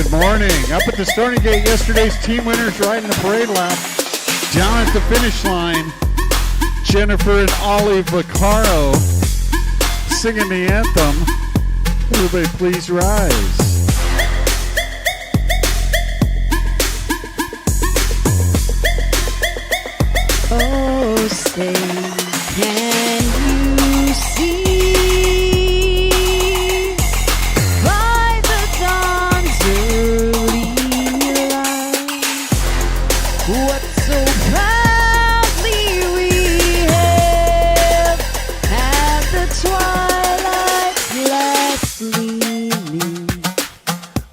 Good morning. Up at the starting gate, yesterday's team winners riding the parade lap. Down at the finish line, Jennifer and Ollie Vaccaro singing the anthem. Everybody please rise. Oh, say, can you see by the dawn's early light what so proudly we hailed at the twilight's last gleaming,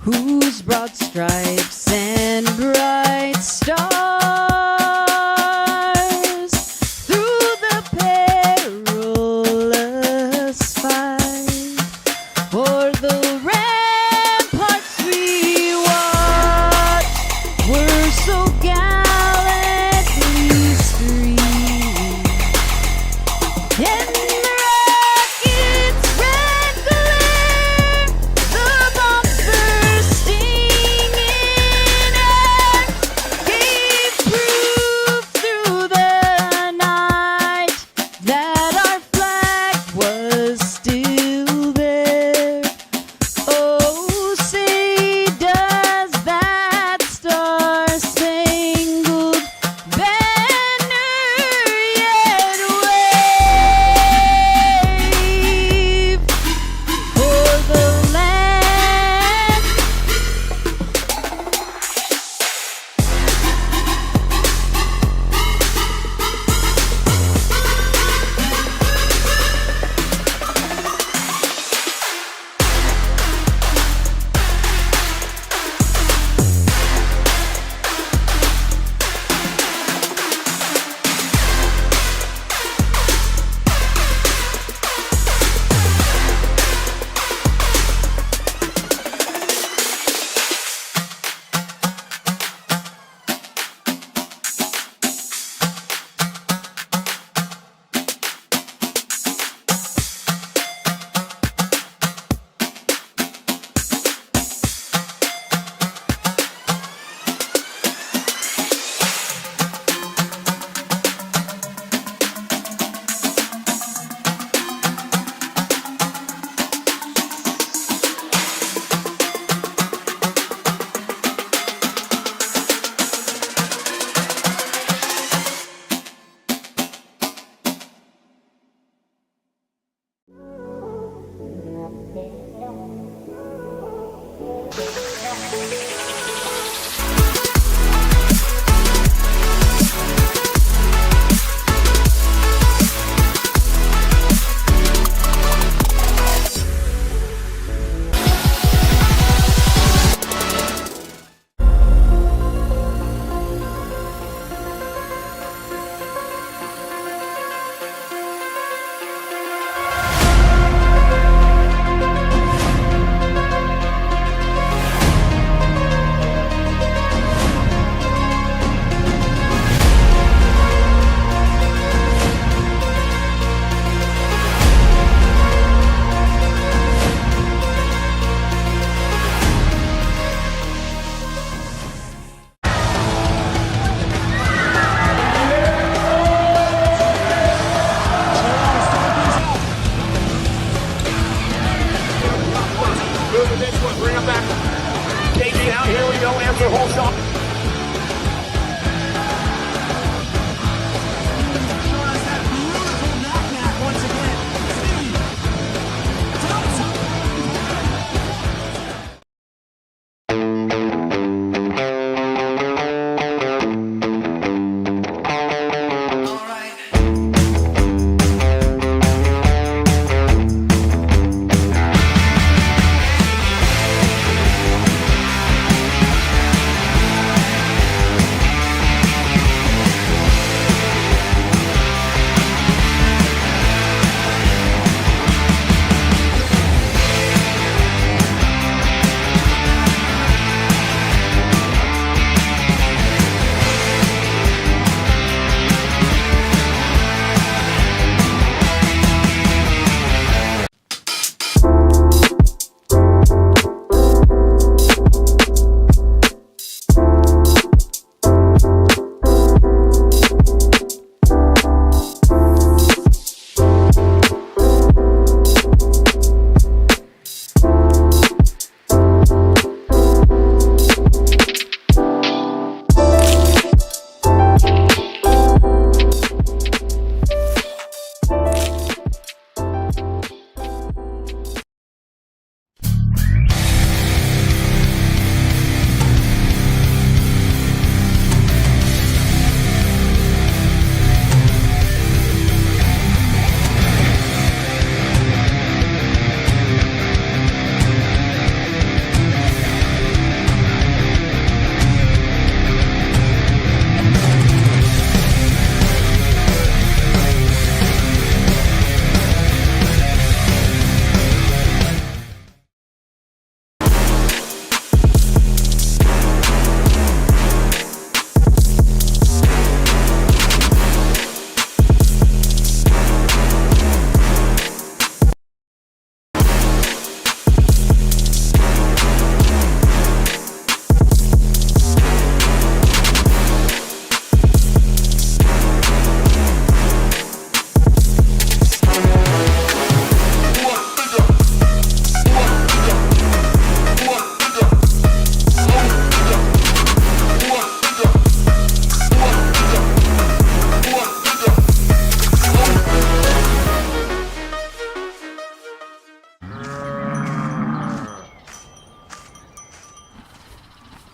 whose broad stripes and bright stars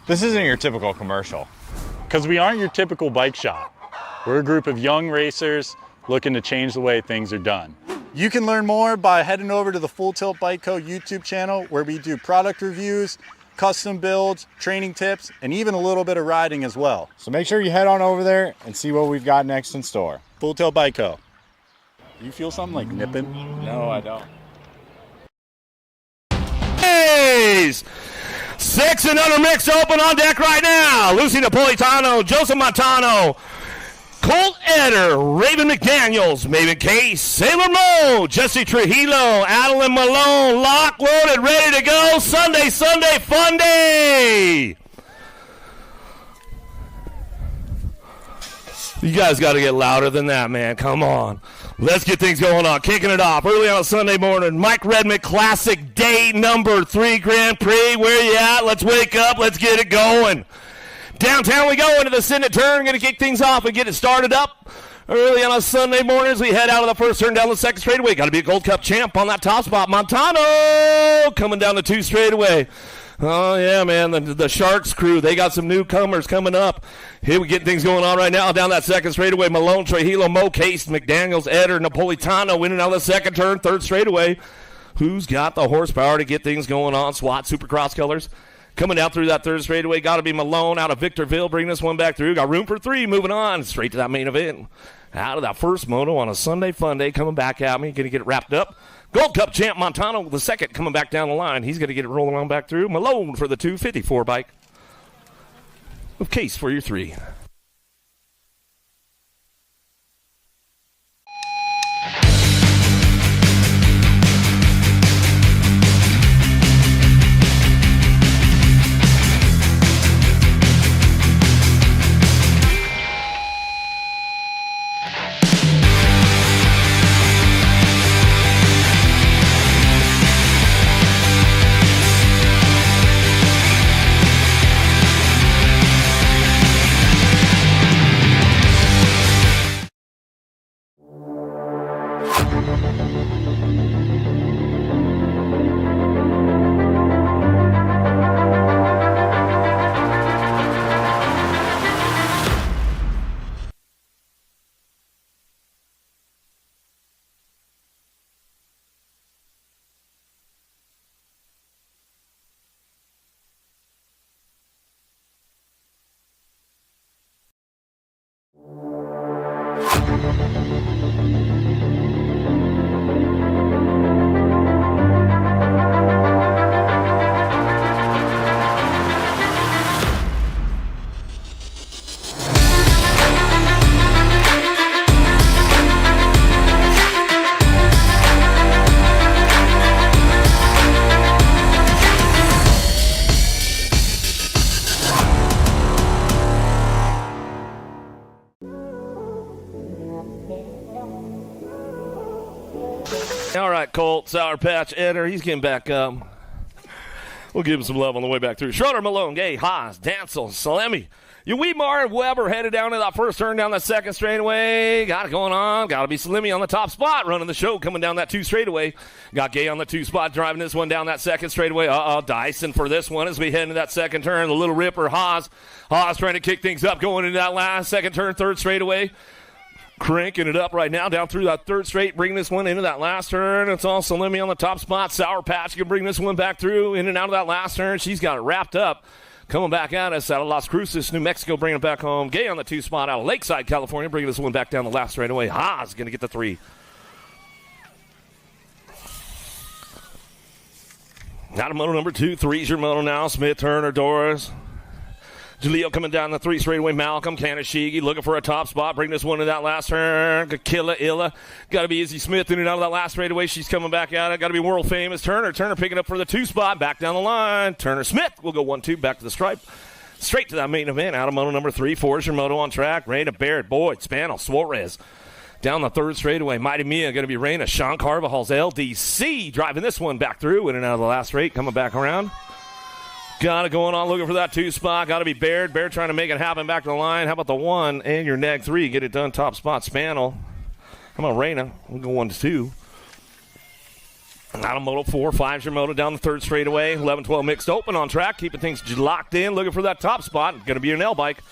This isn't your typical commercial. Because we aren't your typical bike shop. We're a group of young racers looking to change the way things are done. You can learn more by heading over to the Full Tilt Bike Co. YouTube channel, where we do product reviews, custom builds, training tips, and even a little bit of riding as well. So make sure you head on over there and see what we've got next in store. Full Tilt Bike Co. You feel something like nipping? No, I don't. Days. 6 and under mix open on deck right now. Lucy Napolitano, Joseph Montano, Colt Eder, Raven McDaniels, Maven Case, Sailor Mo, Jesse Trujillo, Adeline Malone, locked, loaded, ready to go. Sunday, fun day. You guys got to get louder than that, man. Come on. Let's get things going on. Kicking it off early on a Sunday morning. Mike Redman Classic Day number 3 Grand Prix. Where you at? Let's wake up. Let's get it going. Downtown we go into the Senate turn. Going to kick things off and get it started up. Early on a Sunday morning as we head out of the first turn down the second straightaway. Got to be a Gold Cup champ on that top spot. Montano coming down the 2 straightaway. Oh, yeah, man, the Sharks crew, they got some newcomers coming up. Here we get things going on right now down that second straightaway. Malone, Trujillo, Mo, Case, McDaniels, Eder, Napolitano winning out of the second turn, third straightaway. Who's got the horsepower to get things going on? SWAT Supercross colors. Coming down through that third straightaway, got to be Malone out of Victorville, bringing this one back through. Got room for 3, moving on straight to that main event. Out of that first moto on a Sunday fun day, coming back at me, going to get it wrapped up. Gold Cup champ Montano, the second, coming back down the line. He's going to get it rolling on back through. Malone for the 254 bike. With Case for your 3. All right, Colt, Sour Patch, Eder, he's getting back up. We'll give him some love on the way back through. Schroeder, Malone, Gay, Haas, Dancel, Salemi. Weedmar and Weber headed down to that first turn down the second straightaway. Got it going on. Got to be Salemi on the top spot, running the show, coming down that 2 straightaway. Got Gay on the 2 spot, driving this one down that second straightaway. Dyson for this one as we head into that second turn. The little ripper, Haas. Haas trying to kick things up, going into that last second turn, third straightaway. Cranking it up right now, down through that third straight, bringing this one into that last turn. It's all Salemi on the top spot. Sour Patch can bring this one back through, in and out of that last turn. She's got it wrapped up. Coming back at us out of Las Cruces, New Mexico, bringing it back home. Gay on the 2 spot out of Lakeside, California, bringing this one back down the last straightaway. Haas going to get the 3. Out of moto number 2, 3's your moto now. Smith, Turner, Doris. Jaleel coming down the 3 straightaway. Malcolm, Kanashigi looking for a top spot. Bring this one to that last turn. Killa, Illa. Got to be Izzy Smith in and out of that last straightaway. She's coming back at it. Got to be world famous Turner. Turner picking up for the 2 spot. Back down the line. Turner Smith will go 1-2 back to the stripe. Straight to that main event. Out of moto number 3. 4's your moto on track. Reyna, Barrett, Boyd, Spanel, Suarez. Down the 3rd straightaway. Mighty Mia going to be Reyna. Sean Carvajal's LDC driving this one back through. In and out of the last straight. Coming back around. Got it going on, looking for that 2 spot. Got to be Baird. Baird trying to make it happen back to the line. How about the 1 and your neg 3? Get it done, top spot, Spanel. How about Reyna? We'll go 1-2. Out of Moto 4, 5's your Moto down the third straightaway. 11-12 mixed open on track, keeping things locked in, looking for that top spot. Going to be an L bike.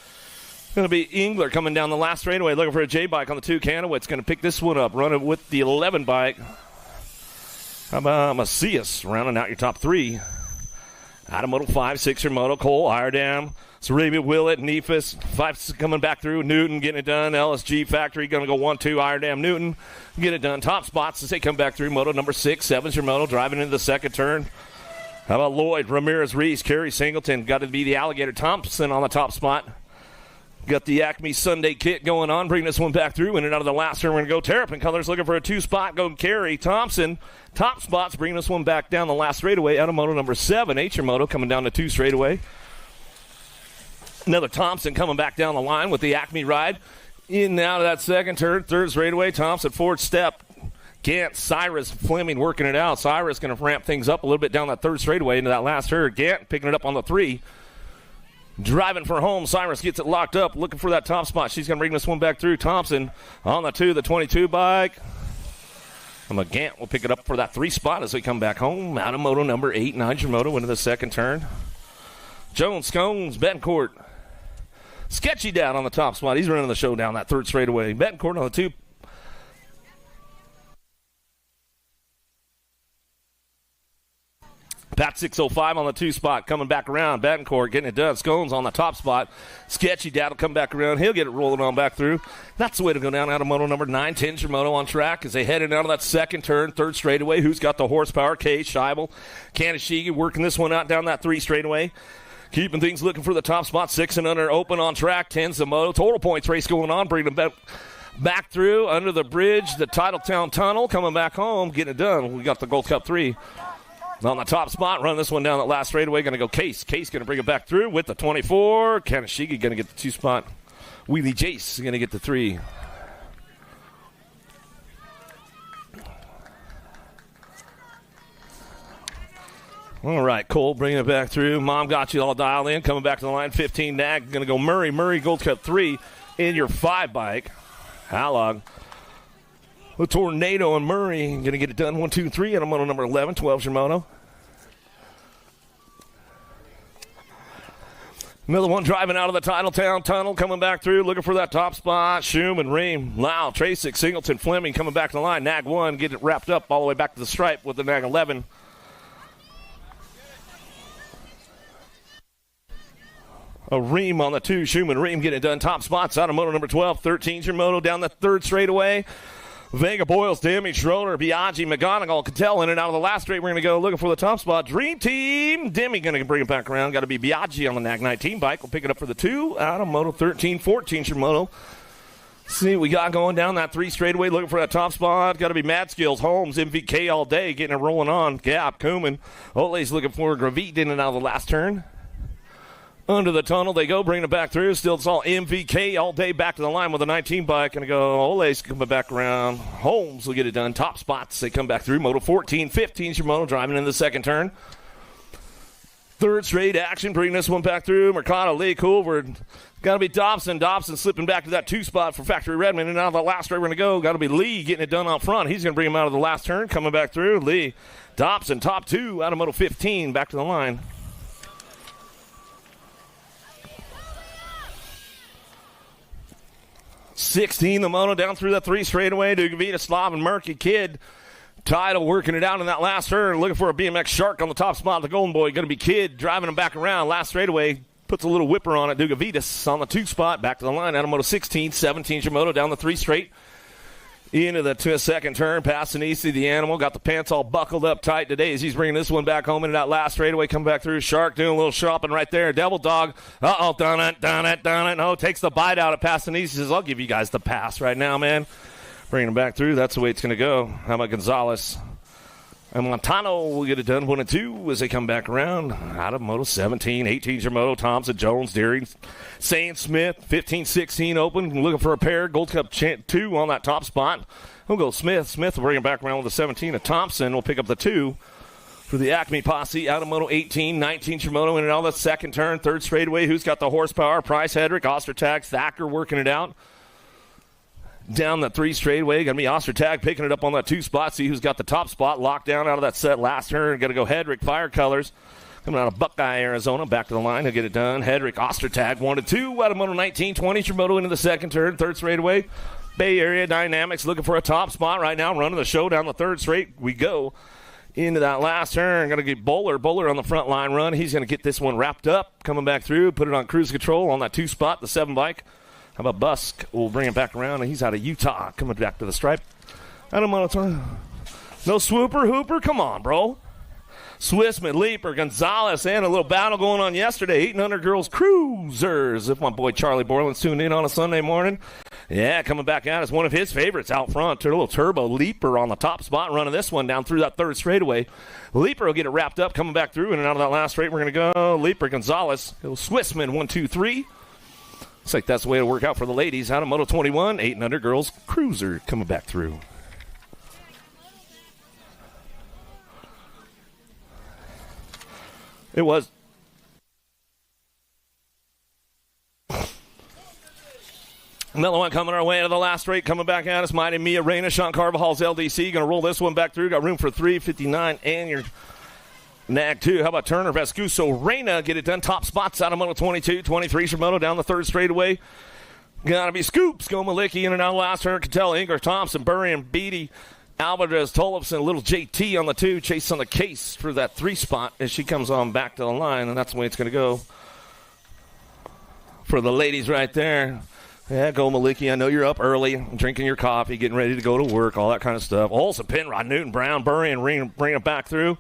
Going to be Engler coming down the last straightaway, looking for a J bike on the 2. Canowitz going to pick this one up, running with the 11 bike. How about Macias rounding out your top 3? Out of Moto 5, 6's your Moto. Cole, Iredam, Sarabia, Willett, Neefus. 5's coming back through. Newton getting it done. LSG Factory going to go 1-2. Iredam, Newton get it done. Top spots as they come back through. Moto number 6, 7's your Moto, driving into the second turn. How about Lloyd, Ramirez, Reese, Kerry, Singleton. Got to be the Alligator Thompson on the top spot. Got the Acme Sunday kit going on. Bring this one back through. In and out of the last turn, we're going to go Terrapin Colors looking for a 2-spot. Go Kerry Thompson. Top spots. Bring this one back down the last straightaway. Out of Moto number 7. H Moto coming down to 2 straightaway. Another Thompson coming back down the line with the Acme ride. In and out of that second turn. Third straightaway. Thompson, fourth step. Gant, Cyrus, Fleming working it out. Cyrus going to ramp things up a little bit down that third straightaway into that last turn. Gant picking it up on the 3. Driving for home, Cyrus gets it locked up, looking for that top spot. She's going to bring this one back through. Thompson on the 2, the 22 bike. And McGant will pick it up for that 3 spot as we come back home. Out of Moto number 8, 9's your Moto into the second turn. Jones, Scones, Betancourt. Sketchy down on the top spot. He's running the show down that third straightaway. Betancourt on the 2. Pat 605 on the 2 spot, coming back around. Betancourt getting it done. Scones on the top spot. Sketchy Dad will come back around. He'll get it rolling on back through. That's the way to go down out of Moto number 9. 10's your Moto on track as they head in out of that second turn. Third straightaway. Who's got the horsepower? Case, Scheibel, Kanashigi working this one out down that 3 straightaway. Keeping things looking for the top spot. 6 and under open on track. 10's the Moto. Total points race going on. Bringing them back through under the bridge. The Titletown Tunnel coming back home. Getting it done. We got the Gold Cup 3. On the top spot, run this one down that last straightaway. Going to go Case. Case going to bring it back through with the 24. Kanashigi going to get the 2 spot. Wheelie Jace going to get the 3. All right, Cole bringing it back through. Mom got you all dialed in. Coming back to the line. 15 Nag. Going to go Murray. Murray Gold Cup 3 in your 5 bike. Halog. The Tornado and Murray going to get it done. 1, 2, 3 on Moto number 11. 12's your Moto. Another one driving out of the Titletown Tunnel, coming back through, looking for that top spot. Schumann, Ream, Lau, Tracek, Singleton, Fleming coming back to the line. Nag 1, get it wrapped up all the way back to the stripe with the Nag 11. A Ream on the 2. Schumann, Ream getting it done. Top spots out of Moto number 12. 13's your Moto down the third straightaway. Vega, Boyles, Demi, Schroeder, Biaggi, McGonigal, Cattell in and out of the last straight. We're going to go looking for the top spot. Dream Team. Demi going to bring it back around. Got to be Biaggi on the Nag 19 bike. We'll pick it up for the 2 out of Moto 13. 14's your Moto. See what we got going down that 3 straightaway. Looking for that top spot. Got to be Mad Skills, Holmes, MVK all day. Getting it rolling on. Gap, Kuhlman. Ole's looking for Gravit in and out of the last turn. Under the tunnel they go, bringing it back through. Still, it's all MVK all day back to the line with a 19 bike. Going to go Ole's coming back around. Holmes will get it done. Top spots, they come back through. Moto 14, 15's your Moto, driving in the second turn. Third straight action, bringing this one back through. Mercado, Lee, Coolward. Got to be Dobson. Dobson slipping back to that 2 spot for Factory Redman. And out of the last straight we're going to go. Got to be Lee getting it done out front. He's going to bring him out of the last turn. Coming back through. Lee, Dobson, top 2 out of Moto 15, back to the line. 16, the Moto down through that 3 straightaway. Dugavita, Slav, and Murky Kid. Title working it out in that last turn. Looking for a BMX Shark on the top spot. The Golden Boy going to be Kid driving him back around. Last straightaway. Puts a little whipper on it. Dugavitas on the 2 spot. Back to the line. Out of Moto 16. 17's your Moto down the 3 straight. Into the second turn. Passing easy. The Animal got the pants all buckled up tight today as he's bringing this one back home into that last straightaway. Come back through. Shark doing a little shopping right there. Devil Dog. Uh-oh. Done it. No, takes the bite out of Passanese. He says, I'll give you guys the pass right now, man. Bringing him back through. That's the way it's going to go. How about Gonzalez? And Montano will get it done 1 and 2 as they come back around. Out of Moto 17, 18's your Moto. Thompson, Jones, Deering, Saint Smith, 15, 16 open. Looking for a pair. Gold Cup 2 on that top spot. We'll go Smith. Smith will bring it back around with a 17. And Thompson will pick up the 2 for the Acme Posse. Out of Moto 18, 19's your Moto. In and out of the second turn. Third straightaway. Who's got the horsepower? Price, Hedrick, Ostertag, Thacker working it out. down that 3 straightaway. Going to be Ostertag picking it up on that 2 spot. See who's got the top spot locked down out of that set last turn. Going to go Hedrick, Fire Colors. Coming out of Buckeye, Arizona. Back to the line. He'll get it done. Hedrick, Ostertag, 1-2. Out of Moto 19-20. Shimoto into the second turn. 3rd straightaway. Bay Area Dynamics looking for a top spot right now. Running the show down the 3rd straight. We go into that last turn. Going to get Bowler on the front line run. He's going to get this one wrapped up. Coming back through. Put it on cruise control on that 2 spot, the 7 bike. How about Busk? We'll bring it back around. And he's out of Utah. Coming back to the stripe. I don't want to turn. No swooper, hooper. Come on, bro. Swissman, Leaper, Gonzalez, and a little battle going on yesterday. 800 girls cruisers. If my boy Charlie Borland's tuned in on a Sunday morning. Yeah, coming back out as one of his favorites out front. A little turbo Leaper on the top spot, running this one down through that 3rd straightaway. Leaper will get it wrapped up, coming back through, and out of that last straight, we're going to go Leaper, Gonzalez. Little Swissman, 1, 2, 3. Looks like that's the way to work out for the ladies. Out of Moto 21, 800 girls cruiser coming back through. It was. Another one coming our way out of the last straight. Coming back at us. Mighty Mia Reina. Sean Carvajal's LDC. Going to roll this one back through. Got room for 359. And your nag 2. How about Turner Vescuso? Reina get it done. Top spots out of Moto 22. 23 Shimoto down the 3rd straightaway. Got to be Scoops. Go Malicki in and out of the last turn. Cattell, Ingers, Thompson, Burry, and Beatty. Alvarez, Tollefson, little JT on the 2, Chase on the case for that 3 spot as she comes on back to the line, and that's the way it's going to go for the ladies right there. Yeah, go Malicki. I know you're up early, drinking your coffee, getting ready to go to work, all that kind of stuff. Olsen, Penrod, Newton, Brown, Burry, and bring it back through.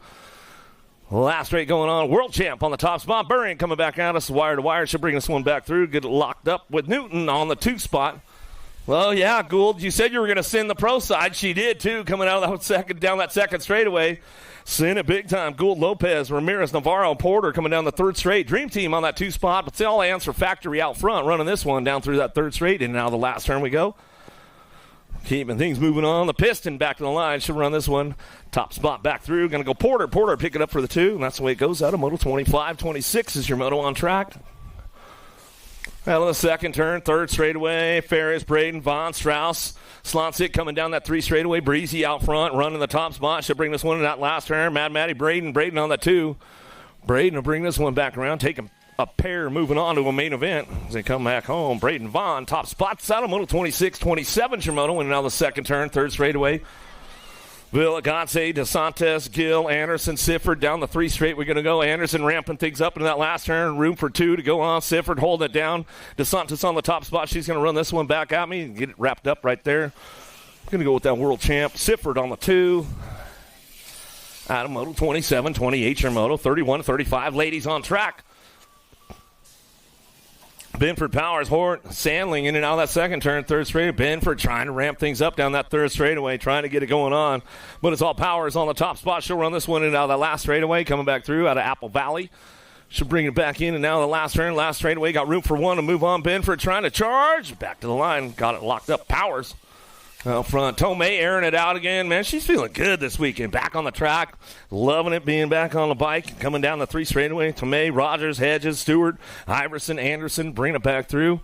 Last straight going on. World champ on the top spot. Burry coming back at us, wire to wire. She'll bring this one back through, get it locked up with Newton on the 2 spot. Well, yeah, Gould, you said you were going to send the pro side. She did, too, coming out of that second, down that 2nd straightaway. Send it big time. Gould, Lopez, Ramirez, Navarro, Porter coming down the 3rd straight. Dream Team on that 2 spot, but all answer factory out front, running this one down through that 3rd straight. And now the last turn we go. Keeping things moving on. The Piston back to the line. She'll run this one. Top spot back through. Going to go Porter. Porter pick it up for the 2, and that's the way it goes out of Moto 25. 26 is your Moto on track. Out of the second turn, 3rd straightaway. Ferris, Braden, Vaughn, Strauss. Slonsick coming down that 3 straightaway. Breezy out front, running the top spot. She'll bring this one in that last turn. Mad Matty, Braden on that 2. Braden will bring this one back around, taking a pair, moving on to a main event as they come back home. Braden Vaughn, top spots out of Moto 26, 27. Shimoto, and now the second turn, 3rd straightaway. Villagance, DeSantis, Gill, Anderson, Sifford down the 3 straight. We're going to go. Anderson ramping things up in that last turn. Room for 2 to go on. Sifford holding it down. DeSantis on the top spot. She's going to run this one back at me and get it wrapped up right there. Going to go with that world champ. Sifford on the 2. Out of Moto 27, 28 your Moto, 31, 35. Ladies on track. Benford, Powers, Hort, Sandling in and out of that second turn, 3rd straight. Benford trying to ramp things up down that 3rd straightaway, trying to get it going on. But it's all Powers on the top spot. She'll run this one in and out of that last straightaway, coming back through out of Apple Valley. She'll bring it back in, and now the last turn, last straightaway. Got room for 1 to move on. Benford trying to charge. Back to the line. Got it locked up. Powers out front. Tomei airing it out again. Man, she's feeling good this weekend. Back on the track. Loving it being back on the bike. Coming down the 3 straightaway. Tomei, Rogers, Hedges, Stewart, Iverson, Anderson. Bring it back through.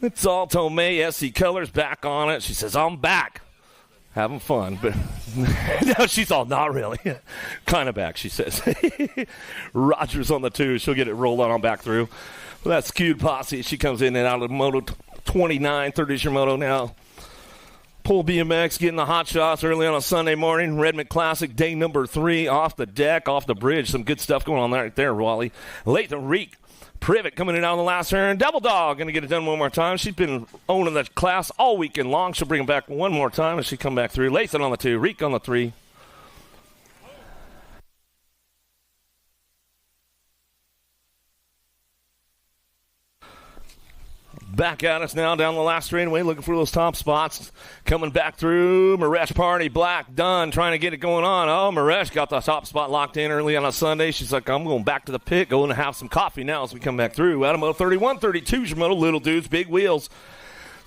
It's all Tomei. SC Colors back on it. She says, I'm back. Having fun. But now she's all, not really. Kind of back, she says. Rogers on the 2. She'll get it rolled on back through. Well, that skewed posse. She comes in and out of Moto 29. 30's your Moto now. Pull BMX, getting the hot shots early on a Sunday morning. Redman Classic, day number 3, off the deck, off the bridge. Some good stuff going on right there, Wally. Latham Reek, Privet coming in on the last turn. Double Dog going to get it done one more time. She's been owning the class all weekend long. She'll bring it back one more time as she come back through. Latham on the 2, Reek on the 3. Back at us now down the last straightaway, looking for those top spots. Coming back through, Maresh Party, Black, Dunn, trying to get it going on. Oh, Maresh got the top spot locked in early on a Sunday. She's like, I'm going back to the pit, going to have some coffee now as we come back through. Adamo 31, 32, Shimoto, little dudes, big wheels.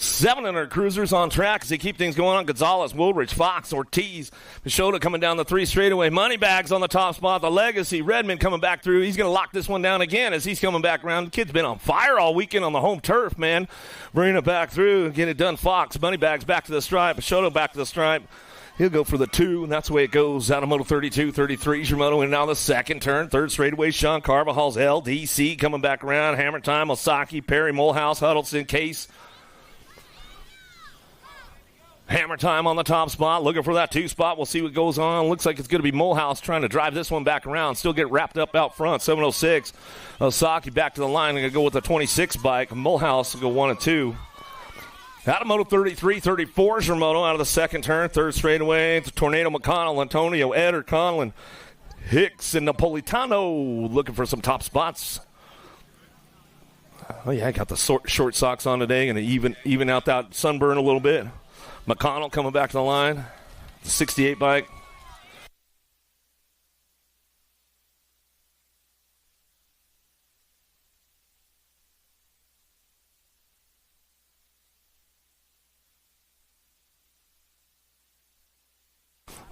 700 cruisers on track as they keep things going on. Gonzalez, Woolridge, Fox, Ortiz, Peixoto coming down the 3 straightaway. Moneybags on the top spot. The Legacy, Redman coming back through. He's going to lock this one down again as he's coming back around. The kid's been on fire all weekend on the home turf, man. Bringing it back through, get it done. Fox, Moneybags back to the stripe. Peixoto back to the stripe. He'll go for the 2, and that's the way it goes. Out of moto 32, 33, Shimoto, and now the second turn. Third straightaway, Sean Carvajal's LDC coming back around. Hammer time, Osaki, Perry, Molehouse, Huddleston, Case. Hammer time on the top spot, looking for that 2 spot. We'll see what goes on. Looks like it's going to be Molehouse trying to drive this one back around. Still get wrapped up out front. 706. Osaki back to the line. Going to go with the 26 bike. Molehouse will go 1 and 2. Out of moto 33, 34, Shimoto out of the second turn. Third straightaway. Tornado McConnell, Antonio, Eder, Conlon, Hicks, and Napolitano looking for some top spots. Oh, yeah, I got the short socks on today. Going to even out that sunburn a little bit. McConnell coming back to the line. The 68 bike.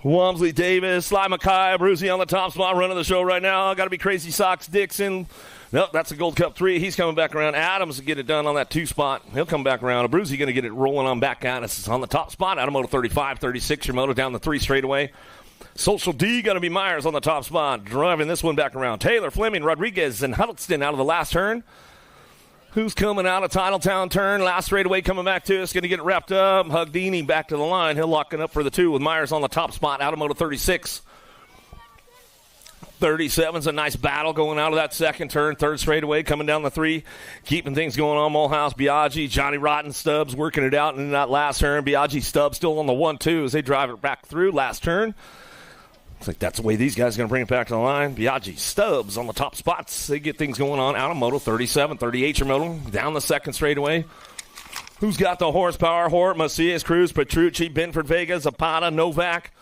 Walmsley, Davis, Sly Mackay, Brucey on the top spot, running the show right now. Got to be Crazy Socks, Dixon. Nope, that's a Gold Cup 3. He's coming back around. Adams to get it done on that 2 spot. He'll come back around. Brucey going to get it rolling on back out. It's on the top spot. Out of moto 35, 36. Your moto down the 3 straightaway. Social D going to be Myers on the top spot. Driving this one back around. Taylor, Fleming, Rodriguez, and Huddleston out of the last turn. Who's coming out of Titletown turn? Last straightaway coming back to us. Going to get it wrapped up. Hugdini back to the line. He'll lock it up for the 2 with Myers on the top spot. Out of moto 36. 37's a nice battle going out of that second turn. Third straightaway coming down the 3. Keeping things going on. Molehouse, Biaggi, Johnny Rotten, Stubbs working it out in that last turn. Biaggi, Stubbs still on the 1-2 as they drive it back through. Last turn. Looks like that's the way these guys are going to bring it back to the line. Biaggi, Stubbs on the top spots. They get things going on out of moto 37, 38 your moto. Down the second straightaway. Who's got the horsepower? Hort, Macias, Cruz, Petrucci, Binford, Vega, Zapata, Novak.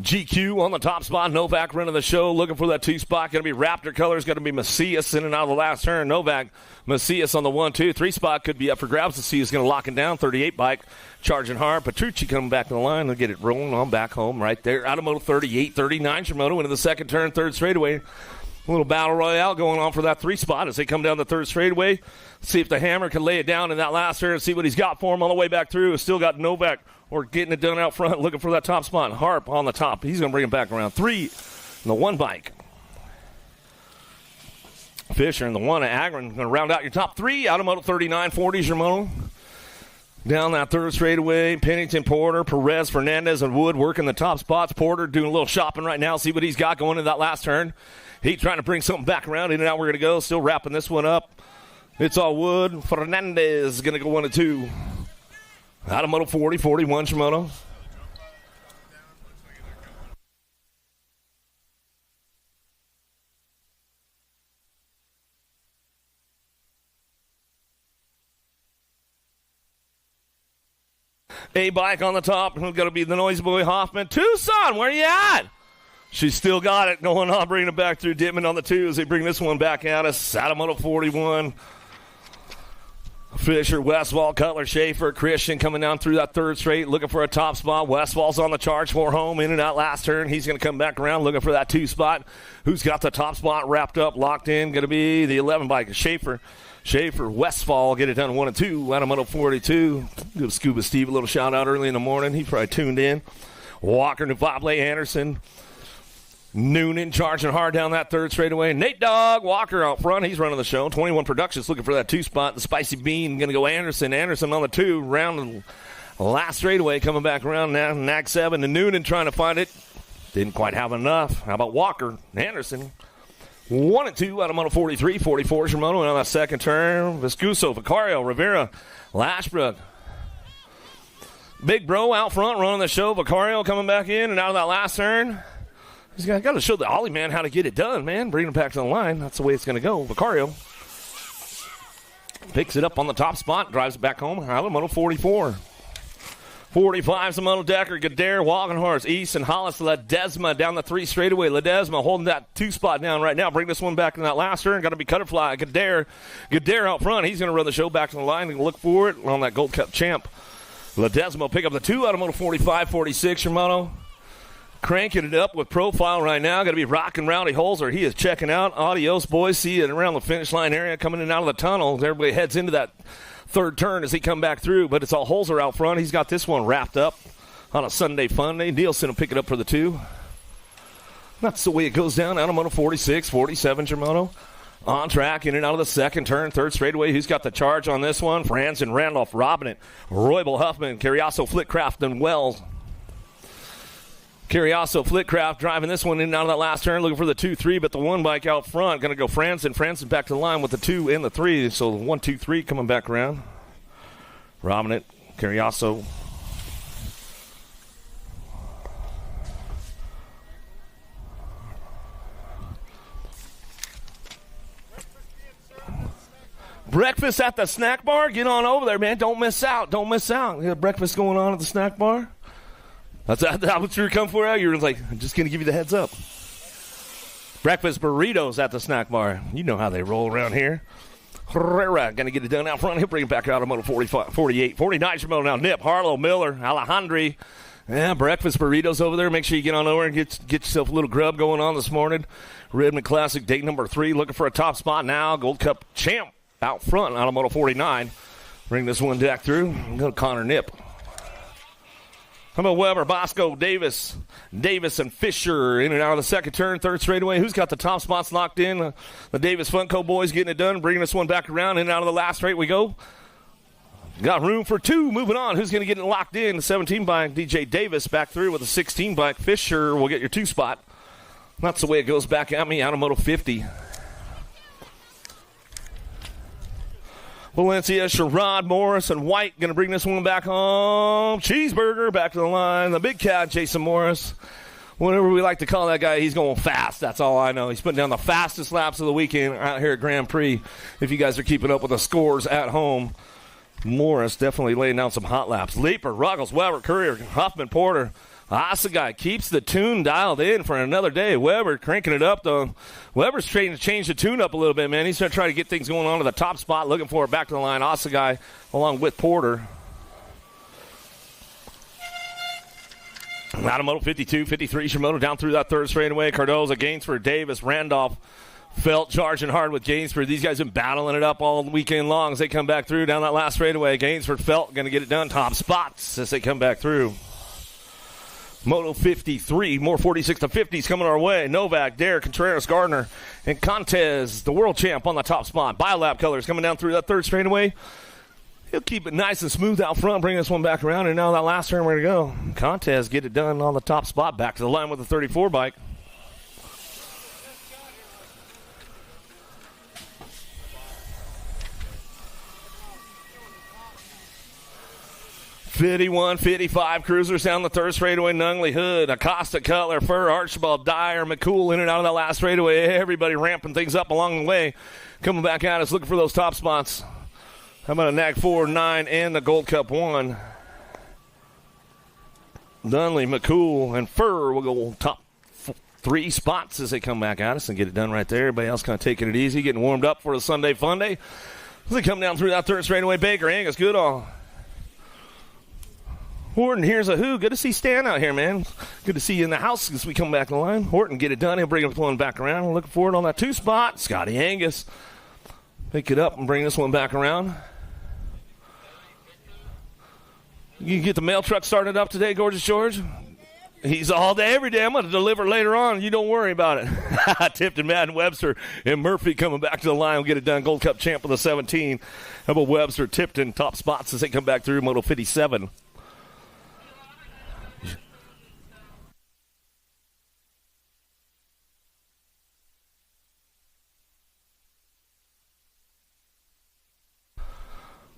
GQ on the top spot. Novak running the show, looking for that 2 spot. Going to be Raptor colors. Going to be Macias in and out of the last turn. Novak, Macias on the 1-2. 3 spot could be up for grabs. Macias going to lock it down. 38 bike, charging hard. Petrucci coming back to the line. They'll get it rolling on back home right there. Out of moto 38, 39. Shimoto into the second turn, third straightaway. A little battle royale going on for that 3 spot as they come down the third straightaway. See if the Hammer can lay it down in that last turn and see what he's got for him on the way back through. Still got Novak or getting it done out front, looking for that top spot. Harp on the top. He's going to bring it back around. 3 in the 1 bike. Fisher in the 1. Agron going to round out your top 3. Out of moto 39, 40's your moto. Down that third straightaway, Pennington, Porter, Perez, Fernandez, and Wood working the top spots. Porter doing a little shopping right now. See what he's got going in that last turn. He's trying to bring something back around. In and out we're going to go. Still wrapping this one up. It's all Wood. Fernandez is going to go 1 and 2. Out of moto 40, 41 Shimoto. A bike on the top. Who's going to be the Noisy Boy Hoffman? Tucson, where you at? She's still got it going on, bringing it back through. Dittman on the 2 as they bring this one back at us. Out of moto 41. Fisher, Westfall, Cutler, Schaefer, Christian coming down through that third straight, looking for a top spot. Westfall's on the charge for home, in and out last turn. He's going to come back around looking for that 2 spot. Who's got the top spot wrapped up, locked in? Going to be the 11 bike, Schaefer. Westfall, get it done 1 and 2. Out of moto 42. Give Scuba Steve a little shout out early in the morning. He probably tuned in. Walker, Nuvable, Anderson. Noonan charging hard down that third straightaway. Nate Dogg, Walker out front. He's running the show. 21 Productions looking for that 2 spot. The Spicy Bean going to go Anderson. Anderson on the 2. Round the last straightaway coming back around now. Nag 7 to Noonan trying to find it. Didn't quite have enough. How about Walker? Anderson. 1 and 2 out of moto 43. 44 Shimoto. And on that second turn, Viscuso, Vicario, Rivera, Lashbrook. Big Bro out front running the show. Vicario coming back in and out of that last turn. He's got to show the Ollie man how to get it done, man. Bring it back to the line. That's the way it's going to go. Vicario picks it up on the top spot, drives it back home. Out of moto 44. 45's the Moto Decker, Gadare, Walking Horse, East, and Hollis, Ledesma down the 3 straightaway. Ledesma holding that 2 spot down right now. Bring this one back in that last turn. Got to be Cutterfly. Gadare out front. He's going to run the show back to the line and look for it on that Gold Cup champ. Ledesma will pick up the 2 out of Moto 45, 46, your Moto. Cranking it up with Profile right now. Got to be rocking Rowdy Holzer. He is checking out. Adios, boys. See you around the finish line area coming in and out of the tunnel. Everybody heads into that 3rd turn as he come back through, but it's all Holzer out front. He's got this one wrapped up on a Sunday fun day. Nielsen will pick it up for the 2. That's the way it goes down out of Moto 46, 47, Germano. On track, in and out of the 2nd turn, 3rd straightaway. Who's got the charge on this one? Franzen, Randolph, Robinett, Roybal, Huffman, Carriasso, Flitcraft, and Wells. Carriasso, Flitcraft driving this one in and out of that last turn, looking for the 2-3, but the 1 bike out front going to go Franzen. Franzen back to the line with the 2 and the 3, so the 1, 2, 3 coming back around. Robinett, Carriasso. Breakfast at the snack bar? Get on over there, man. Don't miss out. Don't miss out. You got breakfast going on at the snack bar? That's what you were coming for out? You were like, I'm just going to give you the heads up. Breakfast burritos at the snack bar. You know how they roll around here. Herrera going to get it done out front. He'll bring it back out of Moto 45, 48. 49's your Moto now. Nip, Harlow, Miller, Alejandri. Yeah, breakfast burritos over there. Make sure you get on over and get yourself a little grub going on this morning. Redman Classic, date number 3. Looking for a top spot now. Gold Cup champ out front out of Moto 49. Bring this one back through. Go to Connor Nip. How about Weber, Bosco, Davis, and Fisher in and out of the 2nd turn, 3rd straightaway. Who's got the top spots locked in? The Davis Funko boys getting it done, bringing this one back around. In and out of the last straight we go. Got room for 2. Moving on. Who's going to get it locked in? The 17 bike, DJ Davis back through with the 16 bike. Fisher will get your 2 spot. That's the way it goes back at me out of Moto 50. Valencia, Sherrod, Morris, and White going to bring this one back home. Cheeseburger back to the line. The big cat, Jason Morris. Whatever we like to call that guy, he's going fast. That's all I know. He's putting down the fastest laps of the weekend out here at Grand Prix. If you guys are keeping up with the scores at home, Morris definitely laying down some hot laps. Leaper, Ruggles, Weber, Courier, Huffman, Porter. Asagай keeps the tune dialed in for another day. Weber cranking it up, though. Weber's trying to change the tune up a little bit, man. He's going to try to get things going on to the top spot, looking for it back to the line. Asagay along with Porter. Out of Moto 52, 53, Shimono down through that 3rd straightaway. Cardoza, Gainsford, Davis, Randolph, Felt charging hard with Gainsford. These guys have been battling it up all weekend long as they come back through down that last straightaway. Gainsford, Felt going to get it done. Top spots as they come back through. Moto 53, more 46 to 50s coming our way. Novak, Dare, Contreras, Gardner, and Contez, the world champ on the top spot. Biolab Colors coming down through that 3rd straightaway. He'll keep it nice and smooth out front, bring this one back around, and now that last turn, where to go? Contez get it done on the top spot, back to the line with the 34 bike. '51, '55 cruisers down the 3rd straightaway. Nungley, Hood, Acosta, Cutler, Fur, Archibald, Dyer, McCool in and out of that last straightaway. Everybody ramping things up along the way. Coming back at us, looking for those top spots. How about a NAG 4, 9, and the Gold Cup 1? Dunley, McCool, and Fur will go top 3 spots as they come back at us and get it done right there. Everybody else kind of taking it easy, getting warmed up for the Sunday Fun Day. As they come down through that 3rd straightaway, Baker, Angus, Goodall. Horton, here's a who. Good to see Stan out here, man. Good to see you in the house as we come back in the line. Horton, get it done. He'll bring the one back around. We're looking for it on that 2 spot. Scotty Angus, pick it up and bring this one back around. You can get the mail truck started up today, Gorgeous George? He's all day, every day. I'm going to deliver later on. You don't worry about it. Tipton, Madden, Webster, and Murphy coming back to the line. We'll get it done. Gold Cup champ with the 17. How about Webster, Tipton, top spots as they come back through Moto 57.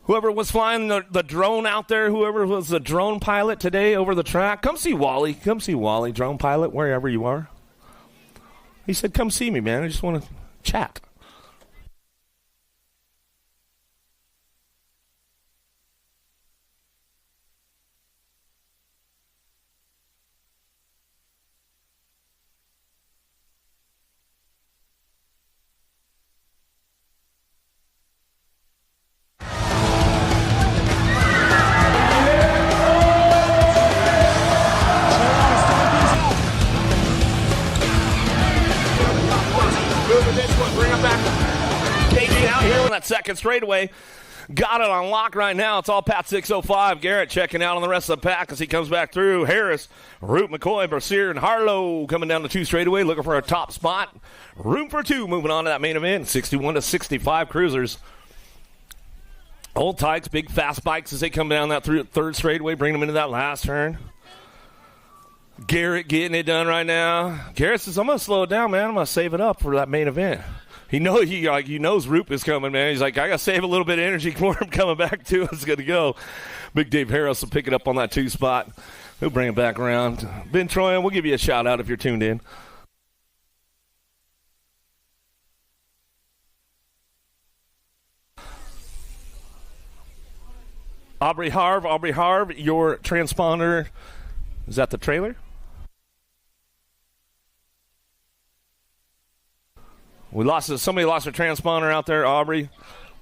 Whoever was flying the drone out there, whoever was the drone pilot today over the track, come see Wally. Come see Wally, drone pilot, wherever you are. He said, come see me, man. I just want to chat. out here on that second straightaway. Got it on lock right now. It's all Pat 605. Garrett checking out on the rest of the pack as he comes back through. Harris, Root, McCoy, Bercier, and Harlow coming down the 2 straightaway, looking for a top spot. Room for 2 moving on to that main event. 61-65 cruisers. Old Tykes, big fast bikes as they come down that third straightaway, bring them into that last turn. Garrett getting it done right now. Garrett says, I'm going to slow it down, man. I'm going to save it up for that main event. He knows Roop is coming, man. He's like, I got to save a little bit of energy for him coming back to us. Good to go. Big Dave Harris will pick it up on that 2 spot. He'll bring it back around. Ben Troyan, we'll give you a shout out if you're tuned in. Aubrey Harv, your transponder, is that the trailer? Somebody lost a transponder out there, Aubrey,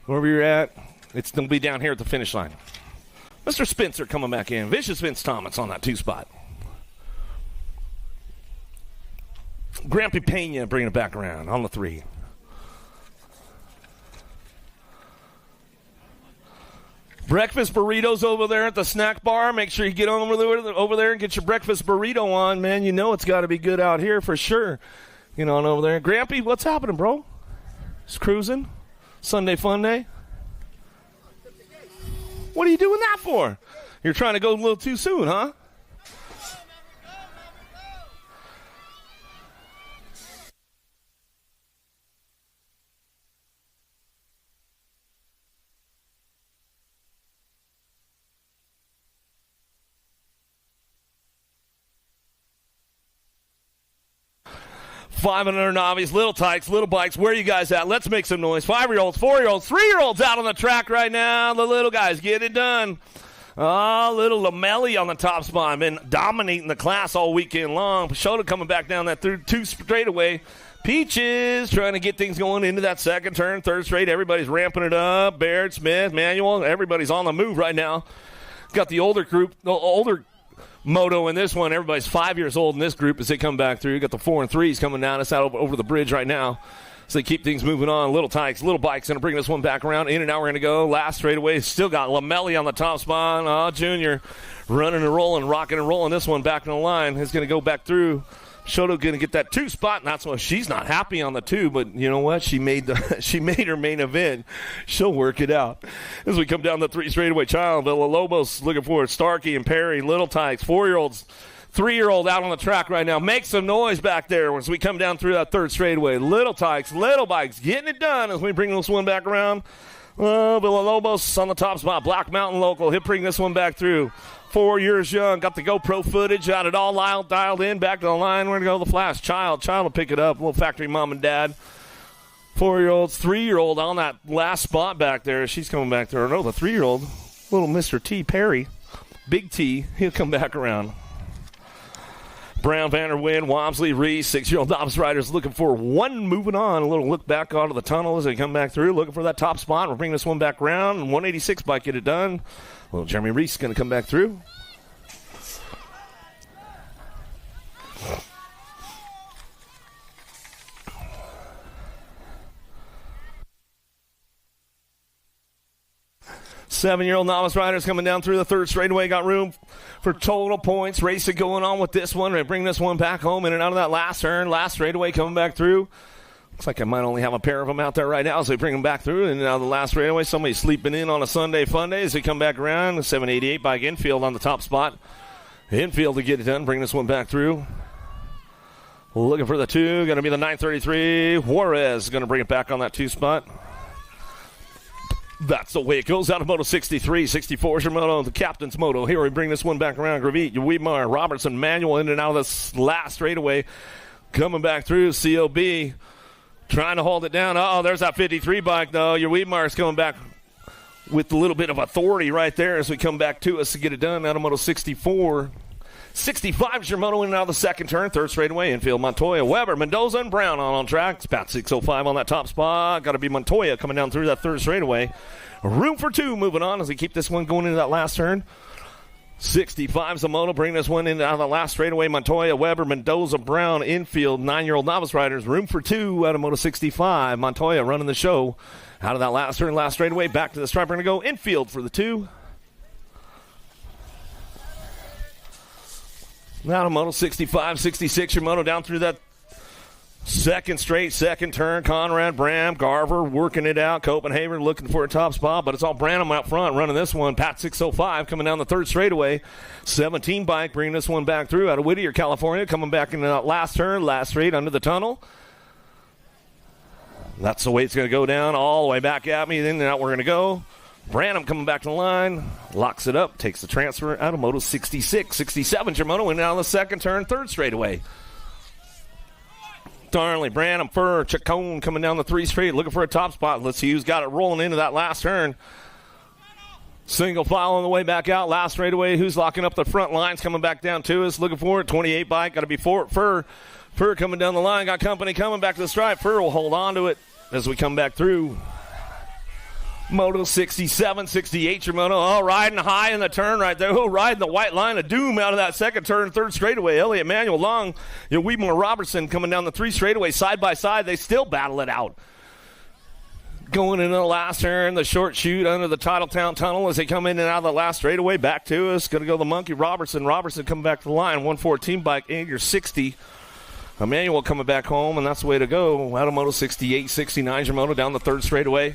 wherever you're at. It's going to be down here at the finish line. Mr. Spencer coming back in. Vicious Vince Thomas on that 2 spot. Grampy Pena bringing it back around on the 3. Breakfast burritos over there at the snack bar. Make sure you get over there and get your breakfast burrito on, man. You know it's got to be good out here for sure. Get on over there. Grampy, what's happening, bro? Just cruising? Sunday fun day? What are you doing that for? You're trying to go a little too soon, huh? 500 novice, little tykes, little bikes. Where are you guys at? Let's make some noise. 5-year-olds, 4-year-olds, 3-year-olds out on the track right now. The little guys get it done. Little Lamelli on the top spot. Been dominating the class all weekend long. Pashota coming back down that 2 straightaway. Peaches trying to get things going into that second turn, third straight. Everybody's ramping it up. Baird, Smith, Manuel, everybody's on the move right now. Got the older group, the older moto in this one. Everybody's 5 years old in this group as they come back through. You got the 4 and 3s coming down. It's out over the bridge right now. So they keep things moving on. Little Tykes, little bikes going to bring this one back around. In and out we're going to go. Last straightaway, still got Lamelli on the top spot. Junior running and rolling, rocking and rolling. This one back in the line is going to go back through. Shoto going to get that 2 spot, and that's why she's not happy on the 2, but you know what? She made her main event. She'll work it out. As we come down the 3 straightaway, Child, Villalobos looking for it. Starkey and Perry, Little Tykes, 4-year-olds, 3-year-old out on the track right now. Make some noise back there as we come down through that 3rd straightaway. Little Tykes, little bikes, getting it done as we bring this one back around. Villalobos on the top spot. Black Mountain local. He'll bring this one back through. 4 years young. Got the GoPro footage. Got it all dialed in. Back to the line. We're going to go to the flash. Child will pick it up. Little factory mom and dad. 4-year-olds. 3-year-old on that last spot back there. She's coming back there. No, the 3-year-old. Little Mr. T. Perry. Big T. He'll come back around. Brown, Vanderwyn, Wamsley, Reese, 6-year-old novice riders looking for one moving on. A little look back onto the tunnel as they come back through, looking for that top spot. We'll bring this one back around. 186 bike, get it done. Little Jeremy Reese going to come back through. Seven-year-old novice riders coming down through the 3rd straightaway. Got room for total points. Racing going on with this one. They bring this one back home in and out of that last turn. Last straightaway coming back through. Looks like I might only have a pair of them out there right now as they bring them back through. And now the last straightaway, somebody's sleeping in on a Sunday fun day as they come back around. The 788 bike infield on the top spot. Infield to get it done. Bring this one back through. Looking for the 2. Going to be the 933. Juarez going to bring it back on that 2 spot. That's the way it goes out of Moto 63. 64 is your moto, the captain's moto. Here we bring this one back around. Gravit, Weedmar, Robertson, Manuel in and out of this last straightaway. Coming back through, COB trying to hold it down. There's that 53 bike, though. Your Weedmar is coming back with a little bit of authority right there as we come back to us to get it done out of Moto 64. 65 is your moto in and out of the 2nd turn. 3rd straightaway, infield, Montoya, Weber, Mendoza, and Brown on track. It's about 605 on that top spot. Got to be Montoya coming down through that 3rd straightaway. Room for 2 moving on as we keep this one going into that last turn. 5-year-old, 4-year-olds, 3-year-olds out on the track right now. Little Tykes, little bikes, getting it done as we bring this one back around. 4-year-olds, 3-year-old out on that last straightaway. Room for 2 moving on as we keep this one going into that last turn. 65's a moto. Bring this one in out of the last straightaway. Montoya, Weber, Mendoza, Brown, infield. 9-year-old novice riders. Room for 2 out of Moto 65. Montoya running the show out of that last turn, last straightaway. Back to the stripe. We're going to go infield for the 2. Now to Moto 65, 66. Your moto down through that second straight, second turn. Conrad, Bram, Garver working it out. Copenhagen looking for a top spot, but it's all Branham out front running this one. Pat 605 coming down the third straightaway. 17 bike bringing this one back through out of Whittier, California. Coming back in that last turn, last straight under the tunnel. That's the way it's going to go down all the way back at me. Then out we're going to go. Branham coming back to the line, locks it up, takes the transfer out of Moto 66. 67 your moto went down the second turn, third straightaway. Darnley, Branham, Furr, Chacon coming down the 3 straight, looking for a top spot. Let's see who's got it rolling into that last turn. Single file on the way back out, last straightaway. Who's locking up the front lines, coming back down to us, looking for it. 28 bike, got to be Furr. Furr coming down the line, got company coming back to the stripe. Furr will hold on to it as we come back through. Moto 67, 68 your moto. Oh, riding high in the turn right there. Oh, riding the white line of doom out of that second turn, third straightaway. Elliott Manuel Long, Weedmore Robertson coming down the 3 straightaway side by side. They still battle it out. Going into the last turn, the short chute under the Titletown Tunnel as they come in and out of the last straightaway. Back to us. Going to go the Monkey Robertson. Robertson coming back to the line. 114 bike, and your 60. Emmanuel coming back home, and that's the way to go. Out of Moto 68, 69 your moto down the third straightaway.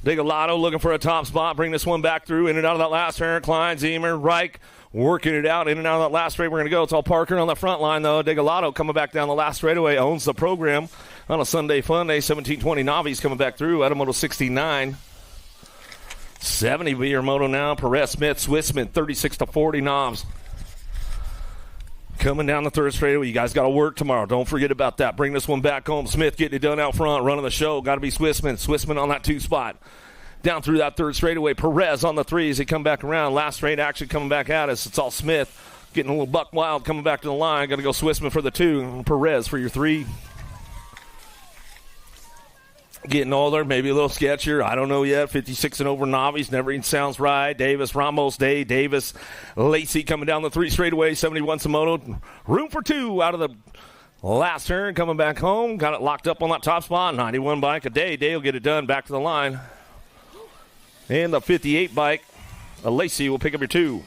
Digalato looking for a top spot. Bring this one back through, in and out of that last turn. Klein, Zemer, Reich working it out, in and out of that last straight. We're going to go. It's all Parker on the front line, though. Digalato coming back down the last straightaway. Owns the program on a Sunday fun day. 1720 Navi's coming back through. Out of Moto 69. 70 be your moto now. Perez, Smith, Swissman, 36-40 Knobs. Coming down the third straightaway. You guys got to work tomorrow. Don't forget about that. Bring this one back home. Smith getting it done out front, running the show. Got to be Swissman. Swissman on that 2 spot. Down through that third straightaway. Perez on the 3 as he come back around. Last straight action coming back at us. It's all Smith getting a little buck wild coming back to the line. Got to go Swissman for the 2. Perez for your 3. Getting older, maybe a little sketchier. I don't know yet. 56 and over Navis. Never even sounds right. Davis, Ramos, Day, Davis, Lacey coming down the 3 straightaway. 71 Samoto. Room for 2 out of the last turn. Coming back home. Got it locked up on that top spot. 91 bike a day. Day will get it done. Back to the line. And the 58 bike. Lacey will pick up your 2.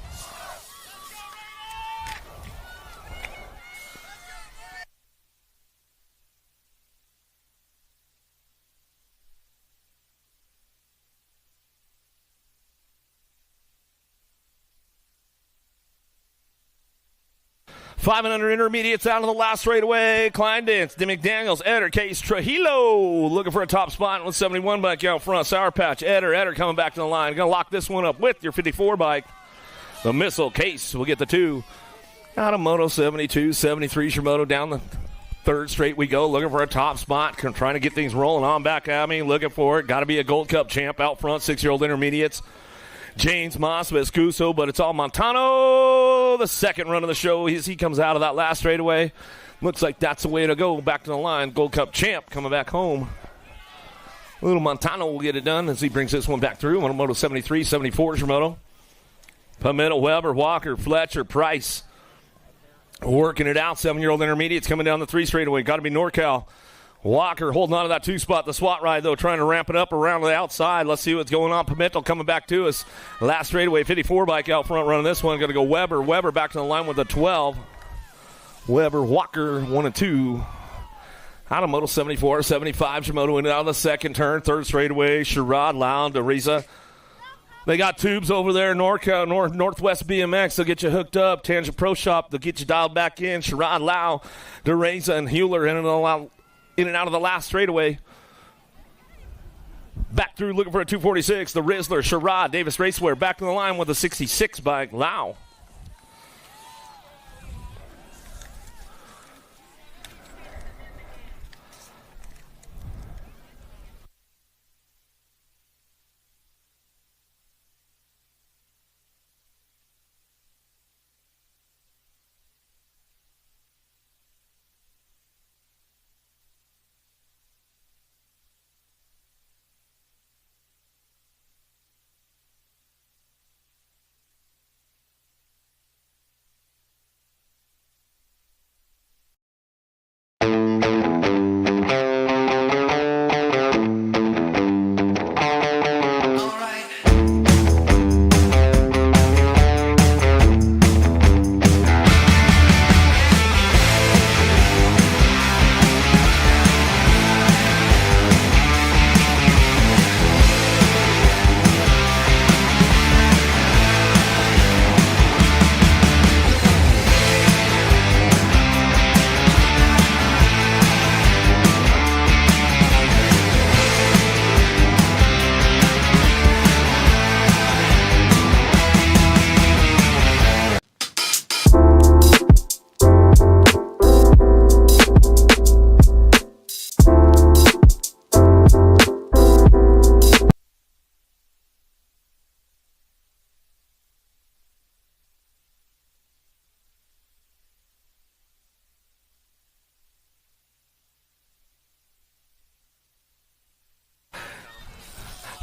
500 intermediates out of the last straightaway. Klein Dance, McDaniels, Eder, Case, Trujillo looking for a top spot with 71 bike out front. Sour Patch, Eder coming back to the line. Going to lock this one up with your 54 bike. The Missile, Case will get the 2. Out of Moto 72, 73 Shimoto down the third straight we go. Looking for a top spot. Trying to get things rolling on back at me. Looking for it. Got to be a Gold Cup champ out front. 6-year-old intermediates. James Moss, Vescuso, but it's all Montano. The second run of the show as he comes out of that last straightaway. Looks like that's the way to go. Back to the line. Gold Cup champ coming back home. Little Montano will get it done as he brings this one back through. Moto 73, 74 is Moto. Pimento, Weber, Walker, Fletcher, Price. Working it out. 7-year-old intermediates coming down the 3 straightaway. Got to be NorCal. Walker holding on to that 2 spot. The SWAT ride, though, trying to ramp it up around the outside. Let's see what's going on. Pimento coming back to us. Last straightaway, 54 bike out front running this one. Going to go Weber. Weber back to the line with a 12. Weber, Walker, 1 and 2. Out of Moto 74, 75. Shimoto in and out of the second turn. Third straightaway. Sherrod, Loud, DeRiza. They got tubes over there. Northwest BMX. They'll get you hooked up. Tangent Pro Shop. They'll get you dialed back in. Sherrod, Lau, DeRiza, and Hewler in and out of the last straightaway. Back through looking for a 246. The Rizzler, Sherrod, Davis Racewear back to the line with a 66 bike. Lau.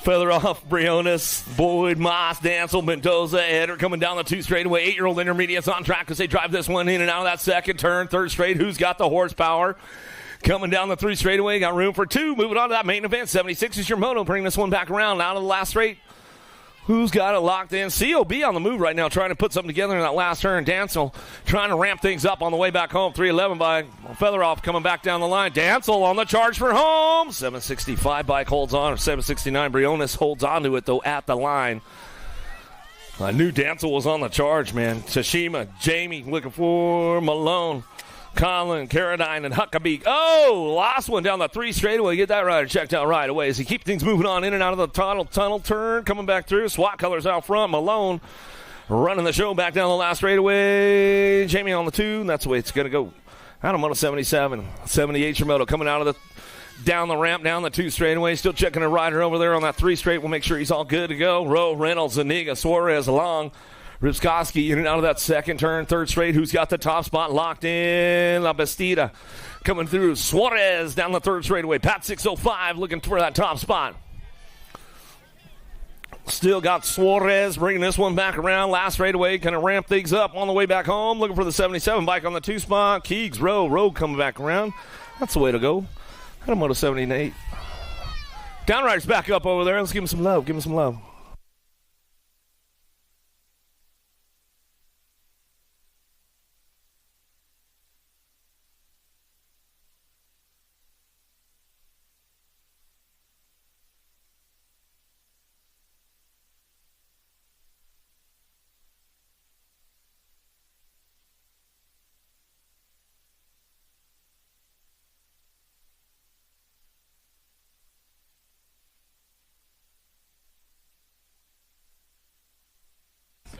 Feather off, Briones, Boyd, Moss, Dancel, Mendoza, Eder coming down the 2 straightaway. 8-year-old intermediates on track as they drive this one in and out of that second turn. Third straight, who's got the horsepower? Coming down the 3 straightaway, got room for 2. Moving on to that main event. 76 is your moto. Bring this one back around out of the last straight. Who's got it locked in? COB on the move right now, trying to put something together in that last turn. Dancel trying to ramp things up on the way back home. 311 by Featheroff coming back down the line. Dancel on the charge for home. 765 bike holds on. 769 Briones holds on to it, though, at the line. I knew Dancel was on the charge, man. Tashima, Jamie looking for Malone. Colin, Carradine, and Huckabee. Oh, last one down the 3 straightaway. Get that rider checked out right away as he keeps things moving on in and out of the tunnel turn. Coming back through. SWAT colors out front. Malone running the show back down the last straightaway. Jamie on the 2. And that's the way it's going to go. Adam on a 77. 78 Shimoto coming out of the down the ramp, down the 2 straightaway. Still checking a rider over there on that 3 straight. We'll make sure he's all good to go. Rowe, Reynolds, Zuniga, Suarez, Long. Ripskoski in and out of that second turn. 3rd straight. Who's got the top spot locked in? La Bastida coming through. Suarez down the 3rd straightaway. Pat 605 looking for that top spot. Still got Suarez bringing this one back around. Last straightaway. Kind of ramp things up on the way back home. Looking for the 77 bike on the 2 spot. Keegs, Rowe coming back around. That's the way to go. Hadamoto 78. Downrider's back up over there. Let's give him some love. Give him some love.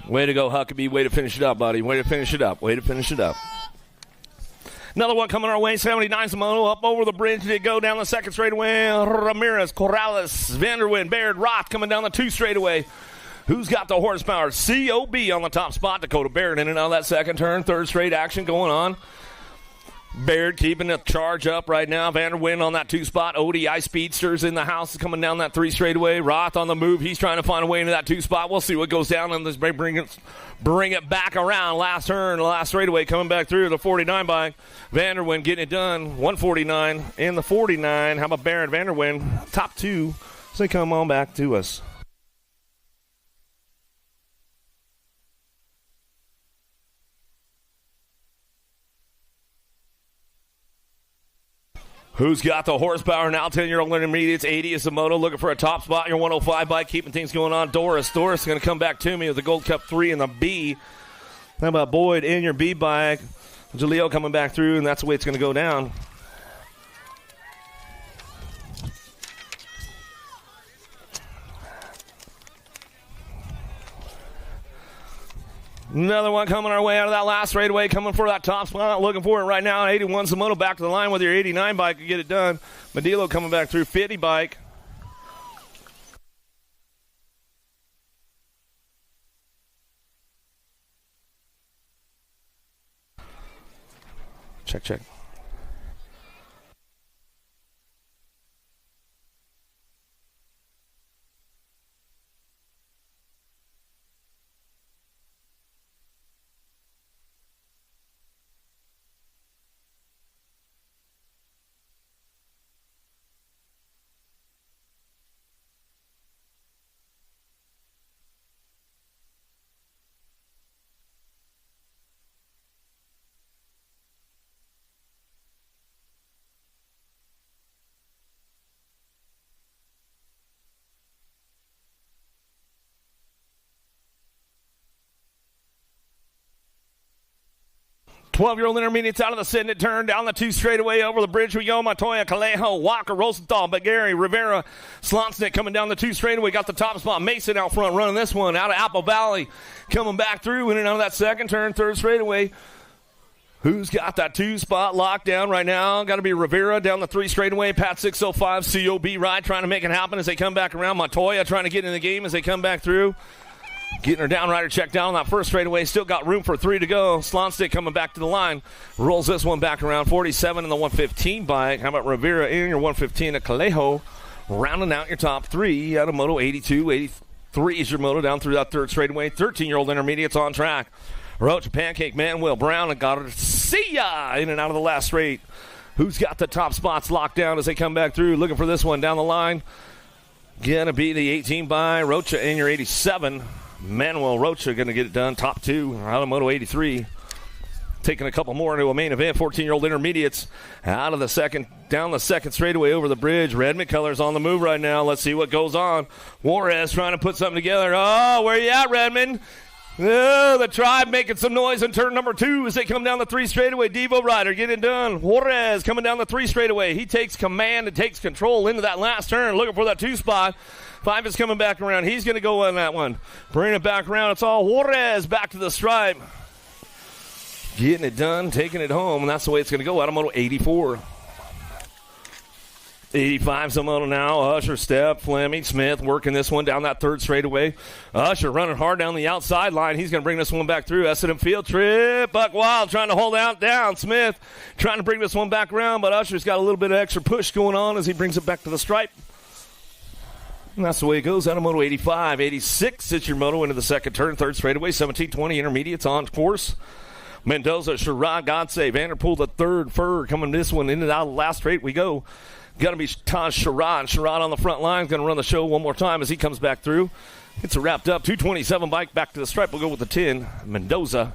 Way to go, Huckabee. Way to finish it up, buddy. Way to finish it up. Way to finish it up. Another one coming our way. 79 Simono up over the bridge. They go down the 2nd straightaway. Ramirez, Corrales, Vanderwind, Baird, Roth coming down the 2 straightaway. Who's got the horsepower? COB on the top spot. Dakota Baird in and out of that 2nd turn. 3rd straight action going on. Baird keeping the charge up right now. Vanderwind on that 2 spot. ODI Speedsters in the house coming down that 3 straightaway. Roth on the move. He's trying to find a way into that 2 spot. We'll see what goes down and let's bring it back around. Last turn, last straightaway coming back through the 49 bike. Vanderwind getting it done. 149 in the 49. How about Baird? Vanderwind top 2. So they come on back to us. Who's got the horsepower now? 10-year-old intermediates. 80 is the moto. Looking for a top spot. Your 105 bike. Keeping things going on. Doris is going to come back to me with the Gold Cup 3 and the B. How about Boyd in your B bike? Jaleo coming back through, and that's the way it's going to go down. Another one coming our way out of that last straightaway, coming for that top spot. Looking for it right now. 81 Simono back to the line with your 89 bike to get it done. Medilo coming back through 50 bike. Check. 12-year-old intermediates out of the Sidney turn, down the 2 straightaway, over the bridge we go. Montoya, Calejo, Walker, Rosenthal, Bagari, Rivera, Slonsnick coming down the 2 straightaway. Got the top spot. Mason out front running this one out of Apple Valley. Coming back through in and out of that 2nd turn, 3rd straightaway. Who's got that 2 spot locked down right now? Got to be Rivera down the 3 straightaway. Pat 605, COB ride trying to make it happen as they come back around. Montoya trying to get in the game as they come back through. Getting her down rider check down on that 1st straightaway. Still got room for 3 to go. Slonstick coming back to the line. Rolls this one back around. 47 in the 115 bike. How about Rivera in your 115 at Calejo? Rounding out your top three out of Moto 82, 83 is your moto down through that third straightaway. 13-year-old intermediates on track. Roach, Pancake, Manuel, Brown, and Garcia in and out of the last straight. Who's got the top spots locked down as they come back through? Looking for this one down the line. Gonna be the 18 by Rocha in your 87. Manuel Rocha gonna get it done. Top two out of Moto 83. Taking a couple more into a main event. 14-year-old intermediates out of the second, down the second straightaway over the bridge. Redman colors on the move right now. Let's see what goes on. Juarez trying to put something together. Oh, where you at, Redman? Oh, the Tribe making some noise in turn number 2 as they come down the 3 straightaway. Devo Rider getting it done. Juarez coming down the 3 straightaway. He takes command and takes control into that last turn, looking for that 2 spot. 5 is coming back around. He's going to go on that one. Bring it back around. It's all Juarez back to the stripe. Getting it done, taking it home, and that's the way it's going to go out of Moto 84. 85's a moto now. Usher, Step, Fleming, Smith working this one down that third straightaway. Usher running hard down the outside line. He's going to bring this one back through. Essendon Field Trip. Buck Wild trying to hold out down. Smith trying to bring this one back around, but Usher's got a little bit of extra push going on as he brings it back to the stripe. And that's the way it goes out of Moto 85. 86 is your moto into the second turn. Third straightaway. 17-20 intermediates on course. Mendoza, Sherrod, Godsey, Vanderpool, the third. Fur coming this one into the last straight we go. Got to be Taj Sherrod. Sherrod on the front line. Going to run the show one more time as he comes back through. Gets it wrapped up. 227 bike back to the stripe. We'll go with the 10. Mendoza.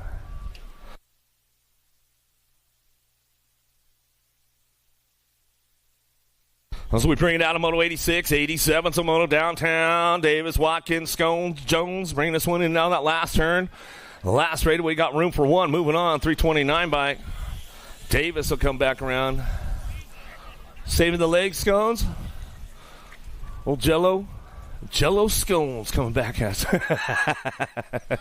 As we bring it out of Moto 86, 87's a moto downtown. Davis, Watkins, Scones, Jones. Bring this one in now that last turn. The last straightaway got room for one. Moving on, 329 bike. Davis will come back around. Saving the legs, Scones. Old Jello Scones coming back at us.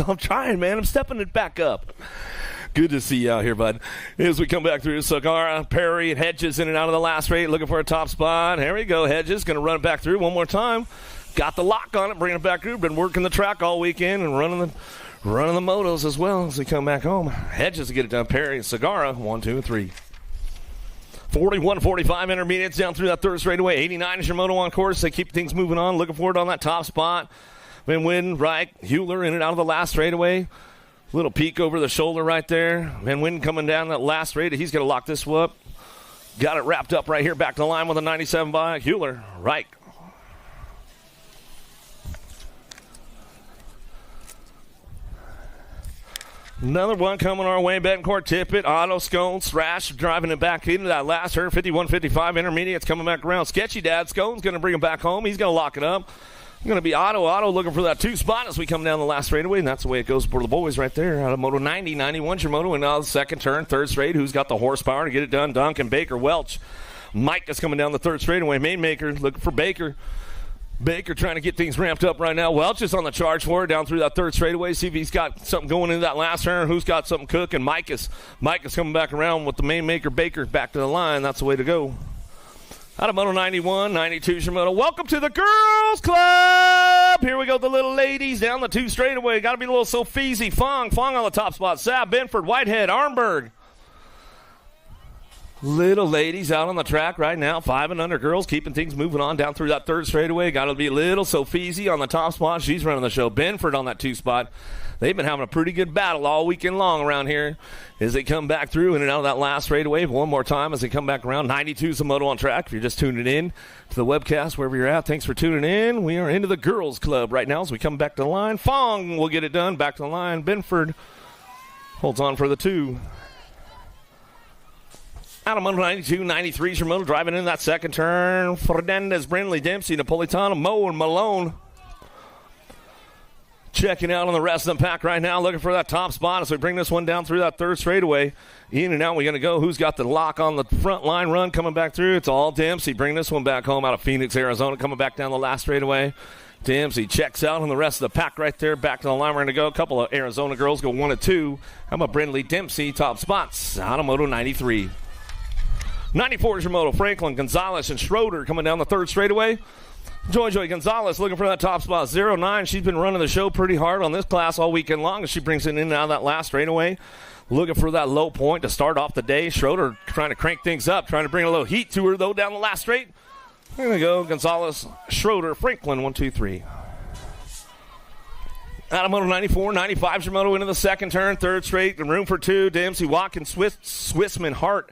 I'm trying, man. I'm stepping it back up. Good to see you out here, bud. As we come back through, Sagara, Perry, and Hedges in and out of the last straight, looking for a top spot. Here we go, Hedges. Going to run it back through one more time. Got the lock on it, bringing it back through. Been working the track all weekend and running the motos as well as we come back home. Hedges to get it done. Perry and Sagara, 1, 2, and 3. 41-45 intermediates down through that third straightaway. 89 is your moto on course. They keep things moving on. Looking forward on that top spot. Van Wyn, right. Hewler in and out of the last straightaway. Little peek over the shoulder right there. Van Wyn coming down that last straight. He's going to lock this one up. Got it wrapped up right here. Back to the line with a 97 by Hewler. Right. Another one coming our way. Betancourt, Tippett, Otto, Scones, Thrash driving it back into that last turn. 51-55 intermediates coming back around. Sketchy Dad, Scones going to bring him back home. He's going to lock it up. Going to be Otto looking for that 2 spot as we come down the last straightaway, and that's the way it goes for the boys right there. Out of Moto 90, 91's your moto, and now the second turn, third straight. Who's got the horsepower to get it done? Duncan, Baker, Welch. Mike is coming down the third straightaway. Mainmaker looking for Baker. Baker trying to get things ramped up right now. Welch is on the charge for it down through that third straightaway. See if he's got something going into that last turn. Who's got something cooking? Mike is coming back around with the Mainmaker, Baker back to the line. That's the way to go. Out of Moto 91, 92 is your moto. Welcome to the Girls Club. Here we go, the little ladies down the 2 straightaway. Got to be a little Sophie, Fong on the top spot. Sab, Benford, Whitehead, Armberg. Little ladies out on the track right now. 5 and under girls keeping things moving on down through that third straightaway. Got to be little Sophie on the top spot. She's running the show. Benford on that 2 spot. They've been having a pretty good battle all weekend long around here as they come back through in and out of that last straightaway. One more time as they come back around. 92's the moto on track. If you're just tuning in to the webcast, wherever you're at, thanks for tuning in. We are into the Girls Club right now as we come back to the line. Fong will get it done. Back to the line. Benford holds on for the 2. Out of Moto 92, 93 is your moto driving in that second turn. Fernandez, Brindley, Dempsey, Napolitano, Moe, and Malone. Checking out on the rest of the pack right now, looking for that top spot as we bring this one down through that third straightaway. In and out, we're going to go. Who's got the lock on the front line run coming back through? It's all Dempsey. Bring this one back home out of Phoenix, Arizona, coming back down the last straightaway. Dempsey checks out on the rest of the pack right there. Back to the line, we're going to go. A couple of Arizona girls go 1 and 2. How about Brindley, Dempsey, top spots out of Moto 93. 94 is your moto. Franklin, Gonzalez, and Schroeder coming down the third straightaway. Joy Gonzalez looking for that top spot. 09. She's been running the show pretty hard on this class all weekend long as she brings it in and out of that last straightaway. Looking for that low point to start off the day. Schroeder trying to crank things up, trying to bring a little heat to her, though, down the last straight. We're going to go Gonzalez, Schroeder, Franklin, 1, 2, 3. Out of moto 94, 95's your moto into the second turn, third straight, and room for two. Dempsey, Watkins, Swissman, Hart,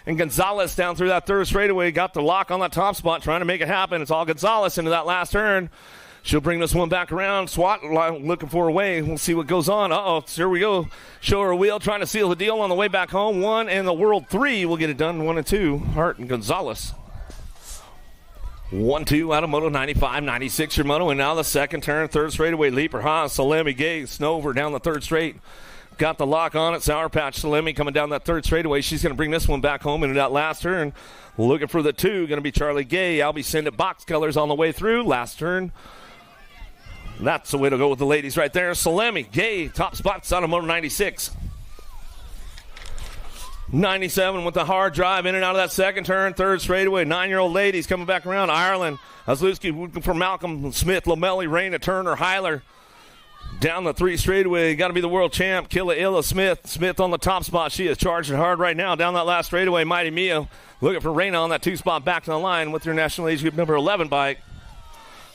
and Gonzalez down through that third straightaway. Got the lock on that top spot, trying to make it happen. It's all Gonzalez into that last turn. She'll bring this one back around. SWAT looking for a way. We'll see what goes on. Uh-oh, here we go. Show her a wheel, trying to seal the deal on the way back home. 1 and the World 3 will get it done. 1 and 2, Hart and Gonzalez. 1-2 out of moto 95, 96 your moto, and now the second turn, third straightaway leaper. Haas, Salemi, Gay, Snover down the third straight. Got the lock on it. Sour Patch, Salemi coming down that third straightaway. She's going to bring this one back home into that last turn. Looking for the 2, going to be Charlie Gay. Albie send it box colors on the way through. Last turn. That's the way to go with the ladies right there. Salemi, Gay, top spots out of moto 96. 97 with the hard drive in and out of that second turn, third straightaway. 9-year-old ladies coming back around. Ireland, Ozlewski looking for Malcolm, Smith, Lomelli, Raina, Turner, Heiler. Down the 3 straightaway, got to be the world champ. Killa Illa, Smith on the top spot. She is charging hard right now down that last straightaway. Mighty Mia looking for Raina on that 2 spot back to the line with your national age group number 11 bike.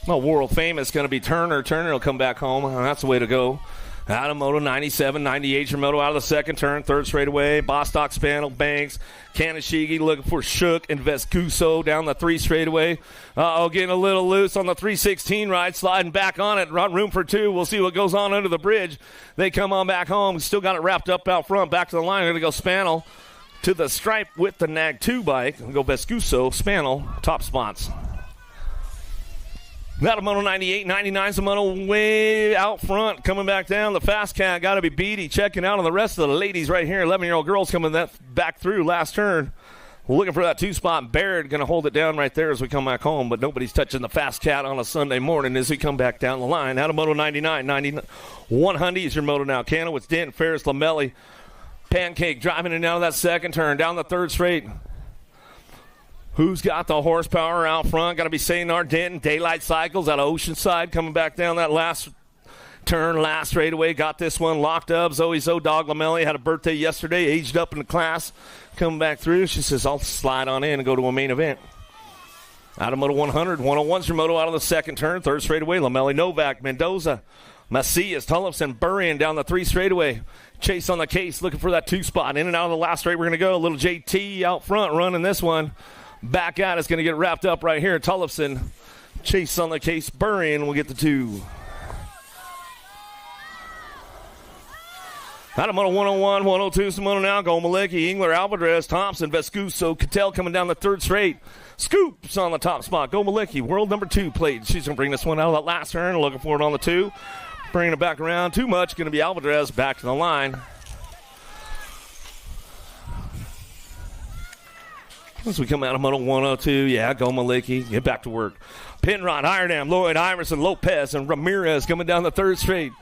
Well, world famous going to be Turner. Turner will come back home. That's the way to go. Out of moto 97, 98 your moto out of the second turn, third straightaway. Bostock, Spanel, Banks, Kanashigi looking for Shook and Vescuso down the 3 straightaway. Getting a little loose on the 316 ride, sliding back on it. Room for 2. We'll see what goes on under the bridge. They come on back home. Still got it wrapped up out front. Back to the line. Going to go Spanel to the stripe with the Nag 2 bike. We'll go Vescuso, Spanel, top spots. Out of moto 98, 99's the moto way out front. Coming back down, the fast cat got to be Beatty. Checking out on the rest of the ladies right here. 11-year-old girls coming back through last turn. Looking for that 2 spot. Baird going to hold it down right there as we come back home. But nobody's touching the fast cat on a Sunday morning as we come back down the line. Out of moto 99, 100 is your moto now. Canowitz, Denton, Ferris, Lamelli. Pancake driving in out of that second turn. Down the third straight. Who's got the horsepower out front? Got to be Saynar, Denton, Daylight Cycles out of Oceanside coming back down that last turn, last straightaway. Got this one locked up. Zoe Dog Lamelli had a birthday yesterday, aged up in the class. Coming back through. She says, I'll slide on in and go to a main event. Out of moto 100, 101's your moto out of the second turn, third straightaway. Lamelli, Novak, Mendoza, Macias, Tullifson, Burrian down the 3 straightaway. Chase on the case, looking for that 2 spot. In and out of the last straight, we're going to go. A little JT out front running this one. Back out, it's going to get wrapped up right here. Tullifson, Chase on the case, Burrian will get the 2. Out of moto 101, 102, Simona now, Go Malicki, Engler, Alvarez, Thompson, Vescuso, Cattell coming down the third straight. Scoops on the top spot. Go Malicki, world number 2 played. She's going to bring this one out of that last turn, looking for it on the 2. Bringing it back around, too much, going to be Alvarez back to the line. As we come out of moto 102, yeah, Go Malicki, get back to work. Penrod, Iredam, Lloyd, Iverson, Lopez, and Ramirez coming down the third straight.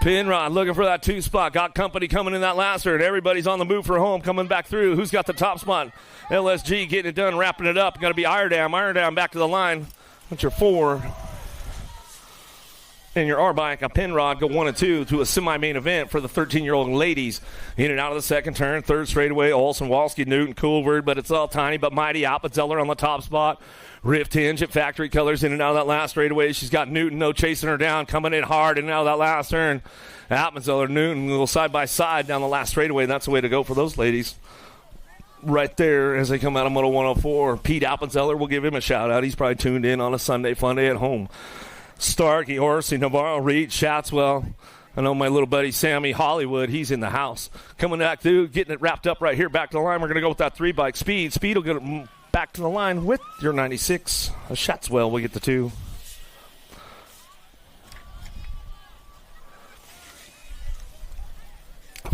Penrod looking for that 2 spot. Got company coming in that last turn. Everybody's on the move for home, coming back through. Who's got the top spot? LSG getting it done, wrapping it up. Going to be Iredam. Iredam back to the line. That's your 4. And your R-Bike, a Penrod, go 1 and 2 to a semi-main event for the 13-year-old ladies. In and out of the second turn, third straightaway, Olsen, Walski, Newton, Coolward, but it's all tiny, but mighty. Appenzeller on the top spot. Rift hinge at factory colors in and out of that last straightaway. She's got Newton, no chasing her down, coming in hard in and out of that last turn. Appenzeller, Newton, a little side-by-side down the last straightaway. That's the way to go for those ladies. Right there as they come out of Moto 104. Pete Appenzeller, we'll give him a shout-out. He's probably tuned in on a Sunday fun day at home. Starkey, Horsey, Navarro, Reed, Shatswell. I know my little buddy Sammy Hollywood, he's in the house. Coming back through, getting it wrapped up right here, back to the line. We're going to go with that 3-bike. Speed will get it back to the line with your 96. Shatswell will get the 2.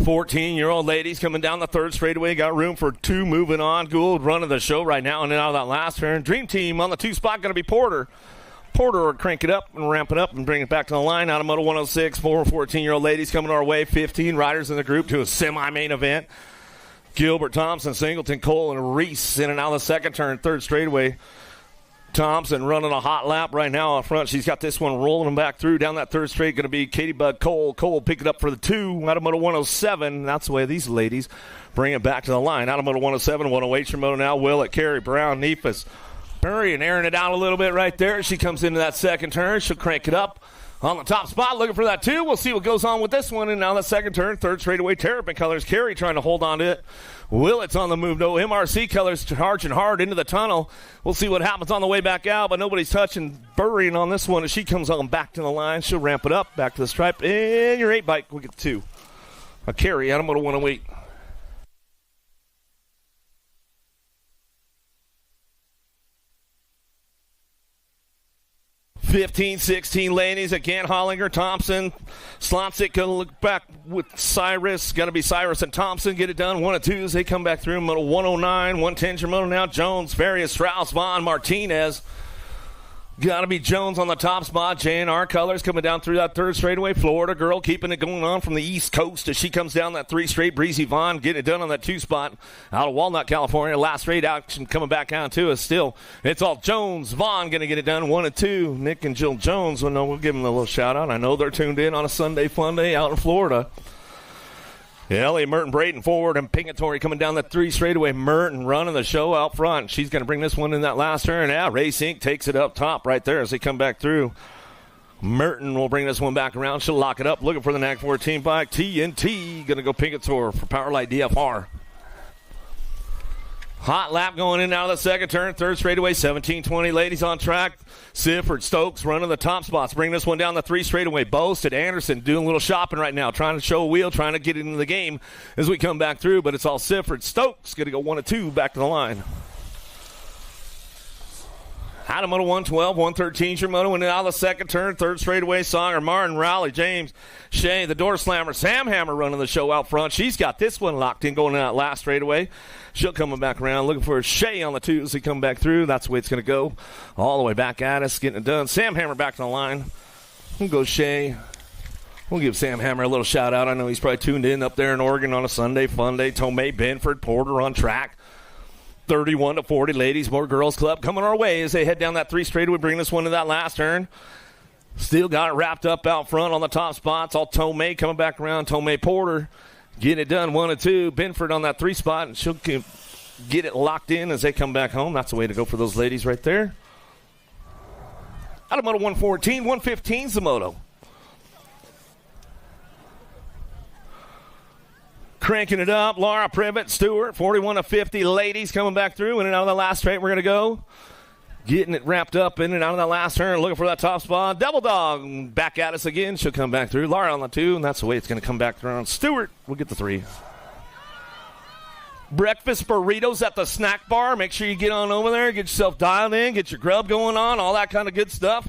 Fourteen-year-old ladies coming down the third straightaway. Got room for 2 moving on. Gould running the show right now and out of that last turn. Dream Team on the 2 spot going to be Porter. Porter will crank it up and ramp it up and bring it back to the line. Out of Moto 106, 4 14-year-old ladies coming our way. 15 riders in the group to a semi-main event. Gilbert, Thompson, Singleton, Cole, and Reese in and out of the second turn, third straightaway. Thompson running a hot lap right now up front. She's got this one rolling them back through. Down that third straight going to be Katie Bud Cole. Cole pick it up for the 2 out of Moto 107. That's the way these ladies bring it back to the line. Out of Moto 107, 108 your moto now. Willett, Carey, Brown, Neefus, Hurry and airing it out a little bit right there. She comes into that second turn. She'll crank it up on the top spot, looking for that 2. We'll see what goes on with this one. And now the second turn, third straightaway, Terrapin Colors. Carey trying to hold on to it. Willett's on the move. No, MRC Colors charging hard into the tunnel. We'll see what happens on the way back out, but nobody's touching Burying on this one. As she comes on back to the line, she'll ramp it up, back to the stripe. And your 8 bike will get 2. A Carey, I'm going to want to wait. 15, 16 ladies. Again, Hollinger, Thompson. Slotzik going to look back with Cyrus. Got to be Cyrus and Thompson. Get it done. 1 and 2 as they come back through. Moto 109, 110 your moto now. Jones, Farias, Strauss, Vaughn, Martinez. Got to be Jones on the top spot. J&R Colors coming down through that third straightaway. Florida girl keeping it going on from the East Coast as she comes down that 3 straight. Breezy Vaughn getting it done on that 2 spot out of Walnut, California. Last straight action coming back down to us still. It's all Jones. Vaughn going to get it done 1 and 2. Nick and Jill Jones. Well, no, we'll give them a little shout out. I know they're tuned in on a Sunday fun day out in Florida. Ellie Merton Braden forward and Pingatory coming down the 3 straightaway. Merton running the show out front. She's going to bring this one in that last turn. Yeah, Race Inc. takes it up top right there as they come back through. Merton will bring this one back around. She'll lock it up. Looking for the NAC 14 bike. TNT going to go Pingatory for Powerlight DFR. Hot lap going in out of the second turn. Third straightaway, 17-20. Ladies on track. Sifford, Stokes running the top spots. Bring this one down the 3 straightaway. Boasted, Anderson doing a little shopping right now. Trying to show a wheel, trying to get into the game as we come back through. But it's all Sifford. Stokes going to go 1 and 2 back to the line. Out of Moto 112, 113 your moto, and out of the second turn, third straightaway, Songer, Martin, Rowley, James, Shea, the door slammer, Sam Hammer running the show out front. She's got this one locked in going in that last straightaway. She'll come back around, looking for Shea on the 2 as he come back through. That's the way it's going to go. All the way back at us, getting it done. Sam Hammer back to the line. We'll go Shea. We'll give Sam Hammer a little shout out. I know he's probably tuned in up there in Oregon on a Sunday fun day. Tomei, Benford, Porter on track. 31-40, ladies, more girls club coming our way as they head down that 3 straightaway, bring this one to that last turn. Still got it wrapped up out front on the top spots. All Tomei coming back around. Tomei Porter getting it done 1 and 2. Benford on that 3 spot, and she'll get it locked in as they come back home. That's the way to go for those ladies right there. Out of Moto 114, 115's the moto. Cranking it up, Laura Privet, Stewart, 41-50 ladies coming back through. In and out of the last straight, we're going to go. Getting it wrapped up in and out of that last turn, looking for that top spot. Devil Dog back at us again. She'll come back through. Laura on the 2, and that's the way it's going to come back around. Stewart will get the 3. Breakfast burritos at the snack bar. Make sure you get on over there, get yourself dialed in, get your grub going on, all that kind of good stuff.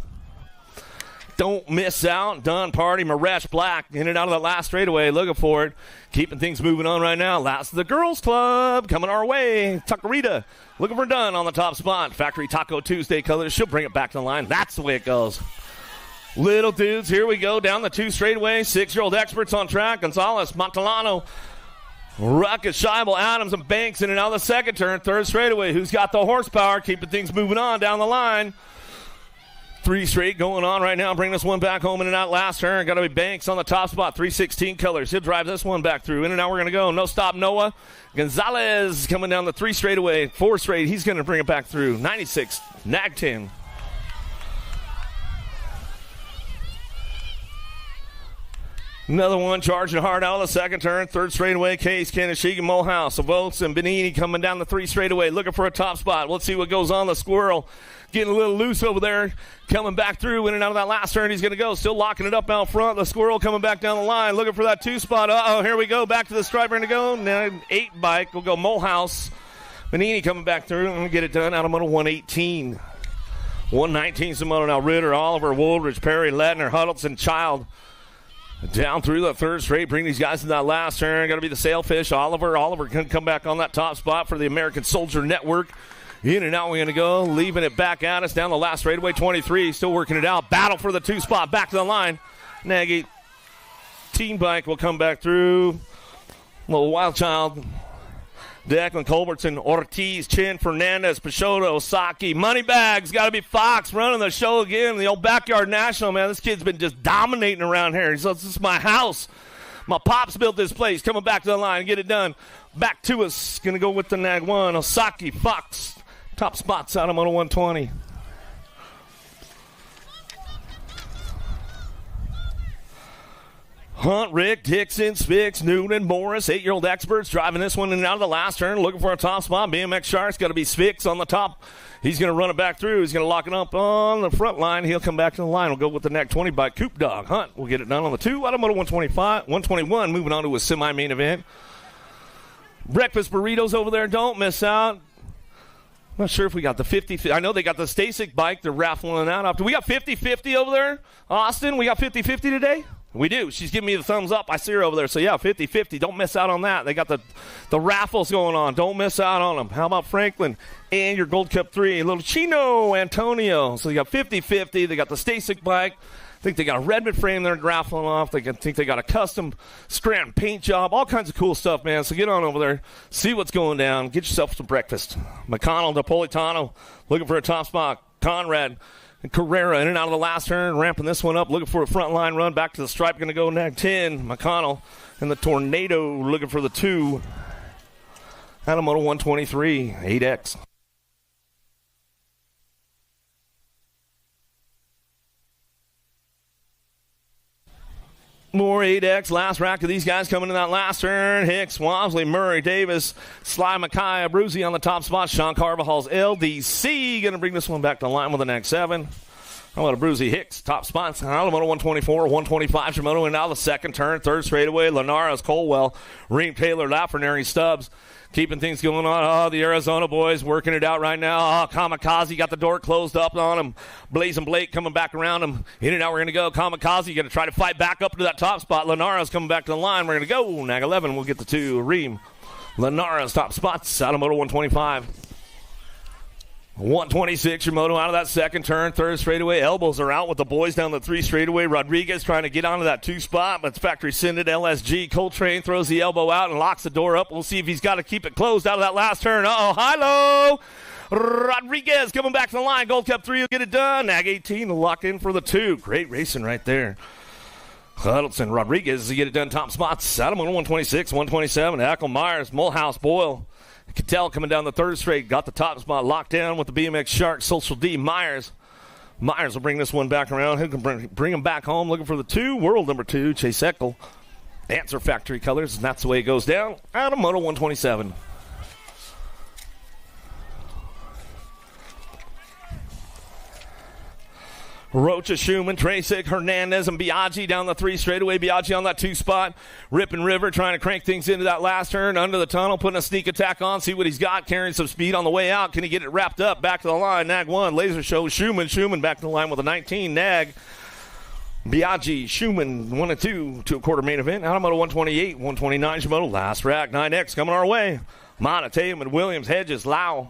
Don't miss out. Done party. Maresh Black in and out of the last straightaway. Looking for it. Keeping things moving on right now. Last of the girls club coming our way. Takarita looking for Dunn on the top spot. Factory Taco Tuesday colors. She'll bring it back to the line. That's the way it goes. Little dudes, here we go. Down the 2 straightaway. 6-year-old experts on track. Gonzalez, Montalano, Ruckus, Scheibel, Adams, and Banks in and out of the second turn. Third straightaway. Who's got the horsepower? Keeping things moving on down the line. 3 straight going on right now. Bring this one back home in and out last turn. Got to be Banks on the top spot. 316 colors. He'll drive this one back through. In and out we're going to go. No stop Noah. Gonzalez coming down the 3 straightaway. 4 straight. He's going to bring it back through. 96. Nag 10. Another one charging hard out of the second turn. Third straightaway, Case, Kanashik, Mulhouse, Votes, and Benini coming down the 3 straightaway, looking for a top spot. Let's see what goes on. The Squirrel getting a little loose over there, coming back through in and out of that last turn. He's going to go, still locking it up out front. The Squirrel coming back down the line, looking for that 2 spot. Uh-oh, here we go. Back to the stripe. We're going to go. Now 8 bike. We'll go Mulhouse. Benini coming back through and get it done out of Moto 118. 119's the moto now. Ritter, Oliver, Woolridge, Perry, Ledner, Huddleston, Child. Down through the third straight, bring these guys in that last turn. Got to be the Sailfish. Oliver can come back on that top spot for the American Soldier Network. In and out we're going to go, leaving it back at us down the last straightaway. 23, still working it out. Battle for the 2 spot, back to the line. Nagy team bike will come back through. Little Wild Child. Declan Culbertson, Ortiz, Chin, Fernandez, Peixoto, Osaki, Moneybags, got to be Fox running the show again. The old Backyard National, man. This kid's been just dominating around here. He says, this is my house. My pops built this place. Coming back to the line, get it done. Back to us. Going to go with the Nag 1. Osaki, Fox, Top spots out of Moto 120. Hunt, Rick, Dixon, Spix, Noonan, Morris, 8-year-old experts driving this one in and out of the last turn, looking for a top spot. BMX Shark's got to be Spix on the top. He's going to run it back through. He's going to lock it up on the front line. He'll come back to the line. We'll go with the neck 20 by Coop Dog. Hunt will get it done on the 2 out of Moto 121, moving on to a semi-main event. Breakfast burritos over there. Don't miss out. I'm not sure if we got the 50. I know they got the Stasic bike. They're raffling out. After we got 50-50 over there, Austin. We got 50-50 today. We do. She's giving me the thumbs up. I see her over there. So, yeah, 50-50. Don't miss out on that. They got the raffles going on. Don't miss out on them. How about Franklin and your Gold Cup 3? Little Chino Antonio. So, they got 50-50. They got the Stasic bike. I think they got a Redman frame they're raffling off. Think they got a custom Scranton paint job. All kinds of cool stuff, man. So, get on over there. See what's going down. Get yourself some breakfast. McConnell, Napolitano looking for a top spot. Conrad and Carrera in and out of the last turn, ramping this one up, looking for a front line run. Back to the stripe, going to go neck 10. McConnell and the Tornado looking for the 2. Out of Moto 123, 8X. More 8X, last rack of these guys coming in that last turn. Hicks, Wamsley, Murray, Davis, Sly, Mackay, Abruzzi on the top spot. Sean Carvajal's LDC going to bring this one back to line with the next 7. How about Abruzzi, Hicks, top spots. Moto 124, 125, Shimono, and now the second turn, third straightaway. Linares, Colwell, Reem, Taylor, Lafreniere, Stubbs. Keeping things going on. Oh, the Arizona boys working it out right now. Oh, Kamikaze got the door closed up on him. Blazing Blake coming back around him. In and out, we're going to go. Kamikaze going to try to fight back up to that top spot. Linares coming back to the line. We're going to go. Nag 11 will get the 2. Reem. Linares top spots out of Moto 125. 126, your moto out of that second turn, third straightaway. Elbows are out with the boys down the 3 straightaway. Rodriguez trying to get onto that 2 spot, but it's factory sended LSG. Coltrane throws the elbow out and locks the door up. We'll see if he's got to keep it closed out of that last turn. High-low. Rodriguez coming back to the line. Gold Cup 3 will get it done. Nag 18 will lock in for the 2. Great racing right there. Huddleston, Rodriguez to get it done. Top spots. Adam on 126, 127. Ackle, Myers, Mulhouse, Boyle. Cattell coming down the third straight. Got the top spot locked down with the BMX Shark. Social D, Myers. Myers will bring this one back around. He can bring him back home looking for the 2. World number 2, Chase Eckel. Answer factory colors, and that's the way it goes down. Out of Moto 127. Rocha, Schumann, Tracek, Hernandez, and Biaggi down the 3 straightaway. Biaggi on that 2 spot. Ripping River trying to crank things into that last turn. Under the tunnel, putting a sneak attack on. See what he's got. Carrying some speed on the way out. Can he get it wrapped up? Back to the line. Nag 1. Laser Show. Schumann back to the line with a 19. Nag. Biaggi, Schumann, 1 and 2 to a quarter main event. Out of Moto 128, 129 Shimono. Last rack. 9X coming our way. Mana, Tatum, Williams, Hedges, Lau.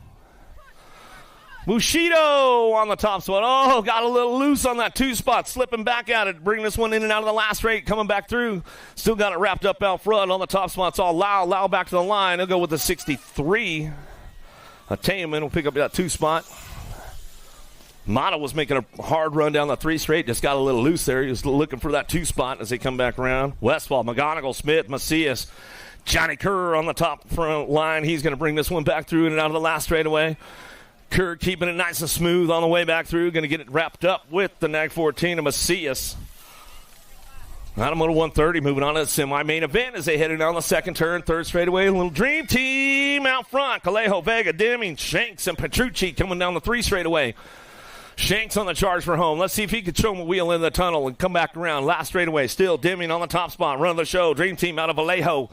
Bushido on the top spot. Oh, got a little loose on that 2 spot. Slipping back at it. Bringing this one in and out of the last straight. Coming back through. Still got it wrapped up out front. On the top spot, it's all Lau. Lau back to the line. He'll go with the 63. Taman will pick up that 2 spot. Mata was making a hard run down the 3 straight. Just got a little loose there. He was looking for that 2 spot as they come back around. Westfall, McGonigal, Smith, Macias. Johnny Kerr on the top front line. He's going to bring this one back through in and out of the last straightaway. Kerr keeping it nice and smooth on the way back through. Going to get it wrapped up with the Nag 14 of Macias. Out of Moto 130, moving on to the semi-main event as they headed down the second turn, third straightaway. A little dream team out front. Callejo, Vega, Deming, Shanks, and Petrucci coming down the 3 straightaway. Shanks on the charge for home. Let's see if he can show him a wheel in the tunnel and come back around. Last straightaway, still Deming on the top spot. Run of the show. Dream team out of Vallejo.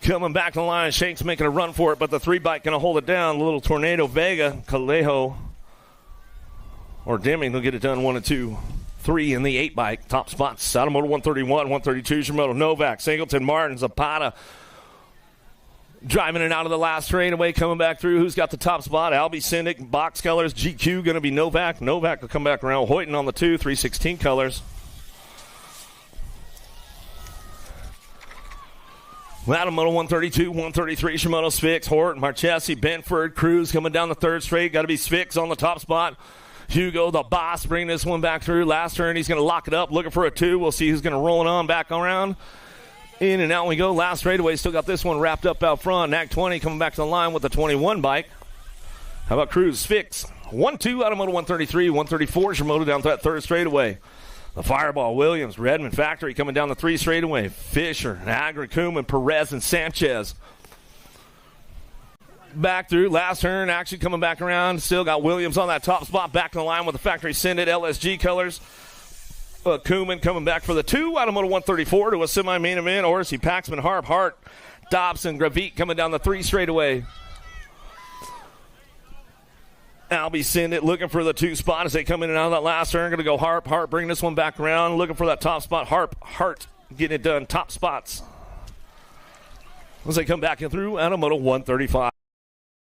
Coming back to the line, Shanks making a run for it, but the 3 bike going to hold it down. A little Tornado, Vega, Callejo, or Deming will get it done 1 and 2. 3 in the 8 bike. Top spots. Out of Moto 131, 132, Shimono, Novak, Singleton, Martin, Zapata. Driving it out of the last straightaway, coming back through. Who's got the top spot? Albie Syndic, box colors, GQ going to be Novak. Novak will come back around. Hoyton on the 2, 316 colors. Out of Moto 132, 133, Shimono, Spix, Hort, Marchesi, Benford, Cruz coming down the 3rd straight. Got to be Spix on the top spot. Hugo, the boss, bringing this one back through. Last turn, he's going to lock it up, looking for a 2. We'll see who's going to roll it on back around. In and out we go. Last straightaway, still got this one wrapped up out front. Nag 20 coming back to the line with the 21 bike. How about Cruz? Fix. 1-2 out of moto 133. 134 is your moto down to that third straightaway. The Fireball, Williams, Redman Factory coming down the 3 straightaway. Fisher, Agra, Kuhlman, Perez, and Sanchez. Back through, last turn, actually coming back around. Still got Williams on that top spot, back in the line with the factory Sendit LSG colors. Kuhlman coming back for the 2 out of moto 134 to a semi-main event. Orsi, Paxman, Harp, Hart, Dobson, Gravit coming down the 3 straightaway. Albie Sendit looking for the 2 spot as they come in and out of that last turn. Going to go Harp, bring this one back around. Looking for that top spot. Hart getting it done. Top spots. As they come back in through out of moto 135.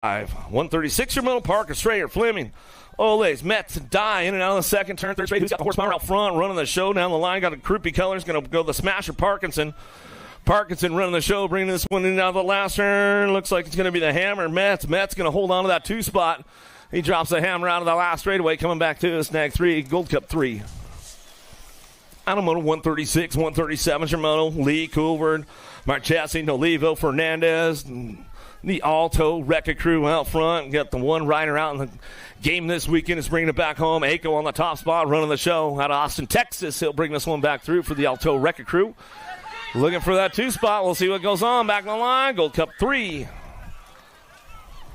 136 your moto, Parker, Strayer, Fleming, Olays, Metz, Die in and out of the second turn. Third straight. Who's got the horsepower out front? Running the show down the line. Got a Kruppe colors. Going to go the Smasher Parkinson. Parkinson running the show, bringing this one in and out of the last turn. Looks like it's going to be the Hammer. Metz going to hold on to that 2 spot. He drops the Hammer out of the last straightaway, coming back to snag 3, Gold Cup 3. Out of moto 136, 137 your moto. Lee, Coolvard, Marchesi, Nolivo, Fernandez, the Alto Wrecka crew out front. Got the one rider out in the game this weekend is bringing it back home. Aiko on the top spot, running the show out of Austin, Texas. He'll bring this one back through for the Alto Wrecka crew. Looking for that 2 spot. We'll see what goes on. Back on the line, Gold Cup 3.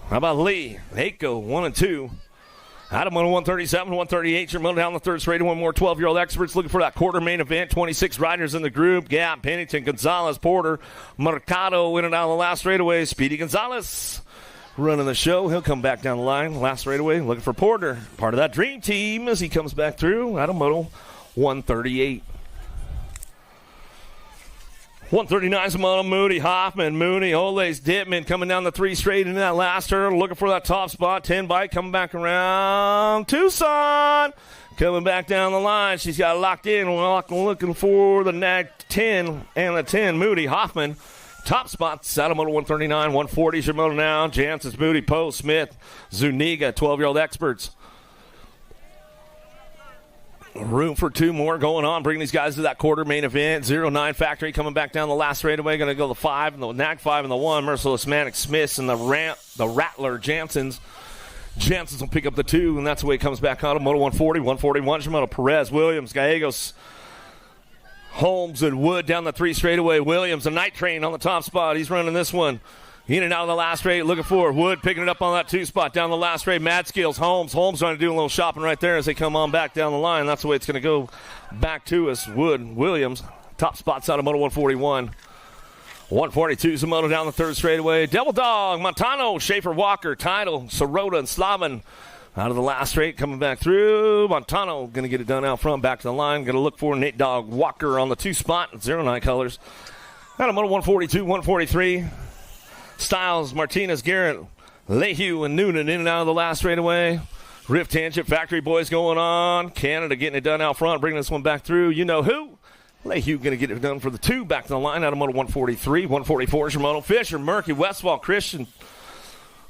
How about Lee? Aiko, 1 and 2. Out of moto 137, 138. Your moto down the third straight. One more 12-year-old experts looking for that quarter main event. 26 riders in the group. Gap, Pennington, Gonzalez, Porter, Mercado in and out of the last straightaway. Speedy Gonzalez running the show. He'll come back down the line. Last straightaway looking for Porter. Part of that dream team as he comes back through. Out of moto 138. 139 is Moto Moody, Hoffman, Mooney, Olays, Dittman coming down the 3 straight into that last turn, looking for that top spot. 10 bike coming back around. Tucson coming back down the line. She's got it locked in. Looking for the nag 10 and the 10. Moody, Hoffman. Top spots out of moto 139. 140 is your moto now. Jansen's Moody, Poe, Smith, Zuniga, 12-year-old experts. Room for 2 more going on, bringing these guys to that quarter main event. 09 Factory coming back down the last straightaway. Going to go the 5 and the Nag 5 and the 1. Merciless Manic Smiths and the Rattler Jansen's. Jansen's will pick up the 2, and that's the way it comes back out of moto 140. 141 is your moto. Perez, Williams, Gallegos, Holmes, and Wood down the 3 straightaway. Williams, the Night Train on the top spot. He's running this one. In and out of the last straight, looking for Wood, picking it up on that 2 spot down the last straight. Mad Skills, Holmes trying to do a little shopping right there as they come on back down the line. That's the way it's going to go back to us. Wood, Williams, top spots out of moto 141. 142 is the moto down the 3rd straightaway. Devil Dog, Montano, Schaefer, Walker, Tidal, Sirota, and Slavin out of the last straight, coming back through. Montano going to get it done out front, back to the line. Going to look for Nate Dog, Walker on the 2 spot, 09 colors. Out of moto 142, 143. Styles, Martinez, Garrett, Lehue, and Noonan in and out of the last straightaway. Rift Tangent, Factory Boys going on. Canada getting it done out front, bringing this one back through. You know who? Lehue going to get it done for the 2. Back to the line out of moto 143. 144 is your moto. Fisher, Murky, Westfall, Christian,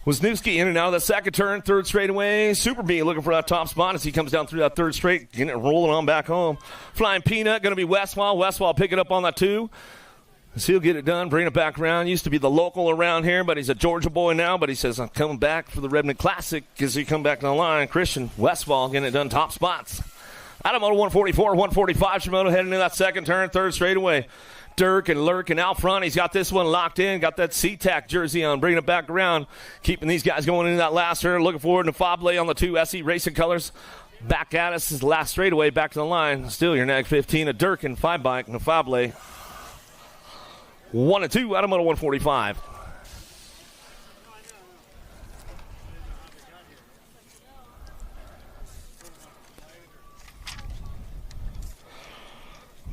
Wisniewski in and out of the 2nd turn. 3rd straightaway. Super B looking for that top spot as he comes down through that 3rd straight. Getting it rolling on back home. Flying Peanut going to be Westfall. Westfall picking up on that 2. So he'll get it done, bring it back around. Used to be the local around here, but he's a Georgia boy now. But he says, I'm coming back for the Redman Classic as he come back to the line. Christian Westfall getting it done, top spots. Out of moto 144, 145, Shimono heading into that 2nd turn, 3rd straightaway. Dirk and Lurk and out front. He's got this one locked in, got that SeaTac jersey on, bringing it back around. Keeping these guys going into that last turn. Looking forward to Fable on the 2 SE Racing colors. Back at us is the last straightaway, back to the line. Still your nag 15, a Dirk and 5 bike and a Fable. 1 and 2 out of moto 145.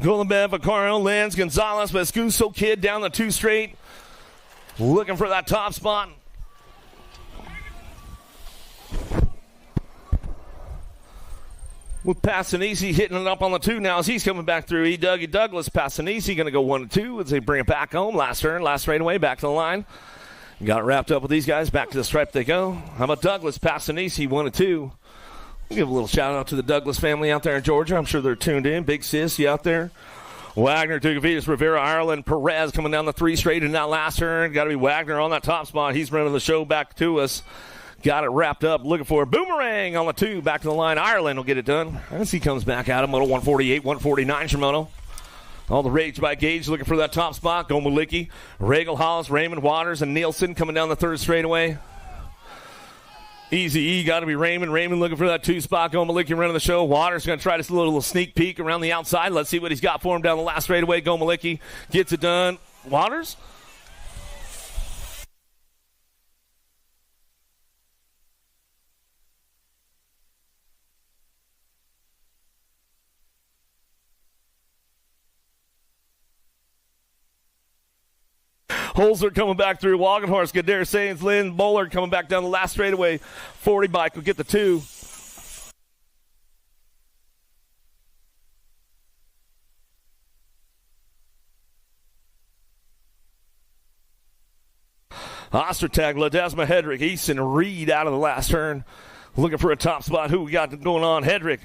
Goldenbev, Vaccaro, Lenz, Gonzalez, Vescuso Kid down the 2 straight. Looking for that top spot. With Passanisi hitting it up on the 2 now as he's coming back through. Dougie Douglas, Passanisi going to go 1 and 2 as they bring it back home. Last turn, last straightaway, back to the line. Got it wrapped up with these guys. Back to the stripe they go. How about Douglas, Passanisi, 1 and 2. Give a little shout out to the Douglas family out there in Georgia. I'm sure they're tuned in. Big sis, you out there? Wagner, Dugavitas, Rivera, Ireland, Perez coming down the 3 straight in that last turn. Got to be Wagner on that top spot. He's running the show back to us. Got it wrapped up. Looking for a boomerang on the 2. Back to the line. Ireland will get it done. As he comes back out of Moto 148, 149, Shimono. All the rage by Gage looking for that top spot. Gomalicki, Regal, Hollis, Raymond, Waters, and Nielsen coming down the 3rd straightaway. Easy E got to be Raymond. Raymond looking for that 2 spot. Gomalicki running the show. Waters going to try this little sneak peek around the outside. Let's see what he's got for him down the last straightaway. Gomalicki gets it done. Waters? Holzer coming back through. Wagenhorst, Gadare, Sains, Lynn, Bowler coming back down the last straightaway. 40 bike will get the 2. Ostertag, Ledesma, Hedrick, Easton, Reed out of the last turn. Looking for a top spot. Who we got going on? Hedrick.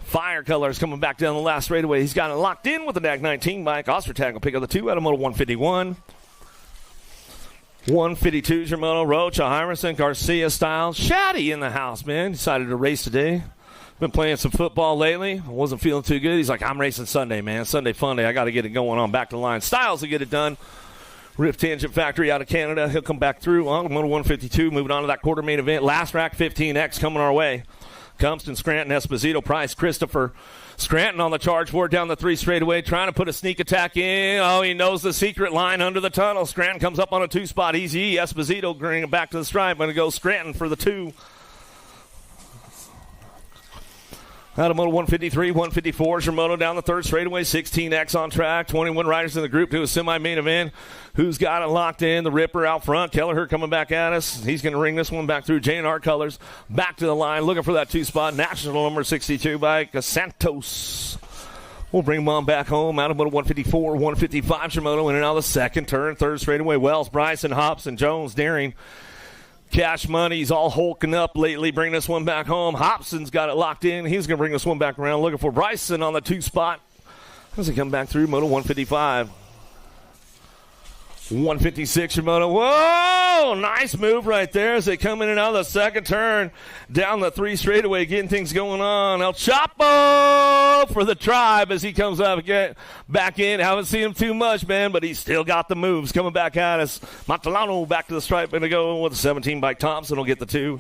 Fire Colors coming back down the last straightaway. He's got it locked in with the DAC 19 bike. Ostertag will pick up the 2 out of Moto 151. 152, Germano, Rocha, Hymerson, Garcia, Styles. Shaddy in the house, man. Decided to race today. Been playing some football lately. Wasn't feeling too good. He's like, I'm racing Sunday, man. Sunday fun day. I got to get it going on. Back to the line. Styles will get it done. Rift Tangent Factory out of Canada. He'll come back through on Moto 152. Moving on to that quarter main event. Last rack 15X coming our way. Compton, Scranton, Esposito, Price, Christopher. Scranton on the charge for it down the 3 straightaway, trying to put a sneak attack in. Oh, he knows the secret line under the tunnel. Scranton comes up on a 2 spot. Easy. Esposito bringing it back to the stripe. Going to go Scranton for the 2. Out of Moto 153, 154, Shimono down the 3rd straightaway, 16X on track, 21 riders in the group to a semi-main event. Who's got it locked in? The Ripper out front. Kelleher coming back at us. He's going to ring this one back through. J&R Colors back to the line, looking for that 2 spot. National number 62 by Santos. We'll bring him on back home. Out of Moto 154, 155, Shimono in and out of the 2nd turn, 3rd straightaway. Wells, Bryson, Hobson, Jones, Daring. Cash Money's all hulking up lately. Bring this one back home. Hobson's got it locked in. He's going to bring this one back around. Looking for Bryson on the 2 spot. As he come back through Moto 155. 156 Shimono. Whoa! Nice move right there as they come in and out of the 2nd turn. Down the 3 straightaway, getting things going on. El Chapo for the tribe as he comes up again, back in. Haven't seen him too much, man, but he's still got the moves coming back at us. Montalano back to the stripe and to go with a 17 bike. Thompson will get the 2.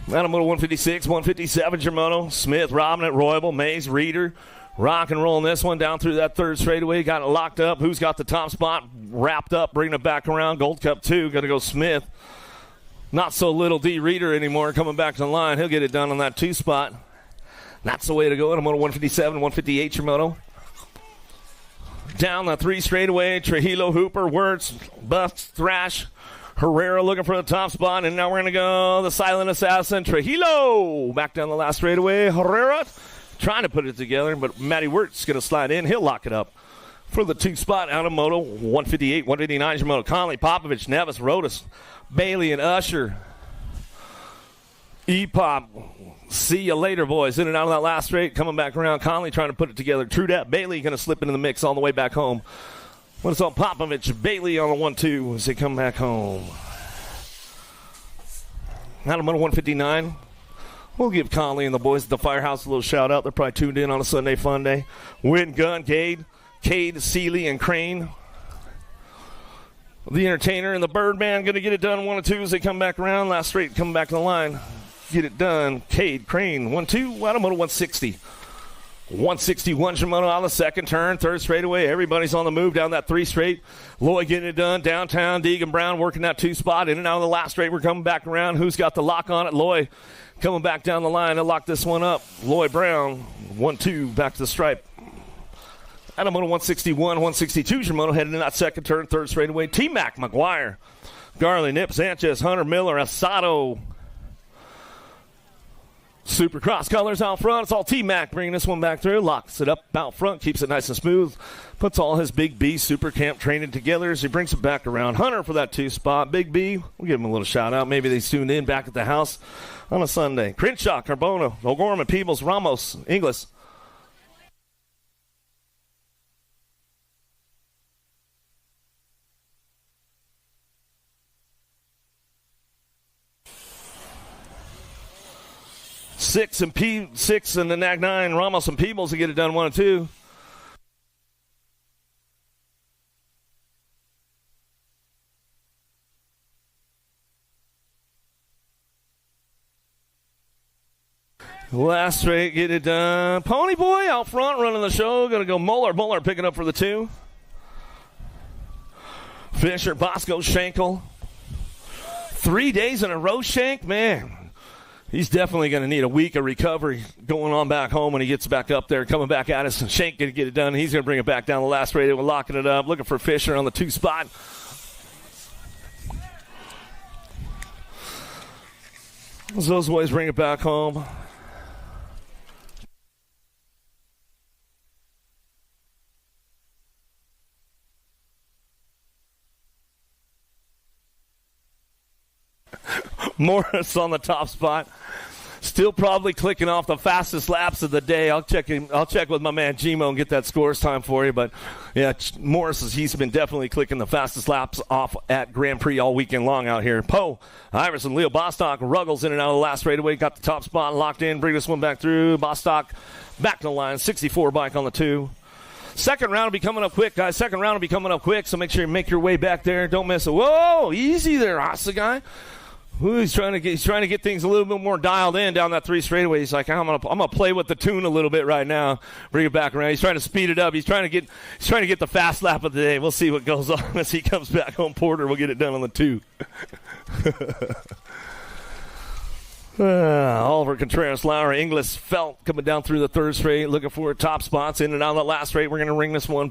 Out of Moto 156, 157 Shimono. Smith, Robinette, Royable, Mays, Reeder. Rock and rolling this one down through that 3rd straightaway. Got it locked up. Who's got the top spot? Wrapped up, bringing it back around. Gold Cup 2. Got to go Smith. Not so little D. Reeder anymore. Coming back to the line. He'll get it done on that 2 spot. That's the way to go. I'm on 157, 158 Shimono. Down the 3 straightaway. Trujillo, Hooper, Wirtz, Buff, Thrash. Herrera looking for the top spot. And now we're going to go the silent assassin. Trujillo. Back down the last straightaway. Herrera. Trying to put it together, but Matty Wirtz going to slide in. He'll lock it up for the 2 spot out of Moto 158, 159. Shimono, Conley, Popovich, Nevis, Rodas, Bailey, and Usher. E-Pop. See you later, boys. In and out of that last straight. Coming back around. Conley trying to put it together. True that. Bailey going to slip into the mix all the way back home. When it's on Popovich, Bailey on the 1-2 as they come back home. Out of Moto 159. We'll give Conley and the boys at the Firehouse a little shout-out. They're probably tuned in on a Sunday fun day. Win, Gunn, Cade, Seeley, and Crane. The Entertainer and the Birdman going to get it done 1-2 as they come back around. Last straight, come back to the line. Get it done. Cade, Crane, 1-2. Out of Moto 160. 161 Shimono on the 2nd turn. 3rd straightaway. Everybody's on the move down that 3 straight. Lloyd getting it done. Downtown, Deegan Brown working that 2 spot. In and out of the last straight. We're coming back around. Who's got the lock on it? Lloyd. Coming back down the line to lock this one up. Lloyd Brown, 1-2, back to the stripe. Out of Moto 161, 162, Shimono heading in that 2nd turn, 3rd straightaway. T-Mac, McGuire, Garley, Nip, Sanchez, Hunter, Miller, Asado. Supercross colors out front. It's all T-Mac bringing this one back through. Locks it up out front, keeps it nice and smooth. Puts all his Big B Super Camp training together as he brings it back around. Hunter for that 2 spot. Big B, we'll give him a little shout out. Maybe they tuned in back at the house on a Sunday. Crenshaw, Carbona, O'Gorman, Peebles, Ramos, Inglis. Six and the Nag 9, Ramos and Peebles to get it done 1 and 2. Last straight, get it done. Pony Boy out front running the show. Going to go Muller. Muller picking up for the 2. Fisher, Bosco, Schenkel. 3 days in a row, Shank. Man, he's definitely going to need a week of recovery going on back home when he gets back up there, coming back at us. And Shank going to get it done. He's going to bring it back down the last straight. We're locking it up. Looking for Fisher on the 2 spot. As those boys bring it back home. Morris on the top spot. Still probably clicking off the fastest laps of the day. I'll check with my man Gmo and get that scores time for you. But, yeah, Morris, he's been definitely clicking the fastest laps off at Grand Prix all weekend long out here. Poe, Iverson, Leo Bostock, Ruggles in and out of the last straightaway. Got the top spot locked in. Bring this one back through. Bostock back to the line. 64 bike on the 2. Second round will be coming up quick, guys. Second round will be coming up quick, so make sure you make your way back there. Don't miss it. Whoa, easy there, Asa guy. Ooh, he's trying to get things a little bit more dialed in down that 3 straightaway. He's like, I'm gonna play with the tune a little bit right now. Bring it back around. He's trying to speed it up. He's trying to get the fast lap of the day. We'll see what goes on as he comes back home. Porter will get it done on the 2. Oliver, Contreras, Lauer, Inglis, Felt coming down through the 3rd straight, looking for top spots in and out of the last straight. We're going to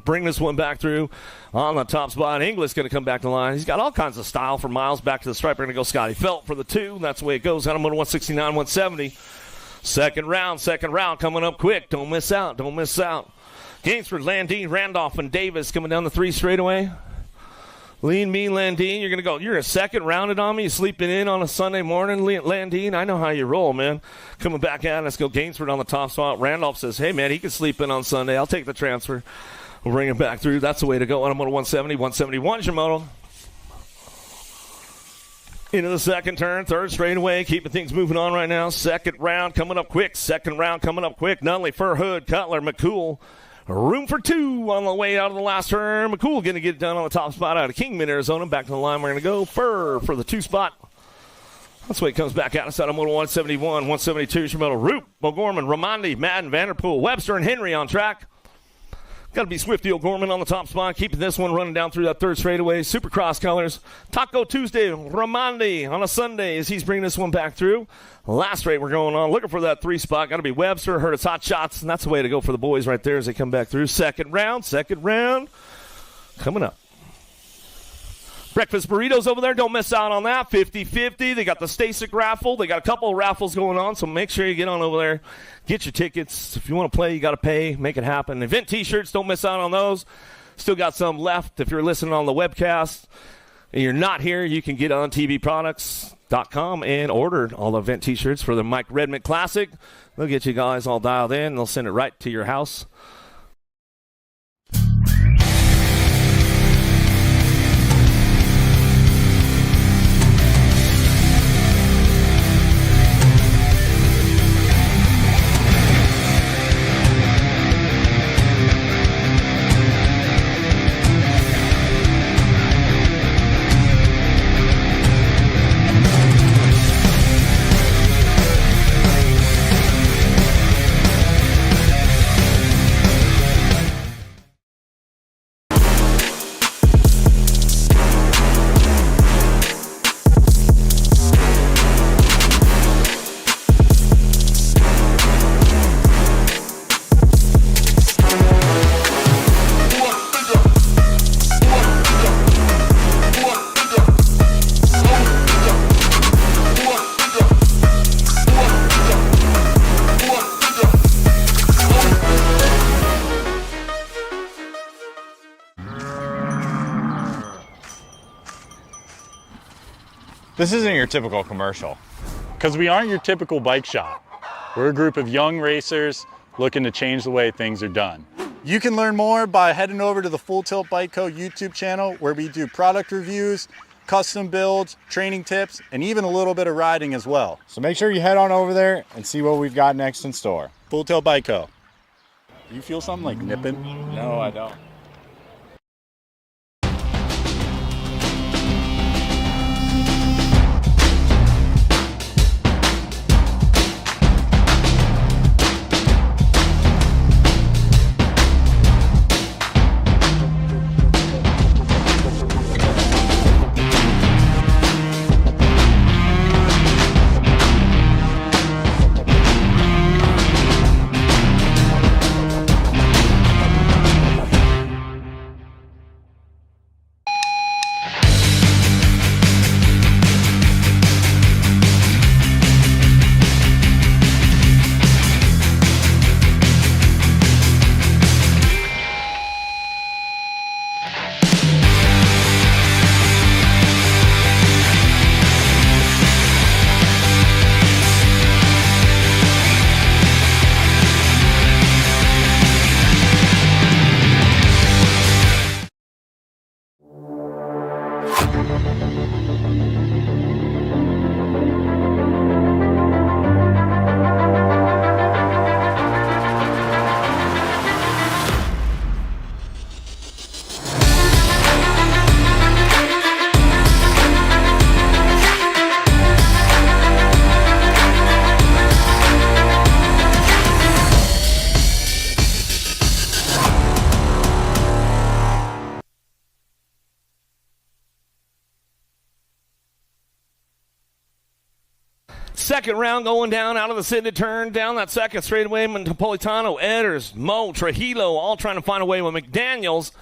bring this one back through on the top spot. Inglis going to come back to the line. He's got all kinds of style for miles back to the stripe. We're going to go Scotty Felt for the 2. That's the way it goes. Got him on 169, 170. Second round coming up quick. Don't miss out. Gainsford, Landine, Randolph, and Davis coming down the 3 straightaway. Lean, me, Landine, you're a second rounded on me. You sleeping in on a Sunday morning, Landine. I know how you roll, man. Coming back at us, go Gainsford on the top spot. Randolph says, hey, man, he can sleep in on Sunday. I'll take the transfer. We'll bring him back through. That's the way to go. On a moto 170, 171 is your moto. Into the second turn, 3rd straightaway, keeping things moving on right now. Second round coming up quick. Nunley, Furhood, Cutler, McCool. Room for 2 on the way out of the last turn. McCool going to get it done on the top spot out of Kingman, Arizona. Back to the line. We're going to go for the 2 spot. That's the way it comes back out inside of Moto 171, 172. Shimoto, Roop, O'Gorman, Ramondi, Madden, Vanderpool, Webster, and Henry on track. Got to be Swifty O'Gorman on the top spot, keeping this one running down through that 3rd straightaway. Supercross colors. Taco Tuesday, Ramondi on a Sunday as he's bringing this one back through. Last straight we're going on, looking for that 3 spot. Got to be Webster, heard it's hot shots, and that's the way to go for the boys right there as they come back through. Second round coming up. Breakfast burritos over there. Don't miss out on that. 50-50. They got the Stasic raffle. They got a couple of raffles going on, so make sure you get on over there. Get your tickets. If you want to play, you got to pay. Make it happen. Event T-shirts, don't miss out on those. Still got some left. If you're listening on the webcast and you're not here, you can get on tvproducts.com and order all the event T-shirts for the Mike Redman Classic. They'll get you guys all dialed in. They'll send it right to your house. This isn't your typical commercial. Because we aren't your typical bike shop. We're a group of young racers looking to change the way things are done. You can learn more by heading over to the Full Tilt Bike Co. YouTube channel where we do product reviews, custom builds, training tips, and even a little bit of riding as well. So make sure you head on over there and see what we've got next in store. Full Tilt Bike Co. Do you feel something like nipping? No, I don't. Second round going down out of the Sydney turn, down that second straightaway. Napolitano, Edders, Mo, Trujillo, all trying to find a way with McDaniels.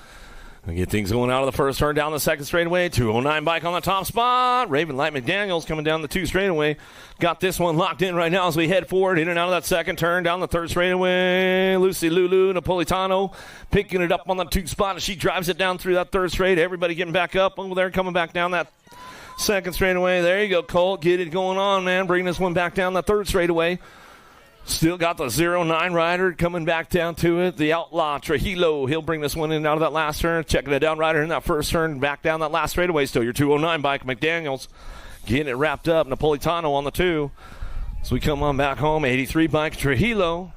We get things going out of the first turn, down the second straightaway. 209 bike on the top spot. Raven Light McDaniels coming down the two straightaway. Got this one locked in right now as we head forward, in and out of that second turn, down the third straightaway. Lucy Lulu, Napolitano picking it up on the two spot as she drives it down through that third straight. Everybody getting back up over there, coming back down that second straightaway. There you go, Colt. Get it going on, man. Bring this one back down the third straightaway. Still got the 09 rider coming back down to it. The outlaw, Trujillo. He'll bring this one in out of that last turn. Checking it down rider in that first turn. Back down that last straightaway. Still your 209 bike. McDaniels getting it wrapped up. Napolitano on the two. So we come on back home. 83 bike, Trujillo.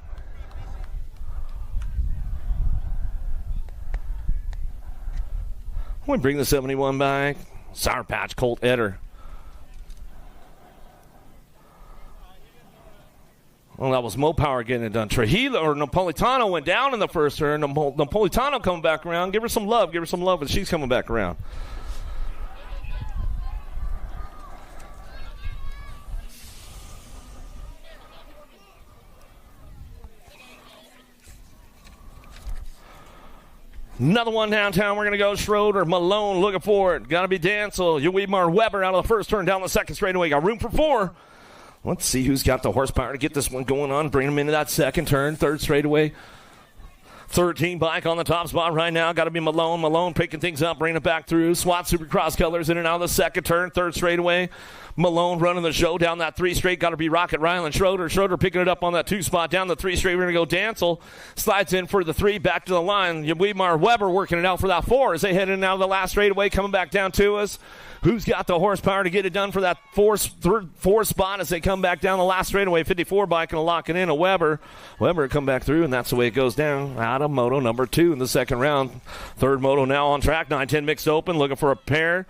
We bring the 71 bike. Sour Patch, Colt Eder. Well, that was Mopower getting it done. Trujillo or Napolitano went down in the first turn. Napolitano coming back around. Give her some love. Give her some love, but she's coming back around. Another one downtown. We're going to go Schroeder, Malone looking for it. Got to be Dancel. Weimar, Weber out of the first turn down the second straightaway. Got room for four. Let's see who's got the horsepower to get this one going on. Bring them into that second turn, third straightaway. 13 bike on the top spot right now. Got to be Malone. Malone picking things up, bringing it back through. SWAT Supercross colors in and out of the second turn, third straightaway. Malone running the show down that three straight. Got to be Rocket Ryland. Schroeder picking it up on that two spot. Down the three straight. We're going to go Dancel. Slides in for the three. Back to the line. Weimar Weber working it out for that four as they head in and out of the last straightaway. Coming back down to us. Who's got the horsepower to get it done for that four spot as they come back down the last straightaway? 54 bike going to lock it in. A Weber come back through, and that's the way it goes down. Out of moto number 2 in the second round. Third moto now on track. 9-10 mixed open. Looking for a pair.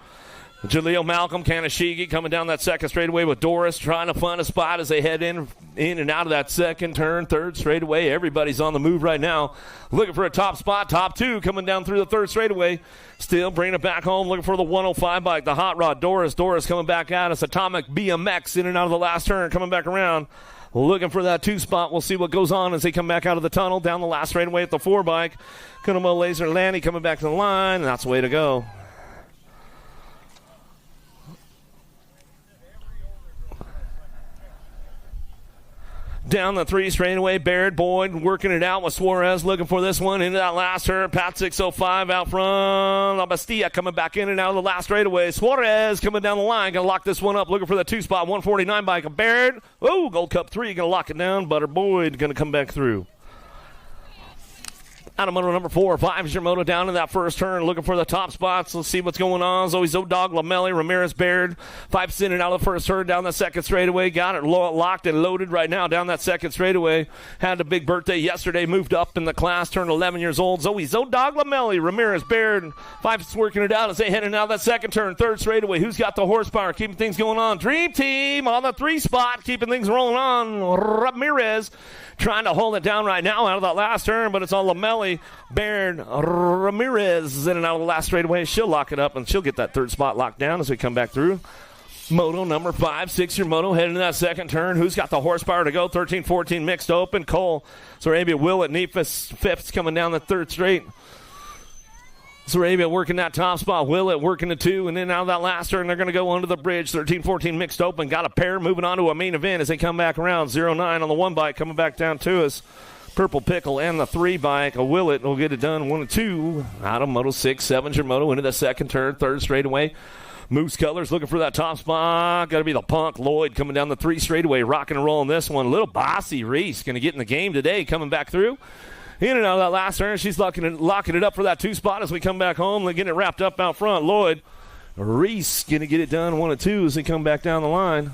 Jaleel Malcolm, Kanashigi coming down that second straightaway with Doris trying to find a spot as they head in and out of that second turn, third straightaway. Everybody's on the move right now. Looking for a top spot, top two coming down through the third straightaway. Still bringing it back home, looking for the 105 bike, the hot rod. Doris coming back at us. Atomic BMX in and out of the last turn, coming back around. Looking for that two spot. We'll see what goes on as they come back out of the tunnel down the last straightaway at the 4 bike. Kunamo Laser Lanny coming back to the line, and that's the way to go. Down the 3 straightaway, Baird Boyd working it out with Suarez looking for this one into that last turn. Pat 605 out front. La Bastilla coming back in and out of the last straightaway. Suarez coming down the line, going to lock this one up. Looking for the 2 spot, 149 bike of Baird. Gold Cup 3, going to lock it down. Butter Boyd going to come back through. Out of moto number 4, 5 is your moto down in that first turn, looking for the top spots. Let's see what's going on. Zoe Zodog, Lamelli, Ramirez, Baird. 5 sitting out of the first turn, down the second straightaway. Got it locked and loaded right now down that second straightaway. Had a big birthday yesterday, moved up in the class, turned 11 years old. Zoe Zodog, Lamelli, Ramirez, Baird. 5's working it out as they heading out that second turn, third straightaway. Who's got the horsepower, keeping things going on? Dream Team on the 3 spot, keeping things rolling on. Ramirez trying to hold it down right now out of that last turn, but it's on Lamelli, Baird, Ramirez is in and out of the last straightaway. She'll lock it up, and she'll get that third spot locked down as we come back through. Moto number 5, 6-year moto, heading to that second turn. Who's got the horsepower to go? 13-14 mixed open. Cole, Sarabia, Willett, Neefus, 5th's coming down the third straight. Sarabia working that top spot. Willett working the 2, and then out of that last turn, they're going to go under the bridge. 13-14 mixed open. Got a pair moving on to a main event as they come back around. 0-9 on the 1 bike coming back down to us. Purple Pickle and the 3 bike. A Willett will get it done 1-2. Out of moto 6, 7's your moto into the second turn, third straightaway. Moose Colors looking for that top spot. Got to be the Punk. Lloyd coming down the 3 straightaway, rocking and rolling this one. Little bossy Reese going to get in the game today, coming back through. In and out of that last turn, she's locking it up for that 2 spot as we come back home. They're getting it wrapped up out front. Lloyd, Reese going to get it done 1-2 as they come back down the line.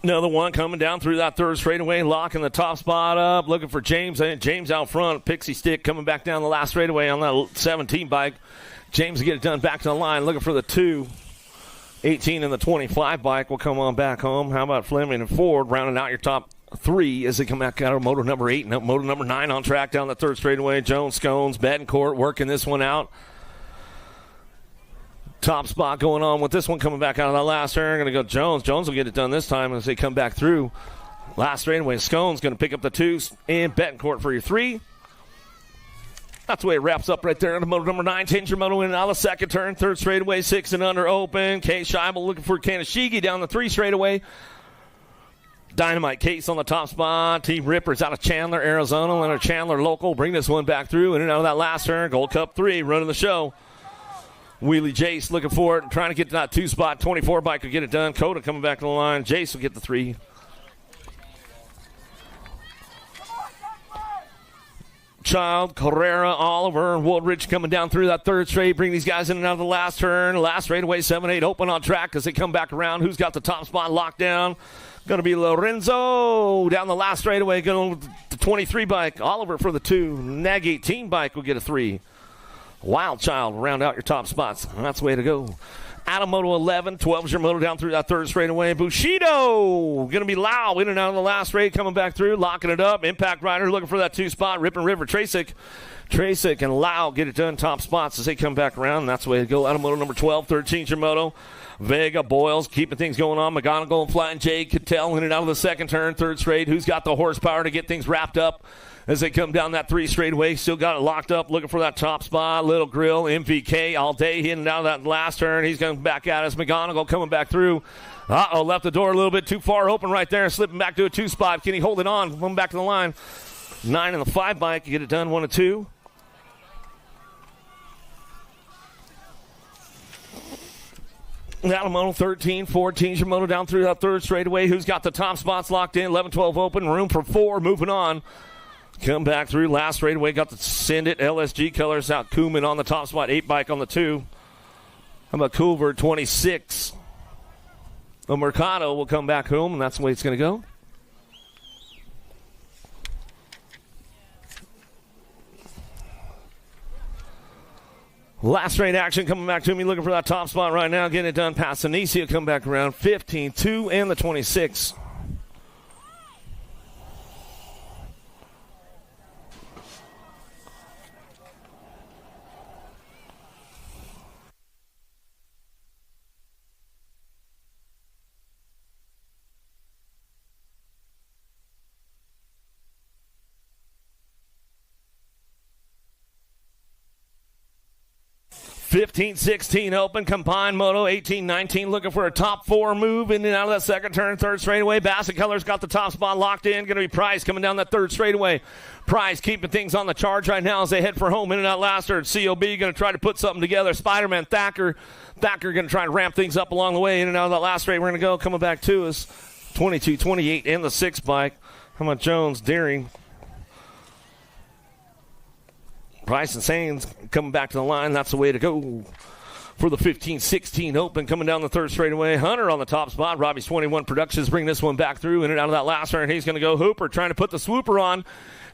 Another one coming down through that third straightaway, locking the top spot up, looking for James. James out front, Pixie Stick coming back down the last straightaway on that 17 bike. James will get it done back to the line, looking for the 2. 18 and the 25 bike will come on back home. How about Fleming and Ford rounding out your top 3 as they come back out of moto number 8 and moto number 9 on track down the third straightaway. Jones, Scones, Betancourt working this one out. Top spot going on with this one coming back out of that last turn. Going to go Jones. Jones will get it done this time as they come back through. Last straightaway, Scones going to pick up the 2 and Betancourt for your 3. That's the way it wraps up right there on the moto number 9. 10's your moto in and out of the second turn. Third straightaway, 6 and under open. Case Scheibel looking for Kanashigi down the 3 straightaway. Dynamite Case on the top spot. Team Rippers out of Chandler, Arizona. Leonard Chandler local. Bring this one back through in and out of that last turn. Gold Cup 3 running the show. Wheelie Jace looking for it. Trying to get to that 2 spot. 24 bike will get it done. Coda coming back to the line. Jace will get the 3. Child, Carrera, Oliver, Woodridge coming down through that third straight. Bring these guys in and out of the last turn. Last straightaway, 7-8 open on track as they come back around. Who's got the top spot locked down? Going to be Lorenzo down the last straightaway. Going to the 23 bike. Oliver for the 2. Nag 18 bike will get a 3. Wild Child round out your top spots. That's the way to go. Adam Moto 11, 12's your moto down through that third straightaway. Bushido going to be Lau in and out of the last straight, coming back through, locking it up. Impact Rider looking for that 2 spot. Rip and River, Tracek and Lau get it done top spots as they come back around. That's the way to go. Adam Moto number 12, 13's your moto. Vega, Boyles keeping things going on. McGonigal and Flat and Jay Cattell in and out of the second turn, third straight. Who's got the horsepower to get things wrapped up as they come down that 3 straightaway? Still got it locked up, looking for that top spot. Little Grill, MVK all day, hitting down that last turn. He's going back at us. McGonigal coming back through. Left the door a little bit too far open right there, slipping back to a 2 spot. Can he hold it on? Coming back to the line. 9 and the 5 bike, get it done 1-2. Alamono 13, 14's your moto down through that third straightaway. Who's got the top spots locked in? 11, 12 open, room for 4, moving on. Come back through last straightaway, got the Send It LSG colors out. Kuhlman on the top spot, 8 bike on the 2. How about Culver 26? The Mercado will come back home, and that's the way it's going to go. Last straight action coming back to me, looking for that top spot right now. Getting it done past Anicia, come back around 15, 2, and the 26. Fifteen, 16 open, combined moto, 18, 19 looking for a top 4 move in and out of that second turn, third straightaway. Bassett Colors got the top spot locked in. Going to be Price coming down that third straightaway. Price keeping things on the charge right now as they head for home in and out last turn. COB going to try to put something together. Spider-Man Thacker going to try to ramp things up along the way in and out of that last straight. We're going to go coming back to us. 22, 28, and the 6 bike. How about Jones, Deering, Price, and Sains coming back to the line. That's the way to go for the 15-16 Open. Coming down the third straightaway, Hunter on the top spot. Robbie's 21 Productions bring this one back through in and out of that last turn. He's going to go Hooper trying to put the swooper on.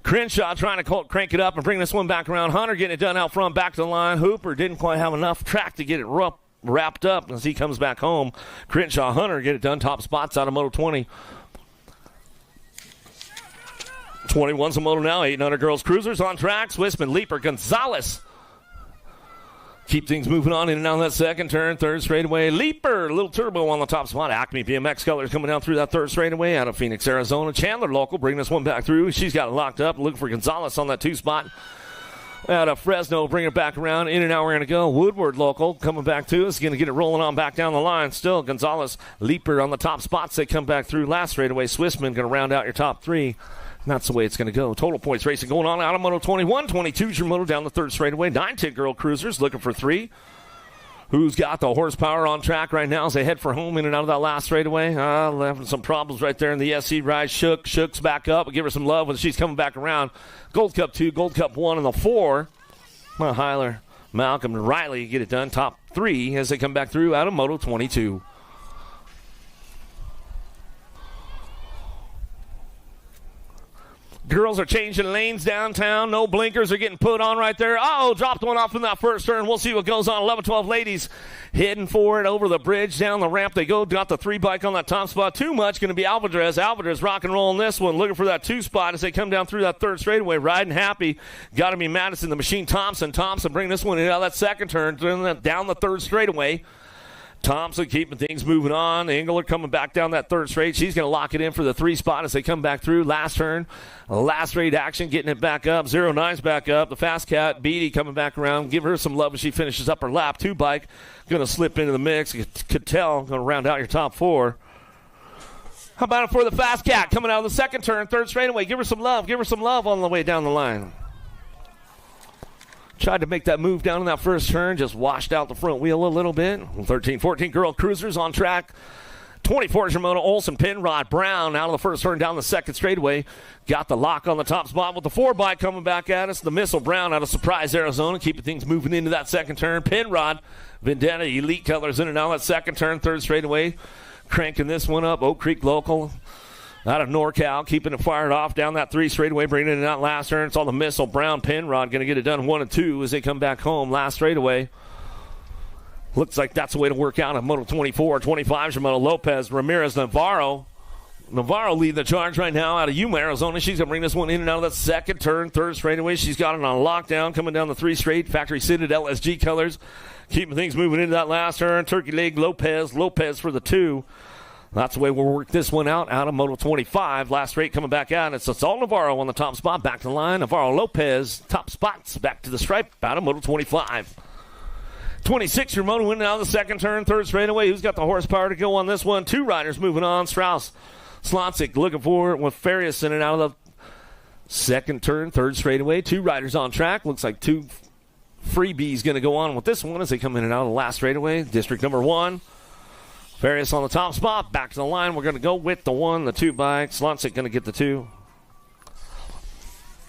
Crenshaw trying to crank it up and bring this one back around. Hunter getting it done out front, back to the line. Hooper didn't quite have enough track to get it wrapped up as he comes back home. Crenshaw, Hunter get it done. Top spots out of Moto 20. 21's a Moto now. 800 girls cruisers on track. Swissman, Leaper, Gonzalez. Keep things moving on in and out of that second turn. Third straightaway, Leaper, a little turbo on the top spot. Acme BMX colors coming down through that third straightaway out of Phoenix, Arizona. Chandler local, bring this one back through. She's got it locked up. Looking for Gonzalez on that 2 spot. Out of Fresno, bring it back around. In and out, we're going to go. Woodward local coming back to us. Going to get it rolling on back down the line. Still, Gonzalez, Leaper on the top spots. They come back through last straightaway. Swissman going to round out your top 3. And that's the way it's going to go. Total points racing going on out of Moto 21. 22's your Moto down the third straightaway. 9-10 girl cruisers looking for 3. Who's got the horsepower on track right now as they head for home in and out of that last straightaway? Having some problems right there in the SC ride. Shook's back up. We'll give her some love when she's coming back around. Gold Cup 2, Gold Cup 1, and the 4. Heiler, Malcolm, and Riley get it done. Top 3 as they come back through out of Moto 22. Girls are changing lanes downtown. No blinkers are getting put on right there. Oh, dropped one off in that first turn. We'll see what goes on. 11-12 ladies heading for it over the bridge, down the ramp. They go. Got the 3 bike on that top spot. Too much. Going to be Alvarez. Alvarez rock and rolling this one. Looking for that 2 spot as they come down through that third straightaway. Riding happy. Got to be Madison, the machine. Thompson bring this one in out of that second turn. Down the third straightaway. Thompson keeping things moving on. Engler coming back down that third straight. She's going to lock it in for the 3 spot as they come back through. Last turn, last straight action, getting it back up. 09's back up. The Fast Cat, Beatty coming back around. Give her some love as she finishes up her lap. 2 bike going to slip into the mix. Cattell going to round out your top 4. How about it for the Fast Cat coming out of the second turn, third straightaway. Give her some love. Give her some love on the way down the line. Tried to make that move down in that first turn, just washed out the front wheel a little bit. 13-14 girl cruisers on track. 24 is your Moto. Olsen, Penrod, Brown out of the first turn down the second straightaway. Got the lock on the top spot with the 4 bike coming back at us. The Missile Brown out of Surprise, Arizona, keeping things moving into that second turn. Penrod, Vendetta, Elite colors in and out that second turn, third straightaway. Cranking this one up. Oak Creek local. Out of NorCal, keeping it fired off down that 3 straightaway, bringing it out last turn. It's all the Missile Brown, Penrod going to get it done 1 and 2 as they come back home last straightaway. Looks like that's the way to work out on Moto 24. 25 is your Moto. Lopez, Ramirez, Navarro. Navarro leading the charge right now out of Yuma, Arizona. She's going to bring this one in and out of that second turn, third straightaway. She's got it on lockdown, coming down the 3 straight. Factory seated LSG colors, keeping things moving into that last turn. Turkey leg, Lopez for the 2. That's the way we'll work this one out of Moto 25. Last straight coming back out. It's all Navarro on the top spot. Back to the line. Navarro, Lopez, top spots. Back to the stripe out of Moto 25. 26, your Moto winning out of the second turn. Third straightaway. Who's got the horsepower to go on this one? 2 riders moving on. Strauss, Slonsick looking for it with Farias in and out of the second turn. Third straightaway. 2 riders on track. Looks like 2 freebies going to go on with this one as they come in and out of the last straightaway. District number 1. Perris on the top spot. Back to the line. We're going to go with the 1, the 2 bike. Slonsick going to get the 2.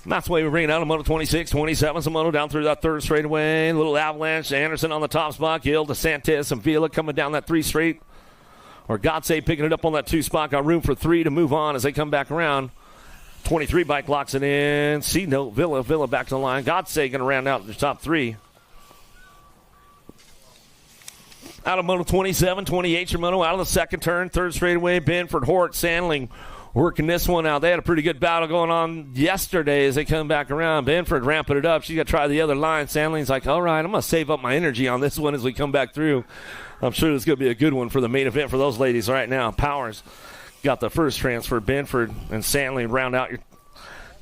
And that's the way we bring it out of Moto 26. 27's a Moto down through that third straightaway. Little avalanche. Anderson on the top spot. Gil, DeSantis, and Vila coming down that 3 straight. Or Godsey picking it up on that 2 spot. Got room for 3 to move on as they come back around. 23 bike locks it in. C-Note, Villa back to the line. Godsey going to round out the top 3. Out of Moto 27, 28, your Moto out of the second turn, third straightaway. Benford, Hort, Sandling working this one out. They had a pretty good battle going on yesterday as they come back around. Benford ramping it up. She's got to try the other line. Sandling's like, all right, I'm going to save up my energy on this one as we come back through. I'm sure this is going to be a good one for the main event for those ladies right now. Powers got the first transfer. Benford and Sandling round out your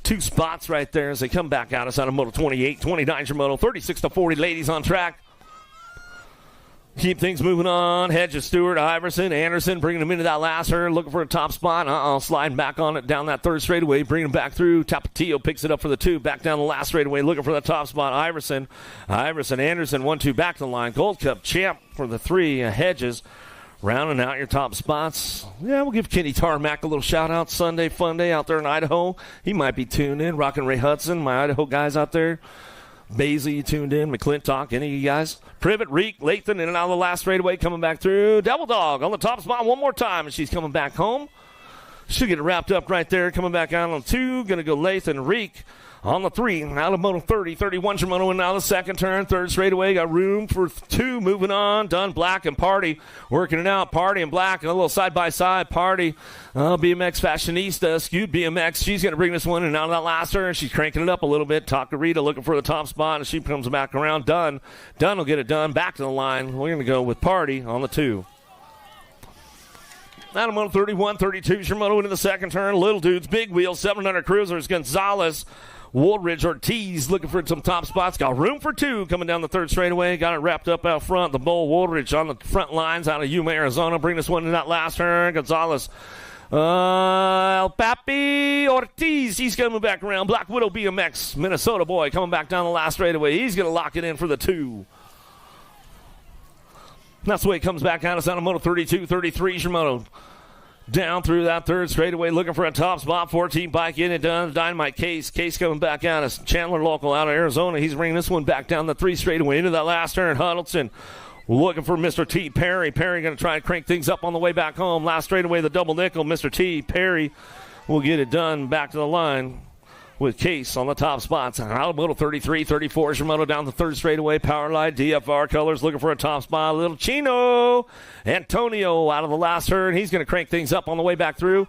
2 spots right there as they come back at us out of Moto 28. 29 your Moto. 36-40 ladies on track. Keep things moving on. Hedges, Stewart, Iverson, Anderson bringing them into that last turn, looking for a top spot. Sliding back on it down that third straightaway, bringing them back through. Tapatio picks it up for the 2, back down the last straightaway, looking for the top spot. Iverson, Anderson, 1-2 back to the line. Gold Cup champ for the 3. Hedges Rounding out your top spots. Yeah, we'll give Kenny Tarmac a little shout-out. Sunday Fun Day out there in Idaho. He might be tuned in. Rockin' Ray Hudson, my Idaho guys out there. Basie, you tuned in. McClintock, any of you guys? Privet, Reek, Lathan, in and out of the last straightaway, coming back through. Devil Dog on the top spot one more time, and she's coming back home. She'll get it wrapped up right there. Coming back out on 2. Going to go Lathan, Reek. On the 3, out of moto 30, 31 Shimono, and now the second turn, third straightaway, got room for 2, moving on, Dunn, Black, and Party, working it out, Party and Black, a little side-by-side, Party, BMX Fashionista, skewed BMX, she's going to bring this one, and out of that last turn, she's cranking it up a little bit, Takarita looking for the top spot, and she comes back around, Dunn will get it done, back to the line, we're going to go with Party on the 2. Out of moto 31, 32, Shimono into the second turn, Little Dudes, Big Wheels, 700 Cruisers, Gonzalez, Woolridge, Ortiz looking for some top spots. Got room for 2 coming down the third straightaway. Got it wrapped up out front. The Bull Woolridge on the front lines out of Yuma, Arizona. Bring this one in that last turn. Gonzalez. El Papi Ortiz. He's coming back around. Black Widow BMX. Minnesota boy coming back down the last straightaway. He's going to lock it in for the 2. That's the way it comes back out. It's out of moto 32, 33. Shimono. Down through that third straightaway, looking for a top spot. 14 bike in it done. Dynamite Case coming back out. It's Chandler local out of Arizona. He's bringing this one back down the 3 straightaway into that last turn. Huddleston looking for Mr. T. Perry going to try and crank things up on the way back home. Last straightaway, the double nickel. Mr. T. Perry will get it done back to the line with Case on the top spots. Out of moto 33, 34. Shimono down the third straightaway. Powerlight, DFR Colors looking for a top spot. Little Chino. Antonio out of the last turn. He's going to crank things up on the way back through.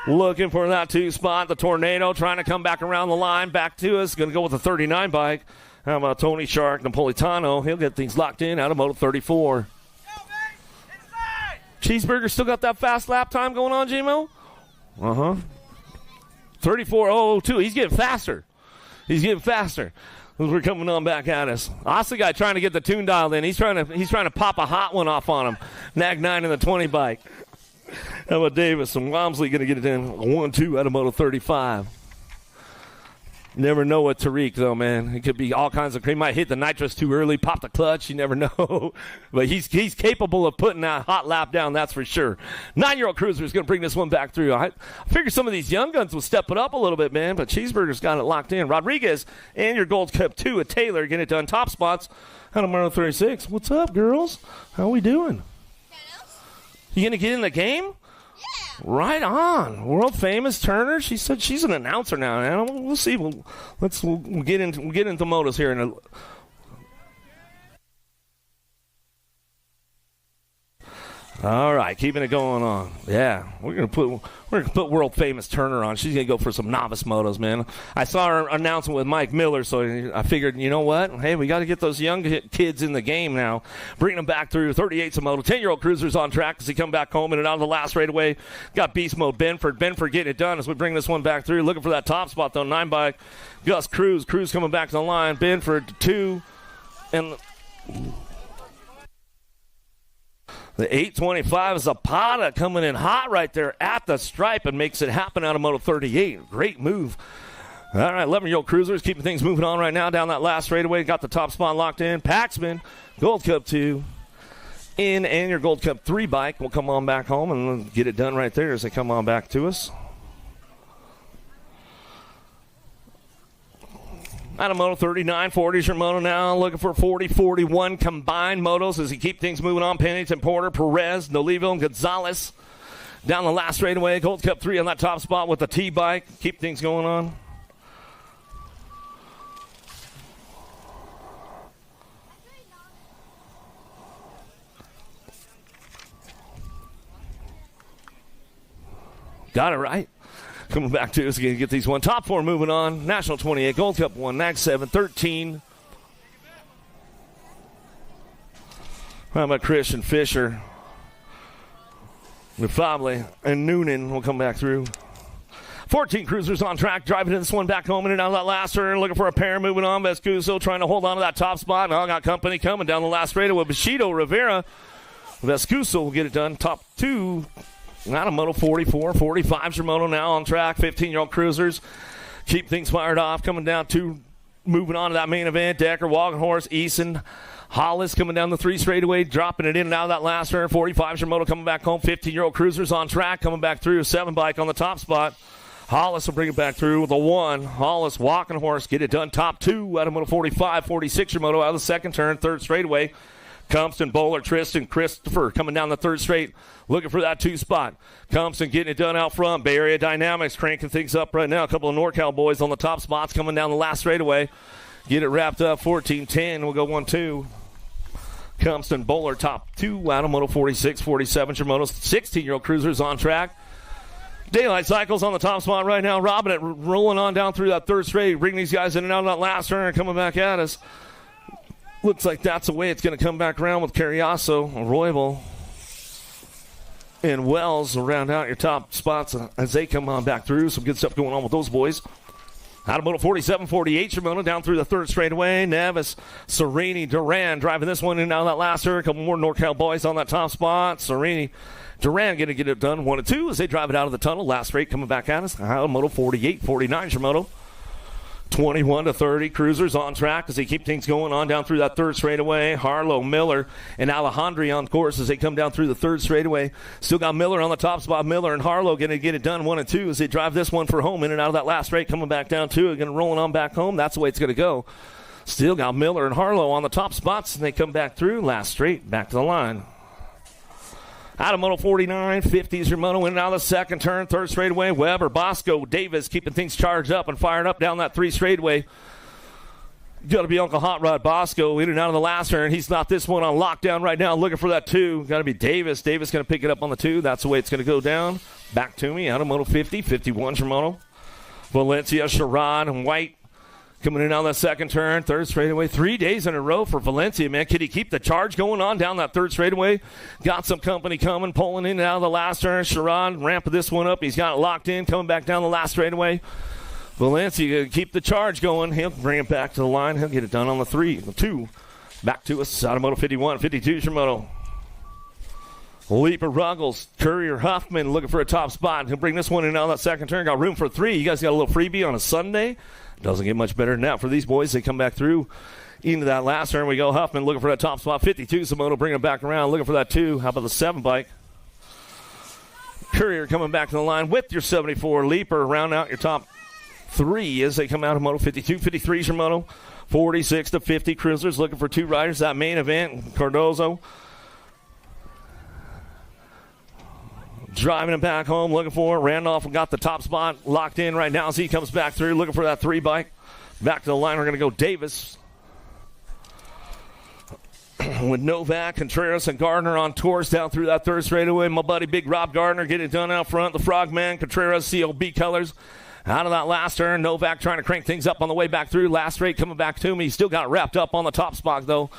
Looking for that 2 spot. The Tornado trying to come back around the line. Back to us. Going to go with the 39 bike. How about Tony Shark Napolitano? He'll get things locked in out of moto 34. Cheeseburger still got that fast lap time going on, J-Mo? Uh-huh. 34.002. He's getting faster. We're coming on back at us. Austin guy trying to get the tune dialed in. He's trying to pop a hot one off on him. Nag 9 in the 20 bike. How about Davis and Wamsley going to get it in 1-2 out of moto 35. Never know with Tariq, though, man. It could be all kinds of. He might hit the nitrous too early, pop the clutch. You never know. But he's capable of putting that hot lap down, that's for sure. 9-year-old Cruiser is going to bring this one back through. I figured some of these young guns will step it up a little bit, man. But Cheeseburger's got it locked in. Rodriguez and your Gold Cup 2 at Taylor getting it done. Top spots out of Moto 36. What's up, girls? How we doing? You going to get in the game? Right on. World famous Turner. She said she's an announcer now. Man. We'll see. We'll get into motos here in a. All right, keeping it going on. Yeah, we're gonna put world famous Turner on. She's gonna go for some novice motos, man. I saw her announcement with Mike Miller, so I figured, you know what? Hey, we got to get those young kids in the game now. Bring them back through. 38's a moto. 10-year-old Cruisers on track as he come back home in and out of the last straightaway. Got beast mode Benford getting it done as we bring this one back through. Looking for that top spot though. 9 bike. Gus Cruz coming back to the line. Benford 2 and. The 825 Zapata coming in hot right there at the stripe and makes it happen out of Moto 38. Great move. All right, 11-year-old Cruisers keeping things moving on right now down that last straightaway. Got the top spot locked in. Paxman, Gold Cup 2 in, and your Gold Cup 3 bike will come on back home and get it done right there as they come on back to us. Out of Moto 39, 40's your moto now. Looking for 40, 41 combined motos as he keep things moving on. Pennington, Porter, Perez, Noliville, and Gonzalez. Down the last straightaway. Gold Cup 3 on that top spot with the T-bike. Keep things going on. Got it right. Coming back to us again to get these one. Top 4 moving on. National 28, Gold Cup 1, NAG 7, 13. How about Christian Fisher? Nefable and Noonan will come back through. 14 Cruisers on track, driving this one back home in and out of that last turn. Looking for a pair moving on. Vescuso trying to hold on to that top spot. Now got company coming down the last straightaway with Bushido Rivera. Vescuso will get it done. Top 2. Out of Moto 44, 45's your moto now on track. 15-year-old Cruisers keep things fired off. Coming down to moving on to that main event. Decker, Walkenhorse, Eason, Hollis coming down the 3 straightaway, dropping it in and out of that last turn. 45's your moto coming back home. 15-year-old Cruiser's on track, coming back through. 7 bike on the top spot. Hollis will bring it back through with a 1. Hollis walking horse, get it done. Top 2 out of moto 45. 46 your moto out of the second turn. 3rd straightaway. Compton, Bowler, Tristan, Christopher coming down the 3rd straight, looking for that 2 spot. Compton getting it done out front. Bay Area Dynamics cranking things up right now. A couple of NorCal boys on the top spots coming down the last straightaway. Get it wrapped up. 14-10. We'll go 1-2. Compton, Bowler, top 2 out of moto 46. 47 your moto. 16-year-old Cruiser's on track. Daylight Cycles on the top spot right now. Robbing it, rolling on down through that 3rd straight. Bring these guys in and out of that last turn, coming back at us. Looks like that's the way it's going to come back around with Carriazo, Roybal, and Wells will round out your top spots as they come on back through. Some good stuff going on with those boys. Out of moto 47, 48, Shimano down through the 3rd straightaway. Nevis, Serini, Duran driving this one in and out of that last turn. A couple more NorCal boys on that top spot. Serini, Duran going to get it done 1-2 as they drive it out of the tunnel. Last straight coming back at us. Out of moto 48, 49, Shimano. 21-30, Cruisers on track as they keep things going on down through that 3rd straightaway. Harlow, Miller, and Alejandri on course as they come down through the 3rd straightaway. Still got Miller on the top spot. Miller and Harlow going to get it done 1-2 as they drive this one for home in and out of that last straight, coming back down 2. Going to rolling on back home. That's the way it's going to go. Still got Miller and Harlow on the top spots, and they come back through. Last straight, back to the line. Out of moto 49, 50's your moto in and out of the second turn. 3rd straightaway, Weber, Bosco, Davis keeping things charged up and fired up down that 3 straightaway. Got to be Uncle Hot Rod Bosco in and out of the last turn. He's not this one on lockdown right now, looking for that 2. Got to be Davis. Davis going to pick it up on the 2. That's the way it's going to go down. Back to me, out of moto 50, 51's your moto. Valencia, Sherrod, and White coming in on that second turn. 3rd straightaway. 3 days in a row for Valencia, man. Can he keep the charge going on down that 3rd straightaway? Got some company coming, pulling in and out of the last turn. Sharon ramping this one up. He's got it locked in, coming back down the last straightaway. Valencia keep the charge going. He'll bring it back to the line. He'll get it done on the 3. The 2. Back to us. Out of moto 51. 52's your moto. Leaper, Ruggles, Courier, Huffman looking for a top spot. He'll bring this one in on that second turn. Got room for 3. You guys got a little freebie on a Sunday. Doesn't get much better than that for these boys. They come back through into that last turn. We go Huffman looking for that top spot. 52, Samoto bringing it back around, looking for that 2. How about the 7 bike? Courier coming back to the line with your 74. Leaper round out your top 3 as they come out of moto 52. 53's your moto. 46 to 50 Cruisers looking for 2 riders. That main event, Cardozo driving him back home, looking for it. Randolph got the top spot locked in right now as he comes back through, looking for that 3 bike. Back to the line, we're going to go Davis. With Novak, Contreras, and Gardner on tours down through that 3rd straightaway. My buddy Big Rob Gardner getting it done out front. The Frogman, Contreras, CLB colors. Out of that last turn, Novak trying to crank things up on the way back through. Last straight coming back to me. He still got it wrapped up on the top spot, though.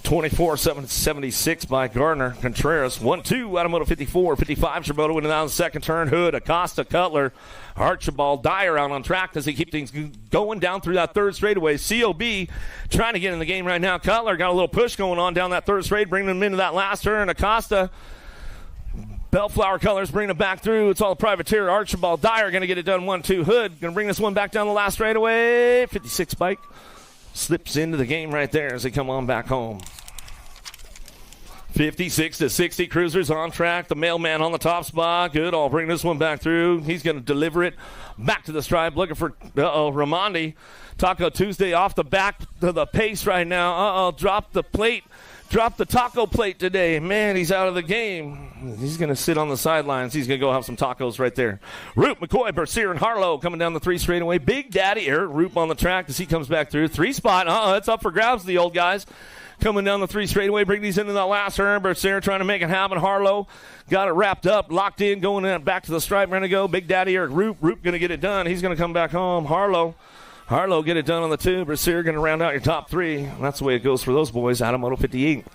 24-76 by Gardner. Contreras 1-2 out of moto 54. 55's your moto in and out of the second turn. Hood, Acosta, Cutler, Archibald, Dyer out on track as they keep things going down through that 3rd straightaway. COB trying to get in the game right now. Cutler got a little push going on down that 3rd straight, bringing them into that last turn. Acosta, Bellflower Colors bringing it back through. It's all privateer. Archibald, Dyer going to get it done 1-2. Hood going to bring this one back down the last straightaway. 56 bike. Slips into the game right there as they come on back home. 56 to 60 Cruisers on track. The mailman on the top spot. Good. I'll bring this one back through. He's going to deliver it back to the stripe. Looking for Ramondi. Taco Tuesday off the back to the pace right now. Dropped the plate. Dropped the taco plate today. Man, he's out of the game. He's going to sit on the sidelines. He's going to go have some tacos right there. Roop, McCoy, Bercier, and Harlow coming down the 3 straightaway. Big Daddy Eric Roop on the track as he comes back through. 3 spot. It's up for grabs, the old guys. Coming down the 3 straightaway. Bring these into that last turn. Bercier trying to make it happen. Harlow got it wrapped up, locked in, going in, back to the stripe. We're going to go. Big Daddy Eric Roop. Roop going to get it done. He's going to come back home. Harlow get it done on the 2. Bercier going to round out your top 3. That's the way it goes for those boys out of moto 58.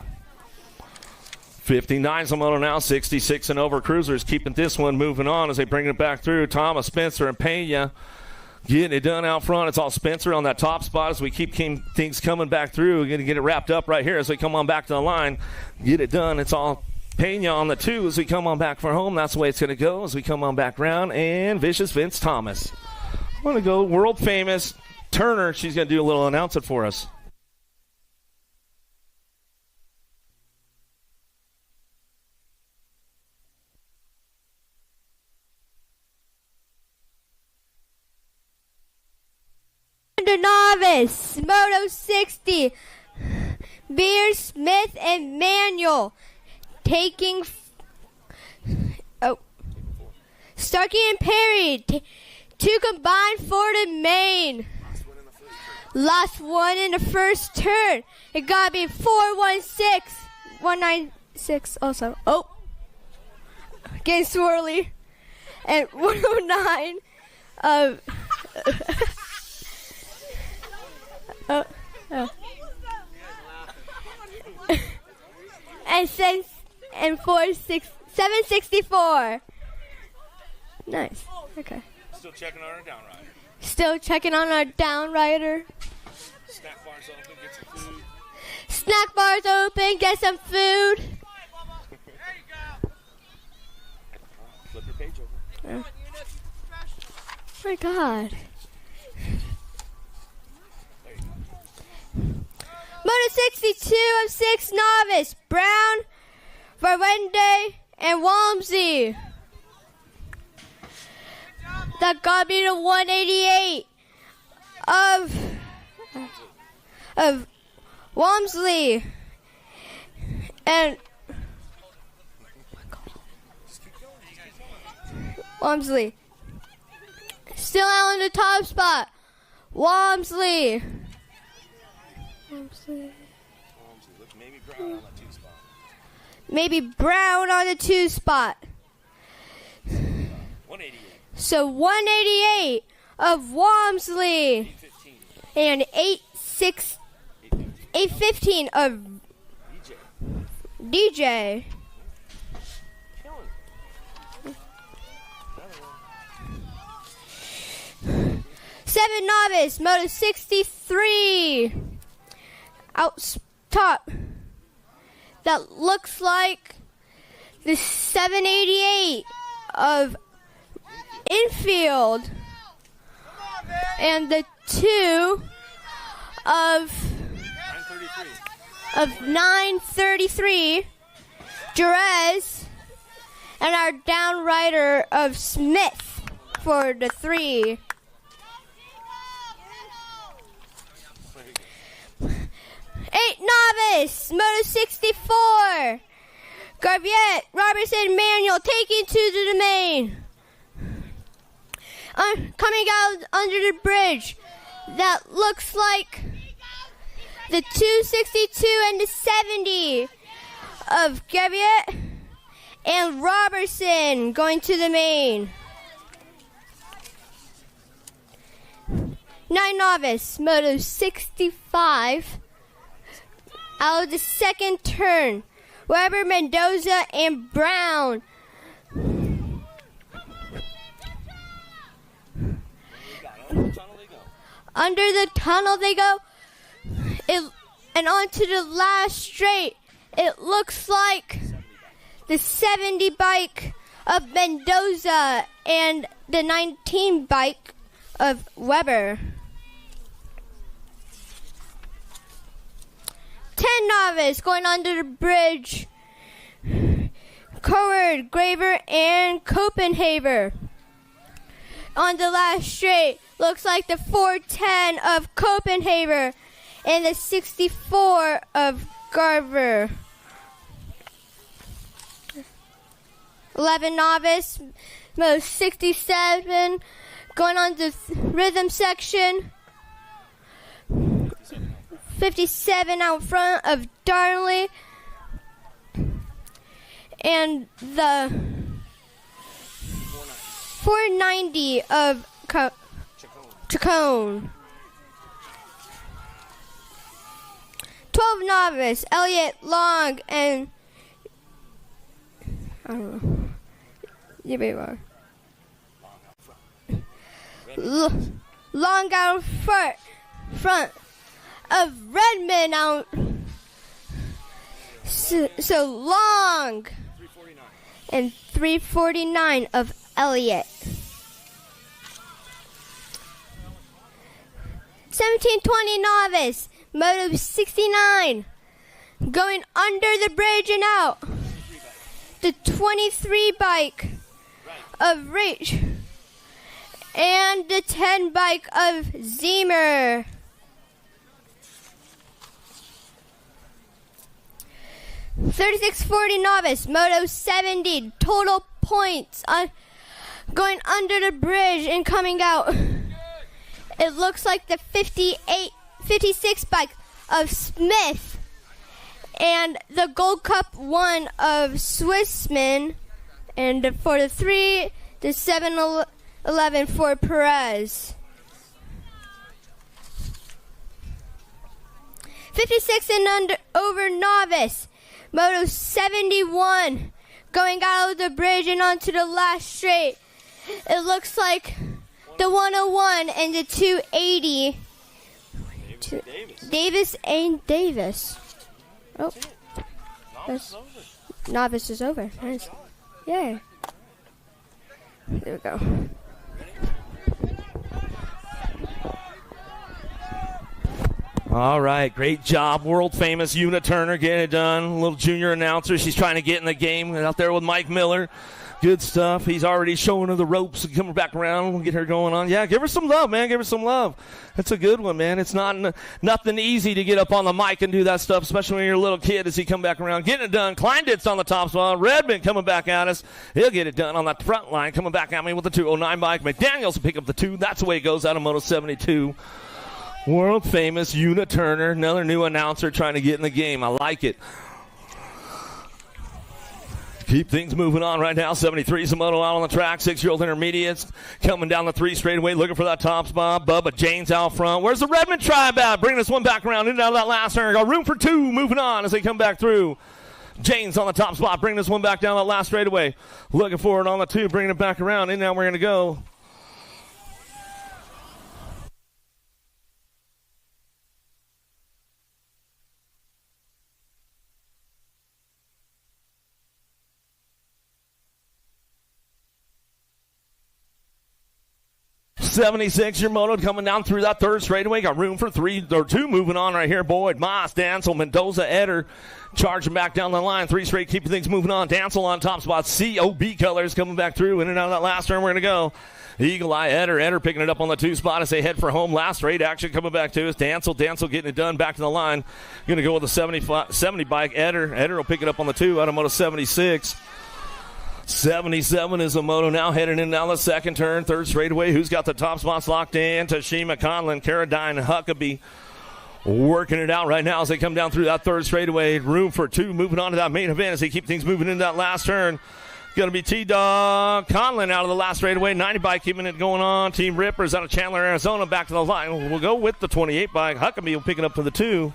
59's a moto now, 66 and over Cruisers, keeping this one moving on as they bring it back through. Thomas, Spencer, and Pena getting it done out front. It's all Spencer on that top spot as we keep things coming back through. We're going to get it wrapped up right here as we come on back to the line. Get it done. It's all Pena on the 2 as we come on back for home. That's the way it's going to go as we come on back round. And Vicious Vince Thomas. I'm going to go world famous Turner. She's going to do a little announcement for us. novice, Moto 60, Beer, Smith, and Manuel taking. Starkey and Perry, two combined for the main. Last one in the first turn. It got to be 416. 196 also. Oh. Getting swirly. And 109. And 764. Nice. Okay. Still checking on our down rider. Still checking on our down rider. Snack bars open, get some food. Snack bars open, get some food. Flip your page over. Oh my God. Moto 62 of 6 novice, Brown, Varwende, and Walmsley. That got me to 188 of Walmsley. And Walmsley. Still out in the top spot. Walmsley. Look, maybe Brown on the 2 spot. Maybe Brown on the 2 spot. 188. So 188 of Walmsley. And 815 of DJ. 7 novice, Moto 63. Out top. That looks like the 788 of Infield. And the 2 of 933. Jerez. And our down rider of Smith for the 3. 8 novice, Moto 64. Garviet, Robertson, Manuel taking to the main. Coming out under the bridge. That looks like the 262 and the 70 of Garviet and Robertson going to the main. 9 novice, Moto 65. Out of the second turn, Weber, Mendoza, and Brown. Under the tunnel they go. And onto the last straight. It looks like the 70 bike of Mendoza and the 19 bike of Weber. 10 novice going under the bridge. Coward, Graver, and Copenhagen. On the last straight, looks like the 410 of Copenhagen and the 64 of Garver. 11 novice, Moto 67, going on the rhythm section. 57 out front of Darnley. And the 490 of Chacon. 12 novice, Elliott, Long, and I don't know. You may are. Long out front of Redman out. So Long and 349 of Elliott. 1720 novice, Moto 69, going under the bridge and out. The 23 bike of Reach and the 10 bike of Zemer. 3640 novice, Moto 70, total points going under the bridge and coming out. It looks like the 56 bike of Smith and the Gold Cup 1 of Swissman, and for the 3, the 711 for Perez. 56 and over novice, Moto 71, going out of the bridge and onto the last straight. It looks like the 101 and the 280. Davis and Davis. Oh, novice is over. Nice. Yeah. There we go. All right, great job. World famous Una Turner getting it done. Little junior announcer. She's trying to get in the game out there with Mike Miller. Good stuff. He's already showing her the ropes and coming back around. We'll get her going on. Yeah, give her some love, man. Give her some love. That's a good one, man. It's nothing easy to get up on the mic and do that stuff, especially when you're a little kid as he come back around. Getting it done. Kleinditz on the top spot. Redman coming back at us. He'll get it done on that front line. Coming back at me with the 209 bike. McDaniels will pick up the 2. That's the way it goes out of Moto 72. World famous Una Turner. Another new announcer trying to get in the game. I like it. Keep things moving on right now. 73 is a moto out on the track. 6-year-old intermediates coming down the 3 straightaway, looking for that top spot. Bubba Jane's out front. Where's the Redman tribe at? Bringing this one back around in and out of that last turn. Got room for 2. Moving on as they come back through. Jane's on the top spot. Bringing this one back down that last straightaway. Looking for it on the 2. Bringing it back around. In and out we're going to go. 76, your moto coming down through that 3rd straightaway. Got room for 3 or 2 moving on right here. Boyd, Moss, Dancel, Mendoza, Eder charging back down the line. 3 straight, keeping things moving on. Dancel on top spot. COB colors coming back through. In and out of that last turn, we're going to go. Eagle Eye, Eder picking it up on the 2 spot as they head for home. Last straight action coming back to us. Dancel getting it done back to the line. Going to go with the 70 bike. Eder will pick it up on the 2 out of Moto 76. 77 is a moto now heading in down the 2nd turn, 3rd straightaway. Who's got the top spots locked in? Tashima Conlon, Caradine, Huckabee working it out right now as they come down through that 3rd straightaway. Room for 2 moving on to that main event as they keep things moving into that last turn. Going to be T-Dog Conlon out of the last straightaway. 90 bike keeping it going on. Team Rippers out of Chandler, Arizona back to the line. We'll go with the 28 bike. Huckabee will pick it up to the 2.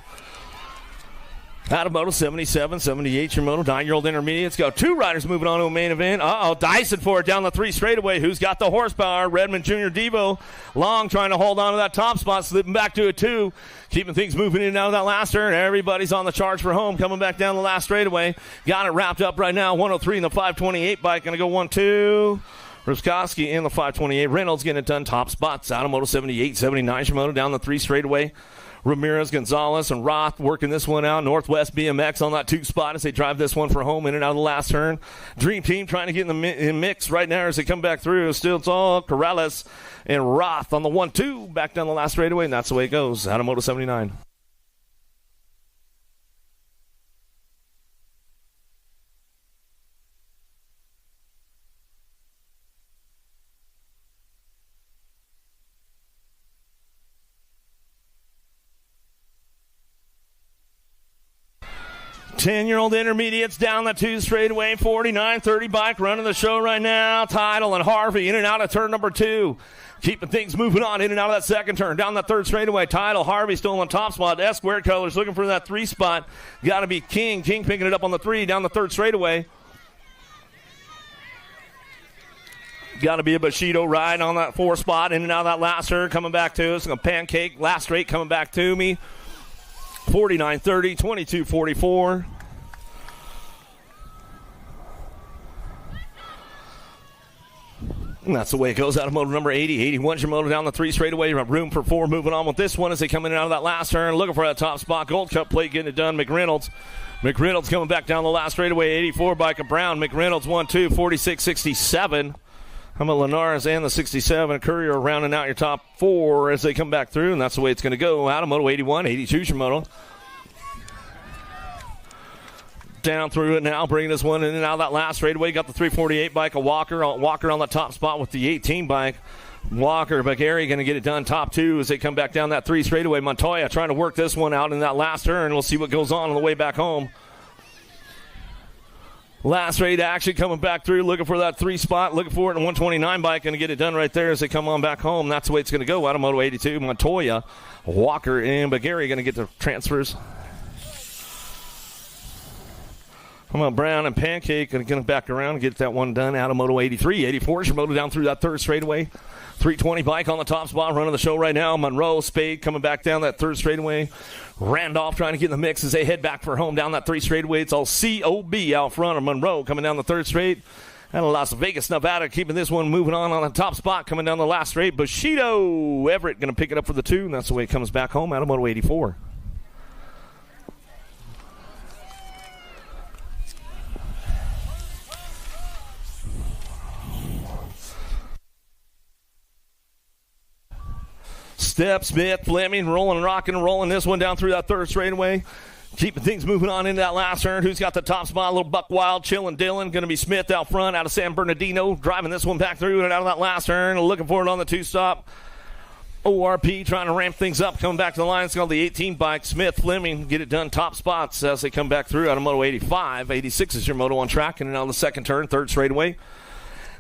Out of Moto 77, 78, your Moto 9-year-old intermediates. Got 2 riders moving on to a main event. Dyson for it down the 3 straightaway. Who's got the horsepower? Redman Jr. Devo. Long trying to hold on to that top spot, slipping back to a 2. Keeping things moving in and out of that last turn. Everybody's on the charge for home. Coming back down the last straightaway. Got it wrapped up right now. 103 in the 528 bike. Going to go 1-2. Ruskowski in the 528. Reynolds getting it done. Top spots out of Moto 78, 79. Shimoda down the 3 straightaway. Ramirez, Gonzalez, and Roth working this one out. Northwest BMX on that 2 spot as they drive this one for home in and out of the last turn. Dream Team trying to get in the mix right now as they come back through. Still it's all Corrales and Roth on the 1-2 back down the last straightaway, and that's the way it goes out of Moto 79. Ten-year-old intermediates down the 2 straightaway, 49-30 bike running the show right now. Tidal and Harvey in and out of turn number 2. Keeping things moving on in and out of that 2nd turn. Down that 3rd straightaway, Tidal, Harvey still on top spot. S-squared colors looking for that 3 spot. Got to be King. King picking it up on the 3 down the 3rd straightaway. Got to be a Bushido ride on that 4 spot in and out of that last turn. Coming back to us. A pancake last straight coming back to me. 49-30, 22-44. And that's the way it goes out of moto number 80. 81's your moto down the 3 straightaway. Room for 4 moving on with this one as they come in and out of that last turn. Looking for that top spot. Gold Cup plate getting it done. McReynolds coming back down the last straightaway. 84 by Brown. McReynolds 1-2, 46-67. How about Linares and the 67? Courier rounding out your top 4 as they come back through, and that's the way it's going to go. Out of Moto 81, 82's your moto. Down through it now, bringing this one in and out of that last straightaway. Got the 348 bike of Walker on the top spot with the 18 bike. Walker, but Gary going to get it done top two as they come back down that 3 straightaway. Montoya trying to work this one out in that last turn. We'll see what goes on the way back home. Last straight action coming back through, looking for that 3 spot, looking for it in 129 bike, going to get it done right there as they come on back home. That's the way it's going to go out of Moto 82. Montoya, Walker, and Bagari going to get the transfers. Come on, Brown and Pancake going to get back around and get that one done out of Moto 83. 84 is your moto down through that 3rd straightaway. 320 bike on the top spot, running the show right now. Monroe, Spade coming back down that 3rd straightaway. Randolph trying to get in the mix as they head back for home down that 3 straightaway. It's all COB out front of Monroe coming down the 3rd straight. And Las Vegas, Nevada keeping this one moving on the top spot coming down the last straight. Bushido Everett going to pick it up for the 2, and that's the way it comes back home out of Moto 84. Step, Smith, Fleming, rolling, rocking, and rolling this one down through that 3rd straightaway. Keeping things moving on into that last turn. Who's got the top spot? A little Buck Wild, chilling Dylan. Going to be Smith out front out of San Bernardino. Driving this one back through and out of that last turn. Looking for it on the 2-stop. ORP trying to ramp things up. Coming back to the line. It's called the 18 bike. Smith, Fleming get it done top spots as they come back through out of Moto 85. 86 is your moto on track. And on the 2nd turn, 3rd straightaway.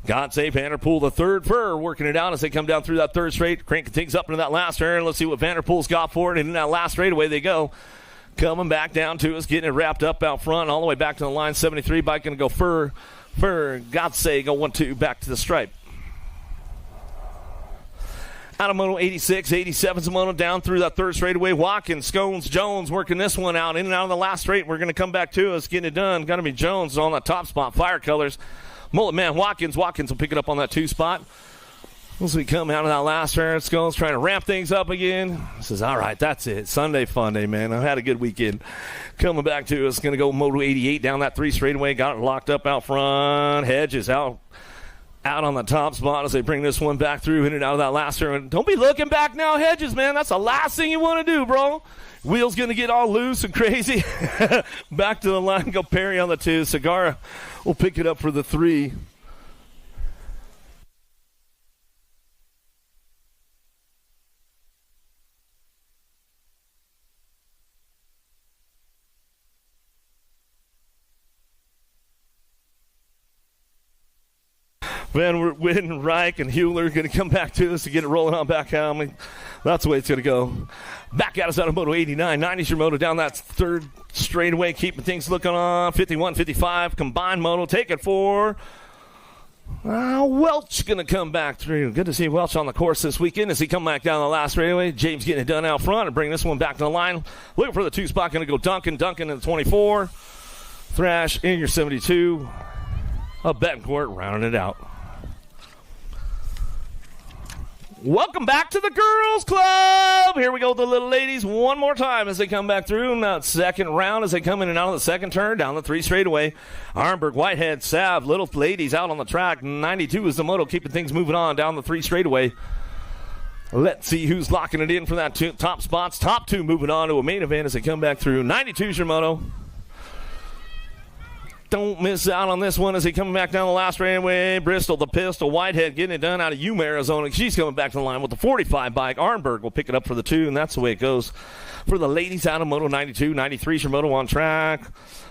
God save Vanderpool, the 3rd Fur, working it out as they come down through that 3rd straight. Cranking things up into that last turn. Let's see what Vanderpool's got for it. And in that last straightaway they go. Coming back down to us, getting it wrapped up out front, all the way back to the line. 73 bike going to go Fur, Godsay, go 1-2 back to the stripe. Out of Moto 86, 87's a moto down through that 3rd straightaway. Watkins, Scones, Jones working this one out in and out of the last straight. We're going to come back to us, getting it done. Got to be Jones on the top spot, Fire Colors. Mullet Man Watkins will pick it up on that 2 spot. As we come out of that last turn, Scones trying to ramp things up again. Says, all right, that's it. Sunday fun day, man. I've had a good weekend. Coming back to us, going to go Moto 88 down that 3 straightaway. Got it locked up out front. Hedges out on the top spot as they bring this one back through, in and out of that last turn. Don't be looking back now, Hedges, man. That's the last thing you want to do, bro. Wheels going to get all loose and crazy. Back to the line, go Perry on the 2. Segura will pick it up for the 3. Van Witten, Reich, and Hewler going to come back to us to get it rolling on back out. I mean, that's the way it's going to go. Back at us out of Moto 89. 90's your moto down that 3rd straightaway, keeping things looking on. 51, 55, combined moto. Take it for Welch going to come back through. Good to see Welch on the course this weekend as he come back down the last straightaway. James getting it done out front and bring this one back to the line. Looking for the 2 spot. Going to go Duncan in the 24. Thrash in your 72. Betancourt rounding it out. Welcome back to the Girls Club. Here we go with the little ladies one more time as they come back through. Now, 2nd round as they come in and out of the 2nd turn down the 3 straightaway. Arnberg, Whitehead, Sav, little ladies out on the track. 92 is the moto, keeping things moving on down the 3 straightaway. Let's see who's locking it in for that top spots. Top 2 moving on to a main event as they come back through. 92 is your moto. Don't miss out on this one as he coming back down the last straightaway. Bristol, the pistol, Whitehead getting it done out of Yuma, Arizona. She's coming back to the line with the 45 bike. Arnberg will pick it up for the 2, and that's the way it goes for the ladies out of Moto 92. 93 is your moto on track.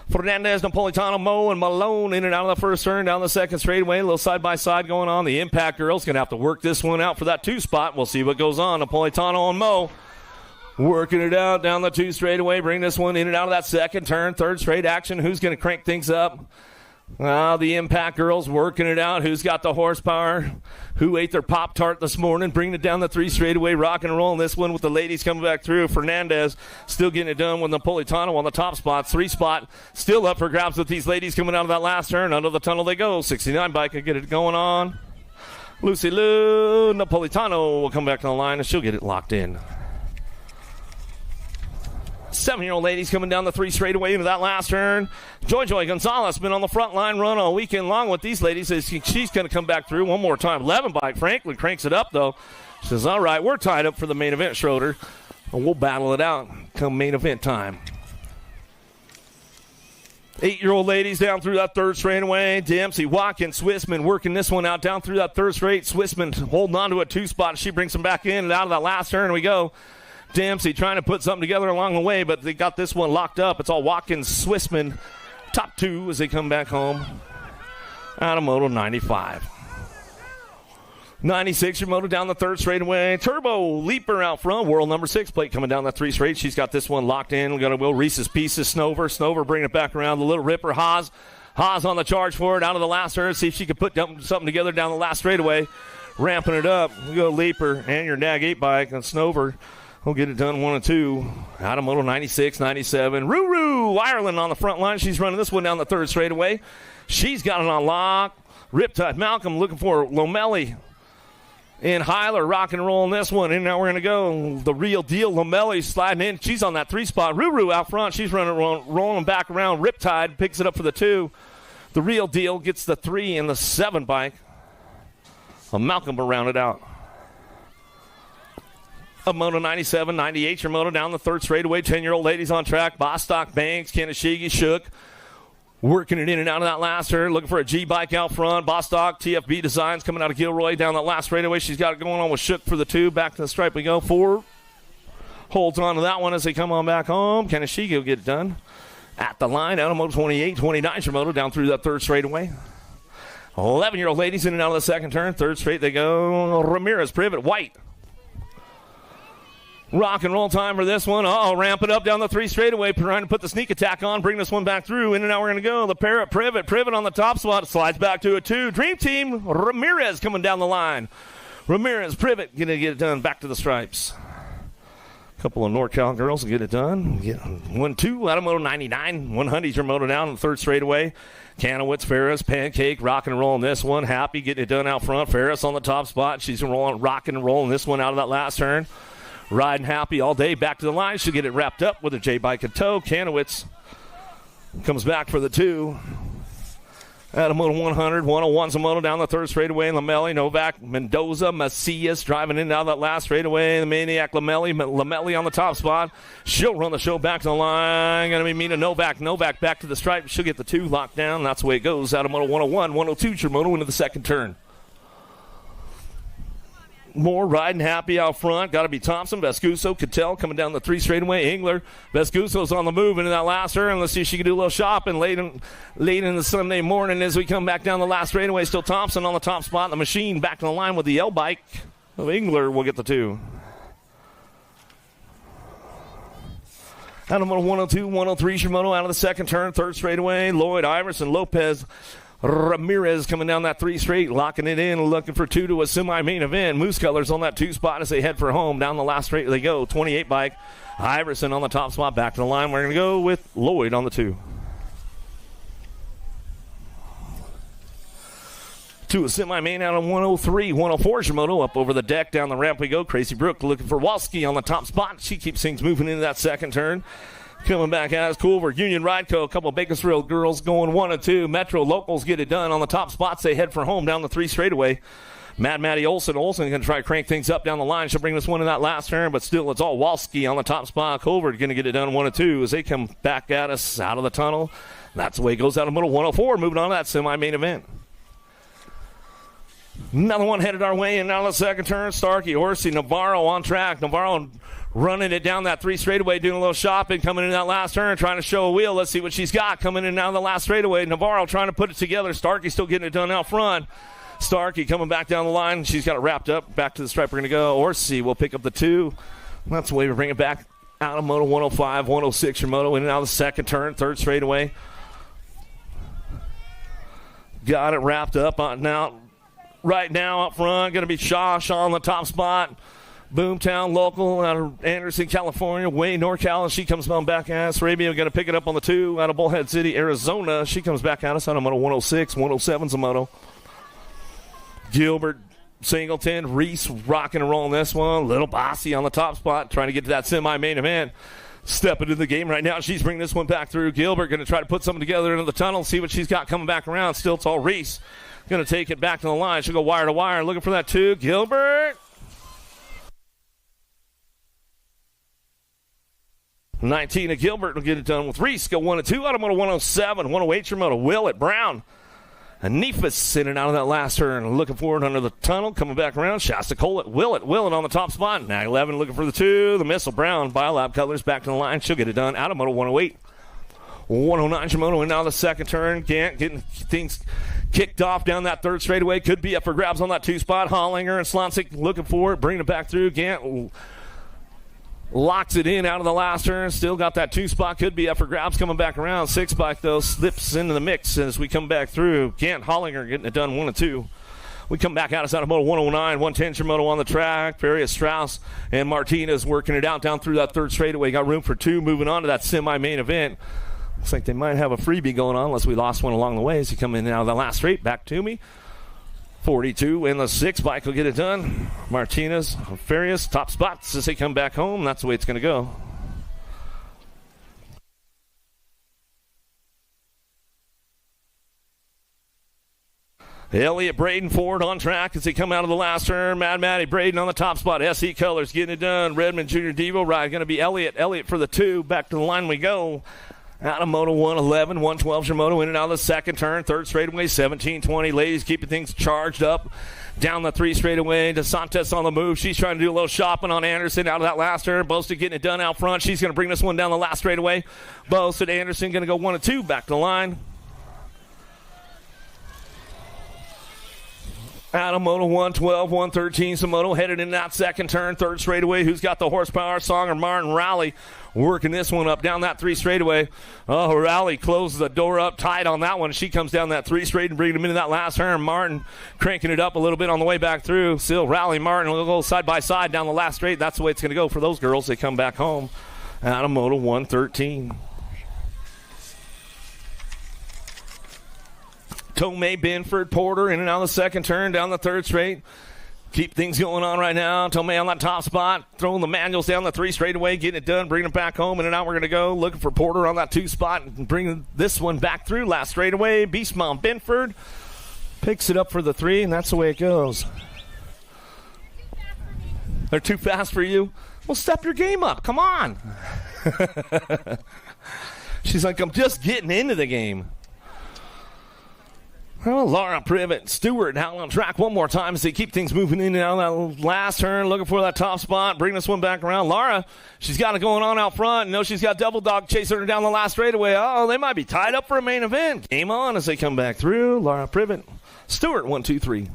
Fernandez, Napolitano, Mo, and Malone in and out of the 1st turn down the 2nd straightaway. A little side-by-side going on. The Impact girls going to have to work this one out for that 2 spot. We'll see what goes on. Napolitano and Mo working it out down the 2 straightaway. Bring this one in and out of that 2nd turn. 3rd straight action. Who's going to crank things up? The Impact girls working it out. Who's got the horsepower? Who ate their Pop-Tart this morning? Bringing it down the 3 straightaway. Rock and rolling this one with the ladies coming back through. Fernandez still getting it done with Napolitano on the top spot. 3 spot still up for grabs with these ladies coming out of that last turn. Under the tunnel they go. 69 bike can get it going on. Lucy Lou Napolitano will come back to the line and she'll get it locked in. 7-year-old ladies coming down the 3 straightaway into that last turn. Joy Gonzalez been on the front line run all weekend long with these ladies. She's going to come back through one more time. 11 bike. Franklin cranks it up, though. She says, all right, we're tied up for the main event, Schroeder. And we'll battle it out come main event time. 8-year-old ladies down through that third straightaway. Dempsey, Watkins, Swissman working this one out down through that third straight. Swissman holding on to a 2-spot. She brings them back in and out of that last turn. We go. Dempsey trying to put something together along the way, but they got this one locked up. It's all Watkins, Swissman, top 2 as they come back home. Out of Moto 95. 96, your Moto down the third straightaway. Turbo Leaper out front. World number 6 plate coming down that 3 straight. She's got this one locked in. We got a Will Reese's Pieces. Snover bringing it back around. The Little Ripper. Haas on the charge for it out of the last turn. See if she can put something together down the last straightaway. Ramping it up. We go Leaper and your Nag 8 bike. And Snover will get it done 1 and 2. Out of Moto 96, 97. Ruru Ireland on the front line. She's running this one down the third straightaway. She's got it on lock. Riptide Malcolm looking for Lomelli. And Heiler rock and rolling this one. And now we're going to go. The real deal. Lomelli sliding in. She's on that 3 spot. Ruru out front. She's rolling back around. Riptide picks it up for the 2. The real deal gets the 3 and the 7 bike. Malcolm will round it out. A Moto 97, 98. Your Moto down the third straightaway. 10-year-old ladies on track. Bostock, Banks, Kanashigi, Shook. Working it in and out of that last turn. Looking for a G-bike out front. Bostock, TFB Designs coming out of Gilroy down that last straightaway. She's got it going on with Shook for the 2. Back to the stripe we go. 4 holds on to that one as they come on back home. Kanashigi will get it done. At the line, out of Moto 28, 29. Your Moto down through that third straightaway. 11-year-old ladies in and out of the second turn. Third straight they go. Ramirez, Privet, White. Rock and roll time for this one. Ramp it up down the 3 straightaway. Trying to put the sneak attack on. Bring this one back through. In and out we're going to go. The Parrot, Privet on the top spot. Slides back to a 2. Dream Team, Ramirez coming down the line. Ramirez, Privet going to get it done. Back to the stripes. A couple of NorCal girls will get it done. 1-2 out of Moto 99. 100's your Moto down the third straightaway. Kanowitz, Ferris, Pancake, rock and rolling this one. Happy getting it done out front. Ferris on the top spot. She's rocking and rolling this one out of that last turn. Riding Happy all day. Back to the line. She'll get it wrapped up with a J-bike in tow. Kanowitz comes back for the 2. Out of Moto 100. 101's a Moto down the third straightaway. Lamelli, Novak, Mendoza, Macias driving in and out of that last straightaway. The Maniac, Lamelli on the top spot. She'll run the show back to the line. Going to be Mina Novak. Novak back to the stripe. She'll get the 2 locked down. That's the way it goes. Out of Moto 101. 102's your Moto into the second turn. More riding Happy out front. Got to be Thompson, Vescuso, Cattell coming down the 3 straightaway. Engler, Vescuso's on the move into that last turn. Let's see if she can do a little shopping late in the Sunday morning as we come back down the last straightaway. Still Thompson on the top spot. The Machine back to the line with the L-bike. Engler will get the 2. Out of Moto 102, 103, Shimono out of the second turn. Third straightaway. Lloyd, Iverson, Lopez, Ramirez coming down that 3 straight, locking it in, looking for 2 to a semi-main event. Moose Colors on that 2 spot as they head for home. Down the last straight they go. 28 bike. Iverson on the top spot. Back to the line. We're going to go with Lloyd on the 2. To a semi-main out of 103. 104 Shimono up over the deck. Down the ramp we go. Crazy Brook looking for Walski on the top spot. She keeps things moving into that second turn. Coming back as Culver, Union Ride Co. A couple of Bakersfield girls going 1 and 2. Metro Locals get it done on the top spots. They head for home down the 3 straightaway. Mad Maddie Olsen going to try to crank things up down the line. She'll bring this one in that last turn, but still it's all Walski on the top spot. Culver going to get it done 1 and 2 as they come back at us out of the tunnel. That's the way it goes out of Moto 104. Moving on to that semi-main event. Another one headed our way, and now the second turn. Starkey, Horsey, Navarro on track. Navarro running it down that 3 straightaway, doing a little shopping, coming in that last turn, trying to show a wheel. Let's see what she's got coming in down the last straightaway. Navarro trying to put it together. Starkey still getting it done out front. Starkey coming back down the line. She's got it wrapped up. Back to the stripe we're going to go. Horsey will pick up the 2. That's the way we bring it back out of Moto 105, 106. Your Moto in and out of the second turn, third straightaway. Got it wrapped up on now. Right now up front, going to be Shaw on the top spot. Boomtown local out of Anderson, California. Wayne, NorCal, and she comes on back at us. Arabia going to pick it up on the 2 out of Bullhead City, Arizona. She comes back at us out of Moto 106. 107's a Moto. Gilbert, Singleton, Reese rocking and rolling this one. Little Bossy on the top spot, trying to get to that semi-main event. Stepping into the game right now. She's bringing this one back through. Gilbert going to try to put something together into the tunnel, see what she's got coming back around. Still, it's all Reese. Going to take it back to the line. She'll go wire to wire. Looking for that 2. Gilbert. 19 of Gilbert will get it done with Reese. Go 1 and 2. Automoto 107. 108 your moto. Willett, Brown. And Neefus in and out of that last turn. Looking forward under the tunnel. Coming back around. Shasta Collett. Willett on the top spot. Now 11 looking for the 2. The Missile. Brown. Biolab Colors back to the line. She'll get it done. Automoto 108. 109 Shimono and now the second turn. Gant getting things kicked off down that third straightaway. Could be up for grabs on that 2 spot. Hollinger and Slonsik looking for it. Bringing it back through. Gant locks it in out of the last turn. Still got that 2 spot. Could be up for grabs coming back around. 6 bike, though, slips into the mix as we come back through. Gant, Hollinger getting it done 1 and 2. We come back out of Moto 109, 110 Shimono on the track. Perris, Strauss, and Martinez working it out down through that third straightaway. Got room for 2 moving on to that semi-main event. Looks like they might have a freebie going on unless we lost one along the way as you come in and out of the last straight. Back to me. 42 in the 6 bike will get it done. Martinez, Farias, top spots as they come back home. That's the way it's going to go. Elliott Braden forward on track as they come out of the last turn. Mad Matty Braden on the top spot. SE Colors getting it done. Redman Junior Devo ride going to be Elliott. Elliott for the 2. Back to the line we go. Out of Moto 111, 112 Shimono in and out of the second turn. Third straightaway, 17-20. Ladies keeping things charged up. Down the 3 straightaway. DeSantis on the move. She's trying to do a little shopping on Anderson out of that last turn. Boasted getting it done out front. She's going to bring this one down the last straightaway. Boasted Anderson going to go 1 and 2. Back to the line. Out of Moto 112, 113, Samoto headed in that second turn, third straightaway. Who's got the horsepower? Song or Martin Rowley working this one up down that 3 straightaway. Oh, Rowley closes the door up tight on that one. She comes down that 3 straight and bringing him into that last turn. Martin cranking it up a little bit on the way back through. Still Rowley, Martin will go side by side down the last straight. That's the way it's going to go for those girls. They come back home. Out of Moto 113. Tomei, Benford, Porter in and out of the second turn, down the third straight. Keep things going on right now. Tomei on that top spot, throwing the manuals down the 3 straightaway, getting it done, bringing it back home, in and out we're going to go. Looking for Porter on that 2 spot and bringing this one back through. Last straightaway, Beast Mom Benford picks it up for the 3, and that's the way it goes. They're too fast for you? Well, step your game up. Come on. She's like, I'm just getting into the game. Well, Laura Privet, Stewart out on track one more time as they keep things moving in and out of that last turn, looking for that top spot, bring this one back around. Laura, she's got it going on out front. No, she's got Double Dog chasing her down the last straightaway. Oh, they might be tied up for a main event. Game on as they come back through. Laura Privet, Stewart, 1, 2, 3.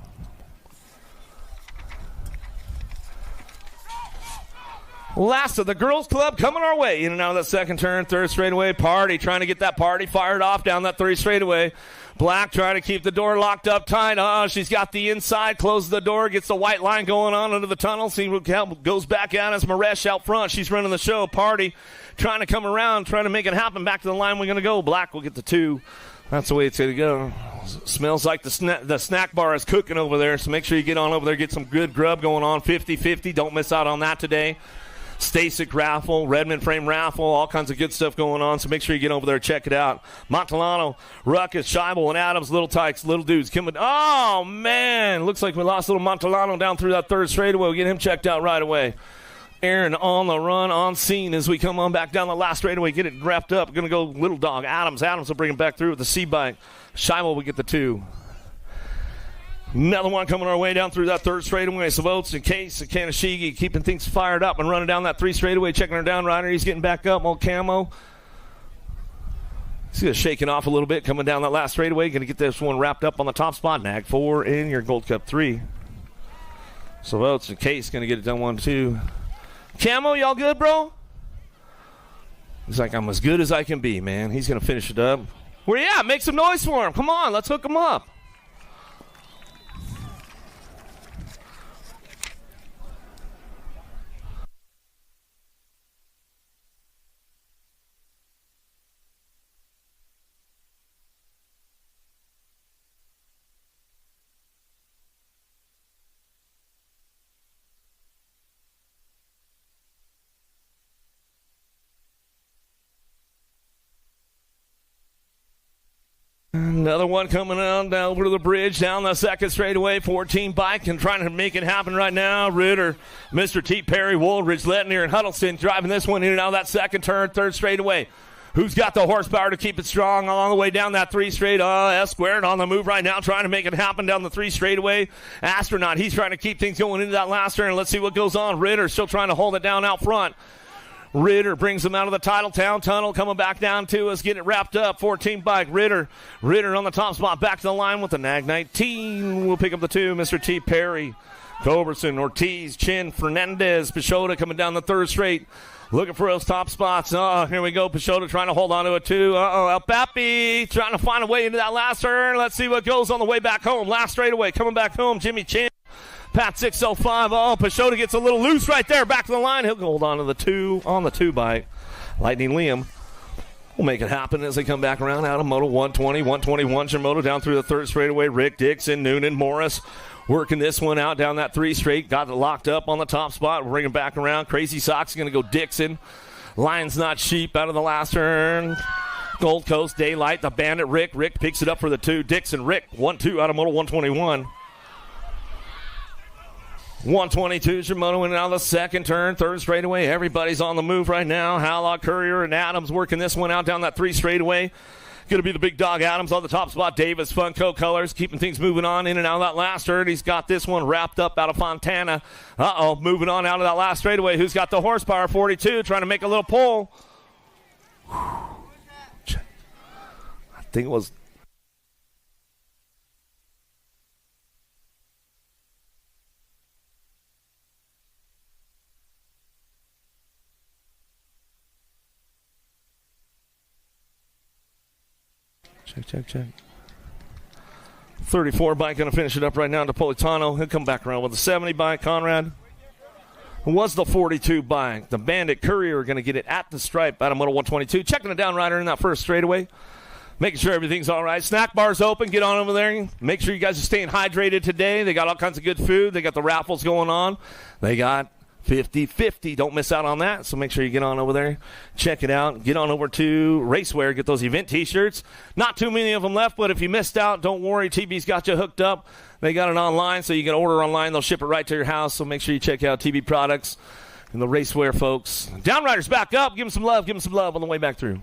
Last of the girls club coming our way. In and out of that second turn, third straightaway. Party trying to get that party fired off down that 3 straightaway. Black trying to keep the door locked up tight. She's got the inside, closes the door, gets the white line going on under the tunnel. See what goes back out as Maresh out front. She's running the show. Party trying to come around, trying to make it happen. Back to the line we're going to go. Black will get the 2. That's the way it's going to go. Smells like the snack bar is cooking over there, so make sure you get on over there, get some good grub going on. 50-50. Don't miss out on that today. Stasic raffle, Redman frame raffle, all kinds of good stuff going on, so make sure you get over there and check it out. Montalano, Ruckus, Scheibel, and Adams, little tykes, little dudes coming. Oh, man, looks like we lost little Montalano down through that third straightaway. We'll get him checked out right away. Aaron on the run, on scene as we come on back down the last straightaway, get it wrapped up. Going to go little dog, Adams. Adams will bring him back through with the C-bike. Scheibel will get the 2. Another one coming our way down through that third straightaway. Savotes and Case and Kanashigi keeping things fired up and running down that 3 straightaway, checking her down. Ryder, he's getting back up. Old Camo. He's going to shake it off a little bit coming down that last straightaway. Going to get this one wrapped up on the top spot. Nag 4 in your Gold Cup 3. Savotes and Case going to get it done 1, 2. Camo, y'all good, bro? He's like, I'm as good as I can be, man. He's going to finish it up. Where you at? Make some noise for him. Come on, let's hook him up. Another one coming on down over to the bridge, down the second straightaway. 14 bike and trying to make it happen right now. Ritter, Mr. T. Perry, Woolridge, Letnier, and Huddleston driving this one in and out of that second turn, third straightaway. Who's got the horsepower to keep it strong all the way down that 3 straight? S squared on the move right now, trying to make it happen down the 3 straightaway. Astronaut, he's trying to keep things going into that last turn. Let's see what goes on. Ritter still trying to hold it down out front. Ritter brings him out of the Titletown tunnel, coming back down to us, getting it wrapped up. 14 bike, Ritter on the top spot, back to the line with the Nag 19. We'll pick up the 2, Mr. T. Perry, Culberson, Ortiz, Chin, Fernandez, Peixoto coming down the third straight, looking for those top spots. Here we go, Peixoto trying to hold on to a 2. El Papi trying to find a way into that last turn. Let's see what goes on the way back home. Last straightaway, coming back home, Jimmy Chin. Pat 605. Peixoto gets a little loose right there. Back to the line. He'll hold on to the 2 on the 2 bike. Lightning Liam will make it happen as they come back around out of Moto 120, 121. Shimoto down through the third straightaway. Rick Dixon, Noonan, Morris working this one out down that 3 straight. Got it locked up on the top spot. We'll bring it back around. Crazy Sock's going to go Dixon. Lion's Not Sheep out of the last turn. Gold Coast, Daylight, the Bandit, Rick. Rick picks it up for the 2. Dixon, Rick, 1-2 out of Moto 121. 122, Shimoto in and out of the second turn, third straightaway. Everybody's on the move right now. Hallock, Courier, and Adams working this one out down that 3 straightaway. Going to be the big dog Adams on the top spot. Davis, Funko Colors, keeping things moving on in and out of that last turn. He's got this one wrapped up out of Fontana. Moving on out of that last straightaway. Who's got the horsepower? 42, trying to make a little pull. I think it was... Check. 34 bike going to finish it up right now. Napolitano. He'll come back around with the 70 bike. Conrad was the 42 bike. The Bandit Courier going to get it at the stripe out of Moto 122. Checking it down rider in that first straightaway. Making sure everything's all right. Snack bar's open. Get on over there. Make sure you guys are staying hydrated today. They got all kinds of good food. They got the raffles going on. They got 50-50. Don't miss out on that. So make sure you get on over there. Check it out. Get on over to Racewear. Get those event t-shirts. Not too many of them left, but if you missed out, don't worry. TB's got you hooked up. They got it online, so you can order online. They'll ship it right to your house. So make sure you check out TB Products and the Racewear folks. Downriders back up. Give them some love. Give them some love on the way back through.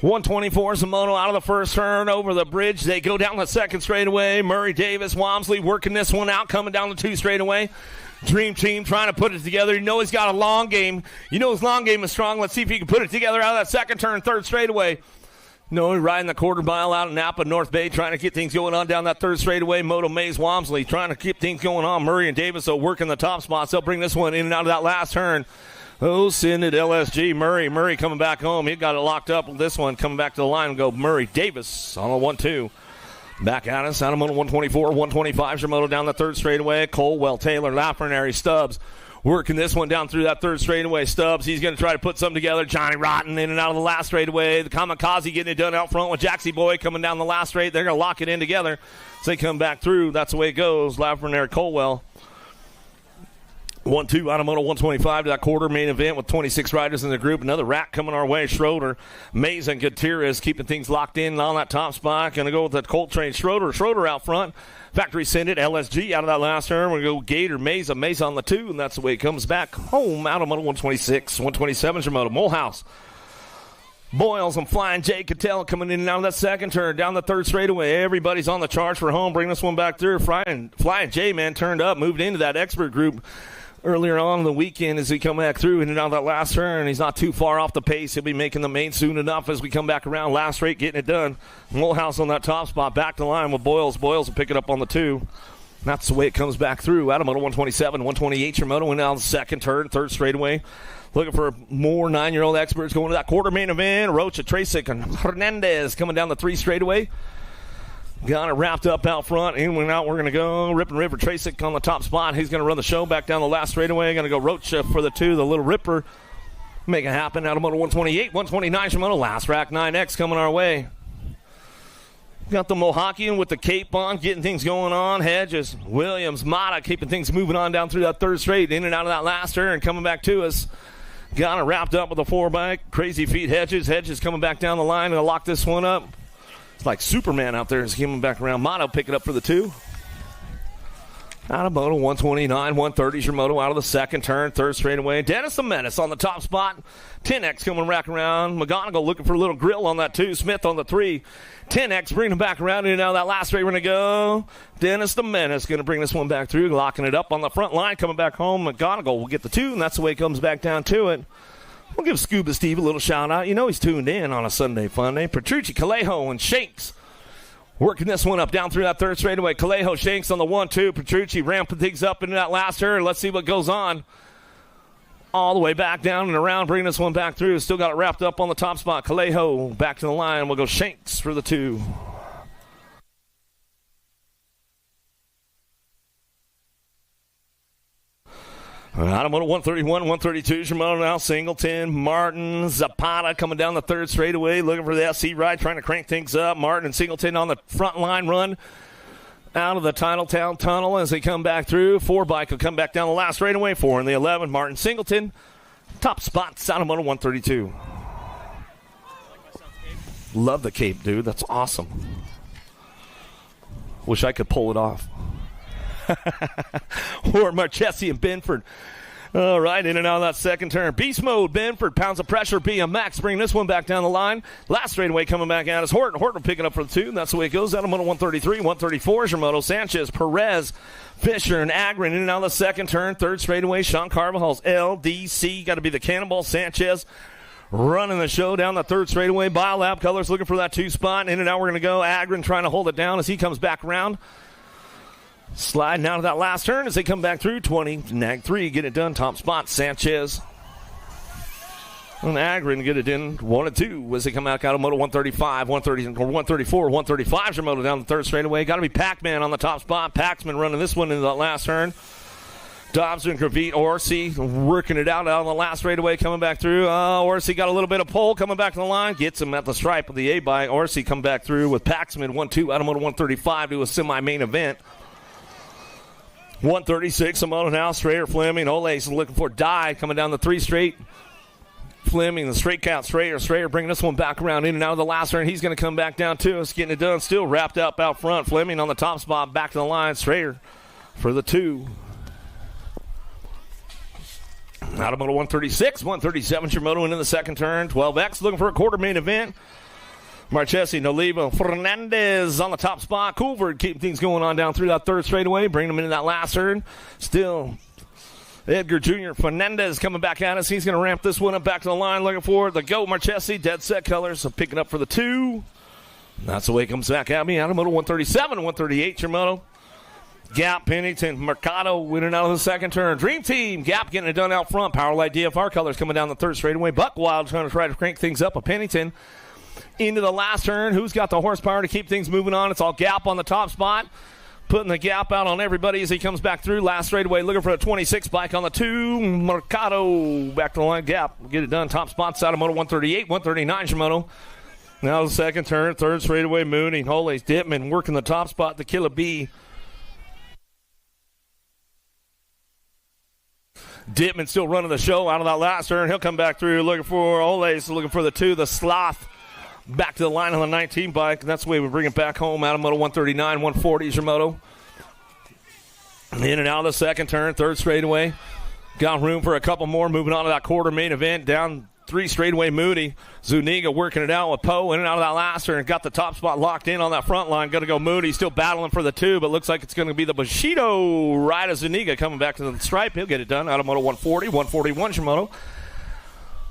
.124 is the moto out of the first turn over the bridge. They go down the second straightaway. Murray, Davis, Walmsley working this one out, coming down the 2 straightaway. Dream Team trying to put it together. You know he's got a long game. You know his long game is strong. Let's see if he can put it together out of that second turn, third straightaway. No, he's riding the quarter mile out in Napa, North Bay, trying to get things going on down that third straightaway. Moto Mays, Walmsley trying to keep things going on. Murray and Davis are working the top spots. They'll bring this one in and out of that last turn. Send it LSG. Murray coming back home. He got it locked up with this one. Coming back to the line and go Murray Davis on a 1-2. Back at us. Out of Moto 124, 125. Shimoto down the third straightaway. Colwell, Taylor, Lafrenary, Stubbs. Working this one down through that third straightaway. Stubbs, he's going to try to put something together. Johnny Rotten in and out of the last straightaway. The Kamikaze getting it done out front with Jaxie Boy coming down the last straight. They're going to lock it in together. So they come back through. That's the way it goes. Lafrenary, Colwell. 1-2 out of Moto 125 to that quarter main event with 26 riders in the group. Another rack coming our way. Schroeder, Mays, and Gutierrez keeping things locked in on that top spot. Going to go with that Coltrane. Schroeder out front. Factory send it. LSG out of that last turn. We're going to go Gator, Mays on the 2, and that's the way it comes back home out of Moto 126. 127 is your Moto. Molehouse. Boyles and Flying J. Cattell coming in and out of that second turn. Down the third straightaway. Everybody's on the charge for home. Bring this one back through. Flying J, man, turned up. Moved into that expert group earlier on in the weekend as we come back through in and out of that last turn. He's not too far off the pace. He'll be making the main soon enough as we come back around. Last straight, getting it done. Molehouse on that top spot. Back to line with Boyles. Boyles will pick it up on the 2. That's the way it comes back through. Out of moto 127, 128 your moto, and now the second turn, third straightaway. Looking for more 9-year-old experts going to that quarter main event. Rocha, Tracek, and Hernandez coming down the 3 straightaway. Got it wrapped up out front. In and out, we're going to go. Ripping River, Tracek on the top spot. He's going to run the show back down the last straightaway. Going to go Rocha for the 2, the Little Ripper. Make it happen. Out of moto 128, 129 your moto. Last rack 9X coming our way. Got the Mohawkian with the cape on, getting things going on. Hedges, Williams, Mata keeping things moving on down through that third straight. In and out of that last turn, coming back to us. Got it wrapped up with a 4-bike. Crazy feet, Hedges. Hedges coming back down the line and lock this one up. It's like Superman out there. He's coming back around. Mata pick it up for the 2. Out of moto 129, 130 is your moto out of the second turn, third straightaway. Dennis the Menace on the top spot. 10X coming back around. McGonigal looking for a little grill on that 2. Smith on the 3. 10X bringing him back around. And now that last straight we're going to go. Dennis the Menace going to bring this one back through, locking it up on the front line, coming back home. McGonigal will get the 2, and that's the way it comes back down to it. We'll give Scuba Steve a little shout out. You know he's tuned in on a Sunday fun day. Petrucci, Calejo, and Shanks working this one up down through that third straightaway. Calejo, Shanks on the 1-2. Petrucci ramping things up into that last turn. Let's see what goes on. All the way back down and around, bringing this one back through. Still got it wrapped up on the top spot. Calejo back to the line. We'll go Shanks for the 2. Out of moto 131, 132 is your moto now. Singleton, Martin, Zapata coming down the third straightaway, looking for the SC ride, trying to crank things up. Martin and Singleton on the front line run out of the Titletown tunnel as they come back through. 4-bike will come back down the last straightaway. 4 in the 11. Martin Singleton, top spots out of moto 132. Love the cape, dude. That's awesome. Wish I could pull it off. Or Marchesi and Benford. All right, in and out of that second turn. Beast mode, Benford, pounds of pressure. BMX bringing this one back down the line. Last straightaway coming back out is Horton. Horton picking up for the 2. That's the way it goes. Out of moto 133, 134 is your moto. Sanchez, Perez, Fisher, and Agron in and out of the second turn. Third straightaway, Sean Carvajal's LDC. Got to be the Cannonball. Sanchez running the show down the third straightaway. Biolab Colors looking for that 2 spot. In and out we're going to go. Agron trying to hold it down as he comes back around. Sliding out of that last turn as they come back through. 20, nag 3, get it done. Top spot, Sanchez. And Agron get it in 1 and 2 as they come back out of moto 135, 130, or 134, 135 is your moto down the third straightaway. Got to be Pac-Man on the top spot. Paxman running this one into that last turn. Dobson, Gravit, Orsi working it out on the last straightaway coming back through. Orsi got a little bit of pull coming back to the line. Gets him at the stripe of the A-bike. Orsi come back through with Paxman 1-2 out of moto 135 to a semi-main event. 136, a moto now. Strayer, Fleming, Ole's looking for Die coming down the 3 straight. Fleming, the straight count, Strayer bringing this one back around in and out of the last turn. He's going to come back down to us, getting it done. Still wrapped up out front. Fleming on the top spot, back to the line. Strayer for the 2. Out of moto 136, 137 your moto into the second turn. 12X looking for a quarter main event. Marchesi, Noliva, Fernandez on the top spot. Coolford keeping things going on down through that third straightaway, bringing them into that last turn. Still, Edgar Jr. Fernandez coming back at us. He's going to ramp this one up back to the line, looking for the GOAT Marchesi. Dead set colors, so picking up for the 2. That's the way it comes back at me. Out of moto 137, 138 your moto. Gap, Pennington, Mercado winning out of the second turn. Dream Team, Gap getting it done out front. Powerlight DFR colors coming down the third straightaway. Buckwild trying to try to crank things up. A Pennington into the last turn. Who's got the horsepower to keep things moving on? It's all Gap on the top spot. Putting the gap out on everybody as he comes back through. Last straightaway looking for a 26 bike on the 2. Mercado back to the line. Gap get it done. Top spots out of moto 138, 139 Shimono. Now the second turn. Third straightaway Mooney. Holy Dittman working the top spot to kill a B. Dittman still running the show out of that last turn. He'll come back through looking for Ole's, looking for the 2, the Sloth. Back to the line on the 19 bike. And that's the way we bring it back home out of moto 139, 140 is your moto. In and out of the second turn, third straightaway. Got room for a couple more. Moving on to that quarter main event. Down 3 straightaway Moody. Zuniga working it out with Poe in and out of that last turn. Got the top spot locked in on that front line. Going to go Moody. Still battling for the 2, but looks like it's going to be the Bushido ride of Zuniga coming back to the stripe. He'll get it done out of moto 140, 141 Shimono.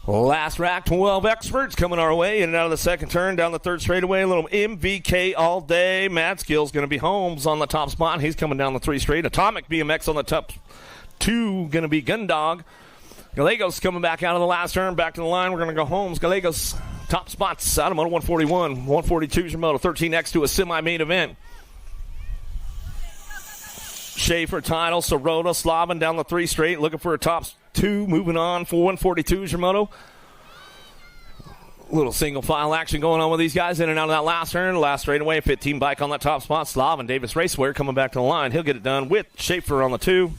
Last rack, 12 experts coming our way in and out of the second turn, down the third straightaway. A little MVK all day. Mad Skill's going to be Holmes on the top spot. He's coming down the 3 straight. Atomic BMX on the top 2, going to be Gundog. Gallegos coming back out of the last turn, back to the line. We're going to go Holmes. Gallegos, top spots out of moto 141. 142 is your moto. 13X to a semi-main event. Schaefer, Title, Sirota, Slavin down the 3 straight, looking for a top 2. Moving on for 142 is your moto. Little single file action going on with these guys in and out of that last turn. Last straightaway, 15 bike on that top spot. Slavin, Davis Raceware coming back to the line. He'll get it done with Schaefer on the 2.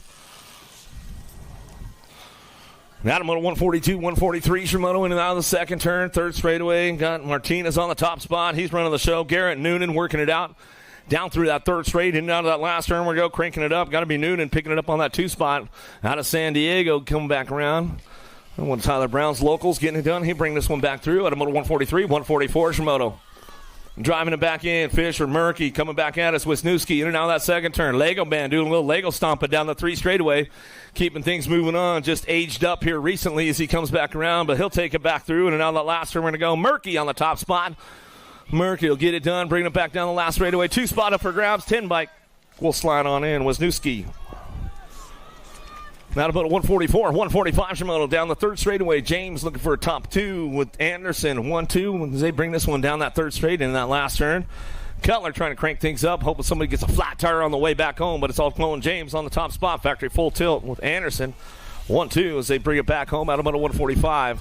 Now to moto 142, 143 is your moto in and out of the second turn. Third straightaway, got Martinez on the top spot. He's running the show. Garrett Noonan working it out. Down through that third straight, in and out of that last turn we go, cranking it up. Got to be Noonan picking it up on that 2 spot. Out of San Diego, coming back around. And when Tyler Brown's locals getting it done, he'll bring this one back through out of moto 143, 144 is your moto. Driving it back in, Fisher, Murky coming back at us. Wisniewski in and out of that second turn. Lego Band doing a little Lego stomping down the 3 straightaway, keeping things moving on. Just aged up here recently as he comes back around, but he'll take it back through. And in and out of that last turn, we're going to go Murky on the top spot. Murky will get it done, bring it back down the last straightaway. 2 spot up for grabs, 10 bike will slide on in. Wisniewski. Now about 144, 145 Shimono down the third straightaway. James looking for a top 2 with Anderson. 1-2 as they bring this one down that third straight in that last turn. Cutler trying to crank things up, hoping somebody gets a flat tire on the way back home, but it's all flowing. James on the top spot. Factory full tilt with Anderson. 1-2 as they bring it back home out about 145.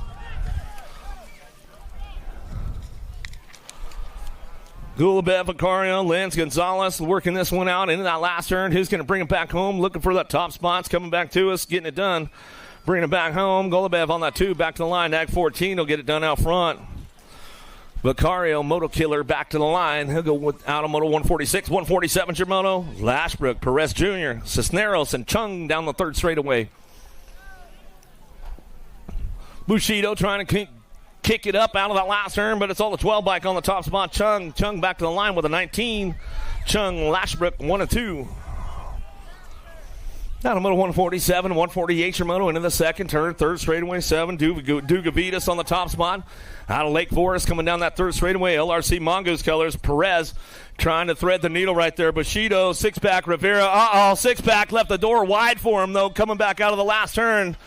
Gulabev, Vicario, Lenz, Gonzalez working this one out into that last turn. Who's going to bring it back home? Looking for that top spots, coming back to us, getting it done. Bringing it back home. Golubev on that 2, back to the line. Ag 14 will get it done out front. Vicario, Moto Killer, back to the line. He'll go out of Moto 146, 147 Germono. Lashbrook, Perez Jr., Cisneros, and Chung down the third straightaway. Bushido trying to kick it up out of that last turn, but it's all the 12 bike on the top spot. Chung back to the line with a 19. Chung, Lashbrook, 1-2. Down to moto 147, 148 Shimono into the second turn. Third straightaway, 7. Dugavitas on the top spot. Out of Lake Forest coming down that third straightaway. LRC Mongoose colors. Perez trying to thread the needle right there. Bushido, 6-pack. Rivera, 6-pack. Left the door wide for him, though, coming back out of the last turn.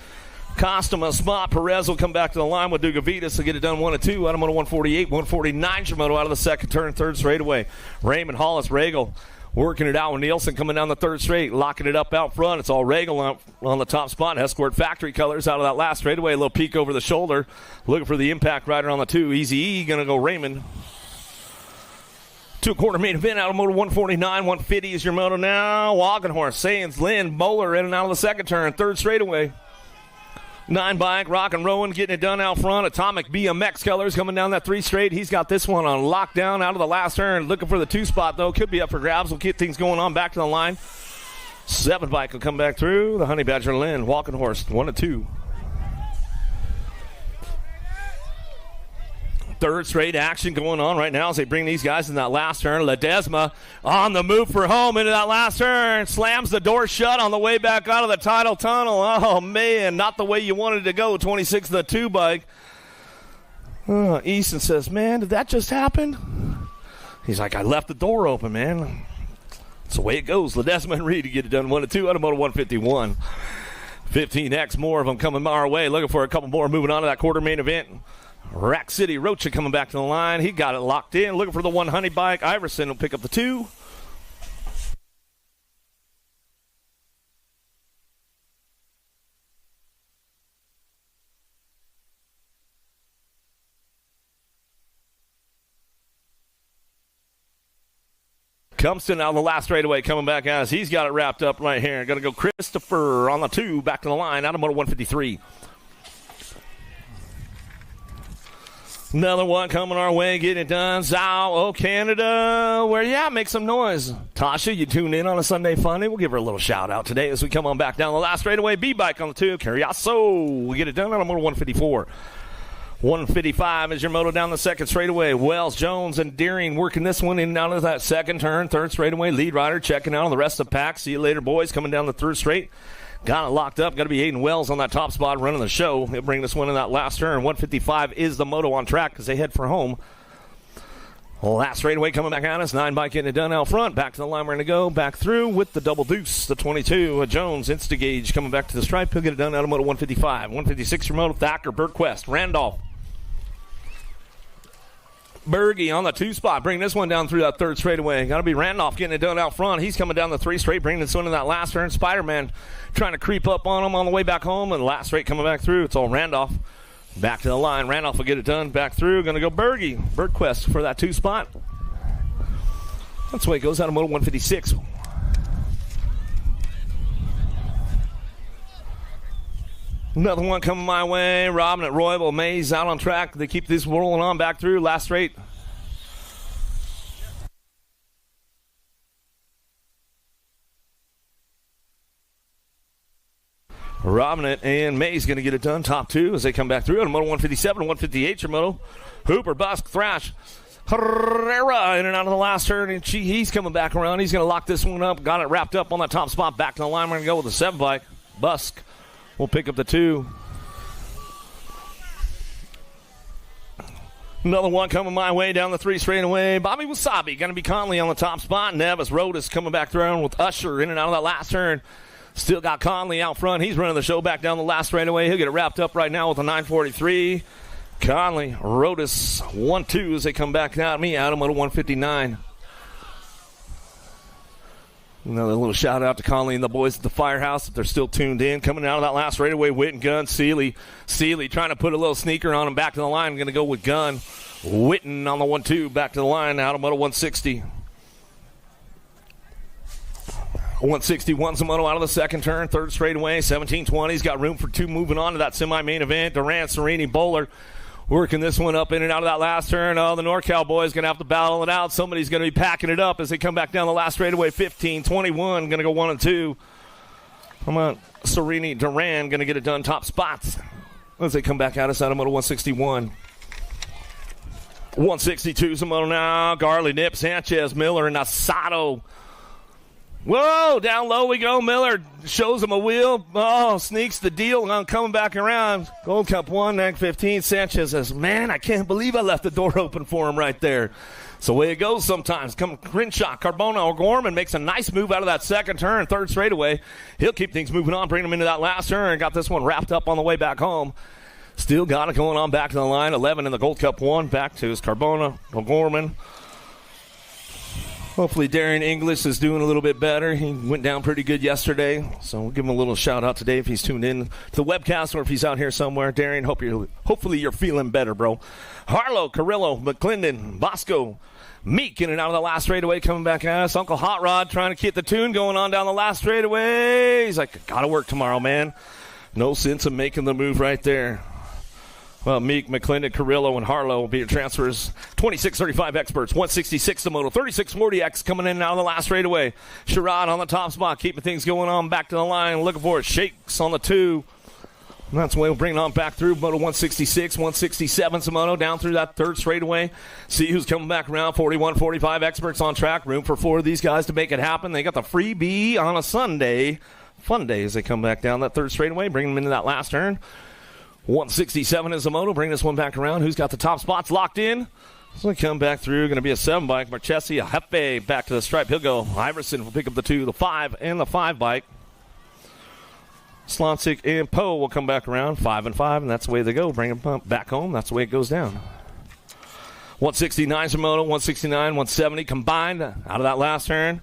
Cost him a spot. Perez will come back to the line with Dugavitas to get it done 1-2. Out of moto 148, 149 Shimono out of the second turn, third straightaway. Raymond Hollis, Regal working it out with Nielsen coming down the third straight, locking it up out front. It's all Regal on the top spot. Escort Factory colors out of that last straightaway. A little peek over the shoulder. Looking for the impact rider on the 2. Easy E going to go Raymond. 2-quarter main event out of moto 149. 150 is your moto now. Wagenhorse, Sands, Lynn, Bowler in and out of the second turn, third straightaway. 9 bike, Rock and Rowan getting it done out front. Atomic BMX colors coming down that 3 straight. He's got this one on lockdown out of the last turn. Looking for the 2 spot, though. Could be up for grabs. We'll get things going on back to the line. 7 bike will come back through. The Honey Badger Lynn, Walking Horse, 1-2. Third straight action going on right now as they bring these guys in that last turn. Ledesma on the move for home into that last turn. Slams the door shut on the way back out of the tidal tunnel. Oh, man, not the way you wanted to go. 26 the 2 bike. Easton says, man, did that just happen? He's like, I left the door open, man. That's the way it goes. Ledesma and Reed to get it done 1-2 out of moto 151. 15X, more of them coming our way. Looking for a couple more moving on to that quarter main event. Rack City Rocha coming back to the line. He got it locked in. Looking for the 1 honey bike. Iverson will pick up the 2. Cumston out of the last straightaway coming back at us. He's got it wrapped up right here. Going to go Christopher on the 2. Back to the line out of moto 153. Another one coming our way, getting it done. Zhao, Canada, where you at? Make some noise. Tasha, you tune in on a Sunday Funday. We'll give her a little shout out today as we come on back down the last straightaway. B-bike on the 2. Carriazo, we get it done on moto 154. 155 is your moto down the second straightaway. Wells, Jones, and Deering working this one in and out of that second turn. Third straightaway, lead rider checking out on the rest of the pack. See you later, boys, coming down the third straight. Got it locked up. Got to be Aiden Wells on that top spot running the show. He'll bring this one in that last turn. 155 is the moto on track as they head for home. Last straightaway coming back at us. 9 bike getting it done out front. Back to the line we're going to go. Back through with the double deuce. The 22, Jones, Instagage coming back to the stripe. He'll get it done out of moto 155. 156 your moto, Thacker, Bergquist, Randolph. Berge on the 2 spot. Bring this one down through that 3rd straightaway. Got to be Randolph getting it done out front. He's coming down the 3 straight, bringing this one in that last turn. Spider-Man trying to creep up on him on the way back home. And last straight coming back through. It's all Randolph. Back to the line. Randolph will get it done. Back through. Going to go Berge. Bergquist for that 2 spot. That's the way it goes out of moto 156. Another one coming my way. Robin at Royal Mays out on track. They keep this rolling on back through. Last straight. Robin and Mays going to get it done. Top 2 as they come back through. On moto 157, 158 your moto. Hooper, Busk, Thrash. Herrera in and out of the last turn. And he's coming back around. He's going to lock this one up. Got it wrapped up on that top spot. Back to the line. We're going to go with the 7 bike. Busk will pick up the 2. Another one coming my way down the 3 straightaway. Bobby Wasabi going to be Conley on the top spot. Nevis Rodas coming back through with Usher in and out of that last turn. Still got Conley out front. He's running the show back down the last straightaway. He'll get it wrapped up right now with a 943. Conley, Rodas, 1-2 as they come back at me out of moto 159. Another little shout out to Conley and the boys at the Firehouse if they're still tuned in. Coming out of that last straightaway, Witten, Gunn, Seeley trying to put a little sneaker on him back to the line. Going to go with Gunn. Witten on the 1-2 back to the line out of moto 160. 161's the moto out of the 2nd turn, 3rd straightaway, 1720's got room for 2 moving on to that semi-main event. Durant, Serini, Bowler working this one up in and out of that last turn. Oh, the NorCal boys going to have to battle it out. Somebody's going to be packing it up as they come back down the last straightaway. 15-21, going to go 1 and 2. Come on, Serini, Duran going to get it done. Top spots as they come back at us out of moto 161. 162's the moto now. Garley, Nip, Sanchez, Miller, and Asado. Whoa, down low we go. Miller shows him a wheel. Oh, sneaks the deal on coming back around. Gold Cup 1, nag 15. Sanchez says, man, I can't believe I left the door open for him right there. It's the way it goes sometimes. Come Crenshaw, Carbona, O'Gorman makes a nice move out of that 2nd turn, 3rd straightaway. He'll keep things moving on, bring him into that last turn. Got this one wrapped up on the way back home. Still got it going on back to the line. 11 in the Gold Cup 1. Back to his Carbona, O'Gorman. Hopefully Darian English is doing a little bit better. He went down pretty good yesterday, so we'll give him a little shout-out today if he's tuned in to the webcast or if he's out here somewhere. Darian, hopefully you're feeling better, bro. Harlow, Carrillo, McClendon, Bosco, Meek in and out of the last straightaway coming back at us. Uncle Hot Rod trying to keep the tune going on down the last straightaway. He's like, got to work tomorrow, man. No sense of making the move right there. Well, Meek, McClendon, Carrillo, and Harlow will be your transfers. 26-35 experts, 166 the moto, 36-40X coming in and out of the last straightaway. Sherrod on the top spot, keeping things going on back to the line. Looking for it. Shakes on the 2. And that's the way we'll bring it on back through. Moto 166, 167 Samoto down through that 3rd straightaway. See who's coming back around. 41-45 experts on track. Room for 4 of these guys to make it happen. They got the freebie on a Sunday. Fun day as they come back down that 3rd straightaway, bringing them into that last turn. 167 is the moto. Bring this one back around. Who's got the top spots locked in? So we come back through. Going to be a 7 bike. Marchesi, a Hefe back to the stripe. He'll go. Iverson will pick up the 2, the 5, and the 5 bike. Slonsick and Poe will come back around. 5 and 5, and that's the way they go. Bring them back home. That's the way it goes down. 169 is the moto. 169, 170 combined out of that last turn.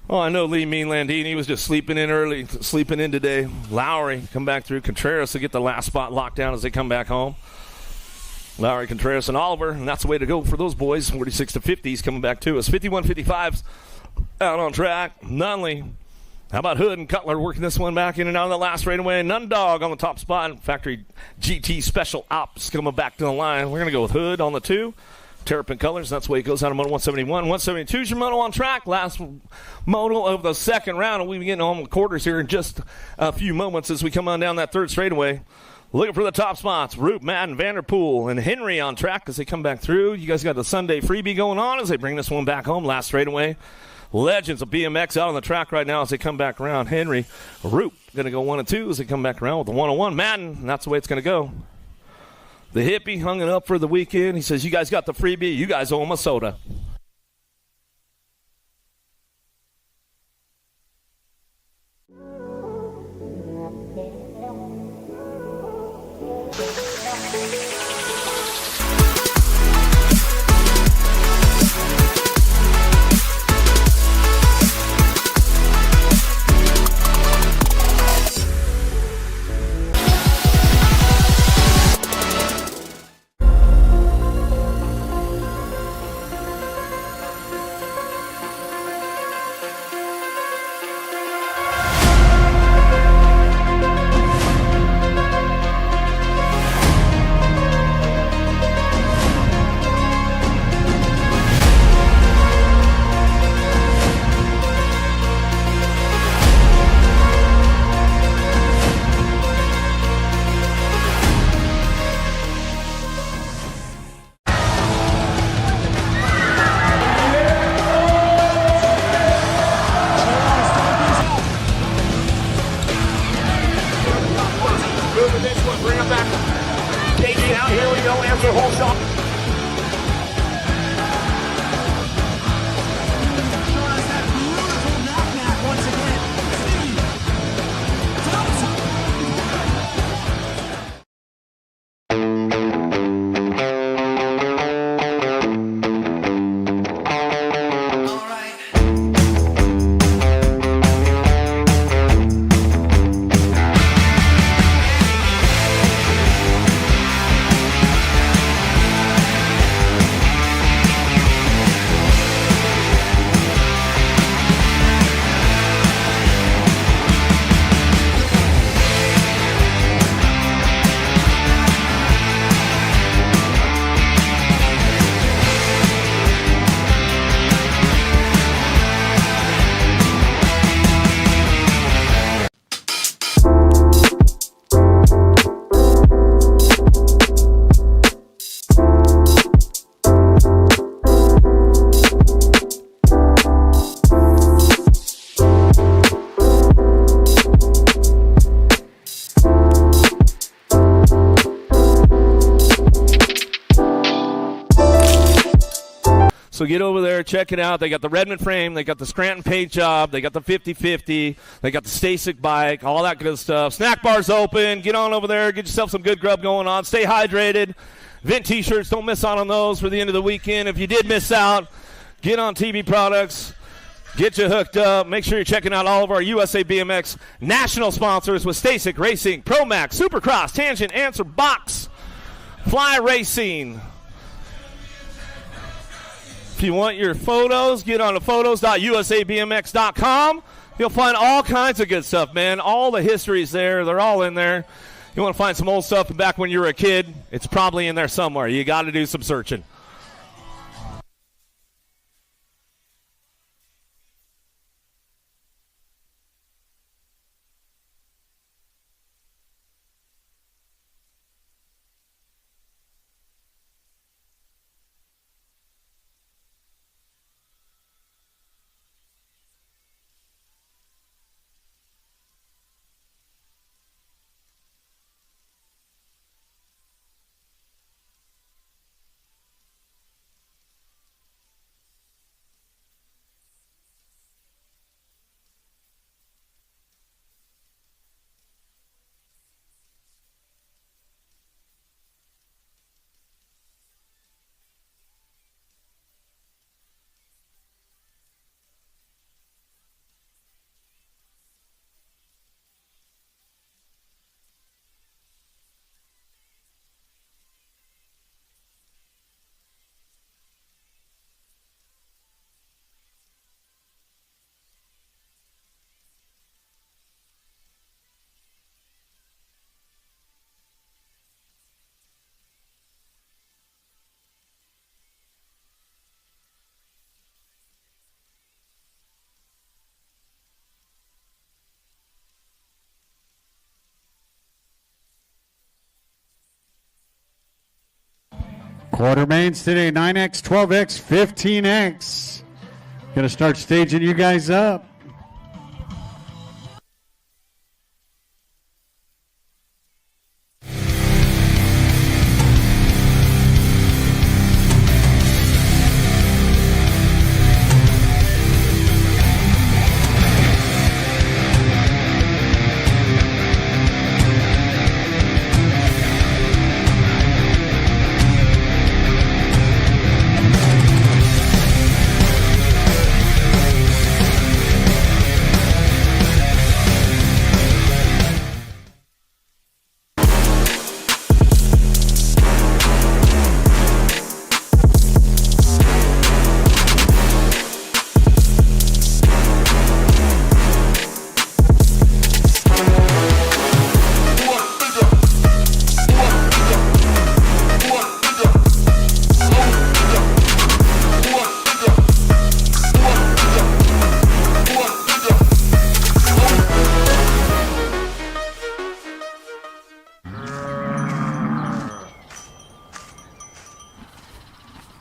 Oh, I know Lee Mean Landini was just sleeping in today. Lowry come back through. Contreras to get the last spot locked down as they come back home. Lowry, Contreras, and Oliver, and that's the way to go for those boys. 46-50s coming back to us. 51-55s out on track. Nunley. How about Hood and Cutler working this one back in and out of the last straightaway? Nundog on the top spot. Factory GT Special Ops coming back to the line. We're going to go with Hood on the 2. Terrapin Colors, that's the way it goes out of moto 171. 172 is your moto on track. Last moto of the 2nd round, and we'll be getting on the quarters here in just a few moments as we come on down that 3rd straightaway. Looking for the top spots. Root, Madden, Vanderpool, and Henry on track as they come back through. You guys got the Sunday freebie going on as they bring this one back home. Last straightaway. legends of BMX out on the track right now as they come back around. Henry Roop going to go 1 and 2 as they come back around with the 101. Madden, and that's the way it's going to go. The hippie hung it up for the weekend. He says, you guys got the freebie. You guys owe him a soda. So get over there, check it out. They got the Redman frame. They got the Scranton paint job. They got the 50/50. They got the Stasic bike, all that good stuff. Snack bar's open. Get on over there. Get yourself some good grub going on. Stay hydrated. Vent T-shirts, don't miss out on those for the end of the weekend. If you did miss out, get on TV Products. Get you hooked up. Make sure you're checking out all of our USA BMX national sponsors with Stasic Racing, Promax, Supercross, Tangent, Answer, Box, Fly Racing. If you want your photos, get on to photos.usabmx.com. You'll find all kinds of good stuff, man. All the history's there. They're all in there. You want to find some old stuff from back when you were a kid, it's probably in there somewhere. You got to do some searching. Quarter mains today, 9X, 12X, 15X. Gonna start staging you guys up.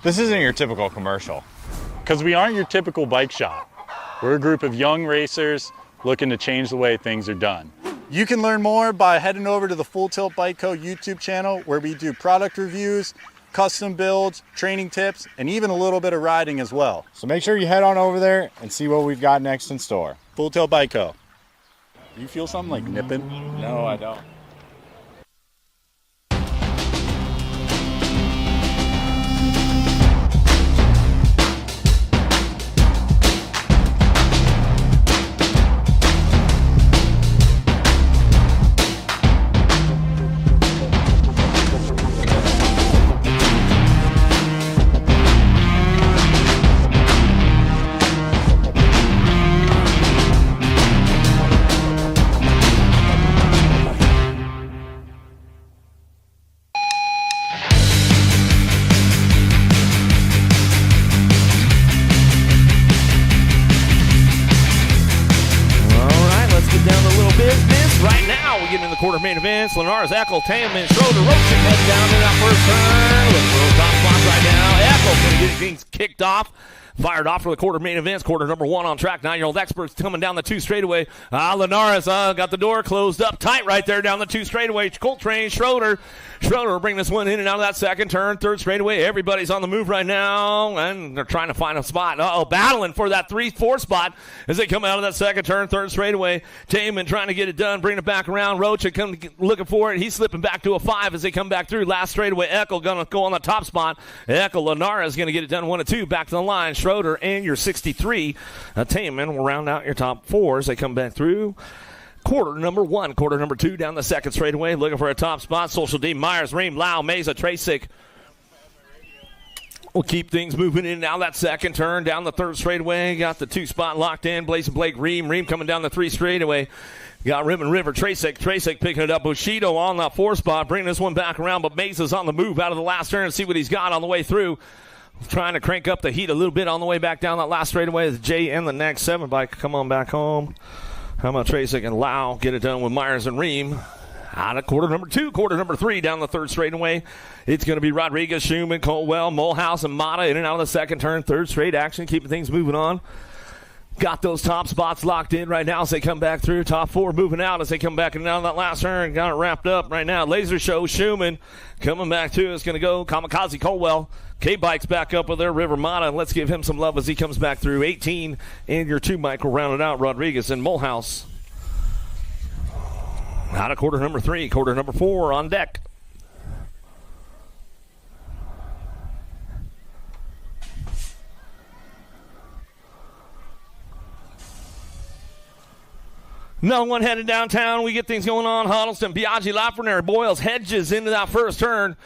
This isn't your typical commercial. Because we aren't your typical bike shop. We're a group of young racers looking to change the way things are done. You can learn more by heading over to the Full Tilt Bike Co. YouTube channel, where we do product reviews, custom builds, training tips, and even a little bit of riding as well. So make sure you head on over there and see what we've got next in store. Full Tilt Bike Co. You feel something like nipping? No, I don't. Quarter main events, Linares, Eckel, Taman, Schroeder, Roach heading down to that first turn. Looking for those top spots right now. Eckel's going to get things kicked off. Fired off for the quarter main events. Quarter number one on track. 9-year-old experts coming down the two straightaway. Linares got the door closed up tight right there down the two straightaway. Coltrane, Schroeder will bring this one in and out of that second turn. Third straightaway. Everybody's on the move right now, and they're trying to find a spot. Battling for that 3-4 spot as they come out of that second turn. Third straightaway. Taman trying to get it done, bring it back around. Roach looking for it. He's slipping back to a 5 as they come back through. Last straightaway. Eckel going to go on the top spot. Eckel, Linares going to get it done 1-2. Back to the line. Schroeder and your 63. Taman will round out your top 4 as they come back through. Quarter number one, quarter number two down the second straightaway, looking for a top spot. Social D, Myers, Ream, Lau, Mesa, Trasick will keep things moving in now. That second turn down the third straightaway. Got the 2 spot locked in. Blazing Blake, Ream coming down the 3 straightaway. Got Ribbon River, Trasick picking it up. Bushido on that 4 spot, bringing this one back around, but Mesa's on the move out of the last turn. See what he's got on the way through. Trying to crank up the heat a little bit on the way back down that last straightaway. As Jay and the next 7 bike come on back home. How about Trasick and Lau get it done with Myers and Ream? Out of quarter number 2, quarter number 3 down the third straightaway. It's going to be Rodriguez, Schumann, Colwell, Mulhouse, and Mata in and out of the second turn. Third straight action, keeping things moving on. Got those top spots locked in right now as they come back through. Top 4 moving out as they come back in and out of that last turn. Got it wrapped up right now. Laser Show, Schumann coming back too. It's going to go Kamikaze, Colwell. K-Bike's back up with their River Mata. Let's give him some love as he comes back through. 18 and your 2 bike will round it out. Rodriguez and Mulhouse. Out of quarter number 3, quarter number 4 on deck. Another one headed downtown. We get things going on. Huddleston, Biaggi, Lafreniere, Boyles, Hedges into that first turn.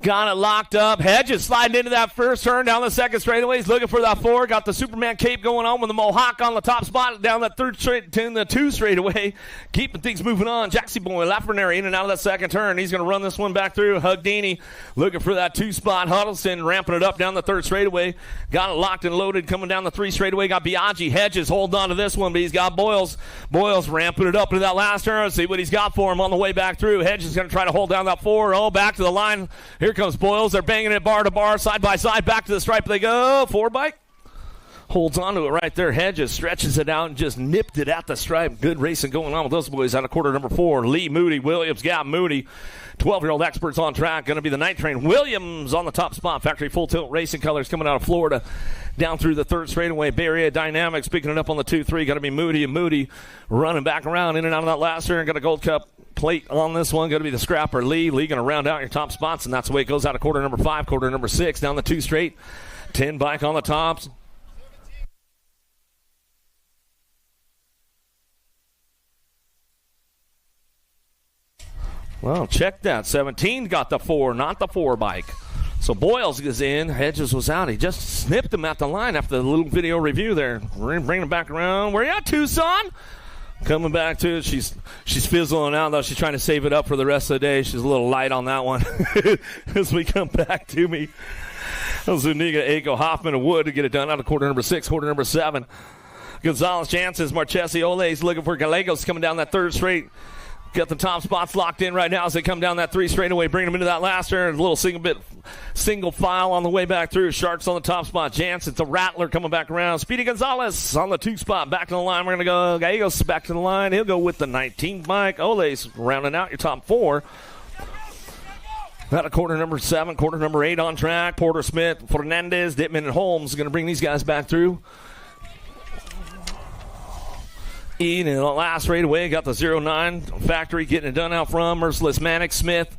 Got it locked up. Hedges sliding into that first turn down the second straightaway. He's looking for that 4. Got the Superman cape going on with the Mohawk on the top spot down that third straight to the 2 straightaway. Keeping things moving on. Jaxie Boy, Lafreniere in and out of that second turn. He's going to run this one back through. Hugdini looking for that 2 spot. Huddleston ramping it up down the third straightaway. Got it locked and loaded coming down the 3 straightaway. Got Biaggi. Hedges holding on to this one, but he's got Boyles. Boyles ramping it up into that last turn. Let's see what he's got for him on the way back through. Hedges is going to try to hold down that 4. Oh, back to the line. Here comes Boyles. They're banging it bar to bar, side by side. Back to the stripe they go. 4 bike. Holds on to it right there. Hedges stretches it out and just nipped it at the stripe. Good racing going on with those boys out of quarter number 4. Lee Moody, Williams got Moody. 12-year-old experts on track. Going to be the night train. Williams on the top spot. Factory full tilt racing colors coming out of Florida. Down through the third straightaway. Bay Area Dynamics picking it up on the 2-3. Going to be Moody, and Moody running back around in and out of that last turn. Got a Gold Cup plate on this one. Going to be the scrapper Lee. Lee going to round out your top spots, and that's the way it goes out of quarter number 5. Quarter number 6 down the 2 straight. 10 bike on the tops. Well, check that. 17 got the 4, not the 4 bike. So Boyles is in. Hedges was out. He just snipped him at the line after the little video review there. We're going to bring him back around. Where you at, Tucson? Coming back to it. She's fizzling out, though. She's trying to save it up for the rest of the day. She's a little light on that one. As we come back to me. Zuniga, Aiko, Hoffman, and Wood to get it done out of quarter number 6, quarter number 7. Gonzalez, Jansen, Marchesi, Ole's looking for Gallegos coming down that third straight. Got the top spots locked in right now as they come down that 3 straightaway, bringing them into that last turn. A little single file on the way back through. Sharks on the top spot. Jansen's a Rattler coming back around. Speedy Gonzalez on the 2 spot. Back to the line. We're going to go. Gallegos back to the line. He'll go with the 19 bike. Ole's rounding out your top 4. Out of quarter number 7, quarter number 8 on track. Porter Smith, Fernandez, Dittman, and Holmes are going to bring these guys back through. In the last straight away, got the 09 Factory getting it done out from Merciless Manic. Smith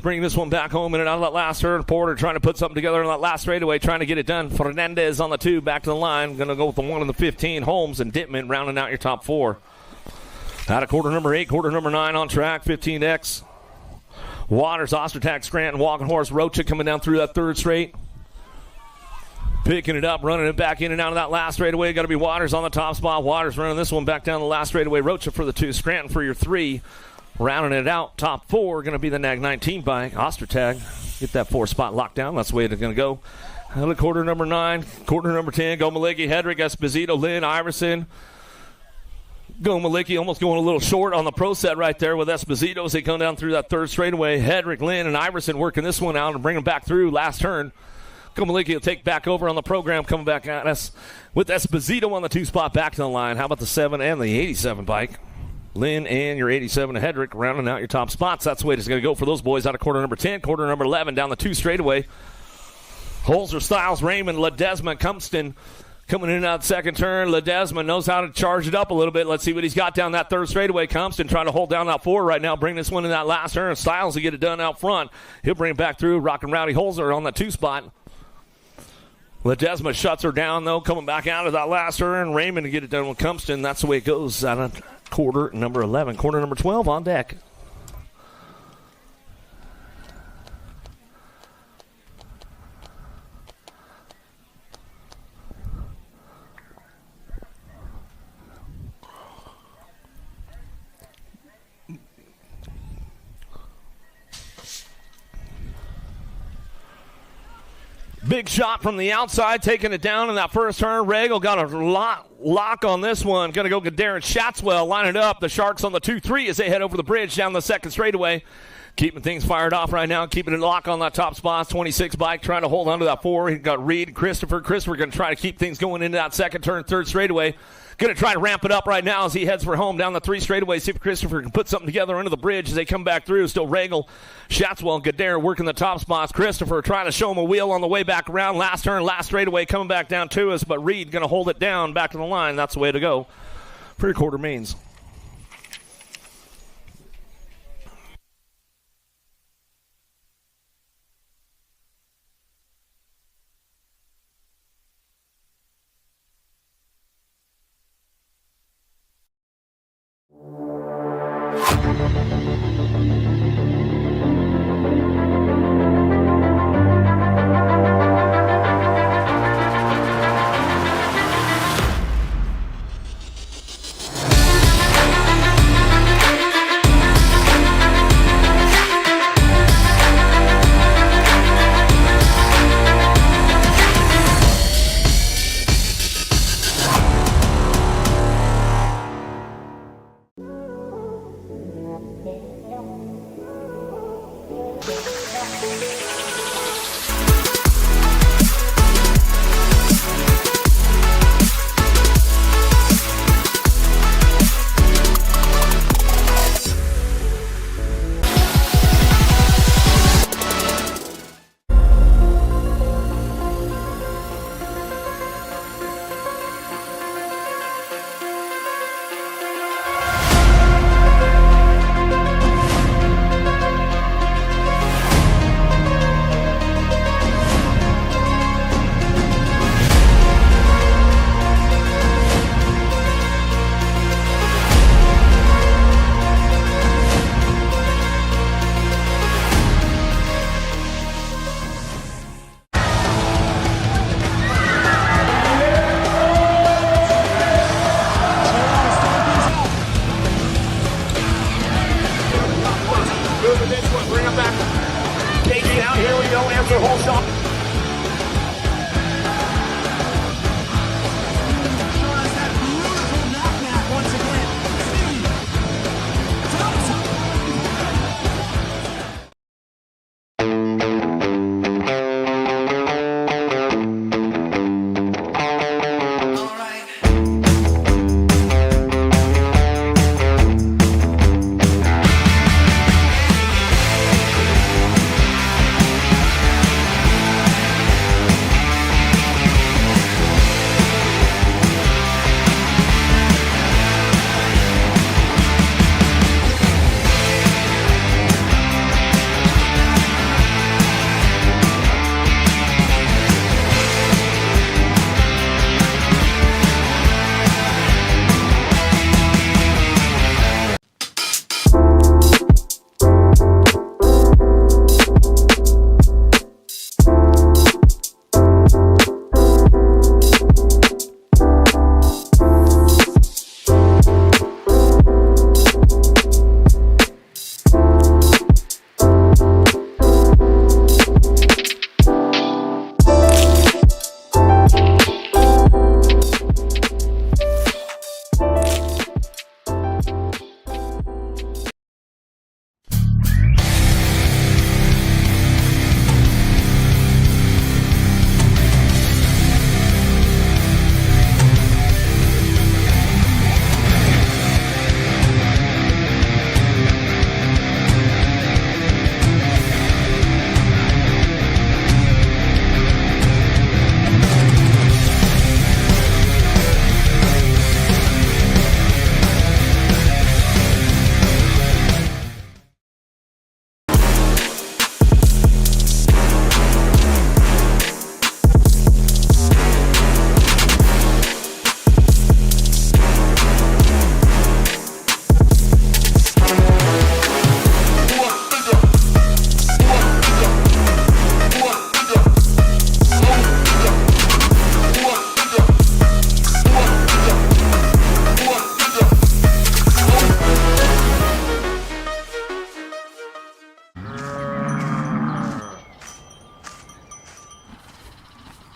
bringing this one back home in and out of that last turn. Porter trying to put something together in that last straightaway, trying to get it done. Fernandez on the 2, back to the line. Going to go with the 1 and the 15. Holmes and Dittman rounding out your top 4. Out of quarter number 8, quarter number 9 on track, 15X. Waters, Ostertag, Scranton, Walking Horse, Rocha coming down through that third straight. Picking it up, running it back in and out of that last straightaway. Got to be Waters on the top spot. Waters running this one back down the last straightaway. Rocha for the 2, Scranton for your 3. Rounding it out, top 4 going to be the Nag 19 bike. Ostertag, get that 4 spot locked down. That's the way it's going to go. Out of quarter number 9, quarter number 10. Go Malicki, Hedrick, Esposito, Lynn, Iverson. Go Malicki almost going a little short on the pro set right there with Esposito as they come down through that third straightaway. Hedrick, Lynn, and Iverson working this one out and bring them back through last turn. Maliki will take back over on the program, coming back at us with Esposito on the 2 spot back to the line. How about the 7 and the 87 bike? Lynn and your 87 Hedrick rounding out your top spots. That's the way it's going to go for those boys out of quarter number 10, quarter number 11 down the 2 straightaway. Holzer, Styles, Raymond, Ledesma, Cumpston coming in and out second turn. Ledesma knows how to charge it up a little bit. Let's see what he's got down that third straightaway. Cumpston trying to hold down that 4 right now. Bring this one in that last turn. Styles will get it done out front. He'll bring it back through. Rockin' Rowdy Holzer on that 2 spot. Ledesma shuts her down, though, coming back out of that last turn. Raymond to get it done with Cumpston. That's the way it goes out of quarter number 11. Quarter number 12 on deck. Big shot from the outside, taking it down in that first turn. Regal got a lock on this one. Going to go get Darren Shatswell, line it up. The Sharks on the 2-3 as they head over the bridge down the second straightaway. Keeping things fired off right now, keeping it lock on that top spot. 26 bike, trying to hold on to that 4. He got Reed, Christopher going to try to keep things going into that second turn, third straightaway. Going to try to ramp it up right now as he heads for home down the 3 straightaway. See if Christopher can put something together under the bridge as they come back through. Still Regal, Shatswell, and Gadare working the top spots. Christopher trying to show him a wheel on the way back around. Last turn, last straightaway coming back down to us, but Reed going to hold it down back to the line. That's the way to go for your quarter mains.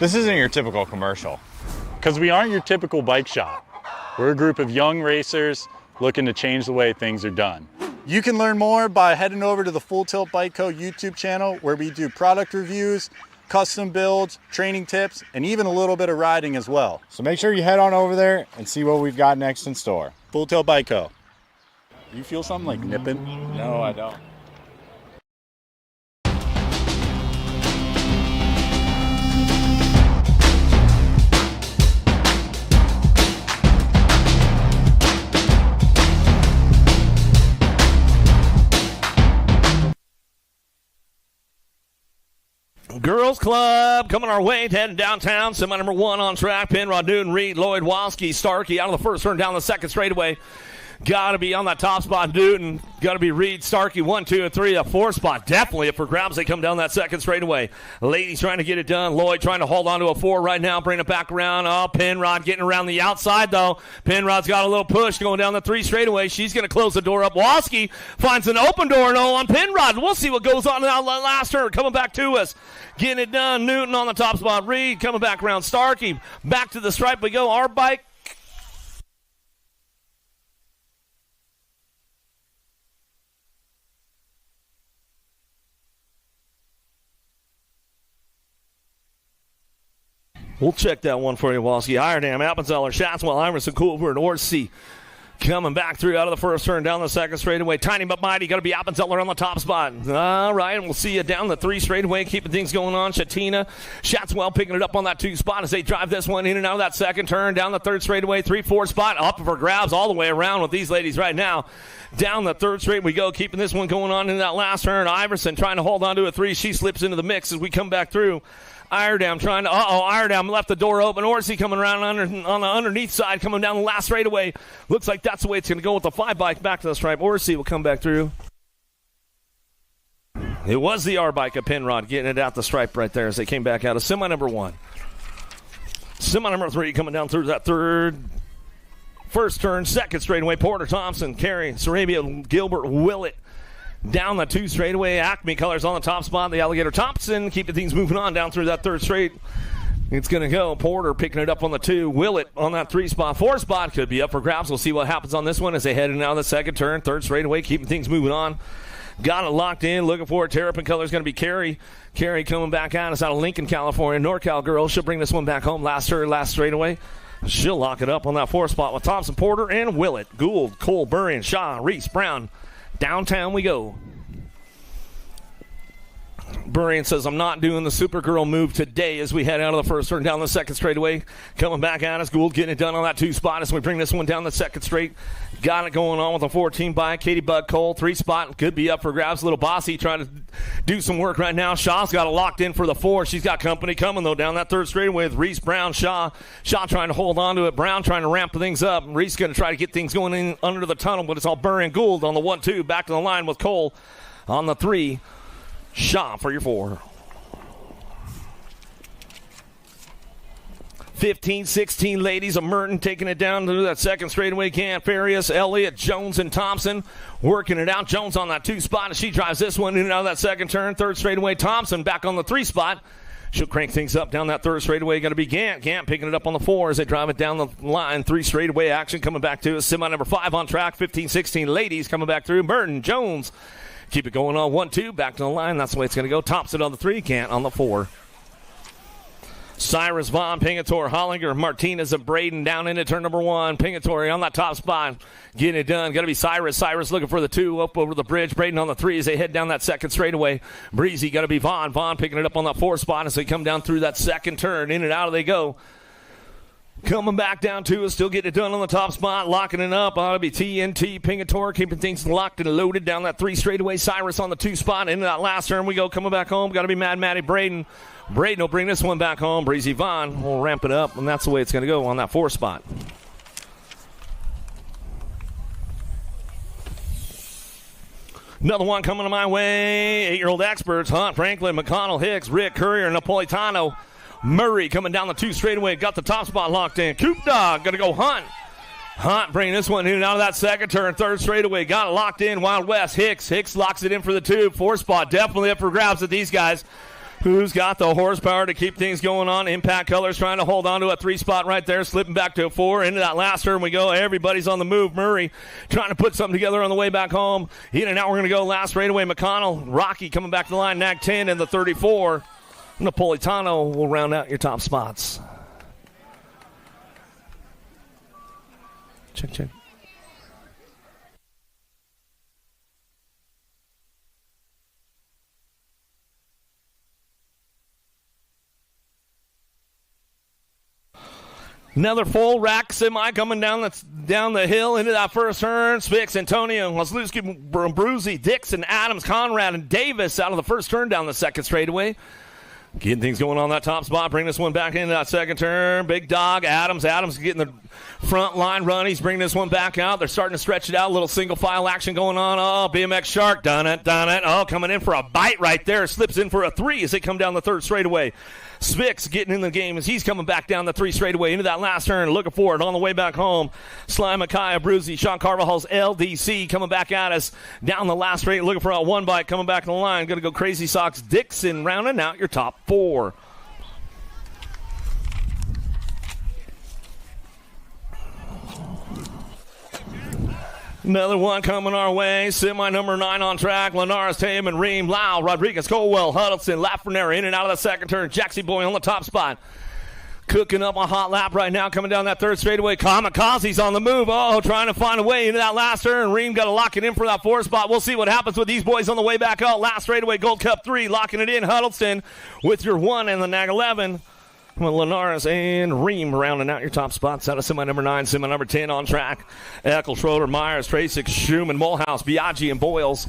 This isn't your typical commercial. Because we aren't your typical bike shop. We're a group of young racers looking to change the way things are done. You can learn more by heading over to the Full Tilt Bike Co. YouTube channel, where we do product reviews, custom builds, training tips, and even a little bit of riding as well. So make sure you head on over there and see what we've got next in store. Full Tilt Bike Co. You feel something like nipping? No, I don't. Girls Club coming our way, heading downtown. Semi number 1 on track. Penrod, Newton, Reed, Lloyd, Walski, Starkey out of the first turn down the second straightaway. Got to be on that top spot, Newton. Got to be Reed, Starkey, 1, 2, and 3. The 4th spot, definitely up for grabs. They come down that second straightaway. Ladies trying to get it done. Lloyd trying to hold on to a 4 right now, bring it back around. Oh, Penrod getting around the outside, though. Penrod's got a little push going down the 3 straightaway. She's going to close the door up. Walski finds an open door, no, on Penrod. We'll see what goes on in that last turn. Coming back to us. Getting it done. Newton on the top spot. Reed coming back around. Starkey back to the stripe we go. Our bike. We'll check that one for you, Walski. Iredam, Appenzeller, Schatzwell, Iverson, Culver, and Orsi coming back through out of the first turn down the second straightaway. Tiny but mighty. Got to be Appenzeller on the top spot. All right, and we'll see you down the 3 straightaway, keeping things going on. Shatina, Schatzwell picking it up on that 2 spot as they drive this one in and out of that second turn. Down the 3rd straightaway, 3-4 spot. Up for grabs all the way around with these ladies right now. Down the 3rd straight we go, keeping this one going on in that last turn. Iverson trying to hold on to a 3. She slips into the mix as we come back through. Iredam trying to, Iredam left the door open. Orsi coming around on the underneath side, coming down the last straightaway. Looks like that's the way it's going to go with the 5 bike back to the stripe. Orsi will come back through. It was the R bike of Penrod getting it out the stripe right there as they came back out of semi number 1. Semi number 3 coming down through that 3rd. First turn, second straightaway. Porter Thompson, Carey, Sarabia, Gilbert, Willett. Down the 2 straightaway, Acme colors on the top spot. The Alligator Thompson keeping things moving on down through that 3rd straight. It's going to go. Porter picking it up on the 2. Willett on that 3 spot. 4 spot could be up for grabs. We'll see what happens on this one as they head in out of the second turn. 3rd straightaway, keeping things moving on. Got it locked in. Looking for it. Terrapin color is going to be Carey. Carey coming back out. It's out of Lincoln, California. NorCal girl. She'll bring this one back home. Last straightaway. She'll lock it up on that 4 spot with Thompson, Porter, and Willett. Gould, Cole, Burrian, Shaw, Reese, Brown. Downtown we go. Burrian says, I'm not doing the Supergirl move today as we head out of the first turn down the second straightaway. Coming back at us. Gould getting it done on that 2 spot as we bring this one down the second straight. Got it going on with a 14 bike. Katie Bud Cole, 3 spot. Could be up for grabs. Little Bossy trying to do some work right now. Shaw's got it locked in for the 4. She's got company coming, though, down that 3rd straightaway with Reese, Brown, Shaw. Shaw trying to hold on to it. Brown trying to ramp things up. Reese going to try to get things going in under the tunnel, but it's all Burrian. Gould on the 1-2. Back to the line with Cole on the 3. Shaw for your 4. 15, 16 ladies of Merton taking it down to that second straightaway. Farias, Elliott, Jones, and Thompson working it out. Jones on that 2 spot as she drives this one in and out of that second turn. 3rd straightaway. Thompson back on the 3 spot. She'll crank things up down that 3rd straightaway. Going to be Gant. Gant picking it up on the 4 as they drive it down the line. 3 straightaway action coming back to us. Semi number 5 on track. 15, 16 ladies coming back through. Merton, Jones. Keep it going on 1-2. Back to the line. That's the way it's going to go. Thompson on the 3. Gant on the 4. Cyrus, Vaughn, Pingator, Hollinger, Martinez, and Braden down into turn number 1. Pingator on that top spot. Getting it done. Got to be Cyrus. Cyrus looking for the 2 up over the bridge. Braden on the 3 as they head down that second straightaway. Breezy got to be Vaughn. Vaughn picking it up on that 4 spot as they come down through that second turn. In and out they go. Coming back down to us, still getting it done on the top spot, locking it up. Ought to be TNT, Pingator, keeping things locked and loaded down that 3 straightaway. Cyrus on the 2 spot. Into that last turn we go, coming back home. Got to be Mad Matty Braden. Braden will bring this one back home. Breezy Vaughn will ramp it up, and that's the way it's going to go on that 4 spot. Another one coming to my way. 8-year-old experts, Hunt, Franklin, McConnell, Hicks, Rick, Courier, Napolitano. Murray coming down the 2 straightaway. Got the top spot locked in. Coop Dog going to go Hunt. Hunt bringing this one in and out of that second turn. 3rd straightaway. Got it locked in. Wild West. Hicks locks it in for the 2. 4 spot. Definitely up for grabs with these guys. Who's got the horsepower to keep things going on? Impact Colors trying to hold on to a 3 spot right there, slipping back to a 4. Into that last turn we go. Everybody's on the move. Murray trying to put something together on the way back home. In and out, we're going to go last straightaway. McConnell, Rocky coming back to the line, nag 10 in the 34. Napolitano will round out your top spots. Check. Another full rack semi coming down the hill into that first turn. Spix, Antonio, Lasluski, Bruzy, Dixon, Adams, Conrad, and Davis out of the first turn down the second straightaway. Getting things going on that top spot. Bring this one back into that second turn. Big dog, Adams. Adams getting the front line run. He's bringing this one back out. They're starting to stretch it out. A little single file action going on. Oh, BMX Shark. Done it. Oh, coming in for a bite right there. Slips in for a 3 as they come down the third straightaway. Spix getting in the game as he's coming back down the 3 straightaway into that last turn. Looking for it on the way back home. Sly Micaiah, Bruzy, Sean Carvajal's LDC coming back at us down the last straight. Looking for a 1 bite coming back in the line. Going to go Crazy Socks Dixon rounding out your top 4. Another one coming our way. Semi number 9 on track. Linares, Taman, Ream, Lau, Rodriguez, Colwell, Huddleston, Lafreniere in and out of the second turn. Jaxie Boy on the top spot. Cooking up a hot lap right now. Coming down that third straightaway. Kamikaze's on the move. Oh, trying to find a way into that last turn. Ream got to lock it in for that 4 spot. We'll see what happens with these boys on the way back out. Last straightaway, Gold Cup 3. Locking it in. Huddleston with your 1 and the nag 11. Well, Linares and Ream rounding out your top spots out of semi number 9, semi number 10 on track. Eckel, Schroeder, Myers, Tracek, Schumann, Mulhouse, Biaggi, and Boyles.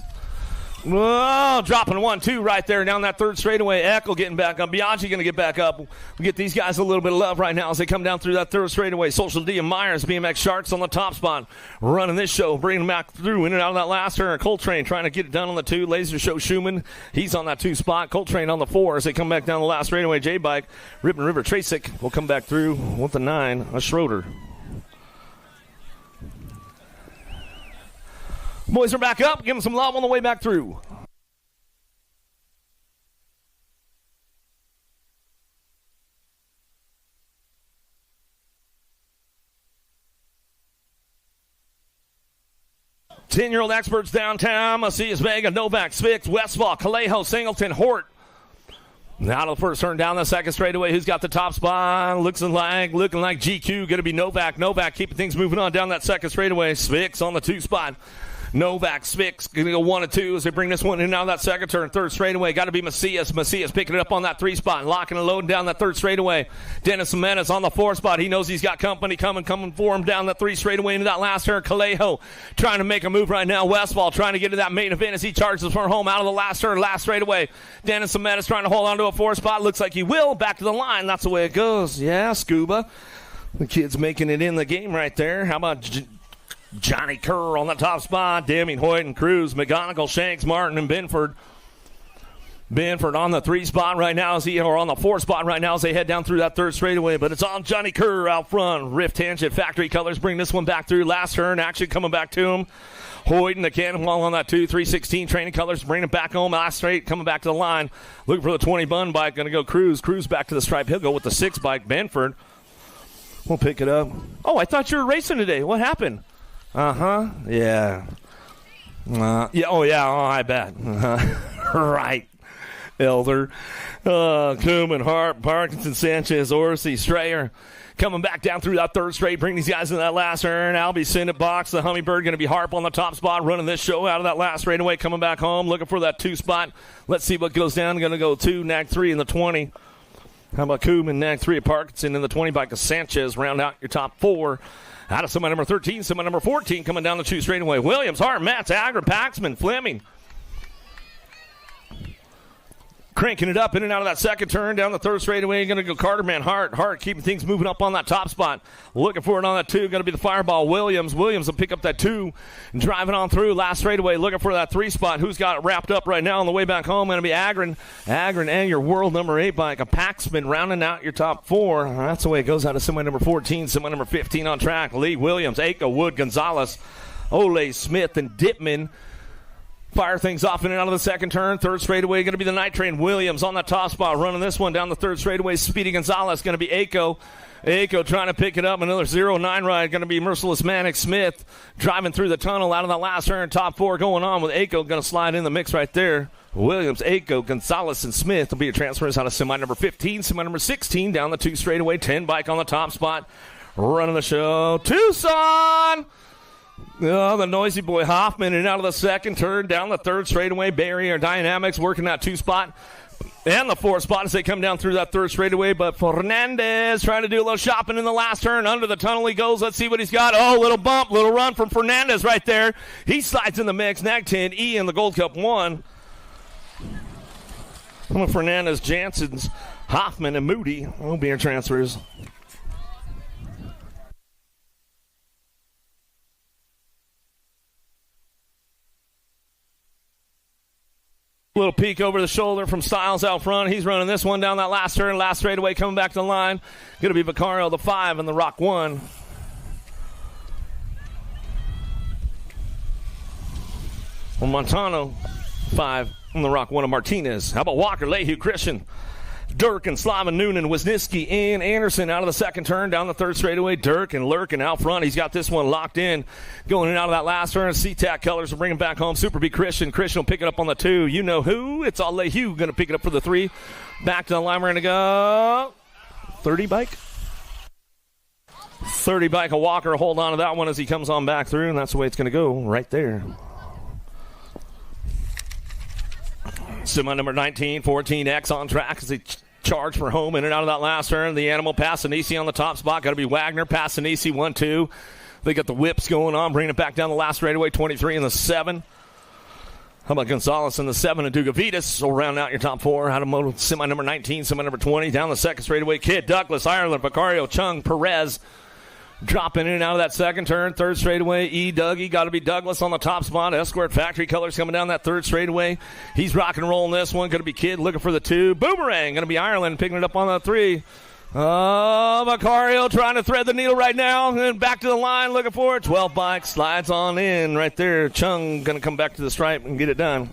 Oh, dropping 1-2 right there down that third straightaway. Eckel getting back up. Biaggi going to get back up. We'll get these guys a little bit of love right now as they come down through that third straightaway. Social D and Myers, BMX Sharks on the top spot. Running this show, bringing them back through in and out of that last turn. Coltrane trying to get it done on the 2. Laser Show Schumann, he's on that 2 spot. Coltrane on the 4 as they come back down the last straightaway. J-Bike, Ribbon River Tracek will come back through with the 9, a Schroeder. Boys are back up. Give them some love on the way back through. Ten-year-old experts downtown. Macias, Vega, Novak, Spix, Westfall, Callejo, Singleton, Hort. Out of the first turn down the second straightaway. Who's got the top spot? Looking like GQ. Going to be Novak. Novak keeping things moving on down that second straightaway. Spix on the 2 spot. Novak, Spix, going to go 1 and 2 as they bring this one in and out of that second turn. Third straightaway, got to be Macias. Macias picking it up on that 3 spot and locking and loading down that third straightaway. Dennis Jimenez on the 4 spot. He knows he's got company coming for him down that 3 straightaway into that last turn. Callejo trying to make a move right now. Westfall trying to get to that main event as he charges for home out of the last turn, last straightaway. Dennis Jimenez trying to hold on to a 4 spot. Looks like he will. Back to the line. That's the way it goes. Yeah, Scuba. The kid's making it in the game right there. How about Johnny Kerr on the top spot. Deming, Hoyt, and Cruz. McGonigal, Shanks, Martin, and Benford. Benford on the 3 spot right now or on the 4 spot right now as they head down through that third straightaway. But it's on Johnny Kerr out front. Rift Tangent, Factory Colors bring this one back through. Last turn, action coming back to him. Hoyt and the Cannonball on that 2, 316 Training Colors bring it back home. Last straight, coming back to the line. Looking for the 20 bun bike. Going to go Cruz. Cruz back to the stripe. He'll go with the 6 bike. Benford will pick it up. Oh, I thought you were racing today. What happened? Yeah. I bet. Right. Elder. Kuhlman, Hart, Parkinson, Sanchez, Orsi, Strayer. Coming back down through that third straight, bring these guys in that last turn. Albie, Senate Box, the Hummingbird going to be Harp on the top spot, running this show out of that last straightaway, coming back home, looking for that 2 spot. Let's see what goes down. Going to go 2, nag 3 in the 20. How about Kuhlman, nag 3 at Parkinson in the 20 by Sanchez, round out your top 4. Out of semi number 13, semi number 14, coming down the 2 straightaway. Williams, Hart, Matz, Agra, Paxman, Fleming. Cranking it up in and out of that second turn, down the third straightaway. Going to go Carterman, Hart keeping things moving up on that top spot. Looking for it on that 2, going to be the Fireball, Williams. Williams will pick up that 2, driving on through. Last straightaway, looking for that 3 spot. Who's got it wrapped up right now on the way back home? Going to be Agron and your world number 8 bike, a Paxman, rounding out your top 4. That's the way it goes out of semi number 14, semi number 15 on track. Lee, Williams, Aiko, Wood, Gonzalez, Ole, Smith, and Dittman. Fire things off in and out of the second turn. Third straightaway going to be the Night Train. Williams on the top spot, running this one down the third straightaway. Speedy Gonzalez going to be Aiko. Aiko trying to pick it up. Another 0-9 ride. Going to be Merciless Manic Smith driving through the tunnel out of the last turn. Top four going on with Aiko going to slide in the mix right there. Williams, Aiko, Gonzalez, and Smith will be your transfers out of semi number 15. Semi number 16 down the 2 straightaway. 10 bike on the top spot. Running the show. Tucson! Oh, the noisy boy Hoffman in and out of the second turn, down the third straightaway. Barrier Dynamics working that 2 spot and the 4 spot as they come down through that third straightaway. But Fernandez trying to do a little shopping in the last turn. Under the tunnel he goes. Let's see what he's got. Oh, little bump, little run from Fernandez right there. He slides in the mix. Nag 10, E in the Gold Cup 1. Fernandez, Jansen's, Hoffman, and Moody will be your transfers. Little peek over the shoulder from Styles out front. He's running this one down that last turn. Last straightaway coming back to the line. Going to be Vicario, the 5, and the Rock 1. Well, Montano, 5, and the Rock 1 of Martinez. How about Walker, Lehue, Christian, Dirk, and Slaven, Noonan, Wisniewski, and Anderson out of the second turn, down the third straightaway. Dirk and Lurkin out front. He's got this one locked in. Going in and out of that last turn. SeaTac Colors will bring him back home. Super B Christian. Christian will pick it up on the 2. You know who? It's all Lehue going to pick it up for the 3. Back to the line. We're going to go 30 bike. 30 bike. A Walker. Hold on to that one as he comes on back through, and that's the way it's going to go right there. Semi number 19, 14X on track as they charge for home in and out of that last turn. The Animal, Passanisi on the top spot. Got to be Wagner, Passanisi, 1-2. They got the whips going on, bringing it back down the last straightaway, 23 and the 7. How about Gonzalez in the 7 and Dugavitas? will round out your top 4. Out of semi number 19, semi number 20. Down the second straightaway, Kidd, Douglas, Ireland, Vicario, Chung, Perez. Dropping in and out of that second turn. Third straightaway, Dougie. Got to be Douglas on the top spot. Escort Factory Colors coming down that third straightaway. He's rock and rolling this one. Going to be Kidd looking for the 2. Boomerang. Going to be Ireland picking it up on the 3. Vicario trying to thread the needle right now. And then back to the line looking for it. 12 bike slides on in right there. Chung going to come back to the stripe and get it done.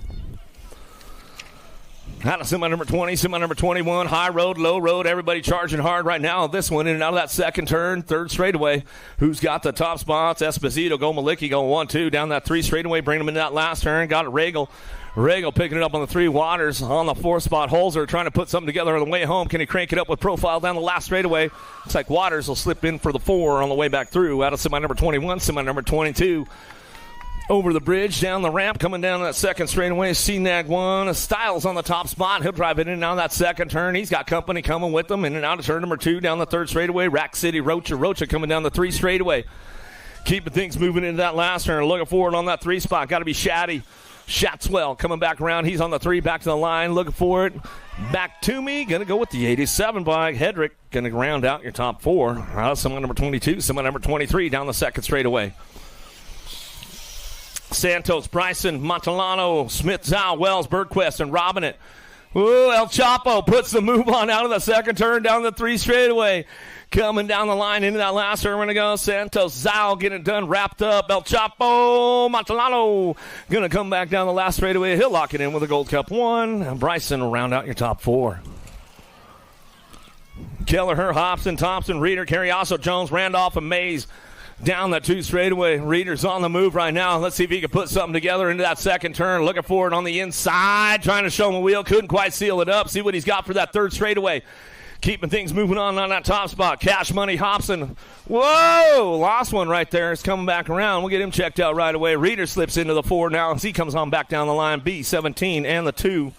Out of semi number 20, semi number 21, high road, low road, everybody charging hard right now. This one in and out of that second turn, third straightaway. Who's got the top spots? Esposito, Malicki going 1-2 down that 3 straightaway, bringing them in that last turn. Got it, Regal. Regal picking it up on the 3. Waters on the 4 spot. Holzer trying to put something together on the way home. Can he crank it up with profile down the last straightaway? Looks like Waters will slip in for the 4 on the way back through. Out of semi number 21, semi number 22. Over the bridge, down the ramp, coming down that second straightaway. CNAG 1. Styles on the top spot. He'll drive it in and out of that second turn. He's got company coming with him. In and out of turn number 2, down the third straightaway. Rack City, Rocha coming down the 3 straightaway. Keeping things moving into that last turn. Looking forward on that 3 spot. Got to be Shaddy. Shatswell coming back around. He's on the 3, back to the line. Looking for it. Back to me. Going to go with the 87 bike. Hedrick going to round out your top 4. Out of semi number 22, semi number 23 down the second straightaway. Santos, Bryson, Montalano, Smith, Zhao, Wells, Bergquist, and robbing it. Ooh, El Chapo puts the move on out of the second turn down the 3 straightaway. Coming down the line into that last turn. We're going to go. Santos, Zhao getting it done, wrapped up. El Chapo, Montalano going to come back down the last straightaway. He'll lock it in with a Gold Cup 1. And Bryson will round out your top 4. Kelleher, Hobson, Thompson, Reeder, Carriasso, Jones, Randolph, and Mays. Down that 2 straightaway. Reeder's on the move right now. Let's see if he can put something together into that second turn. Looking for it on the inside. Trying to show him a wheel. Couldn't quite seal it up. See what he's got for that 3rd straightaway. Keeping things moving on that top spot. Cash Money, Hobson. Whoa! Lost one right there. It's coming back around. We'll get him checked out right away. Reeder slips into the 4 now as he comes on back down the line. B17 and the 2.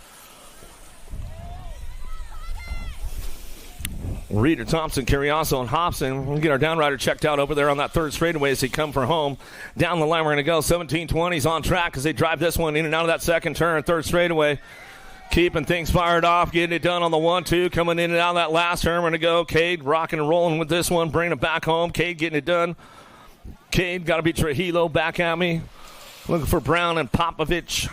Reeder, Thompson, Carriasso, and Hobson. We'll get our downrider checked out over there on that 3rd straightaway as he come for home. Down the line, we're going to go. 1720's on track as they drive this one in and out of that second turn, 3rd straightaway. Keeping things fired off, getting it done on the 1-2, coming in and out of that last turn. We're going to go. Cade rocking and rolling with this one, bringing it back home. Cade getting it done. Cade got to be Trujillo back at me. Looking for Brown and Popovich.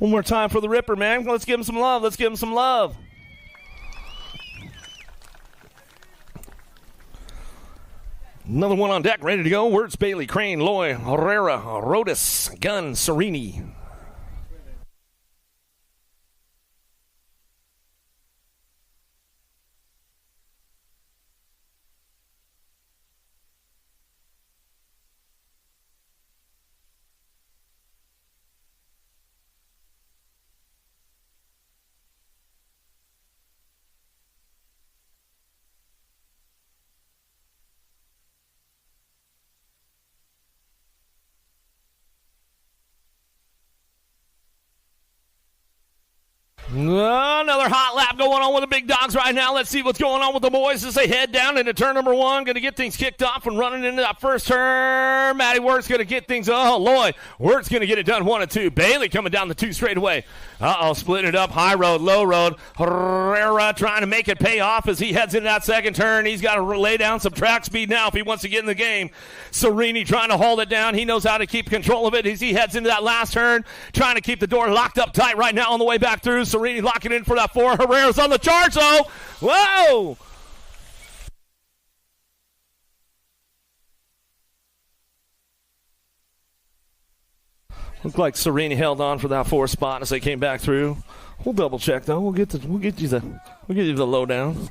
One more time for the Ripper, man. Let's give him some love. Let's give him some love. Another one on deck, ready to go. Wirtz, Bailey, Crane, Loy, Herrera, Rodas, Gunn, Serini. Another hot lap going on with the big dogs right now. Let's see what's going on with the boys as they head down into turn number one. Going to get things kicked off and running into that first turn. Matty Wirtz going to get things. Oh, Lloyd. Wirtz going to get it done 1 and 2. Bailey coming down the 2 straight away. Splitting it up. High road, low road. Herrera trying to make it pay off as he heads into that second turn. He's got to lay down some track speed now if he wants to get in the game. Serini trying to hold it down. He knows how to keep control of it as he heads into that last turn. Trying to keep the door locked up tight right now on the way back through. Serini locking in for that 4. Herrera's on the charge, though. Whoa! Looked like Serini held on for that 4 spot as they came back through. We'll double check though. We'll get you the lowdown.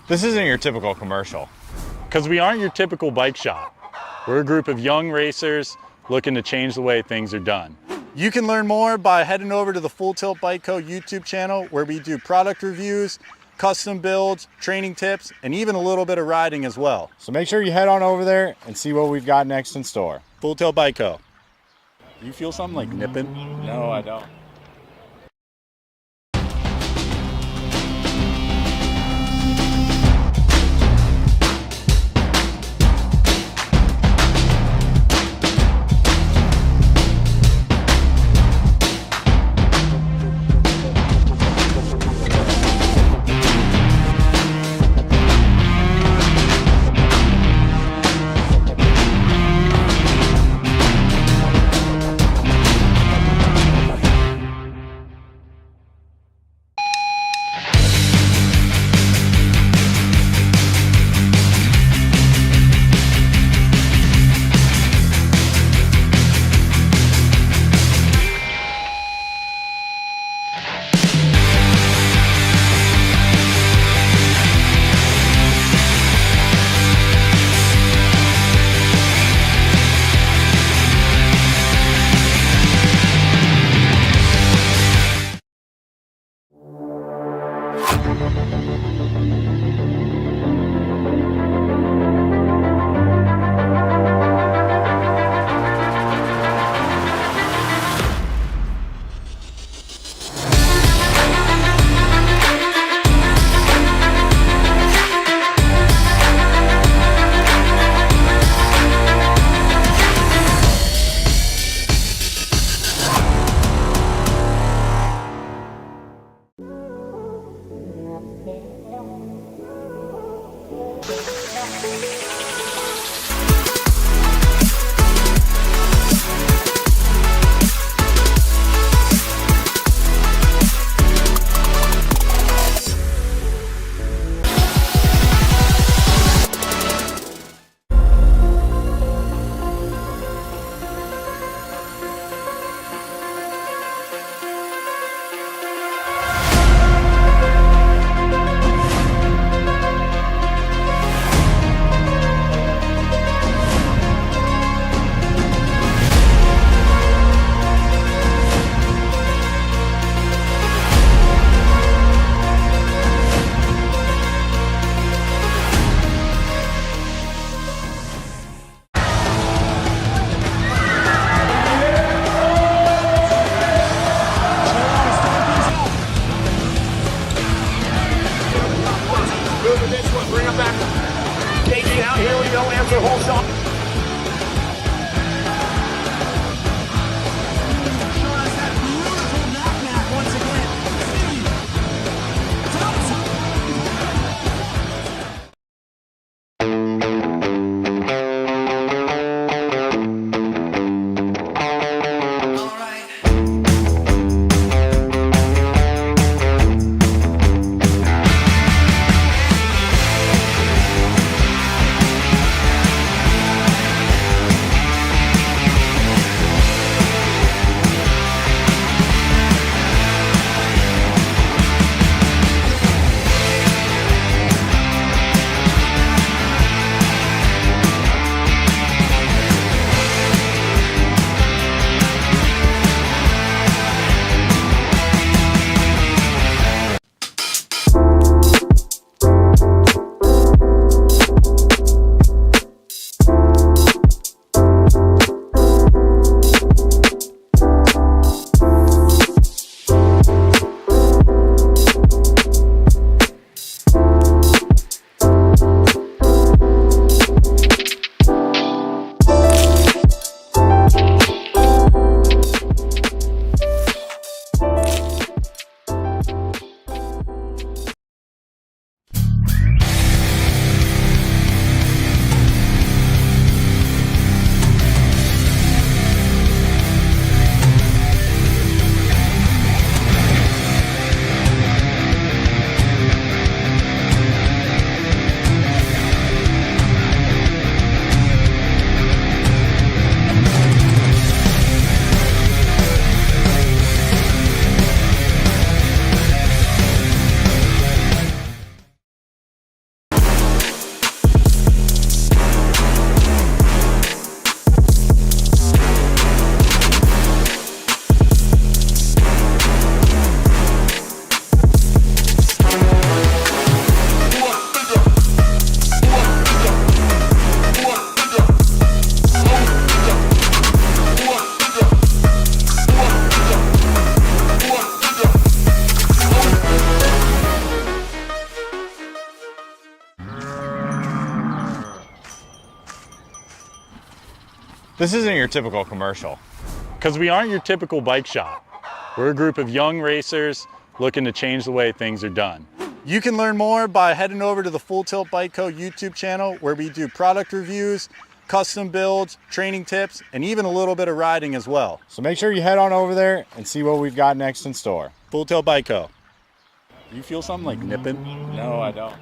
This isn't your typical commercial. Because we aren't your typical bike shop. We're a group of young racers looking to change the way things are done. You can learn more by heading over to the Full Tilt Bike Co. YouTube channel, where we do product reviews, custom builds, training tips, and even a little bit of riding as well. So make sure you head on over there and see what we've got next in store. Full Tilt Bike Co. Do you feel something like nipping? No, I don't. This isn't your typical commercial. Because we aren't your typical bike shop. We're a group of young racers looking to change the way things are done. You can learn more by heading over to the Full Tilt Bike Co. YouTube channel, where we do product reviews, custom builds, training tips, and even a little bit of riding as well. So make sure you head on over there and see what we've got next in store. Full Tilt Bike Co. You feel something like nipping? No, I don't.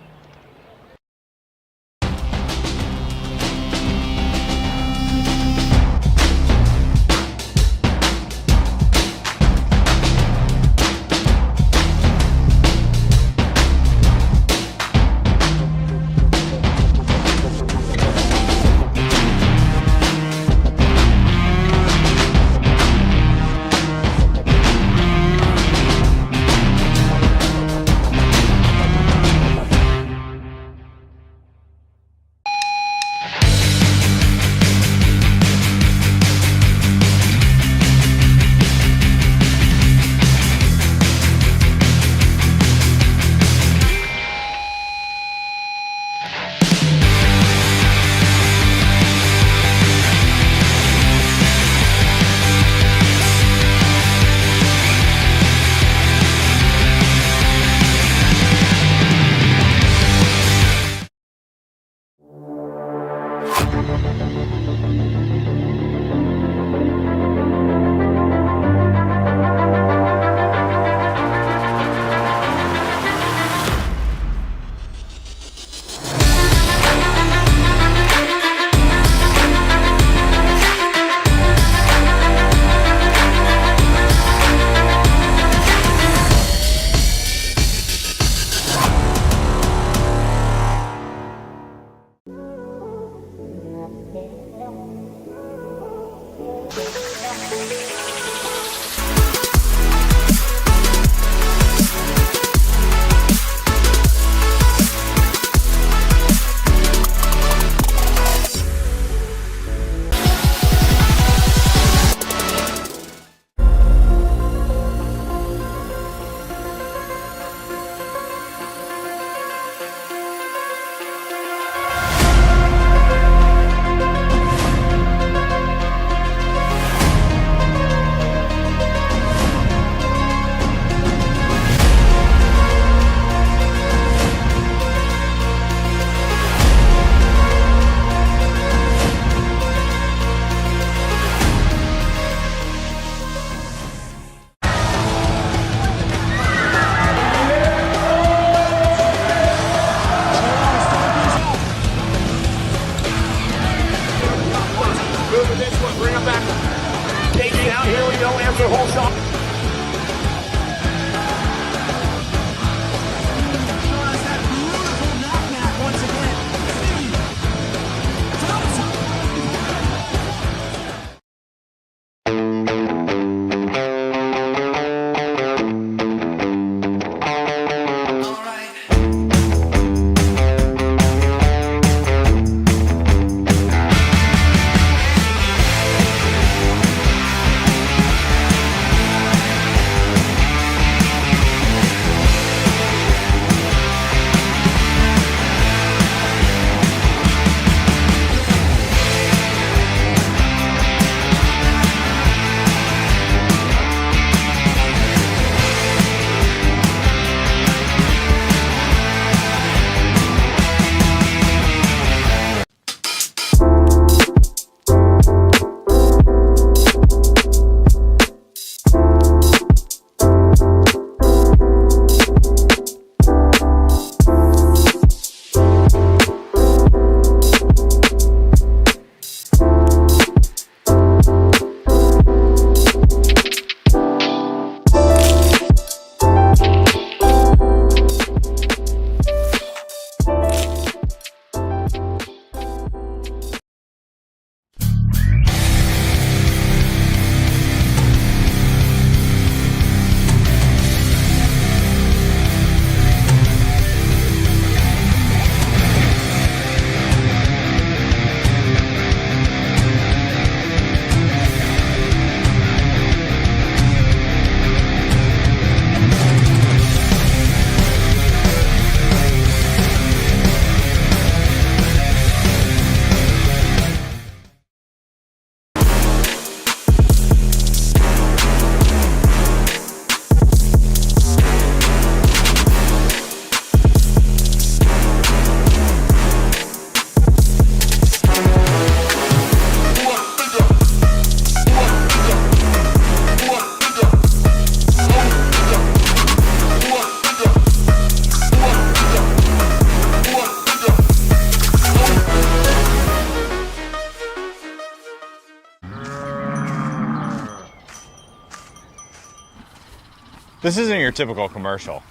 This isn't your typical commercial.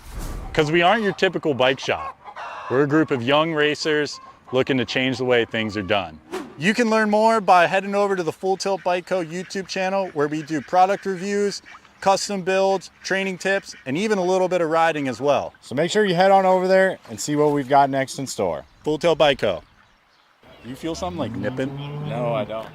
Because we aren't your typical bike shop. We're a group of young racers looking to change the way things are done. You can learn more by heading over to the Full Tilt Bike Co. YouTube channel, where we do product reviews, custom builds, training tips, and even a little bit of riding as well. So make sure you head on over there and see what we've got next in store. Full Tilt Bike Co. You feel something like nipping? No, I don't.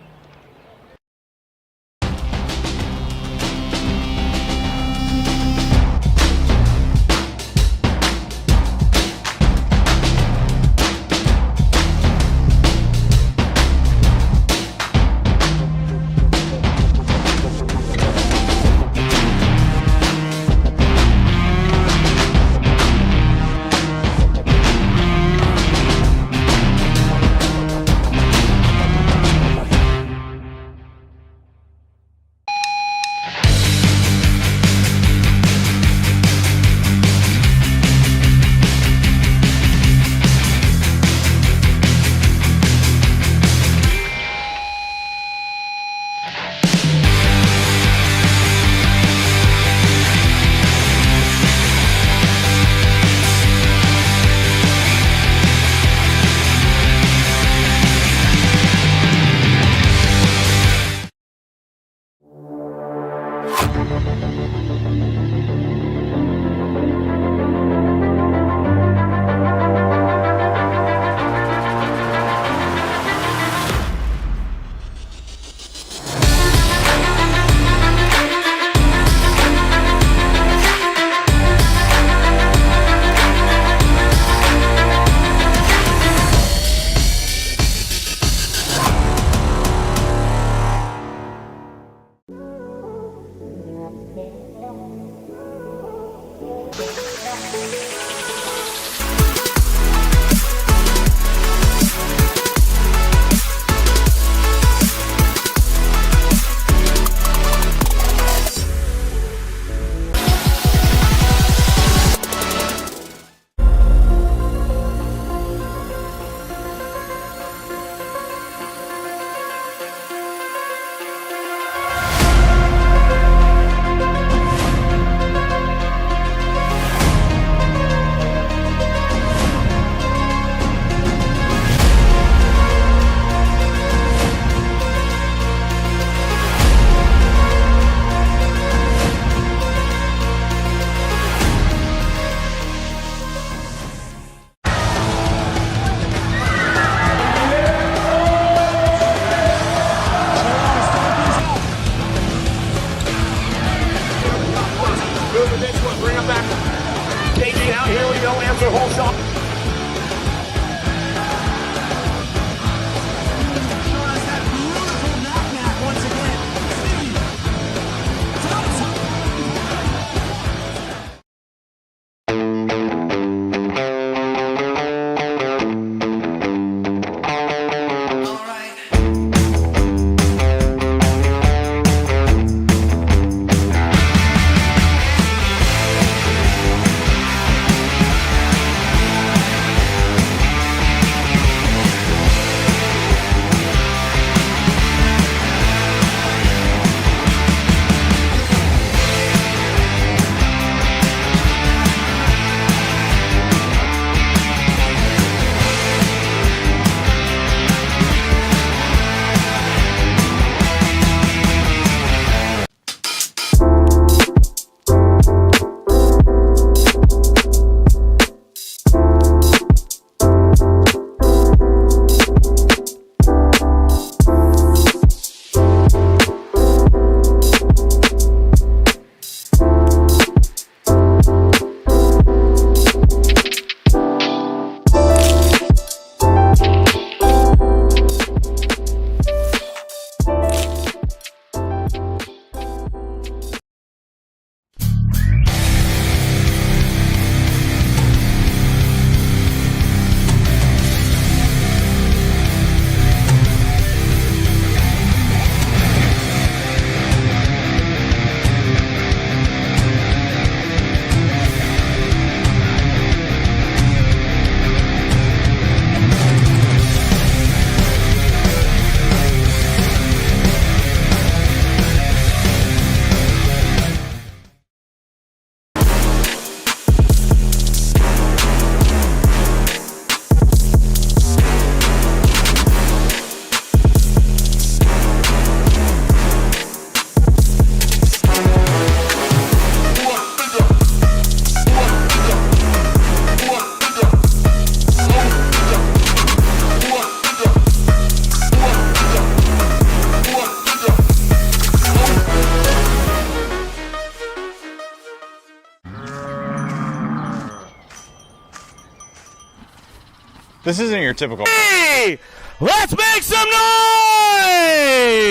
This isn't your typical. Hey, let's make some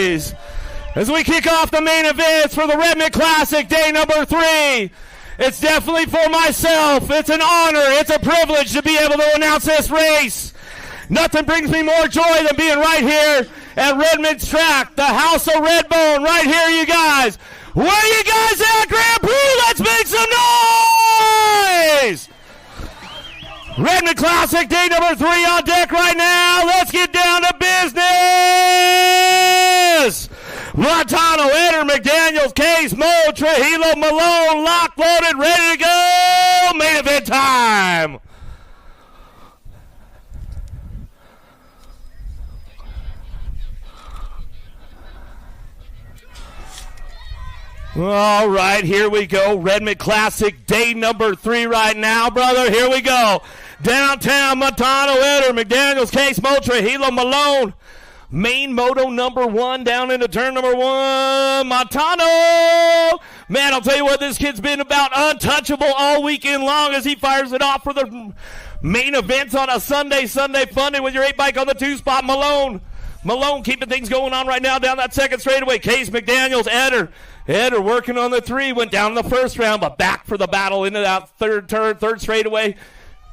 noise as we kick off the main events for the Redman Classic, day number 3. It's definitely for myself. It's an honor. It's a privilege to be able to announce this race. Nothing brings me more joy than being right here at Redman's track, the House of Redbone, right here, you guys. Where are you guys at, Grand Prix? Let's make some noise! Redman Classic, day number 3 on deck right now. Let's get down to business. Montano, Eder, McDaniels, Case, Mo, Trujillo, Malone, locked, loaded, ready to go. Main event time. All right, here we go. Redman Classic, day number 3 right now, brother. Here we go. Downtown, Montano, Eder, McDaniels, Case, Mo, Trujillo, Malone. Main moto number 1 down into turn number 1. Montano. Man, I'll tell you what, this kid's been about untouchable all weekend long as he fires it off for the main events on a Sunday Funday with your 8 bike on the 2 spot. Malone keeping things going on right now down that second straightaway. Case, McDaniels, Eder working on the 3. Went down in the first round, but back for the battle into that third straightaway.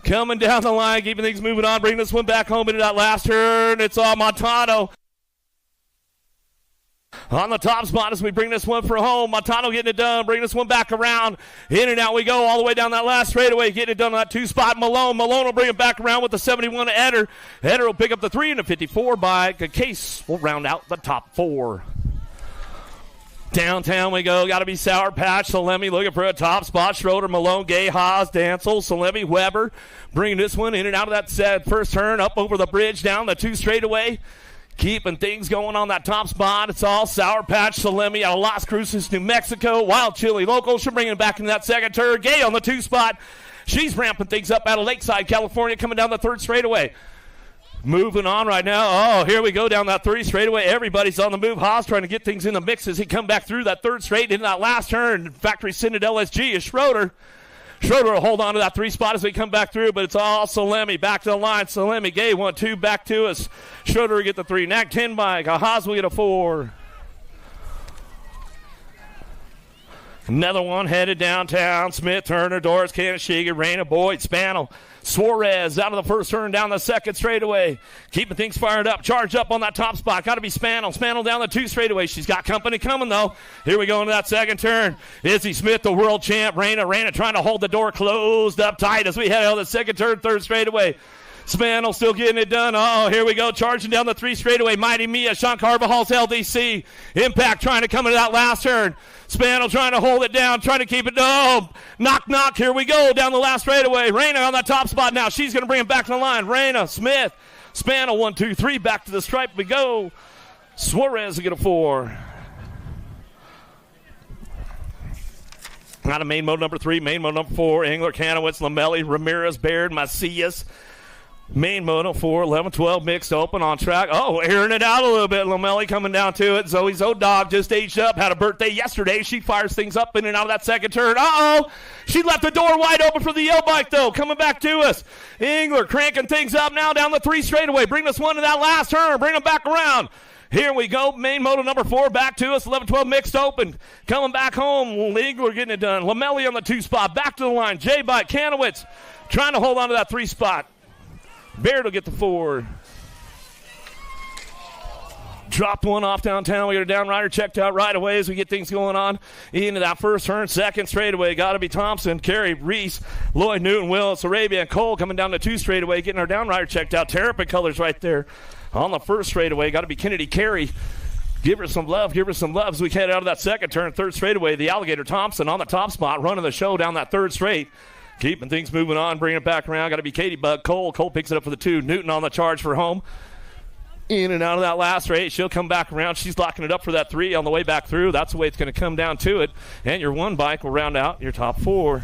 Coming down the line, keeping things moving on, bringing this one back home into that last turn. It's Montano on the top spot as we bring this one for home. Montano getting it done, bringing this one back around. In and out we go all the way down that last straightaway, getting it done on that 2 spot. Malone will bring it back around with the 71 to Eder. Eder will pick up the 3 and a 54 bike. A Case will round out the top 4. Downtown we go. Got to be Sour Patch. Salemi looking for a top spot. Schroeder, Malone, Gay, Haas, Dancel, Salemi, Weber. Bringing this one in and out of that first turn. Up over the bridge. Down the 2 straightaway. Keeping things going on that top spot. It's all Sour Patch, Salemi out of Las Cruces, New Mexico. Wild Chili Local. She'll bring it back in that second turn. Gay on the 2 spot. She's ramping things up out of Lakeside, California. Coming down the 3rd straightaway. Moving on right now. Oh, here we go down that 3 straightaway. Everybody's on the move. Haas trying to get things in the mix as he come back through that 3rd straight into that last turn. Factory Sended LSG is Schroeder. Schroeder will hold on to that 3 spot as we come back through, but it's all Salemi. Back to the line. Salemi, Gay, 1-2, back to us. Schroeder will get the 3. Knack 10 bike. Haas will get a 4. Another one headed downtown. Smith, Turner, Doris, Kanashiga, Raina, Boyd, Spanel. Suarez out of the first turn down the second straightaway. Keeping things fired up. Charged up on that top spot. Got to be Spanel. Spanel down the 2 straightaway. She's got company coming, though. Here we go into that second turn. Izzy Smith, the world champ. Raina trying to hold the door closed up tight as we head out of the second turn, 3rd straightaway. Spanel still getting it done. Oh, here we go. Charging down the 3 straightaway. Mighty Mia, Sean Carvajal's LDC. Impact trying to come into that last turn. Spanel trying to hold it down, trying to keep it. Oh, knock. Here we go down the last straightaway. Raina on that top spot now. She's going to bring him back to the line. Raina, Smith, Spanel, 1, 2, 3. Back to the stripe we go. Suarez will get a 4. Out of main mode number 3, main mode number 4. Engler, Kanowitz, Lamelli, Ramirez, Baird, Macias. Main moto 4, 11-12 mixed open on track. Oh, airing it out a little bit. Lamelli coming down to it. Zoe's dog just aged up. Had a birthday yesterday. She fires things up in and out of that second turn. Uh-oh. She left the door wide open for the yell bike, though. Coming back to us. Engler cranking things up now down the 3 straightaway. Bring this one to that last turn. Bring them back around. Here we go. Main moto number 4 back to us. 11-12 mixed open. Coming back home. Engler getting it done. Lamelli on the 2 spot. Back to the line. J-bike. Kanowitz trying to hold on to that 3 spot. Baird will get the 4. Dropped one off downtown. We got a downrider checked out right away as we get things going on into that first turn. Second straightaway. Got to be Thompson, Carey, Reese, Lloyd, Newton, Willis, Arabia, and Cole coming down the 2 straightaway, getting our downrider checked out. Terrapin colors right there on the first straightaway. Got to be Kennedy, Carey. Give her some love as we head out of that second turn. 3rd straightaway. The Alligator Thompson on the top spot, running the show down that 3rd straight. Keeping things moving on, bringing it back around. Got to be Katie Bug. Cole picks it up for the 2. Newton on the charge for home. In and out of that last straight. She'll come back around. She's locking it up for that 3 on the way back through. That's the way it's going to come down to it. And your 1 bike will round out your top 4.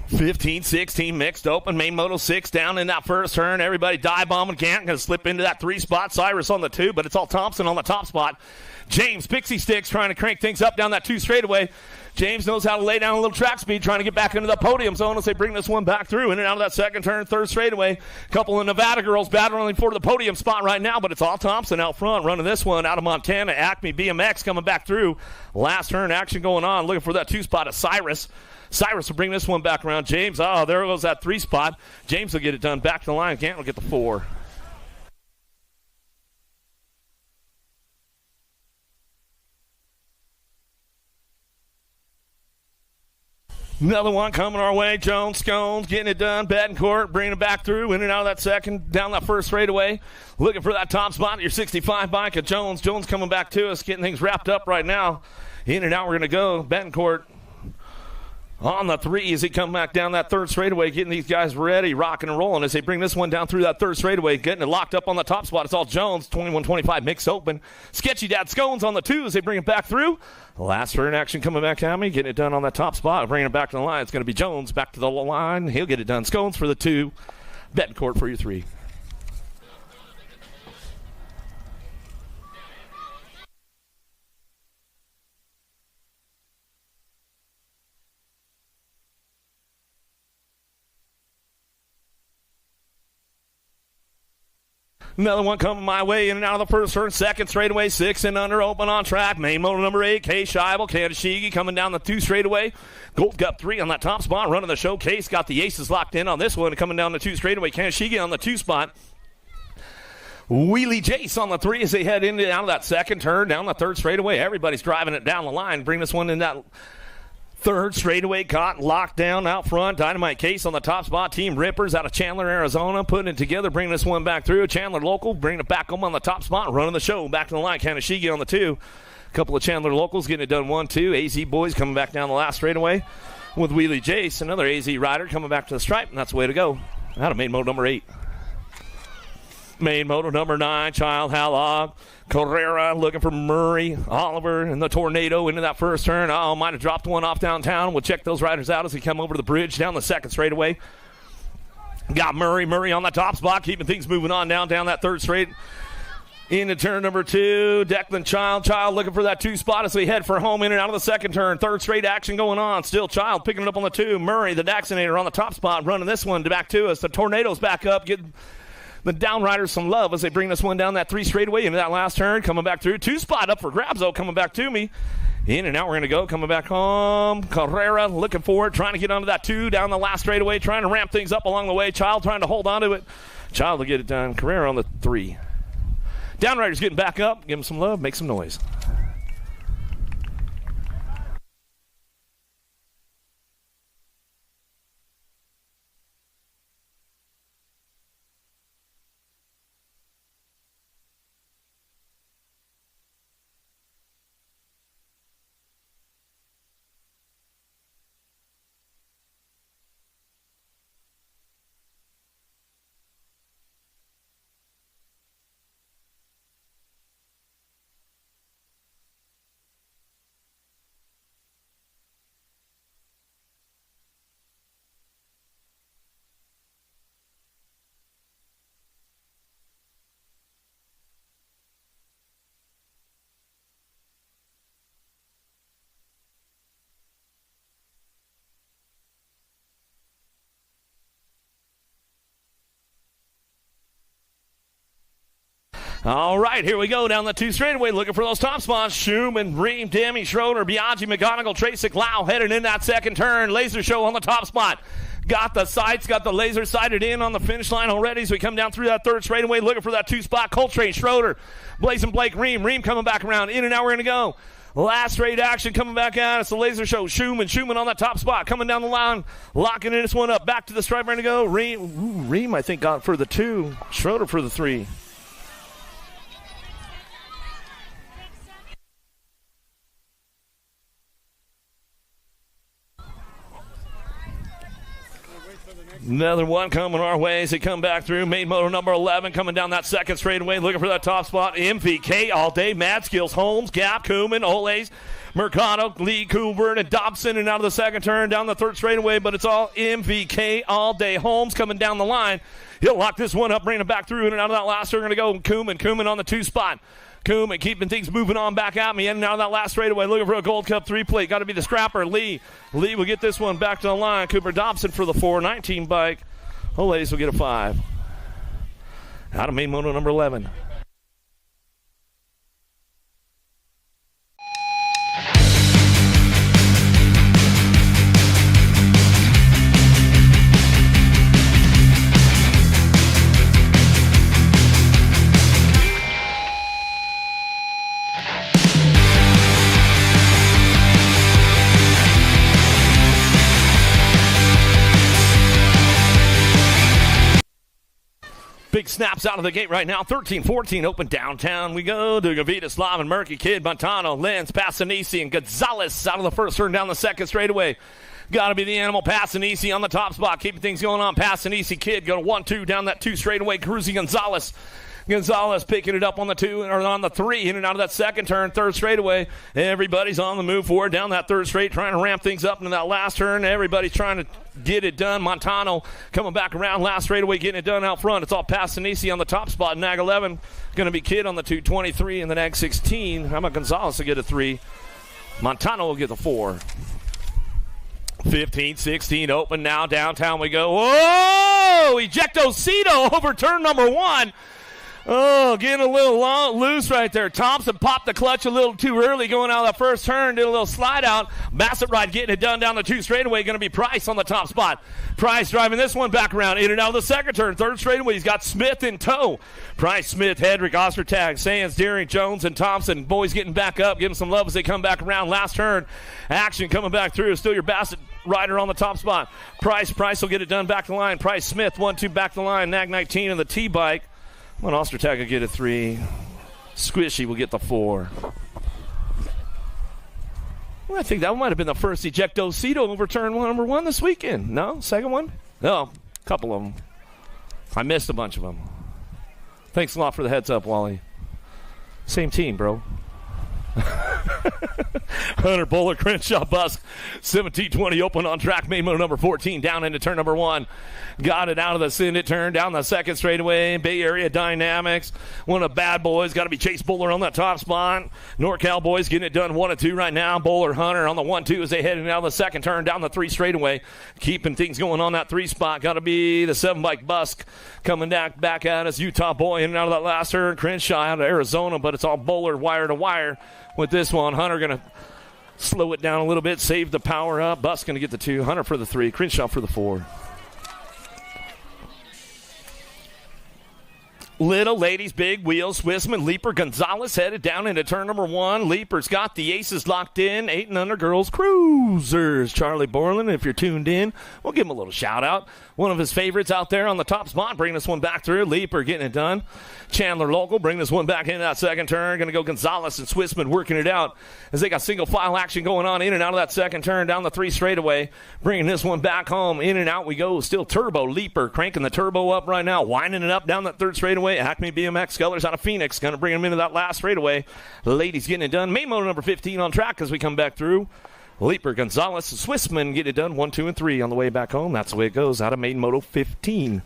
15, 16 mixed open. Main Moto 6 down in that first turn. Everybody dive bombing. Can't going to slip into that 3 spot. Cyrus on the 2, but it's all Thompson on the top spot. James, Pixie Sticks, trying to crank things up down that 2 straightaway. James knows how to lay down a little track speed, trying to get back into the podium zone as they bring this one back through. In and out of that second turn, 3rd straightaway. A couple of Nevada girls battling for the podium spot right now, but it's all Thompson out front running this one out of Montana. Acme BMX coming back through. Last turn action going on, looking for that 2 spot of Cyrus. Cyrus will bring this one back around. James, there goes that 3 spot. James will get it done. Back to the line. Can't get the 4. Another one coming our way. Jones, Scones getting it done. Betancourt bringing it back through. In and out of that second. Down that first straightaway. Looking for that top spot. Your 65 bike of Jones. Jones coming back to us. Getting things wrapped up right now. In and out we're going to go. Betancourt on the 3 as he come back down that 3rd straightaway. Getting these guys ready. Rocking and rolling as they bring this one down through that 3rd straightaway. Getting it locked up on the top spot. It's all Jones. 21-25 mixed open. Sketchy Dad Scones on the 2 as they bring it back through. Last turn action coming back at me, getting it done on that top spot, bringing it back to the line. It's going to be Jones back to the line. He'll get it done. Scones for the 2. Betancourt for your 3. Another one coming my way in and out of the first turn. 2nd straightaway, 6 and under, open on track. Main motor number 8, Kay Scheibel, Kanashigi coming down the 2 straightaway. Gold Cup 3 on that top spot, running the show. Case got the aces locked in on this one, coming down the 2 straightaway. Kanashigi on the 2 spot. Wheelie Jace on the 3 as they head in and out of that 2nd turn, down the 3rd straightaway. Everybody's driving it down the line. Bring this one in that 3rd straightaway, caught locked down out front. Dynamite Case on the top spot. Team Rippers out of Chandler, Arizona, putting it together, bringing this one back through. Chandler local, bringing it back home on the top spot, running the show. Back to the line, Kanashigi on the 2. A couple of Chandler locals getting it done 1-2. AZ boys coming back down the last straightaway with Wheelie Jace. Another AZ rider coming back to the stripe, and that's the way to go. Out of main mode number 8. Main motor number 9, Child Halog. Carrera looking for Murray. Oliver and the Tornado into that first turn. Might have dropped one off downtown. We'll check those riders out as they come over the bridge down the 2nd straightaway. Got Murray on the top spot, keeping things moving on down that 3rd straight. Into turn number 2, Declan Child looking for that 2 spot as they head for home in and out of the 2nd turn. 3rd straight action going on. Still Child picking it up on the 2. Murray, the Daxinator, on the top spot, running this one back to us. The Tornado's back up, getting the Downriders some love as they bring this one down that 3 straightaway into that last turn. Coming back through. 2 spot up for grabs, though, coming back to me. In and out we're going to go. Coming back home. Carrera looking for it. Trying to get onto that 2 down the last straightaway. Trying to ramp things up along the way. Child trying to hold on to it. Child will get it done. Carrera on the 3. Downriders getting back up. Give them some love. Make some noise. All right, here we go down the 2 straightaway, looking for those top spots. Schumann, Ream, Demi, Schroeder, Biaggi, McGonigal, Tracek, Lau heading in that 2nd turn. Laser Show on the top spot. Got the sights, got the laser sighted in on the finish line already as we come down through that 3rd straightaway, looking for that 2 spot. Coltrane, Schroeder, Blazing Blake, Ream coming back around. In and out we're going to go. Last straight action coming back at us. The Laser Show. Schumann on that top spot. Coming down the line. Locking in this one up. Back to the stripe. Ready to go. Ream, I think, got for the 2. Schroeder for the 3. Another one coming our way as they come back through. Main motor number 11 coming down that 2nd straightaway, looking for that top spot. MVK all day. Mad Skills, Holmes, Gap, Kuhlman, Olays. Mercado, Lee, Coolburn, and Dobson, and out of the second turn down the third straightaway, but it's all MVK all day. Holmes coming down the line. He'll lock this one up, bring it back through, and out of that last turn, going to go Kuhlman on the 2 spot. Kuhlman keeping things moving on back at me, and out of that last straightaway, looking for a Gold Cup 3 plate. Got to be the scrapper, Lee. Lee will get this one back to the line. Cooper Dobson for the 419 bike. Olays will get a 5. Out of main moto number 11. Big snaps out of the gate right now. 13-14 open downtown. We go to Gavita, Slavin, Murky, Kid, Montano, Lenz, Passanisi, and Gonzalez out of the first turn down the second straightaway. Got to be the animal. Passanisi on the top spot. Keeping things going on. Passanisi, Kid, go to 1-2 down that 2 straightaway. Cruising Gonzalez. Gonzalez picking it up on the 2 or on the 3, in and out of that second turn, third straightaway. Everybody's on the move forward down that third straight, trying to ramp things up into that last turn. Everybody's trying to get it done. Montano coming back around last straightaway, getting it done out front. It's all Passanisi on the top spot. Nag 11 going to be Kid on the 223 and the Nag 16. How about Gonzalez to get a 3? Montano will get the 4. 15-16 open now. Downtown we go. Whoa! Ejectocito over turn number 1. Oh, getting a little loose right there. Thompson popped the clutch a little too early going out of that first turn. Did a little slide out. Bassett Ride getting it done down the 2 straightaway. Going to be Price on the top spot. Price driving this one back around. In and out of the second turn. Third straightaway. He's got Smith in tow. Price, Smith, Hedrick, Ostertag, Sands, Deering, Jones, and Thompson. Boys getting back up. Give them some love as they come back around. Last turn. Action coming back through. Still your Bassett Rider on the top spot. Price will get it done back the line. Price, Smith, 1-2 back the line. Nag 19 and the T-bike. Well, Ostertag will get a 3. Squishy will get the 4. Well, I think that might have been the first Ejectocito over turn number 1 this weekend. No? Second one? No. A couple of them. I missed a bunch of them. Thanks a lot for the heads up, Wally. Same team, bro. Hunter Bowler, Crenshaw, Busk, 17-20 open on track. Main motor number 14 down into turn number 1. Got it out of the Syndic turn down the second straightaway. Bay Area Dynamics, one of the bad boys. Got to be Chase Bowler on that top spot. NorCal boys getting it done 1-2 right now. Bowler, Hunter on the 1-2 as they head out of the second turn down the 3 straightaway. Keeping things going on that 3 spot. Got to be the 7-bike Busk coming back at us. Utah boy in and out of that last turn. Crenshaw out of Arizona, but it's all Bowler wire to wire with this one. Hunter going to slow it down a little bit, save the power up. Busk going to get the 2. Hunter for the 3. Crenshaw for the 4. Little ladies, big wheels, Swissman, Leaper, Gonzalez headed down into turn number 1. Leaper's got the aces locked in. 8 and under girls cruisers. Charlie Borland, if you're tuned in, we'll give him a little shout out. One of his favorites out there on the top spot, bringing this one back through. Leaper getting it done. Chandler Local bring this one back into that second turn. Going to go Gonzalez and Swissman working it out as they got single file action going on in and out of that second turn down the 3 straightaway. Bringing this one back home. In and out we go. Still turbo. Leaper cranking the turbo up right now. Winding it up down that 3rd straightaway. Acme BMX Colors out of Phoenix. Going to bring them into that last straightaway. The ladies getting it done. Main motor number 15 on track as we come back through. Leaper, Gonzalez, and Swissman get it done 1, 2, and 3 on the way back home. That's the way it goes out of main moto 15.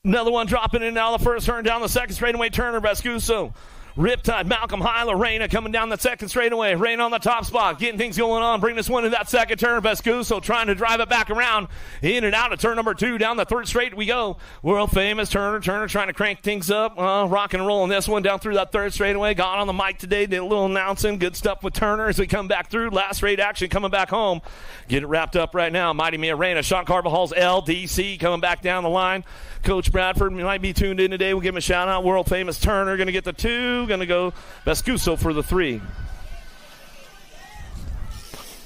Another one dropping in now the first turn down the second straightaway. Turner, Bascuso, Riptide, Malcolm Hyla, Reyna coming down the second straightaway. Reyna on the top spot, getting things going on. Bring this one to that second turn. Bascuso trying to drive it back around. In and out of turn number 2. Down the 3rd straight we go. World famous Turner. Turner trying to crank things up. Rock and roll on this one down through that 3rd straightaway. Got on the mic today. Did a little announcing. Good stuff with Turner as we come back through. Last straight action coming back home. Get it wrapped up right now. Mighty Mia Reyna. Sean Carvajal's LDC coming back down the line. Coach Bradford might be tuned in today. We'll give him a shout out. World famous Turner going to get the 2. Going to go Bascuso for the 3.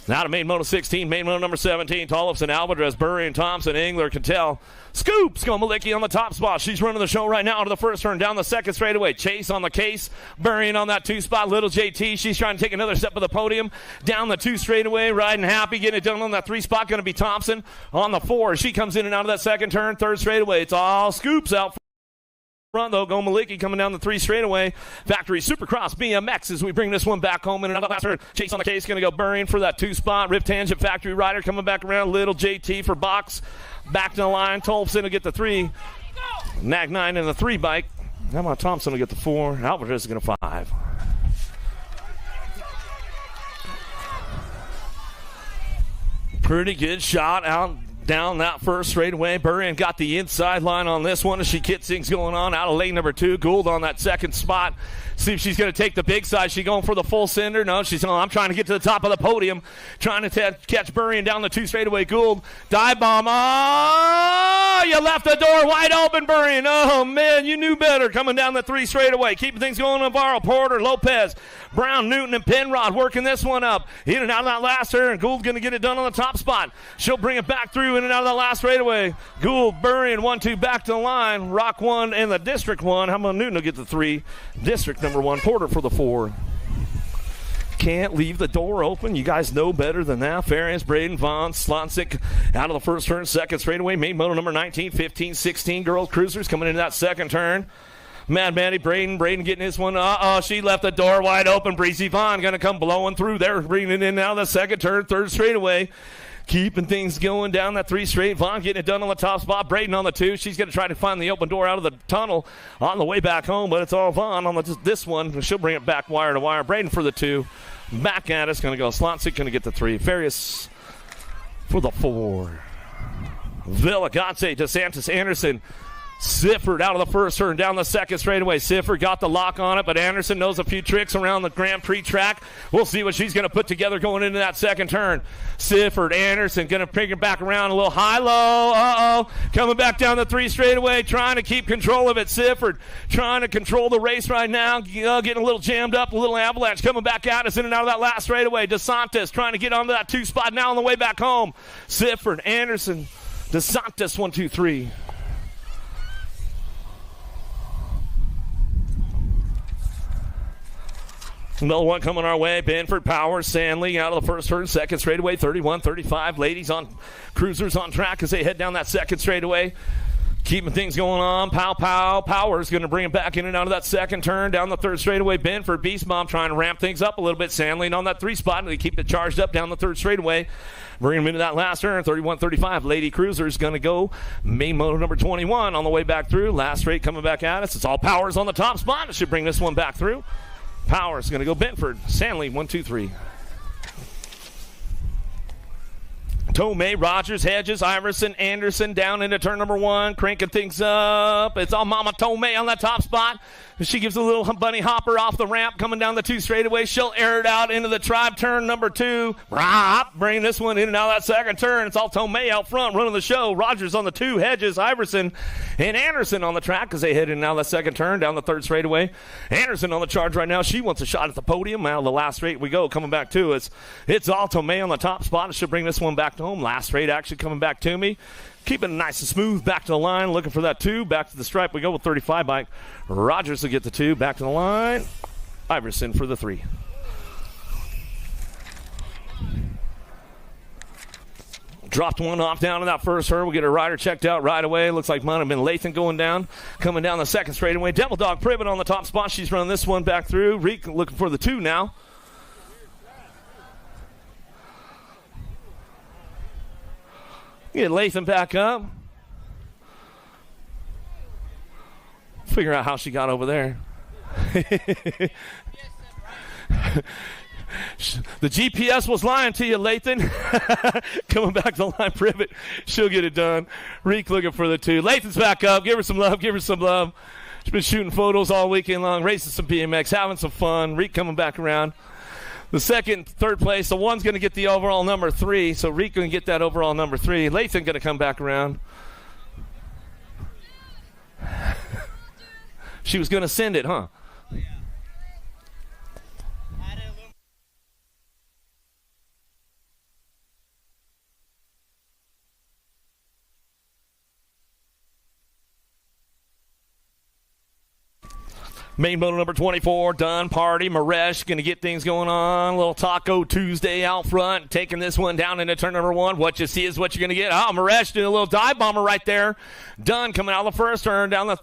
Now to main moto 16, main moto number 17, Tollefson, Alvarez, Burry, and Thompson, Engler, Cattell, Scoops, Gomalicki on the top spot. She's running the show right now to the first turn, down the second straightaway. Chase on the case, Burry on that 2 spot. Little JT, she's trying to take another step of the podium. Down the 2 straightaway, riding happy, getting it done on that 3 spot. Going to be Thompson on the 4. She comes in and out of that second turn, third straightaway. It's all Scoops out front, though. Gomalicki coming down the 3 straightaway. Factory Supercross BMX as we bring this one back home in another last turn. Chase on the case, going to go Burry for that 2 spot. Rip Tangent Factory Rider coming back around. Little JT for box. Back to the line. Tollefson will get the 3. Nag 9 in the 3 bike. How about Thompson will get the 4. Alvarez is going to 5. Pretty good shot out down that first straightaway. Burrian got the inside line on this one as she gets things going on out of lane number 2. Gould on that second spot. See if she's going to take the big side. She going for the full cinder? No, she's going, I'm trying to get to the top of the podium. Trying to catch Burrian down the 2 straightaway. Gould, dive bomb. Oh, you left the door wide open, Burrian. Oh, man, you knew better. Coming down the 3 straightaway. Keeping things going. Navarro, Porter, Lopez, Brown, Newton, and Penrod working this one up. In and out of that last turn. Gould's going to get it done on the top spot. She'll bring it back through in and out of that last straightaway. Gould, Burrian, 1-2 back to the line. Rock 1 and the District 1. How about Newton will get the 3. District number 1. Porter for the 4. Can't leave the door open. You guys know better than that. Ferris, Braden, Vaughn, Slonsick out of the first turn, second straightaway. Main moto number 19, 15, 16 girls cruisers coming into that second turn. Mad Maddie, Braden getting his one. She left the door wide open. Breezy Vaughn going to come blowing through there, bringing it in now the second turn, third straightaway. Keeping things going down that 3 straight. Vaughn getting it done on the top spot. Braden on the 2. She's going to try to find the open door out of the tunnel on the way back home, but it's all Vaughn on this one. She'll bring it back wire to wire. Braden for the 2. Back at us. Going to go. Slonsick going to get the 3. Farias for the 4. Villagazze, DeSantis, Anderson. Sifford out of the first turn, down the second straightaway. Sifford got the lock on it, but Anderson knows a few tricks around the Grand Prix track. We'll see what she's going to put together going into that second turn. Sifford, Anderson going to bring it back around a little high-low. Coming back down the 3 straightaway, trying to keep control of it. Sifford trying to control the race right now, getting a little jammed up, a little avalanche coming back at us in and out of that last straightaway. DeSantis trying to get onto that 2 spot now on the way back home. Sifford, Anderson, DeSantis, 1, 2, 3. Another one coming our way. Benford, Powers, Sandley out of the first turn, second straightaway, 31-35. Ladies on cruisers on track as they head down that second straightaway. Keeping things going on. Powers going to bring it back in and out of that second turn. Down the third straightaway. Benford, Beast Bomb trying to ramp things up a little bit. Sandley on that 3 spot. And they keep it charged up down the third straightaway. Bring them into that last turn. 31-35. Lady Cruiser's going to go. Main moto number 21 on the way back through. Last straight coming back at us. It's all Powers on the top spot. It should bring this one back through. Powers going to go Benford. Sandley, 1, 2, 3. Tomei, Rogers, Hedges, Iverson, Anderson down into turn number 1, cranking things up. It's all Mama Tomei on that top spot. She gives a little bunny hopper off the ramp coming down the 2 straightaway. She'll air it out into the tribe turn number 2. Bring this one in and out of that second turn. It's all Tomei out front running the show. Rogers on the 2, Hedges, Iverson, and Anderson on the track as they head in now that second turn down the 3rd straightaway. Anderson on the charge right now. She wants a shot at the podium. Now the last straight we go coming back to us. It's all Tomei on the top spot. It should bring this one back to home. Last straight actually coming back to me. Keeping it nice and smooth. Back to the line. Looking for that 2. Back to the stripe. We go with 35 bike. Rogers will get the 2. Back to the line. Iverson for the 3. Dropped one off down in that first turn. We'll get a rider checked out right away. Looks like might have been Lathan going down. Coming down the second straightaway. Devil Dog Privet on the top spot. She's running this one back through. Reek looking for the 2 now. Get Lathan back up. Figure out how she got over there. The GPS was lying to you, Lathan. Coming back to the line, Privet. She'll get it done. Reek looking for the 2. Lathan's back up. Give her some love. Give her some love. She's been shooting photos all weekend long, racing some BMX, having some fun. Reek coming back around. The second, third place, the 1's going to get the overall number 3, so Reek going to get that overall number 3. Lathan going to come back around. She was going to send it, huh? Main motor number 24, done. Party. Maresh going to get things going on. A little Taco Tuesday out front. Taking this one down into turn number 1. What you see is what you're going to get. Oh, Maresh doing a little dive bomber right there. Done coming out of the first turn down the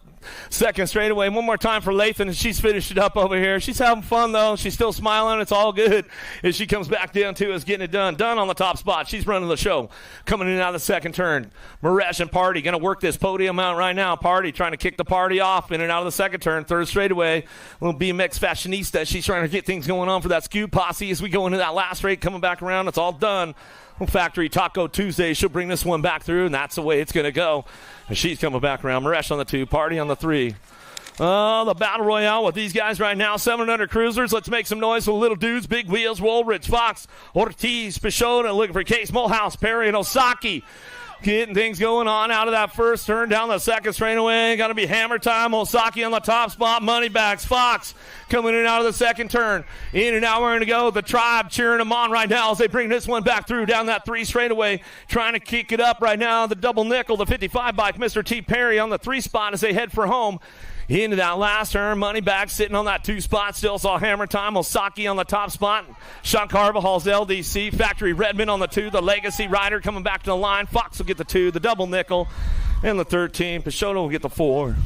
second straightaway. One more time for Lathan, and she's finished it up over here. She's having fun, though. She's still smiling. It's all good as she comes back down to us, getting it done. Done on the top spot. She's running the show. Coming in out of the second turn. Maresh and Party going to work this podium out right now. Party trying to kick the party off in and out of the second turn. Third straightaway. Little BMX fashionista. She's trying to get things going on for that scoop posse as we go into that last straight. Coming back around. It's all done. Factory Taco Tuesday. She'll bring this one back through, and that's the way it's going to go. And she's coming back around. Maresh on the 2, Party on the 3. Oh, the battle royale with these guys right now. 700 cruisers. Let's make some noise for little dudes. Big Wheels, Woolridge, Fox, Ortiz, Pichota, looking for Case, Mulhouse, Perry, and Osaki. Getting things going on out of that first turn down the second straightaway. Got to be hammer time. Osaki on the top spot. Moneybags. Fox coming in and out of the second turn. In and out. We're going to go. The Tribe cheering them on right now as they bring this one back through down that 3 straightaway. Trying to kick it up right now. The double nickel. The 55 bike. Mr. T. Perry on the 3 spot as they head for home. Into that last turn, Moneybags sitting on that 2 spot. Still saw hammer time. Osaki on the top spot. Sean Carvajal's LDC. Factory Redman on the 2. The Legacy Rider coming back to the line. Fox will get the 2. The double nickel. And the 13. Pichota will get the 4.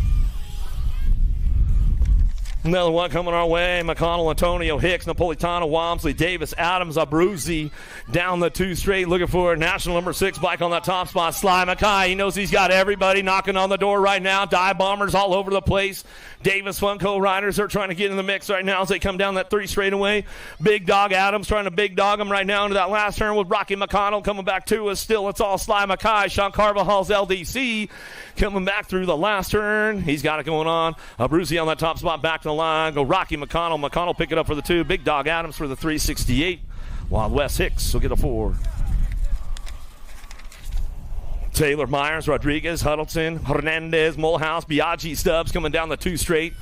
Another one coming our way. McConnell, Antonio, Hicks, Napolitano, Walmsley, Davis, Adams, Abruzzi down the 2 straight. Looking for a national number 6 bike on that top spot. Sly Mackay. He knows he's got everybody knocking on the door right now. Dive bombers all over the place. Davis Funko Riders are trying to get in the mix right now as they come down that 3 straightaway. Big Dog Adams trying to big dog him right now into that last turn with Rocky McConnell coming back to us. Still, it's all Sly Mackay. Sean Carvajal's LDC coming back through the last turn. He's got it going on. Abruzzi on that top spot back to the line. Go Rocky McConnell. McConnell pick it up for the 2. Big Dog Adams for the 368. Wild West Hicks will get a 4. Taylor, Myers, Rodriguez, Huddleston, Hernandez, Mulhouse, Biaggi, Stubbs coming down the 2 straight.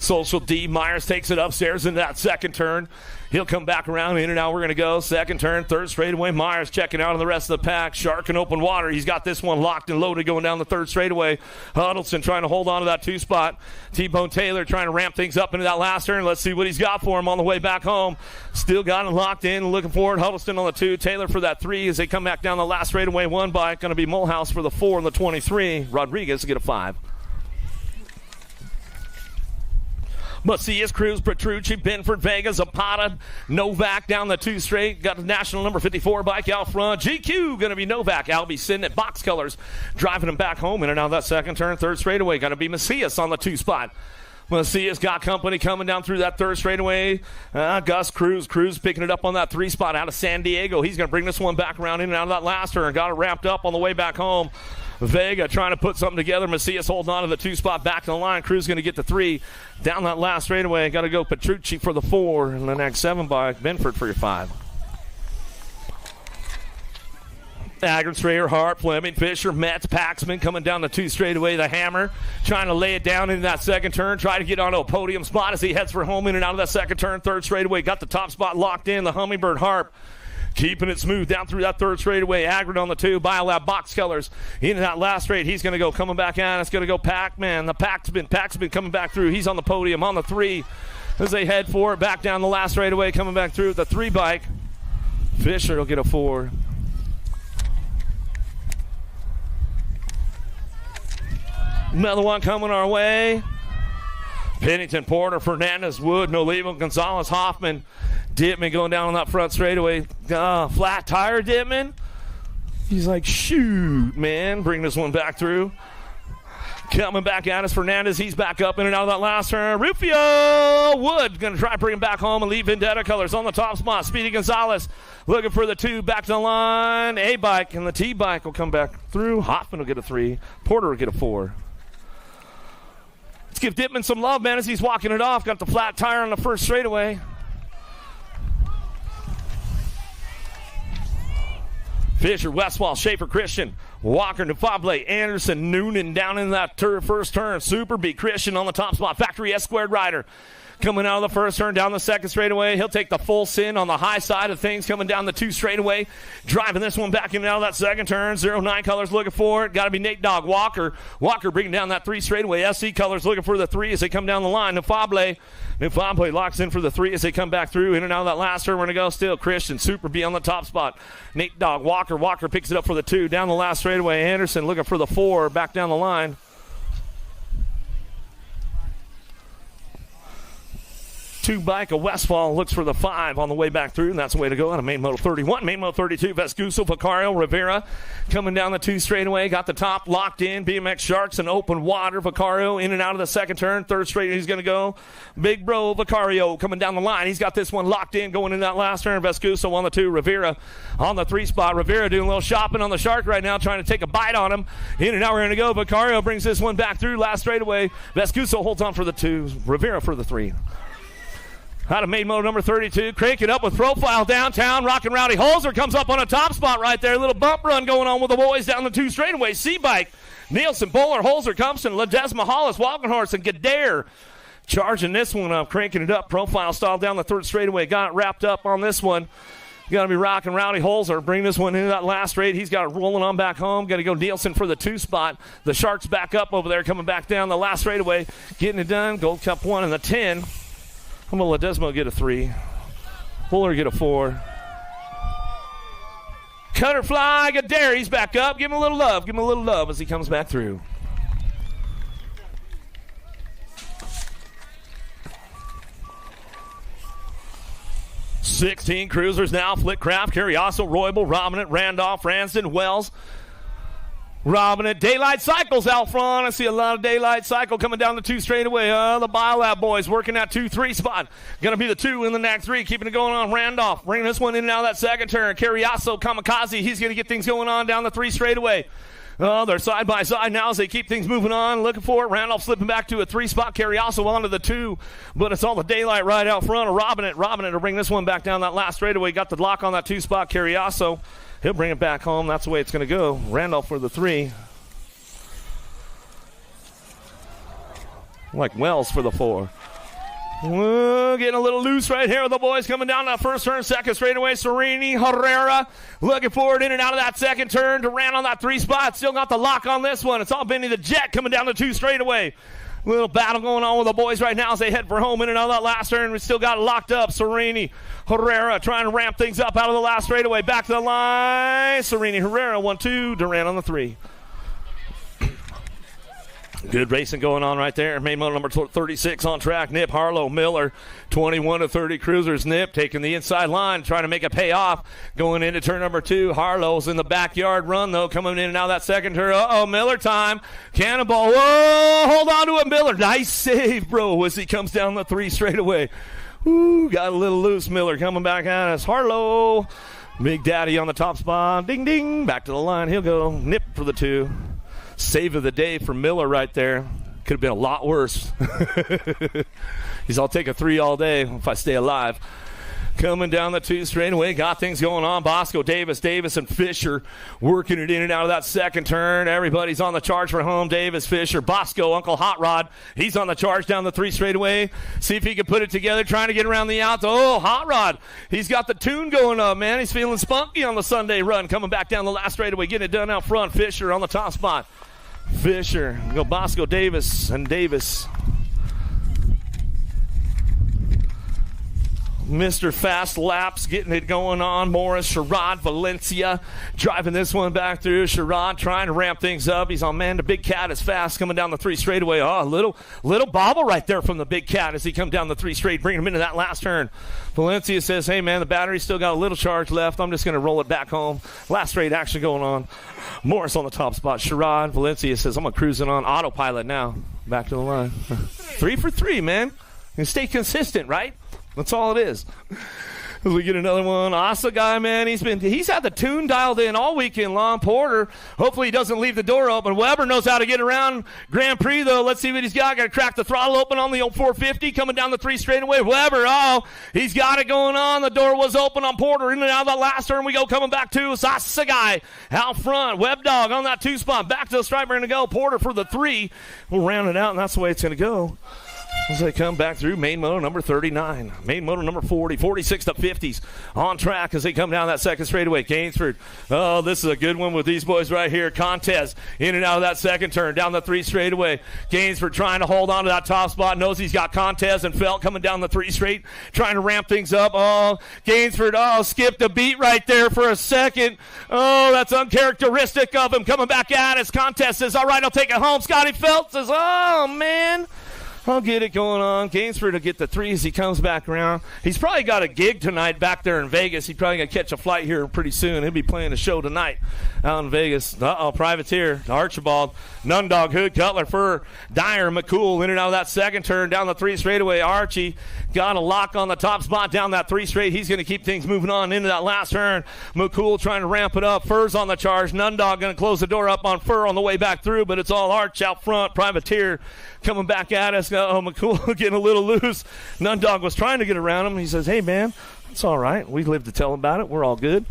Social D. Myers takes it upstairs into that second turn. He'll come back around, in and out. We're going to go. Second turn, 3rd straightaway. Myers checking out on the rest of the pack. Shark in open water. He's got this one locked and loaded going down the 3rd straightaway. Huddleston trying to hold on to that 2 spot. T-Bone Taylor trying to ramp things up into that last turn. Let's see what he's got for him on the way back home. Still got him locked in. Looking forward. Huddleston on the 2. Taylor for that 3 as they come back down the last straightaway. 1 bike. Going to be Mulhouse for the 4 and the 23. Rodriguez to get a 5. Macias, Cruz, Petrucci, Benford, Vega, Zapata, Novak down the 2 straight. Got the national number 54 bike out front. GQ going to be Novak. Albie sitting at box colors, driving him back home in and out of that second turn. 3rd straightaway. Going to be Macias on the 2 spot. Macias got company coming down through that 3rd straightaway. Gus Cruz picking it up on that 3 spot out of San Diego. He's going to bring this one back around in and out of that last turn. Got it wrapped up on the way back home. Vega trying to put something together. Macias holding on to the 2 spot back to the line. Cruz going to get the 3 down that last straightaway. Got to go Petrucci for the 4 and the next 7 bike. Benford for your 5. Agron, Strayer, Hart, Fleming, Fisher, Metz, Paxman coming down the 2 straightaway. The Hammer trying to lay it down in that second turn. Try to get onto a podium spot as he heads for home in and out of that second turn. 3rd straightaway. Got the top spot locked in. The Hummingbird Harp keeping it smooth down through that 3rd straightaway. Agron on the 2. Biolab box colors into that last straight. He's going to go coming back out. It's going to go Pac-Man. The Paxman coming back through. He's on the podium on the 3 as they head for it. Back down the last straightaway coming back through the 3 bike. Fisher will get a 4. Another one coming our way. Pennington, Porter, Fernandez, Wood, Nolivo, Gonzalez, Hoffman. Dittman going down on that front straightaway. Flat tire, Dittman. He's like, shoot, man. Bring this one back through. Coming back at us, Fernandez. He's back up in and out of that last turn. Rufio Wood going to try to bring him back home and leave Vendetta colors on the top spot. Speedy Gonzalez looking for the 2 back to the line. A-bike and the T-bike will come back through. Hoffman will get a 3. Porter will get a 4. Let's give Dittman some love, man, as he's walking it off. Got the flat tire on the first straightaway. Fisher, Westwall, Schaefer, Christian, Walker, Nufable, Anderson, Noonan down in that first turn. Super B, Christian on the top spot. Factory S-squared rider. Coming out of the first turn, down the second straightaway. He'll take the full sin on the high side of things, coming down the 2 straightaway. Driving this one back in and out of that second turn. 09 colors looking for it. Got to be Nate Dogg Walker. Walker bringing down that 3 straightaway. SC colors looking for the 3 as they come down the line. Nufable locks in for the 3 as they come back through. In and out of that last turn, we're going to go still. Christian, Super B on the top spot. Nate Dogg Walker. Walker picks it up for the 2. Down the last straightaway. Anderson looking for the 4. Back down the line. 2 bike of Westfall looks for the 5 on the way back through, and that's the way to go out of main moto 31. Main moto 32, Vescuso, Vicario, Rivera coming down the 2 straightaway. Got the top locked in. BMX Sharks and open water. Vicario in and out of the second turn. Third straight, he's going to go. Big bro Vicario coming down the line. He's got this one locked in going in that last turn. Vescuso on the 2. Rivera on the 3 spot. Rivera doing a little shopping on the Shark right now, trying to take a bite on him. In and out, we're going to go. Vicario brings this one back through. Last straightaway. Vescuso holds on for the 2. Rivera for the 3. Out of main moto number 32, crank it up with profile downtown. Rockin' Rowdy Holzer comes up on a top spot right there. Little bump run going on with the boys down the 2 straightaways. C-Bike, Nielsen, Bowler, Holzer, Compson, Ledesma, Hollis, Walkenhorse, and Gadare charging this one up, cranking it up. Profile style down the 3rd straightaway. Got it wrapped up on this one. Got to be Rockin' Rowdy Holzer. Bring this one into that last straight. He's got it rolling on back home. Got to go Nielsen for the 2 spot. The Sharks back up over there, coming back down the last straightaway. Getting it done. Gold Cup 1 and the 10. I'm going to let Desmo get a 3. Fuller get a 4. Cutterfly, Gadare, he's back up. Give him a little love. Give him a little love as he comes back through. $16 cruisers now. Flitcraft, Carriazo, Roybal, Robinette, Randolph, Ransden, Wells. Robinette, Daylight Cycles out front. I see a lot of Daylight Cycle coming down the 2 straightaway. The Biolab boys working that 2-3 spot. Going to be the 2 in the next 3. Keeping it going on. Randolph bringing this one in and out of that second turn. Carriazo, Kamikaze. He's going to get things going on down the 3 straightaway. They're side by side now as they keep things moving on. Looking for it. Randolph slipping back to a 3 spot. Carriazo onto the 2. But it's all the Daylight right out front of Robinette. Robinette will bring this one back down that last straightaway. Got the lock on that 2 spot. Carriazo. He'll bring it back home. That's the way it's going to go. Randolph for the 3. Like Wells for the 4. Getting a little loose right here with the boys coming down that first turn, second straightaway. Serini, Herrera looking forward in and out of that second turn. Durant on that 3 spot. Still got the lock on this one. It's all Benny the Jet coming down the 2 straightaway. Little battle going on with the boys right now as they head for home in and out of that last turn. We still got it locked up. Serini, Herrera trying to ramp things up out of the last straightaway. Back to the line. Serini, Herrera, 1-2. Durant on the 3. Good racing going on right there. Main moto number 36 on track. Nip, Harlow, Miller, 21-30 cruisers. Nip taking the inside line, trying to make it pay off. Going into turn number 2. Harlow's in the backyard run, though, coming in and out of that second turn. Miller time. Cannonball. Whoa, hold on to it, Miller. Nice save, bro, as he comes down the 3 straightaway. Ooh, got a little loose. Miller coming back at us. Harlow. Big Daddy on the top spot. Ding, ding. Back to the line. He'll go. Nip for the 2. Save of the day for Miller right there. Could have been a lot worse. I'll take a 3 all day if I stay alive. Coming down the 2 straightaway. Got things going on. Bosco, Davis, and Fisher working it in and out of that second turn. Everybody's on the charge for home. Davis, Fisher, Bosco, Uncle Hot Rod. He's on the charge down the 3 straightaway. See if he can put it together, trying to get around the outs. Hot Rod. He's got the tune going up, man. He's feeling spunky on the Sunday run. Coming back down the last straightaway, getting it done out front. Fisher on the top spot. Fisher. Go Bosco, Davis, and Davis. Mr. Fast Laps getting it going on. Morris, Sherrod, Valencia driving this one back through. Sherrod trying to ramp things up. He's on man. The Big Cat is fast coming down the 3 straightaway. Little bobble right there from the Big Cat as he come down the 3 straight, bringing him into that last turn. Valencia says, hey, man, the battery's still got a little charge left. I'm just going to roll it back home. Last straight action going on. Morris on the top spot. Sherrod, Valencia says, I'm going to cruise it on autopilot now. Back to the line. 3 for 3, man. You stay consistent, right? That's all it is. As we get another one. Asa guy, man, he's had the tune dialed in all weekend long. Porter, hopefully he doesn't leave the door open. Weber knows how to get around Grand Prix, though. Let's see what he's got. Got to crack the throttle open on the old 450, coming down the 3 straightaway. Weber, he's got it going on. The door was open on Porter. In and out of that last turn we go, coming back to Asa guy out front. Web Dog on that 2 spot. Back to the stripe, we're going to go. Porter for the 3. We'll round it out, and that's the way it's going to go. As they come back through, main moto number 39, main moto number 40, 46 to 50s on track as they come down that second straightaway. Gainsford, this is a good one with these boys right here. Contest in and out of that second turn, down the 3 straightaway. Gainsford trying to hold on to that top spot, knows he's got Contest and Felt coming down the 3 straight, trying to ramp things up. Gainsford, skipped a beat right there for a second. That's uncharacteristic of him coming back at us. Contest says, all right, I'll take it home. Scotty Felt says, oh, man. I'll get it going on. Gainsford will get the 3 as he comes back around. He's probably got a gig tonight back there in Vegas. He's probably going to catch a flight here pretty soon. He'll be playing a show tonight out in Vegas. Privateer, Archibald, Nundog, Hood, Cutler, Fur, Dyer, McCool in and out of that second turn down the 3 straightaway. Archie got a lock on the top spot down that 3 straight. He's going to keep things moving on into that last turn. McCool trying to ramp it up. Fur's on the charge. Nundog going to close the door up on Fur on the way back through, but it's all Arch out front. Privateer coming back at us. McCool getting a little loose. Nundog was trying to get around him. He says, hey, man, it's all right. We live to tell about it. We're all good.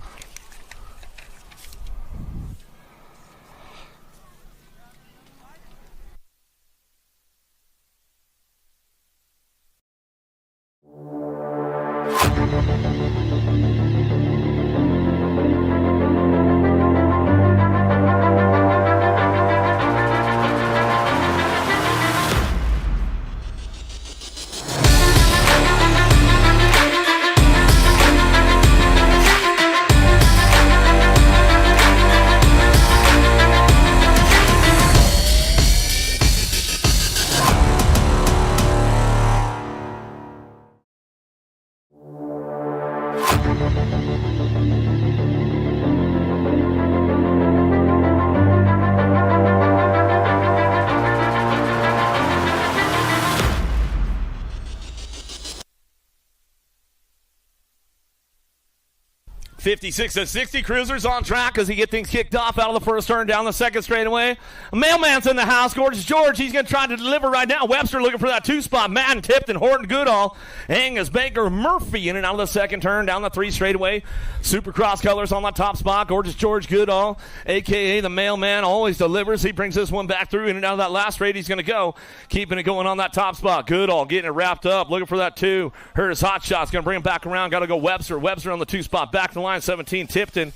.56 to 60 cruisers on track as he get things kicked off out of the first turn down the second straightaway. Mailman's in the house. Gorgeous George, he's going to try to deliver right now. Webster looking for that 2 spot. Madden, Tipton, Horton, Goodall. Angus, Baker, Murphy in and out of the second turn down the 3 straightaway. Supercross colors on the top spot. Gorgeous George Goodall, a.k.a. the Mailman, always delivers. He brings this one back through in and out of that last straight. He's going to go, keeping it going on that top spot. Goodall getting it wrapped up, looking for that 2. Heard his hot shot's going to bring him back around. Got to go Webster. Webster on the 2 spot. Back to the line. 17, Tipton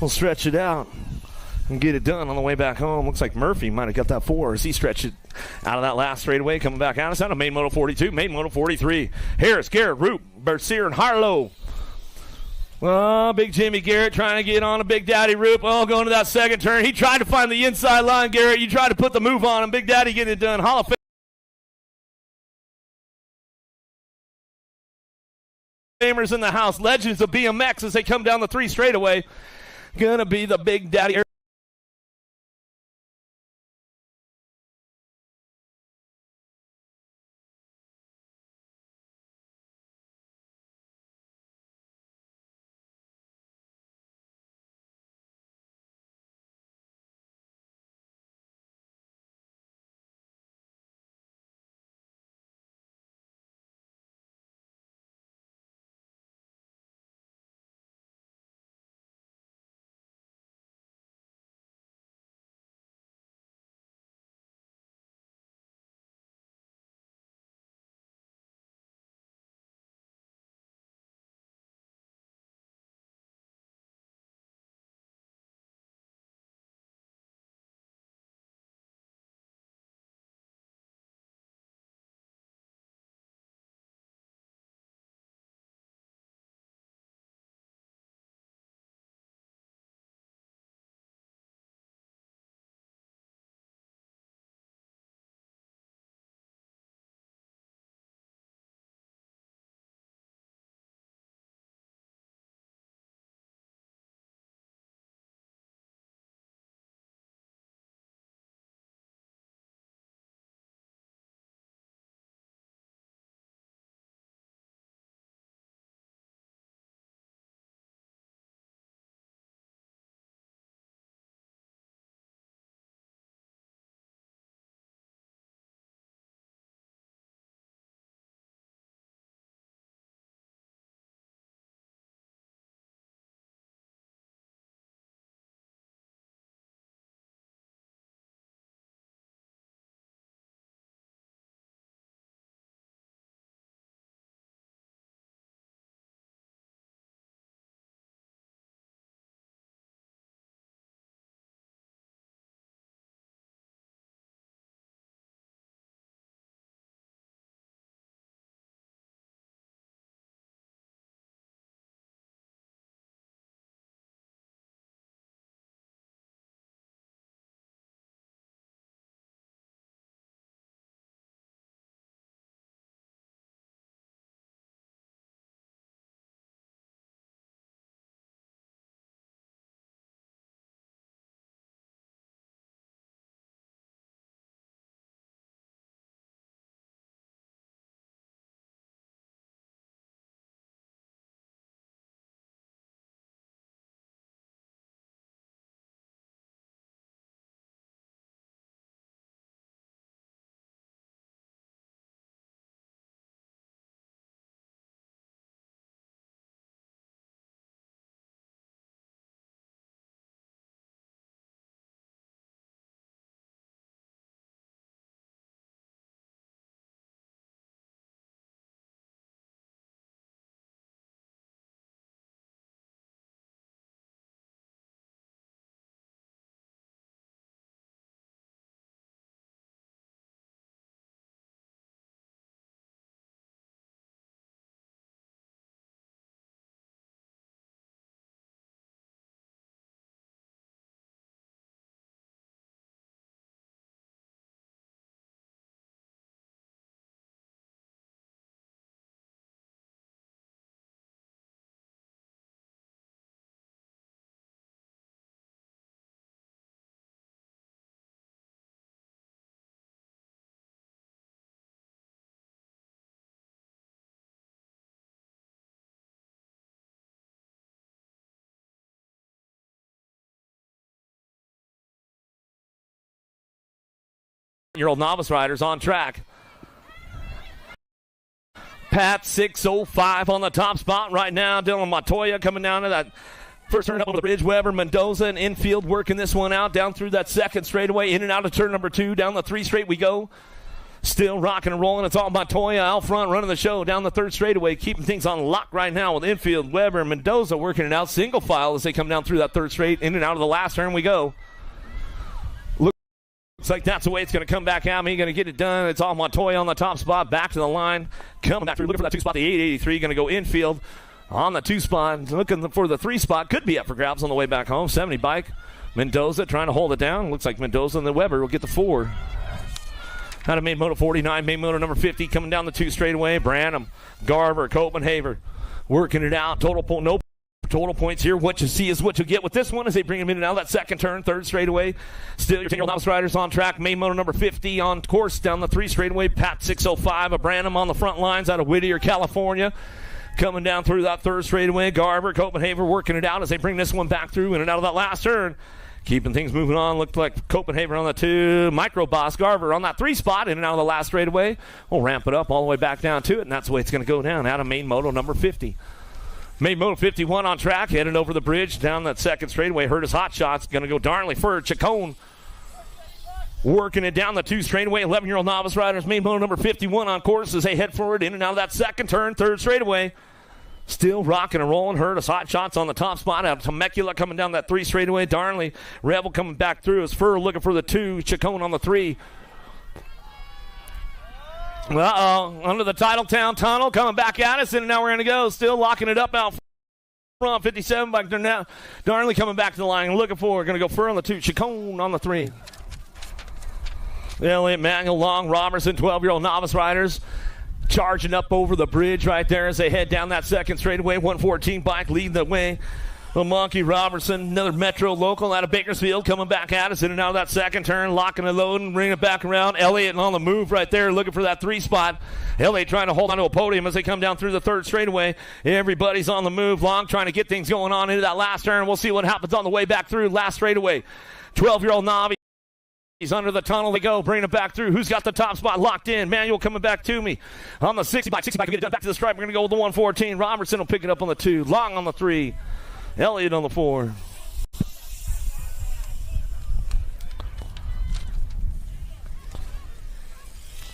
will stretch it out and get it done on the way back home. Looks like Murphy might have got that 4 as he stretched it out of that last straightaway. Coming back out of main moto 42, main moto 43. Harris, Garrett, Root, Bercier, and Harlow. Big Jimmy Garrett trying to get on a Big Daddy Roop. Going to that second turn. He tried to find the inside line, Garrett. You tried to put the move on him. Big Daddy getting it done. Hall of Famers in the house. Legends of BMX as they come down the 3 straightaway. Gonna be the Big Daddy. 11-year-old novice riders on track. Pat 605 on the top spot right now. Dylan Montoya coming down to that first turn up over the bridge. Weber, Mendoza, and infield working this one out down through that second straightaway. In and out of turn number 2. Down the 3 straight we go. Still rocking and rolling. It's all Montoya out front running the show down the 3rd straightaway. Keeping things on lock right now with infield. Weber and Mendoza working it out. Single file as they come down through that 3rd straight. In and out of the last turn we go. Looks like that's the way it's going to come back out. He's going to get it done. It's all Montoya on the top spot. Back to the line. Coming back through. Looking for that 2 spot. The 883 going to go infield on the 2 spot. Looking for the 3 spot. Could be up for grabs on the way back home. 70 bike. Mendoza trying to hold it down. Looks like Mendoza and the Weber will get the 4. Out of main moto 49. Main moto number 50 coming down the 2 straightaway. Branham, Garver, Copenhaver working it out. No total points here. What you see is what you get with this one as they bring him in and out of that second turn, 3rd straightaway. Still your 10-year-old novice riders on track. Main moto number 50 on course down the 3 straightaway. Pat 605, a Branham on the front lines out of Whittier, California. Coming down through that 3rd straightaway. Garver, Copenhaver working it out as they bring this one back through in and out of that last turn. Keeping things moving on. Looked like Copenhaver on the 2. Micro Boss Garver on that 3 spot in and out of the last straightaway. We'll ramp it up all the way back down to it, and that's the way it's going to go down out of main moto number 50. Main moto 51 on track, heading over the bridge down that 2nd straightaway. Heard his hot shots. Going to go Darnley for Chacon. Working it down the 2 straightaway. 11-year-old novice riders. Main moto number 51 on course as they head forward in and out of that second turn, 3rd straightaway. Still rocking and rolling. Heard us hot shots on the top spot. Out of Temecula coming down that 3 straightaway. Darnley. Rebel coming back through. As Fur looking for the 2. Chacon on the 3. Under the Titletown tunnel. Coming back at us. And now we're going to go. Still locking it up out front. 57 back there now. Darnley coming back to the line. Looking for. Going to go Fur on the 2. Chacon on the 3. Elliott, Manuel, Long, Robertson, 12-year-old novice riders. Charging up over the bridge right there as they head down that 2nd straightaway. 114 bike leading the way. The Monkey Robertson, another Metro local out of Bakersfield, coming back at us in and out of that second turn, locking and loading, bringing it back around. Elliott on the move right there, looking for that 3 spot. Elliott trying to hold on to a podium as they come down through the 3rd straightaway. Everybody's on the move. Long trying to get things going on into that last turn. We'll see what happens on the way back through last straightaway. 12-year-old Navi. He's under the tunnel. They go, bringing it back through. Who's got the top spot locked in? Manuel coming back to me on the 60 bike. 60 bike, get it done back to the stripe. We're going to go with the 114. Robertson will pick it up on the 2. Long on the 3. Elliott on the 4.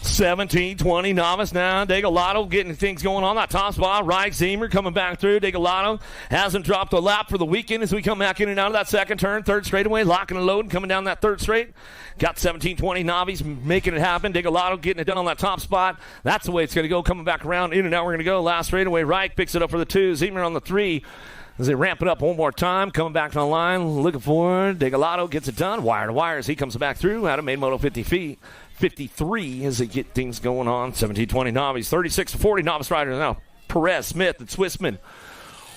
17-20 novice now. Degalado getting things going on that top spot. Reich Zemer coming back through. Degalado hasn't dropped a lap for the weekend as we come back in and out of that second turn. 3rd straightaway, locking and loading, coming down that 3rd straight. Got 17-20 novice making it happen. Degalado getting it done on that top spot. That's the way it's going to go. Coming back around in and out. We're going to go last straightaway. Reich picks it up for the 2. Zemer on the 3. As they ramp it up one more time, coming back to the line, looking for Degalado, gets it done. Wire to wire as he comes back through out of main moto 50 feet. 53 as they get things going on. 17-20 novice, 36-40 novice riders now. Perez, Smith, and Swissman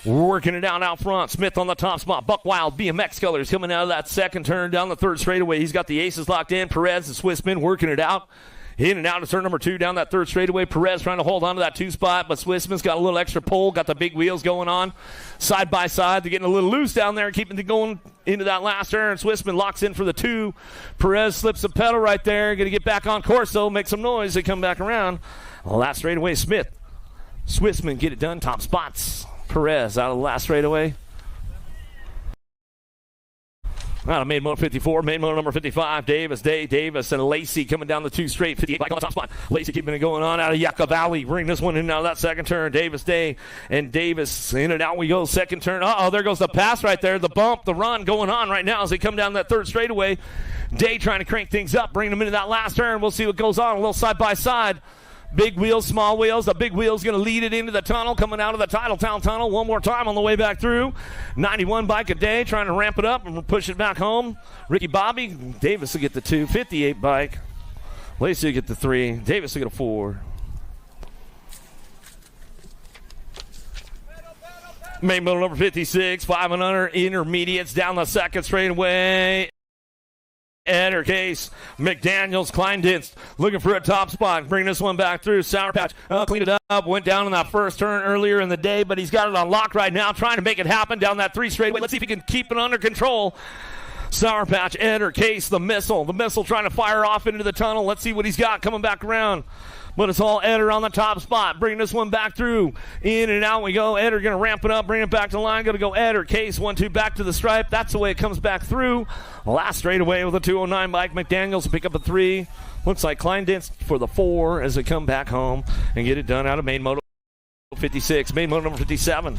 working it out front. Smith on the top spot. Buck Wild, BMX colors coming out of that second turn down the 3rd straightaway. He's got the aces locked in. Perez and Swissman working it out. In and out of turn number 2 down that 3rd straightaway. Perez trying to hold on to that 2 spot, but Swissman's got a little extra pull, got the big wheels going on. Side by side, they're getting a little loose down there, keeping it going into that last turn. Swissman locks in for the 2. Perez slips the pedal right there. Going to get back on course, though, make some noise. They come back around. Last straightaway, Smith. Swissman get it done, top spots. Perez out of the last straightaway. Out of main motor 54, main motor number 55, Davis, and Lacey coming down the 2 straight, 58 bike on the top spot. Lacey keeping it going on out of Yucca Valley. Bring this one in out of that second turn. Davis in and out we go. Second turn. There goes the pass right there. The bump, the run going on right now as they come down that 3rd straightaway. Day trying to crank things up, bring them into that last turn. We'll see what goes on. A little side by side. Big wheels, small wheels. The big wheel's going to lead it into the tunnel, coming out of the Titletown tunnel one more time on the way back through. 91 bike a day, trying to ramp it up and push it back home. Ricky Bobby, Davis will get the 2. 58 bike. Lacey will get the 3. Davis will get a 4. Main motor number 56, 5 and under intermediates down the second straightaway. Enter case. McDaniels, Kleinditz looking for a top spot. Bring this one back through. Sour Patch cleaned it up. Went down in that first turn earlier in the day, but he's got it on lock right now, trying to make it happen down that 3 straightaway. Let's see if he can keep it under control. Sour Patch, Eder, Case, the missile. The missile trying to fire off into the tunnel. Let's see what he's got coming back around. But it's all Eder on the top spot. Bringing this one back through. In and out we go. Eder going to ramp it up, bring it back to the line. Going to go Eder. Case, 1-2, back to the stripe. That's the way it comes back through. Last straightaway with a 209 bike. McDaniels will pick up a 3. Looks like Klein Dents for the 4 as they come back home and get it done out of main moto 56. Main moto number 57.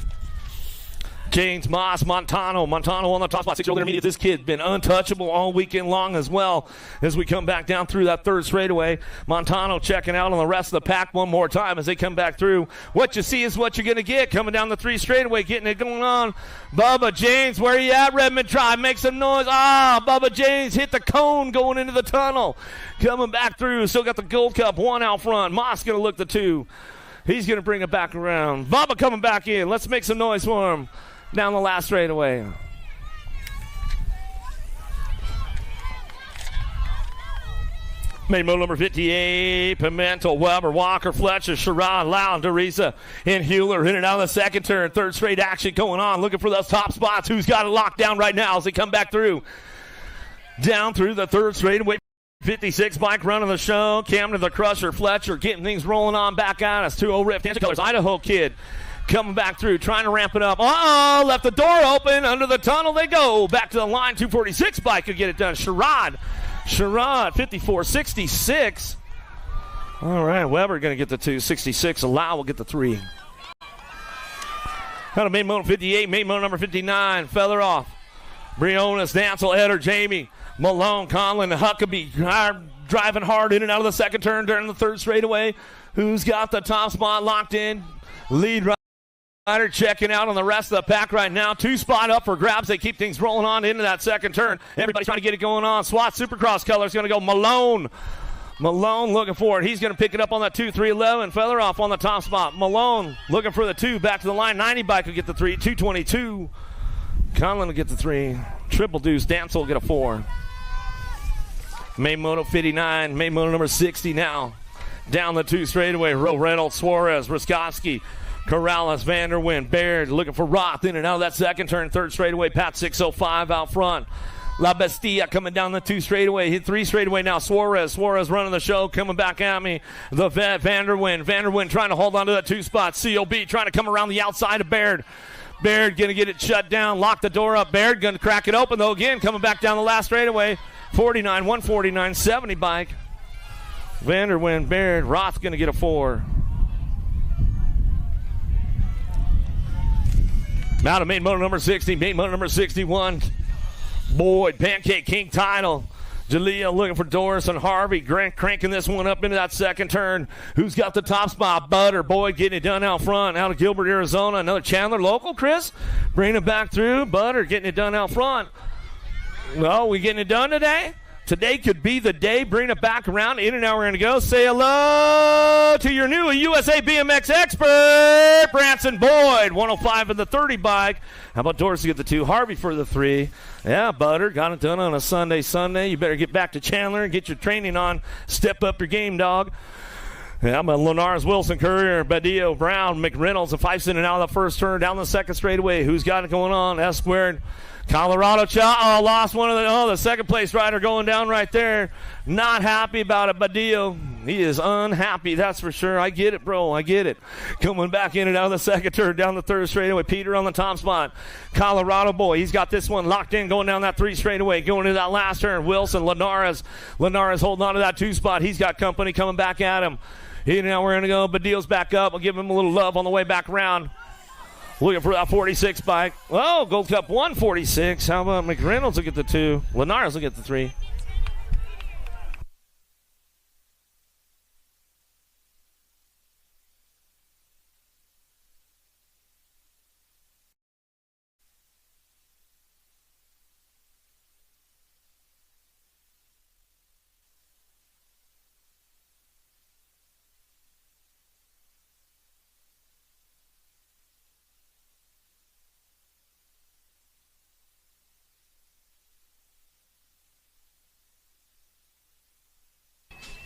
James Moss, Montano on the top spot, 6-year-old intermediate. This kid's been untouchable all weekend long as well as we come back down through that third straightaway. Montano checking out on the rest of the pack one more time as they come back through. What you see is what you're going to get coming down the 3 straightaway, getting it going on. Bubba James, where you at, Redman Drive? Make some noise. Bubba James hit the cone going into the tunnel. Coming back through, still got the Gold Cup 1 out front. Moss going to look the 2. He's going to bring it back around. Bubba coming back in. Let's make some noise for him. Down the last straightaway. Main moto number 58, Pimentel, Weber, Walker, Fletcher, Sherrod, Loud, Teresa, and Hewler in and out of the second turn. Third straight action going on. Looking for those top spots. Who's got it locked down right now as they come back through? Down through the third straightaway. 56 bike running the show. Camden the Crusher, Fletcher getting things rolling on back at us. 2-0 Rift. Dancing Colors, Idaho Kid. Coming back through, trying to ramp it up. Left the door open. Under the tunnel they go. Back to the line. 246 bike could get it done. Sherrod, 54-66. All right, Weber going to get the 2. 66. Lau will get the 3. Out of main moto 58, main moto number 59. Feather off. Briones, Dancel, Eder, Jamie, Malone, Conlon, Huckabee driving hard in and out of the second turn during the third straightaway. Who's got the top spot locked in? Lead rider checking out on the rest of the pack right now. 2 spot up for grabs. They keep things rolling on into that second turn. Everybody's trying to get it going on. SWAT Supercross colors going to go Malone. Malone looking for it. He's going to pick it up on that 2-3-11. Feather off on the top spot. Malone looking for the 2. Back to the line. 90 bike will get the 3. 222. Conlon will get the 3. Triple Deuce. Dancel will get a 4. Main moto 59. Main moto number 60 now. Down the 2 straightaway. Reynolds, Suarez, Ruskowski, Corrales, Vanderwind, Baird looking for Roth in and out of that second turn. Third straightaway, Pat 605 out front. La Bestia coming down the 2 straightaway. Hit 3 straightaway now. Suarez running the show, coming back at me. The vet, Vanderwind trying to hold on to that 2 spot. COB trying to come around the outside of Baird. Baird going to get it shut down, lock the door up. Baird going to crack it open, though, again, coming back down the last straightaway. 49, 149, 70 bike. Vanderwind, Baird, Roth going to get a 4. Out of main motor number 60, main motor number 61. Boyd, Pancake King title. Jalea looking for Doris and Harvey. Grant cranking this one up into that second turn. Who's got the top spot? Butter. Boyd getting it done out front. Out of Gilbert, Arizona. Another Chandler local, Chris. Bringing it back through. Butter getting it done out front. Well, we getting it done today? Today could be the day. Bring it back around. In and out, we're going to go. Say hello to your new USA BMX expert, Branson Boyd. 105 in the 30 bike. How about Dorsey at the 2? Harvey for the 3. Yeah, Butter. Got it done on a Sunday. You better get back to Chandler and get your training on. Step up your game, dog. Yeah, I'm a Lenars, Wilson, Courier, Badillo, Brown, McReynolds, and Fifes in and out of the first turn. Down the second straightaway. Who's got it going on? S squared. Colorado lost one of the second place rider going down right there. Not happy about it, Badillo. He is unhappy, that's for sure. I get it, bro. I get it. Coming back in and out of the second turn, down the third straightaway. Peter on the top spot. Colorado boy, he's got this one locked in, going down that 3 straightaway, going into that last turn. Wilson, Linares holding on to that 2 spot. He's got company coming back at him. Here now we're going to go. Badillo's back up. I'll give him a little love on the way back around. Looking for that 46 bike. Oh, Gold Cup 146. How about McReynolds will get the 2? Linares will get the 3.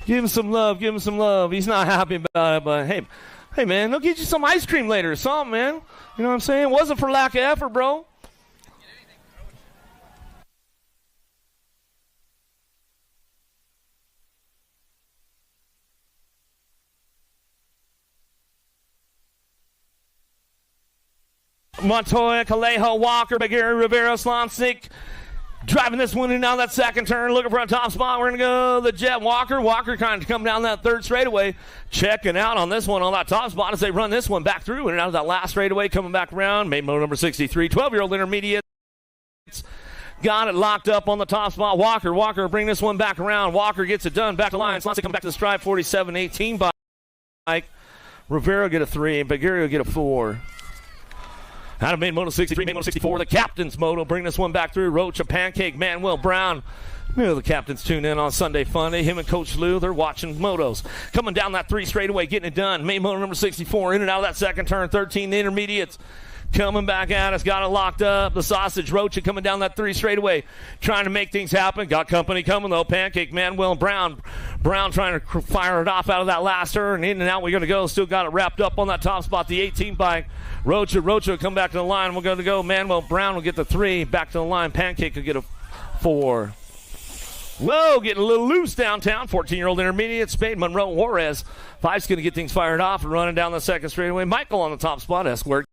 Give him some love. Give him some love. He's not happy about it, but hey, man, they'll get you some ice cream later or something, man. You know what I'm saying? It wasn't for lack of effort, bro. Montoya, Calejo, Walker, Bagheera, Rivera, Slonsik. Driving this one in down that second turn, looking for a top spot. We're going to go the Jet Walker. Walker kind of come down that third straightaway. Checking out on this one on that top spot as they run this one back through and out of that last straightaway, coming back around. Main motor number 63, 12-year-old intermediate. Got it locked up on the top spot. Walker bring this one back around. Walker gets it done. Back to line. Slonsik come back to the stripe. 47-18 bike. Rivera get a 3 and Bagheera get a 4. Out of main moto 63, main moto 64, the captain's moto. Bring this one back through. Roach, a Pancake, Manuel Brown. You know the captains tune in on Sunday Funday. Him and Coach Lou, they're watching motos. Coming down that 3 straightaway, getting it done. Main moto number 64, in and out of that second turn. 13, the intermediates. Coming back at us, got it locked up. The Sausage Roach coming down that 3 straightaway, trying to make things happen. Got company coming though. Pancake, Manuel Brown. Brown trying to fire it off out of that last turn. In and out we're going to go. Still got it wrapped up on that top spot. The 18 bike. Rocha will come back to the line. We're going to go. Manuel Brown will get the 3. Back to the line. Pancake will get a 4. Whoa, getting a little loose downtown. 14-year-old intermediate. Spade, Monroe, Juarez. 5's going to get things fired off and running down the second straightaway. Michael on the top spot. Esquire.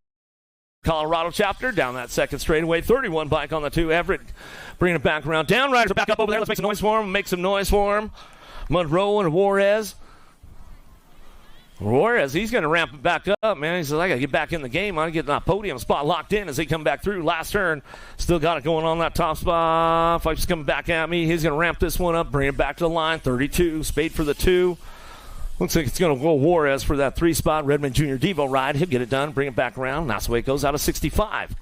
Colorado chapter down that second straightaway. 31 bike on the 2. Everett bringing it back around. Down riders are back up over there. Let's make some noise for him. Make some noise for him. Monroe and Juarez. Juarez, he's going to ramp it back up, man. He says, I got to get back in the game. I got to get that podium spot locked in as they come back through. Last turn. Still got it going on that top spot. Fife's coming back at me. He's going to ramp this one up. Bring it back to the line. 32. Spade for the 2. Looks like it's going to go Juarez for that 3 spot. Redman Jr. Devo ride. He'll get it done. Bring it back around. That's the way it goes out of 65.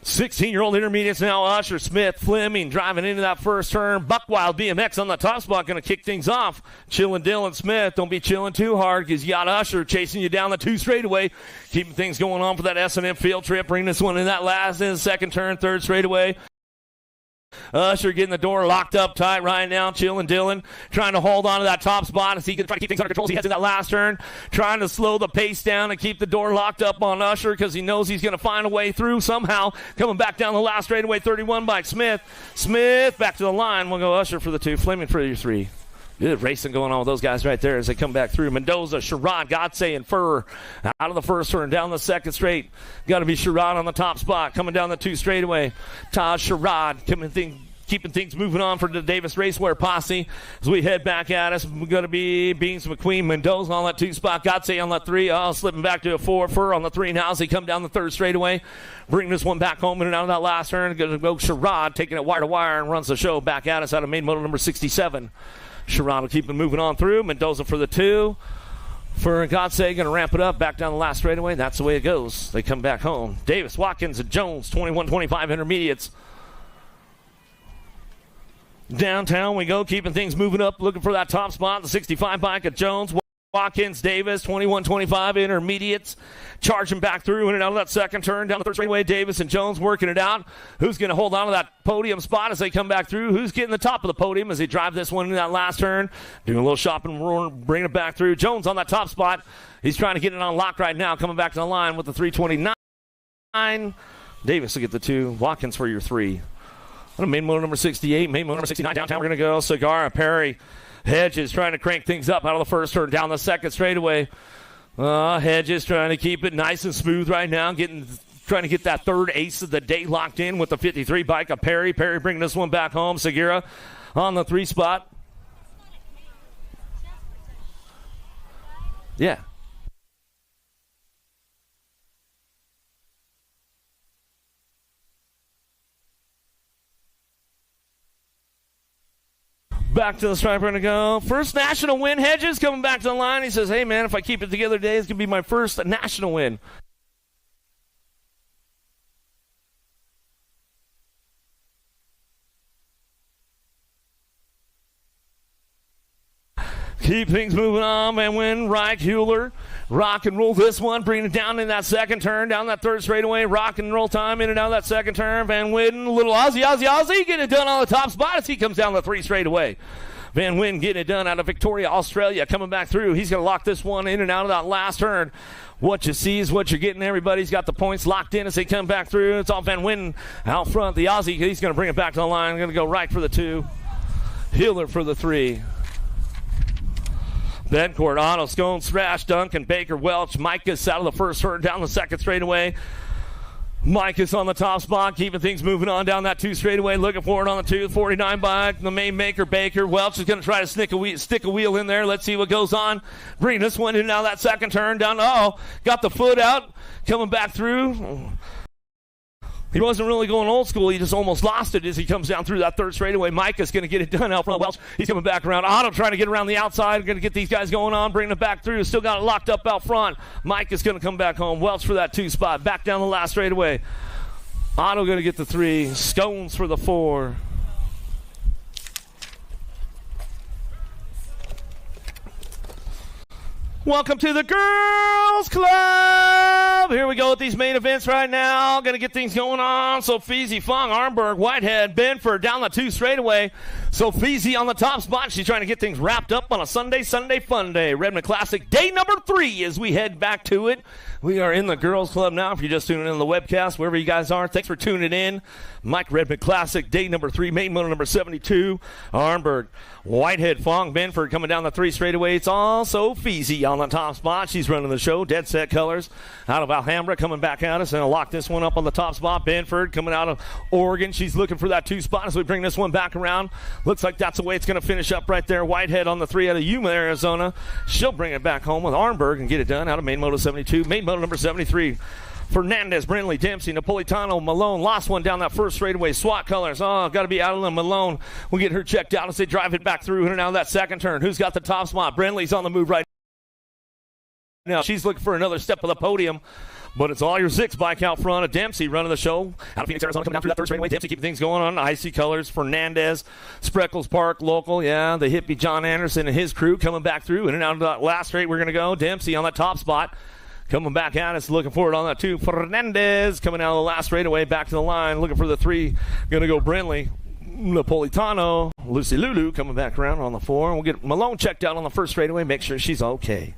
16-year-old intermediates now. Usher, Smith, Fleming driving into that first turn. Buckwild BMX on the top spot going to kick things off. Chilling Dylan Smith. Don't be chilling too hard because you got Usher chasing you down the 2 straightaway. Keeping things going on for that S&M field trip. Bring this one in that last in second turn, 3rd straightaway. Usher getting the door locked up tight right now. Chilling Dylan trying to hold on to that top spot as he can try to keep things under control as he heads in that last turn. Trying to slow the pace down and keep the door locked up on Usher because he knows he's going to find a way through somehow. Coming back down the last straightaway, 31 by Smith. Smith back to the line. We'll go Usher for the 2. Fleming for your 3. Good racing going on with those guys right there as they come back through. Mendoza, Sherrod, Godsey, and Furr out of the first turn down the second straight. Got to be Sherrod on the top spot. Coming down the 2 straightaway. Taj Sherrod keeping things moving on for the Davis Racewear posse as we head back at us. We're going to be Beans McQueen, Mendoza on that 2 spot. Godsey on that 3. Slipping back to a 4. Furr on the 3 now as they come down the 3rd straightaway. Bring this one back home in and out of that last turn. Going to go Sherrod taking it wire to wire and runs the show back at us out of main motor number 67. Sherrod will keep it moving on through. Mendoza for the 2. For Godsey, going to ramp it up back down the last straightaway. That's the way it goes. They come back home. Davis, Watkins, and Jones, 21-25 intermediates. Downtown we go, keeping things moving up, looking for that top spot. The 65 bike of Jones, Watkins, Davis, 21-25 intermediates. Charging back through in and out of that second turn. Down the 3rd straightaway, Davis and Jones working it out. Who's going to hold on to that podium spot as they come back through? Who's getting the top of the podium as they drive this one in that last turn? Doing a little shopping, bringing it back through. Jones on that top spot. He's trying to get it on lock right now, coming back to the line with the 329. Davis will get the 2. Watkins for your 3. Main motor number 68, main motor number 69. Downtown we're going to go. Cigar, Perry, Hedges trying to crank things up out of the first turn down the second straightaway. Hedges trying to keep it nice and smooth right now, trying to get that 3rd ace of the day locked in with the 53 bike of Perry. Perry bringing this one back home. Segura on the 3 spot. Yeah. Back to the stripe, we're going to go. First national win. Hedges coming back to the line. He says, hey, man, if I keep it together today, it's going to be my first national win. Keep things moving on, man. Win, Reich, Hewler. Rock and roll this one, bringing it down in that second turn, down that 3rd straightaway. Rock and roll time in and out of that second turn. Van Witten, little Aussie, getting it done on the top spot as he comes down the 3 straightaway. Van Witten getting it done out of Victoria, Australia, coming back through. He's going to lock this one in and out of that last turn. What you see is what you're getting. Everybody's got the points locked in as they come back through. It's all Van Witten out front. The Aussie, he's going to bring it back to the line. Going to go right for the 2. Hiller for the 3. Bencourt, Otto, Scone, Thrash, Duncan, Baker, Welch, Micah's out of the first turn down the second straightaway. Micah's on the top spot, keeping things moving on down that 2 straightaway, looking forward on the 2, 49 bike, the main maker, Baker. Welch is going to try to stick a wheel in there. Let's see what goes on. Bring this one in now, that second turn down. Got the foot out, coming back through. He wasn't really going old school. He just almost lost it as he comes down through that 3rd straightaway. Micah's going to get it done out front. Welch, he's coming back around. Otto trying to get around the outside. Going to get these guys going on, bringing it back through. Still got it locked up out front. Micah's going to come back home. Welch for that 2 spot. Back down the last straightaway. Otto going to get the 3. Scones for the 4. Welcome to the Girls Club. Here we go with these main events right now. Going to get things going on. So Feezy, Fong, Armberg, Whitehead, Benford down the 2 straightaway. So Feezy on the top spot. She's trying to get things wrapped up on a Sunday fun day. Redman Classic day number 3 as we head back to it. We are in the Girls Club now. If you're just tuning in the webcast, wherever you guys are, thanks for tuning in. Mike Redman Classic day number 3, main motor number 72. Armberg, Whitehead, Fong, Benford coming down the 3 straightaway. It's also Feezy on the top spot. She's running the show. Dead Set Colors out of Alhambra coming back at us and lock this one up on the top spot. Benford coming out of Oregon. She's looking for that 2 spot as we bring this one back around. Looks like that's the way it's going to finish up right there. Whitehead on the 3 out of Yuma, Arizona. She'll bring it back home with Armberg and get it done out of main moto 72. Main moto number 73. Fernandez, Brindley, Dempsey, Napolitano, Malone. Lost one down that 1st straightaway. SWAT Colors. Got to be out of them. Malone will get her checked out as they drive it back through and out of that 2nd turn. Who's got the top spot? Brindley's on the move right now. She's looking for another step of the podium. But it's all your Zix bike out front of Dempsey running the show. Out of Phoenix, Arizona, coming down through that 3rd straightaway. Dempsey keeping things going on. Icy Colors, Fernandez, Spreckles Park, local. Yeah, the hippie John Anderson and his crew coming back through. In and out of that last straight, we're going to go. Dempsey on that top spot. Coming back at us, looking forward on that 2. Fernandez coming out of the last straightaway, back to the line, looking for the 3. Going to go Brindley. Napolitano, Lucy Lulu coming back around on the 4. We'll get Malone checked out on the 1st straightaway, make sure she's okay.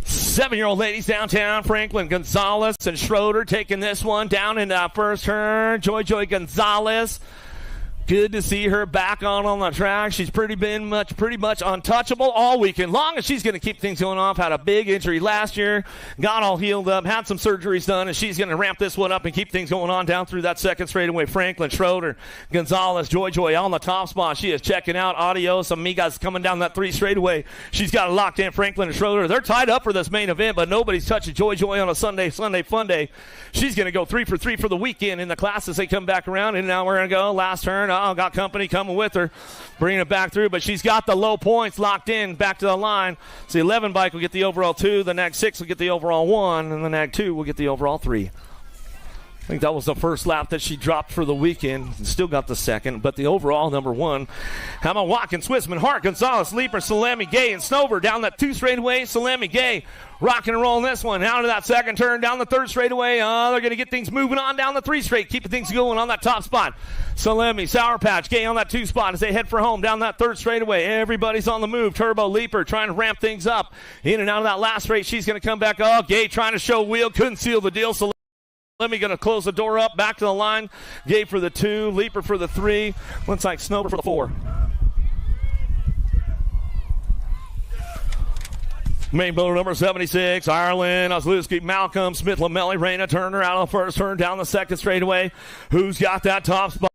Seven-year-old ladies downtown, Franklin Gonzalez and Schroeder taking this one down in that 1st turn. Joy Gonzalez. Good to see her back on the track. She's pretty much untouchable all weekend long, and she's going to keep things going off. Had a big injury last year, got all healed up, had some surgeries done, and she's going to ramp this one up and keep things going on down through that 2nd straightaway. Franklin, Schroeder, Gonzalez, Joy on the top spot. She is checking out. Adios Amigas coming down that 3 straightaway. She's got it locked in. Franklin and Schroeder, they're tied up for this main event, but nobody's touching Joy on a Sunday fun day. She's going to go 3 for 3 for the weekend in the class as they come back around, and now we're going to go last turn. Got company coming with her, bringing it back through, but she's got the low points locked in, back to the line. So the 11 bike will get the overall 2, the NAG 6 will get the overall 1, and the NAG 2 will get the overall 3. I think that was the first lap that she dropped for the weekend. Still got the 2nd, but the overall number 1. How about Watkins, Switzman, Hart, Gonzalez, Leaper, Salami, Gay, and Snover down that 2 straightaway. Salami, Gay, rocking and rolling this one. Out of that 2nd turn, down the 3rd straightaway. They're going to get things moving on down the 3 straight, keeping things going on that top spot. Salami, Sour Patch, Gay on that 2 spot as they head for home down that 3rd straightaway. Everybody's on the move. Turbo, Leaper trying to ramp things up. In and out of that last straight, she's going to come back. Gay trying to show wheel, couldn't seal the deal. Salami going to close the door up, back to the line. Gay for the 2, Leaper for the 3. Looks like Snover for the 4. Main motor number 76, Ireland, Osluski, Malcolm, Smith, Lamelli, Reyna, Turner out of the 1st turn, down the 2nd straightaway. Who's got that top spot?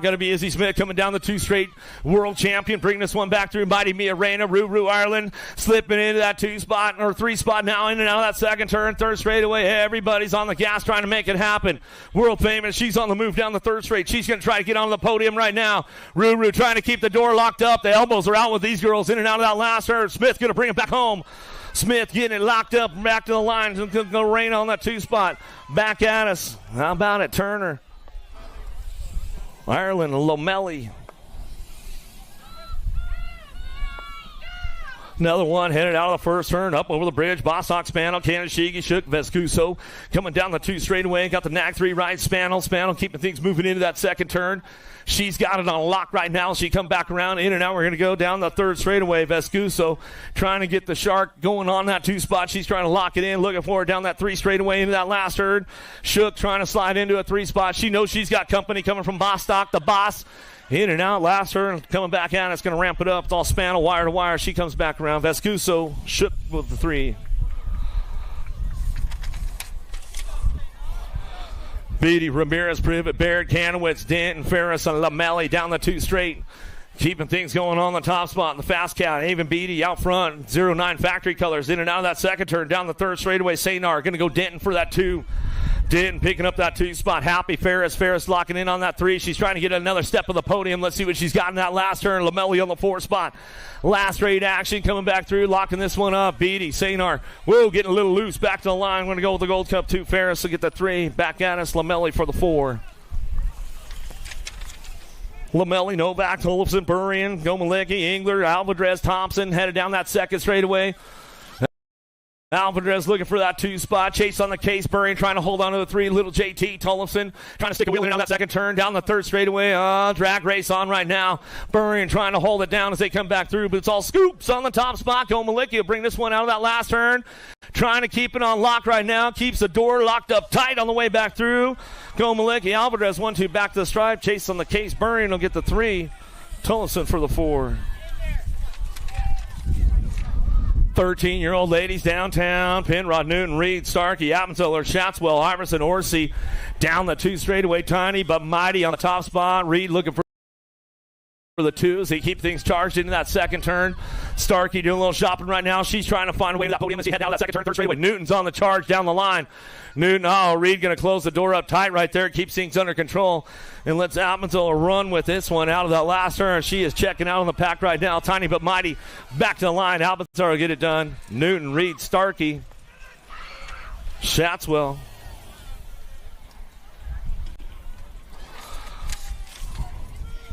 Got to be Izzy Smith coming down the 2 straight, world champion, bringing this one back through. Mighty Mia, Reyna, Ruru, Ireland, slipping into that 2 spot, or 3 spot now, in and out of that 2nd turn, 3rd straightaway. Everybody's on the gas trying to make it happen. World famous, she's on the move down the 3rd straight. She's going to try to get on the podium right now. Ruru trying to keep the door locked up. The elbows are out with these girls in and out of that last turn. Smith going to bring it back home. Smith getting it locked up, back to the line. Going to rain on that 2 spot. Back at us. How about it, Turner? Ireland, Lomelli. Another one headed out of the first turn, up over the bridge. Bostock, Spanel, Kanashigi, Shook, Vescuso. Coming down the 2 straightaway. Got the Nag 3 right, Spanel keeping things moving into that second turn. She's got it on lock right now. She come back around, in and out. We're going to go down the 3rd straightaway. Vescuso trying to get the Shark going on that 2 spot. She's trying to lock it in, looking for it down that 3 straightaway into that last turn. Shook trying to slide into a 3 spot. She knows she's got company coming from Bostock, the boss. In and out, last turn, coming back out. It's going to ramp it up. It's all Spanel, wire to wire. She comes back around. Vescuso, Shook with the 3. Beatty, Ramirez, Privet, Barrett, Kanowitz, Denton, Ferris, and Lamelli down the 2 straight. Keeping things going on the top spot in the fast count. Haven Beatty out front. 09 factory colors in and out of that second turn. Down the 3rd straightaway. Saynar going to go Denton for that 2. Denton picking up that 2 spot. Happy Ferris locking in on that 3. She's trying to get another step of the podium. Let's see what she's got in that last turn. Lamelli on the 4 spot. Last straight action coming back through, locking this one up. Beatty, Saynar, whoa, getting a little loose. Back to the line. We're going to go with the Gold Cup 2. Ferris will get the 3. Back at us. Lamelli for the 4. Lamelli, Novak, Olofsson, Burrian, Gomalecki, Engler, Alvarez, Thompson headed down that second straightaway. Alvarez looking for that 2 spot. Chase on the case. Burrian trying to hold on to the 3. Little JT. Tollefson trying to stick a wheel in on that second turn. Down the 3rd straightaway. Drag race on right now. Burrian trying to hold it down as they come back through, but it's all Scoops on the top spot. Gomalecki will bring this one out of that last turn. Trying to keep it on lock right now. Keeps the door locked up tight on the way back through. Gomalecki. Alvarez 1-2 back to the stripe. Chase on the case. Burrian will get the 3. Tollefson for the 4. 13-year-old ladies downtown. Penrod, Newton, Reed, Starkey, Appenzeller, Schatzwell, Iverson, Orsi. Down the 2 straightaway. Tiny but mighty on the top spot. Reed looking for the 2 as they keep things charged into that second turn. Starkey doing a little shopping right now. She's trying to find a way to that podium as he head down that second turn. 3rd straightaway. Newton's on the charge down the line. Newton, Reed going to close the door up tight right there. Keeps things under control and lets Appenzeller run with this one out of that last turn. She is checking out on the pack right now. Tiny but mighty back to the line. Appenzeller will get it done. Newton, Reed, Starkey, Schatzwell.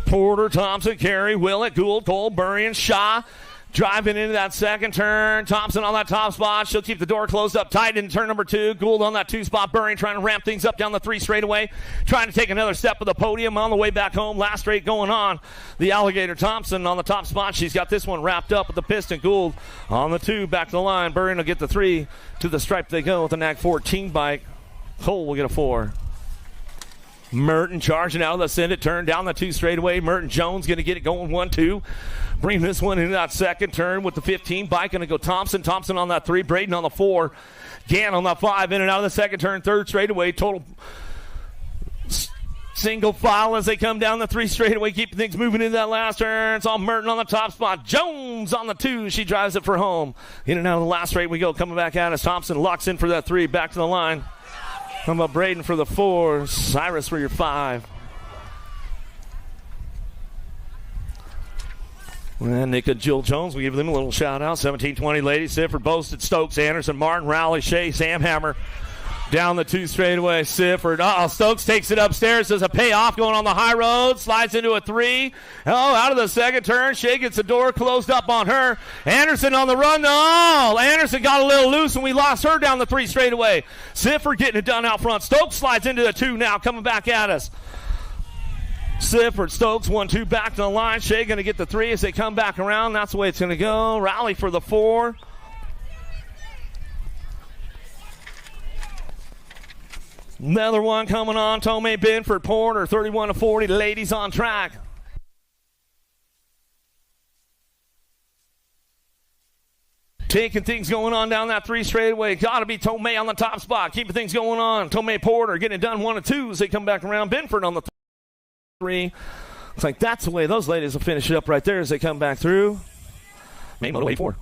Porter, Thompson, Carey, Willett, Gould, Cole, Burrian, Shaw. Driving into that second turn. Thompson on that top spot. She'll keep the door closed up tight in turn number 2. Gould on that 2 spot. Burrian trying to ramp things up down the 3 straightaway. Trying to take another step of the podium on the way back home. Last straight going on. The Alligator Thompson on the top spot. She's got this one wrapped up with the piston. Gould on the 2. Back to the line. Burrian will get the 3. To the stripe they go with the Nag 14 bike. Cole will get a 4. Merton charging out of the Send It turn down the 2 straightaway. Merton Jones going to get it going 1-2. Bring this one into that second turn with the 15 bike. Going to go Thompson. Thompson on that 3. Braden on the 4. Gann on that 5. In and out of the second turn. 3rd straightaway. Total single file as they come down the 3 straightaway. Keeping things moving into that last turn. It's all Merton on the top spot. Jones on the 2. She drives it for home. In and out of the last straight we go. Coming back out as Thompson locks in for that 3. Back to the line. How about Braden for the 4? Cyrus for your 5. And Nick and Jill Jones, we give them a little shout out. 17-20 ladies. Sifford, Boasted, Stokes, Anderson, Martin, Rowley, Shea, Sam Hammer. Down the 2 straightaway. Sifford. Stokes takes it upstairs. There's a payoff going on the high road. Slides into a 3. Out of the second turn. Shea gets the door closed up on her. Anderson on the run. Anderson got a little loose and we lost her down the 3 straightaway. Sifford getting it done out front. Stokes slides into the 2 now. Coming back at us. Sifford, Stokes, 1-2 back to the line. Shea going to get the 3 as they come back around. That's the way it's going to go. Rally for the 4. Another one coming on. Tomei Binford, Porter, 31-40. Ladies on track. Taking things going on down that 3 straightaway. Got to be Tomei on the top spot. Keeping things going on. Tomei Porter getting it done 1-2 as they come back around. Binford on the 3. Looks like that's the way those ladies will finish it up right there as they come back through. Main moto 84.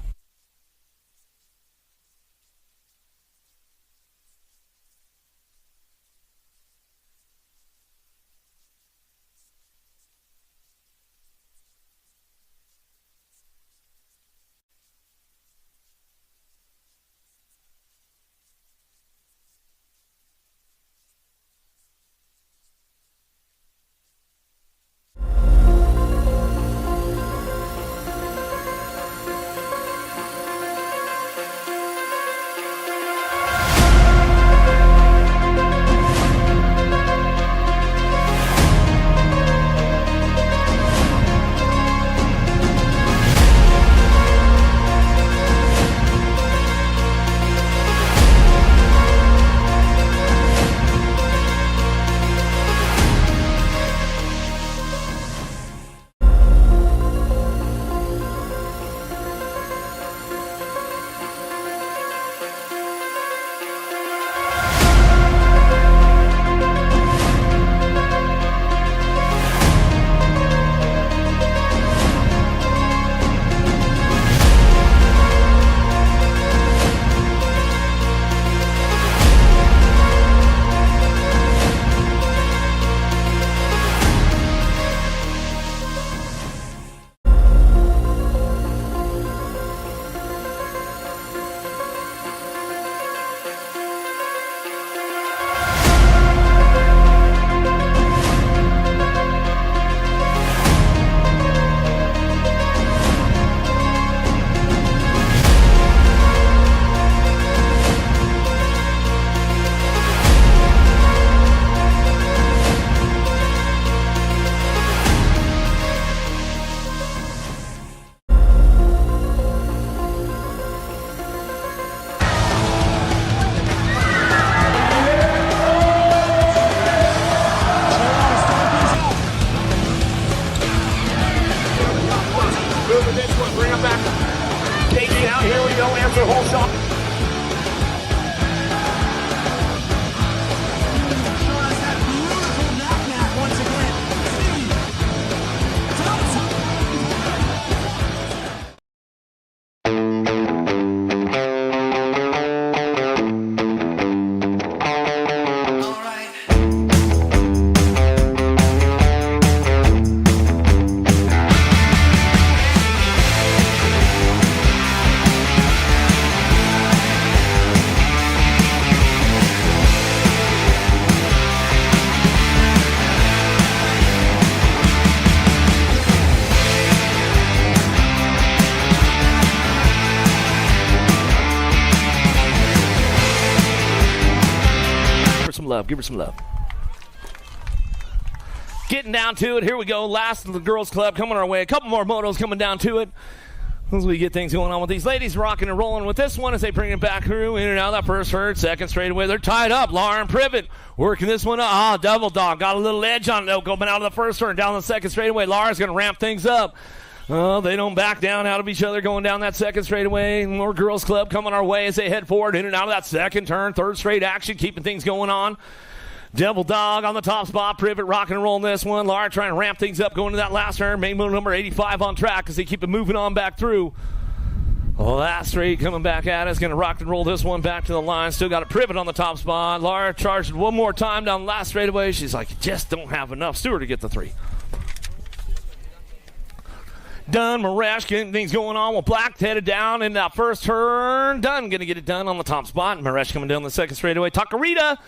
love. Give her some love. Getting down to it. Here we go. Last of the girls' club coming our way. A couple more motos coming down to it. As we get things going on with these ladies, rocking and rolling with this one as they bring it back through. In and out of that first herd. Second straightaway. They're tied up. Lauren Privet working this one up. Double dog. Got a little edge on it. They'll go out of the first herd. Down the second straightaway. Laura's going to ramp things up. Oh, they don't back down out of each other going down that second straightaway. More girls' club coming our way as they head forward. In and out of that second turn. Third straight action. Keeping things going on. Devil Dog on the top spot. Privet rocking and rolling this one. Laura trying to ramp things up going to that last turn. Main motor number 85 on track as they keep it moving on back through. Last straight coming back at us. Going to rock and roll this one back to the line. Still got a Privet on the top spot. Laura charged one more time down the last straightaway. She's like, just don't have enough. Stewart to get the 3. Dunn, Maresh getting things going on with Black headed down in that first turn. Dunn going to get it done on the top spot. Maresh coming down the second straightaway. Taquerita.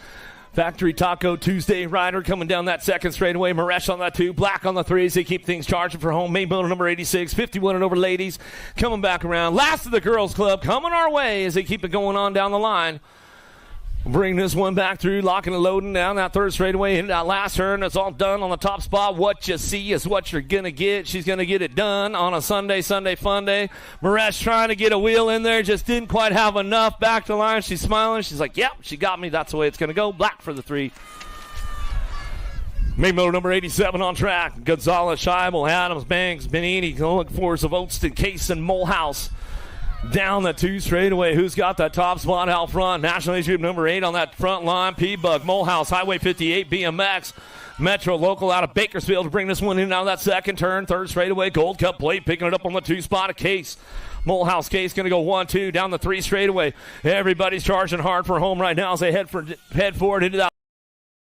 Factory Taco Tuesday rider coming down that second straightaway. Maresh on that 2. Black on the 3 as they keep things charging for home. Main motor number 86. 51 and over ladies coming back around. Last of the girls club coming our way as they keep it going on down the line. Bring this one back through, locking and loading down that third straightaway into that last turn. It's all done on the top spot. What you see is what you're going to get. She's going to get it done on a Sunday fun day. Maresh trying to get a wheel in there, just didn't quite have enough. Back to the line, she's smiling. She's like, yep, she got me. That's the way it's going to go. Black for the 3. Main motor number 87 on track. Gonzalez, Scheibel, Adams, Banks, Benini. Going to look for of Oatston, Case, and Molehouse. Down the 2 straightaway. Who's got that top spot out front? National Age Group number 8 on that front line. P-Bug, Molehouse, Highway 58, BMX. Metro Local out of Bakersfield to bring this one in and out of that second turn. Third straightaway. Gold Cup plate picking it up on the 2 spot. A Case. Molehouse Case going to go 1-2 down the 3 straightaway. Everybody's charging hard for home right now as they head forward into that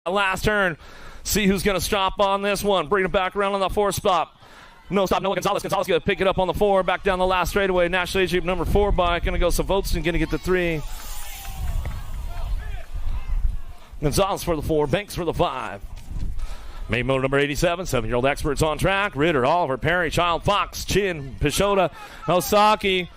last turn. See who's going to stop on this one. Bring it back around on the 4 spot. No stop, Noah Gonzalez. Gonzalez going to pick it up on the 4. Back down the last straightaway. National Age Group number 4 bike. Going to go Savotston. Going to get the 3. Gonzalez for the 4. Banks for the 5. Main motor number 87. 7-year-old experts on track. Ritter, Oliver, Perry, Child, Fox, Chin, Peixoto, Osaki.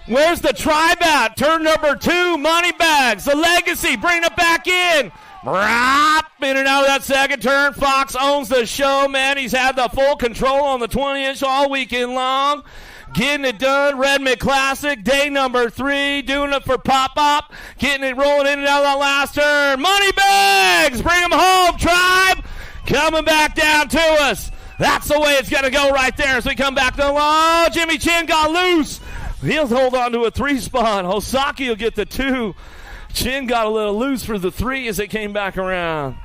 Where's the tribe at? Turn number 2. Moneybags. The Legacy. Bring it back in. In and out of that second turn. Fox owns the show, man. He's had the full control on the 20-inch all weekend long. Getting it done. Redman Classic, day number 3. Doing it for Pop-Pop. Getting it rolling in and out of that last turn. Moneybags! Bring them home, tribe! Coming back down to us. That's the way it's going to go right there as we come back to the line. Oh, Jimmy Chin got loose. He'll hold on to a 3 spot. Osaki will get the 2. Chin got a little loose for the 3 as they came back around.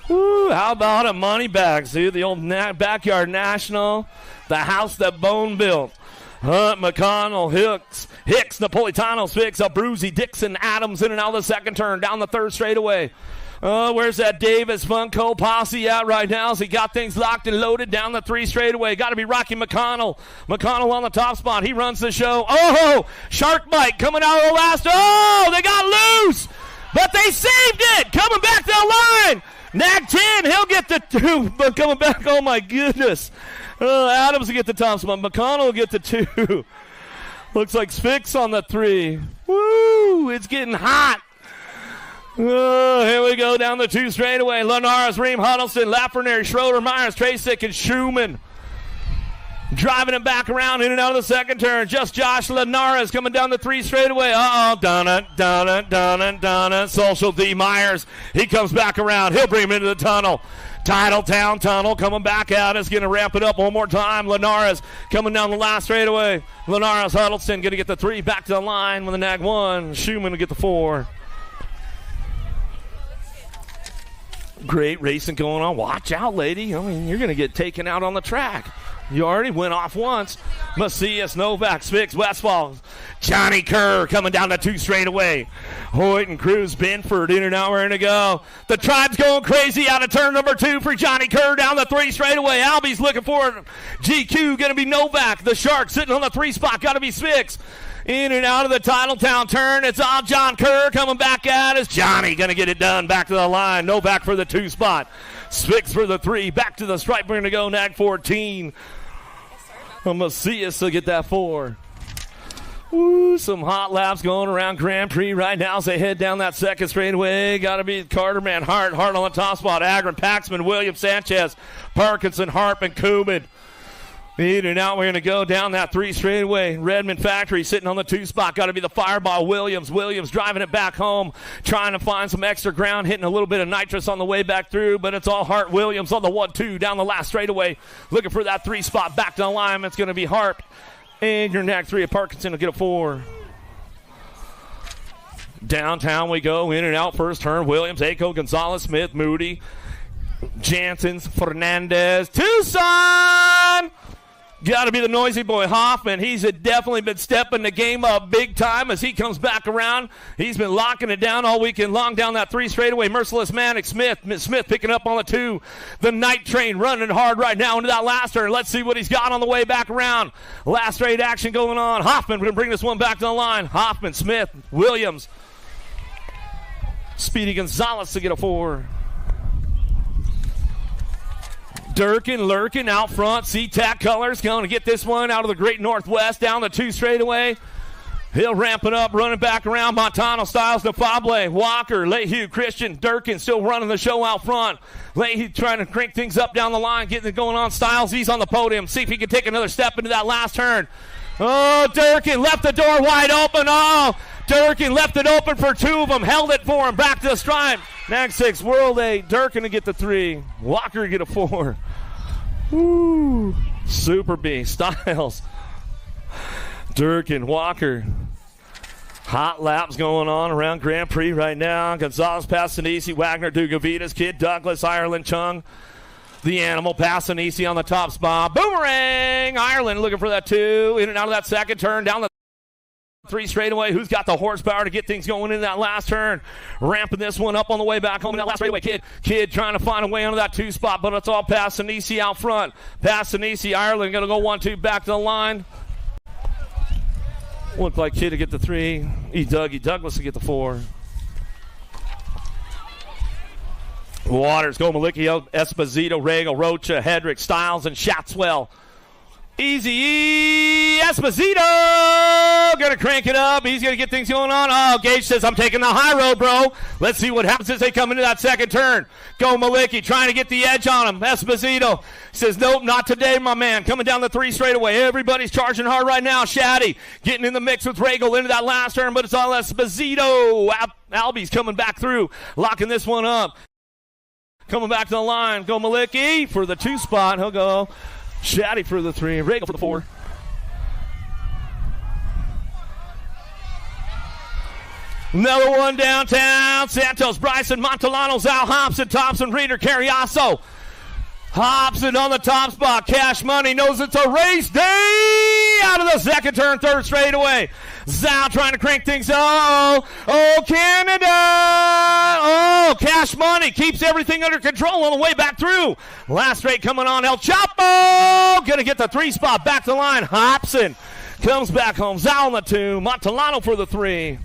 Woo, how about a Moneybags, dude? The old Backyard National, the house that Bone built. Hunt, McConnell, Hicks, Napolitano, Fix, Abruzzi, Dixon, Adams in and out of the second turn, down the 3rd straightaway. Where's that Davis Funko posse at right now as he got things locked and loaded down the 3 straightaway? Got to be Rocky McConnell. McConnell on the top spot. He runs the show. Oh, Shark Bite coming out of the last. Oh, they got loose, but they saved it. Coming back to the line. Nag 10, he'll get the 2, but coming back, oh my goodness. Adams will get the top spot. McConnell will get the 2. Looks like Spix on the 3. Woo, it's getting hot. Oh, here we go down the 2 straightaway. Linares, Ream, Huddleston, Lafreniere, Schroeder, Myers, Tracek, and Schumann. Driving it back around in and out of the second turn. Just Josh Linares coming down the 3 straightaway. Done it. Social D. Myers. He comes back around. He'll bring him into the tunnel. Titletown tunnel coming back out. Is going to ramp it up one more time. Linares coming down the last straightaway. Linares, Huddleston going to get the 3 back to the line with the Nag 1. Schumann will get the 4. Great racing going on. Watch out, lady. I mean, you're going to get taken out on the track. You already went off once. Macias, Novak, Spix, Westfall. Johnny Kerr coming down the 2 straightaway. Hoyt and Cruz, Benford in and out, ready to go. The tribe's going crazy out of turn number 2 for Johnny Kerr down the 3 straightaway. Albie's looking for it. GQ going to be Novak. The Shark sitting on the 3 spot. Got to be Spix. In and out of the Titletown turn. It's all John Kerr coming back at us. Johnny going to get it done. Back to the line. Novak for the 2 spot. Spix for the 3. Back to the stripe. We're going to go Nag 14. Macias will get that 4. Ooh, some hot laps going around Grand Prix right now as they head down that second straightaway. Got to be Carter, man, Hart on the top spot. Agron, Paxman, Williams, Sanchez, Parkinson, Harp, and Kubin. In and out, we're going to go down that 3 straightaway. Redman Factory sitting on the 2 spot. Got to be the Fireball Williams. Williams driving it back home, trying to find some extra ground, hitting a little bit of nitrous on the way back through, but it's all Hart Williams on the 1-2 down the last straightaway. Looking for that 3 spot back to the line. It's going to be Harp. And your next 3 at Parkinson will get a 4. Downtown we go, in and out, first turn. Williams, Aco, Gonzalez, Smith, Moody, Janssens, Fernandez, Tucson. Got to be the noisy boy Hoffman. He's definitely been stepping the game up big time as he comes back around. He's been locking it down all weekend long down that 3 straightaway. Merciless Manic, Smith picking up on the 2. The Night Train running hard right now into that last turn. Let's see what he's got on the way back around. Last straight action going on. Hoffman going to bring this one back to the line. Hoffman, Smith, Williams. Speedy Gonzalez to get a 4. Durkin lurking out front. SeaTac Colors going to get this one out of the Great Northwest down the 2 straightaway. He'll ramp it up, running back around. Montano, Styles, Nafable, Walker, Lehue, Christian, Durkin still running the show out front. Lehue trying to crank things up down the line, getting it going on. Styles, he's on the podium. See if he can take another step into that last turn. Oh, Durkin left the door wide open. Oh, Durkin left it open for 2 of them. Held it for him. Back to the stripe. Next 6, World 8. Durkin to get the 3. Walker to get a 4. Woo. Super B. Styles. Durkin, Walker. Hot laps going on around Grand Prix right now. Gonzalez, Passanisi, Wagner, Dugavitas, Kid, Douglas, Ireland, Chung. The Animal, Passanisi on the top spot. Boomerang! Ireland looking for that 2. In and out of that second turn. Down the 3 straightaway. Who's got the horsepower to get things going in that last turn? Ramping this one up on the way back home in that last straightaway. Kid trying to find a way onto that 2 spot, but it's all Passanisi out front. Passanisi, Ireland going to go 1-2 back to the line. Looked like Kid to get the 3. Dougie Douglas to get the 4. Waters, Go Malicchio, Esposito, Regal, Rocha, Hedrick, Styles, and Shatswell. Easy Esposito gonna crank it up. He's gonna get things going on. Oh, Gage says, I'm taking the high road, bro. Let's see what happens as they come into that second turn. Go Malicki trying to get the edge on him. Esposito says, nope, not today, my man. Coming down the 3 straightaway. Everybody's charging hard right now. Shaddy getting in the mix with Regal into that last turn, but it's all Esposito. Albie's coming back through, locking this one up. Coming back to the line. Go Malicki for the 2 spot. He'll go. Shaddy for the 3, Regal for the 4. Another one downtown. Santos, Bryson, Montellano, Zal, Hobson, Thompson, Reeder, Carriasso. Hobson on the top spot. Cash Money knows it's a race day. Out of the second turn, 3rd straightaway. Zal trying to crank things up. Oh, Canada. Oh, Cash Money keeps everything under control on the way back through. Last straight coming on. El Chapo going to get the 3 spot back to the line. Hobson comes back home. Zal on the 2. Montellano for the 3.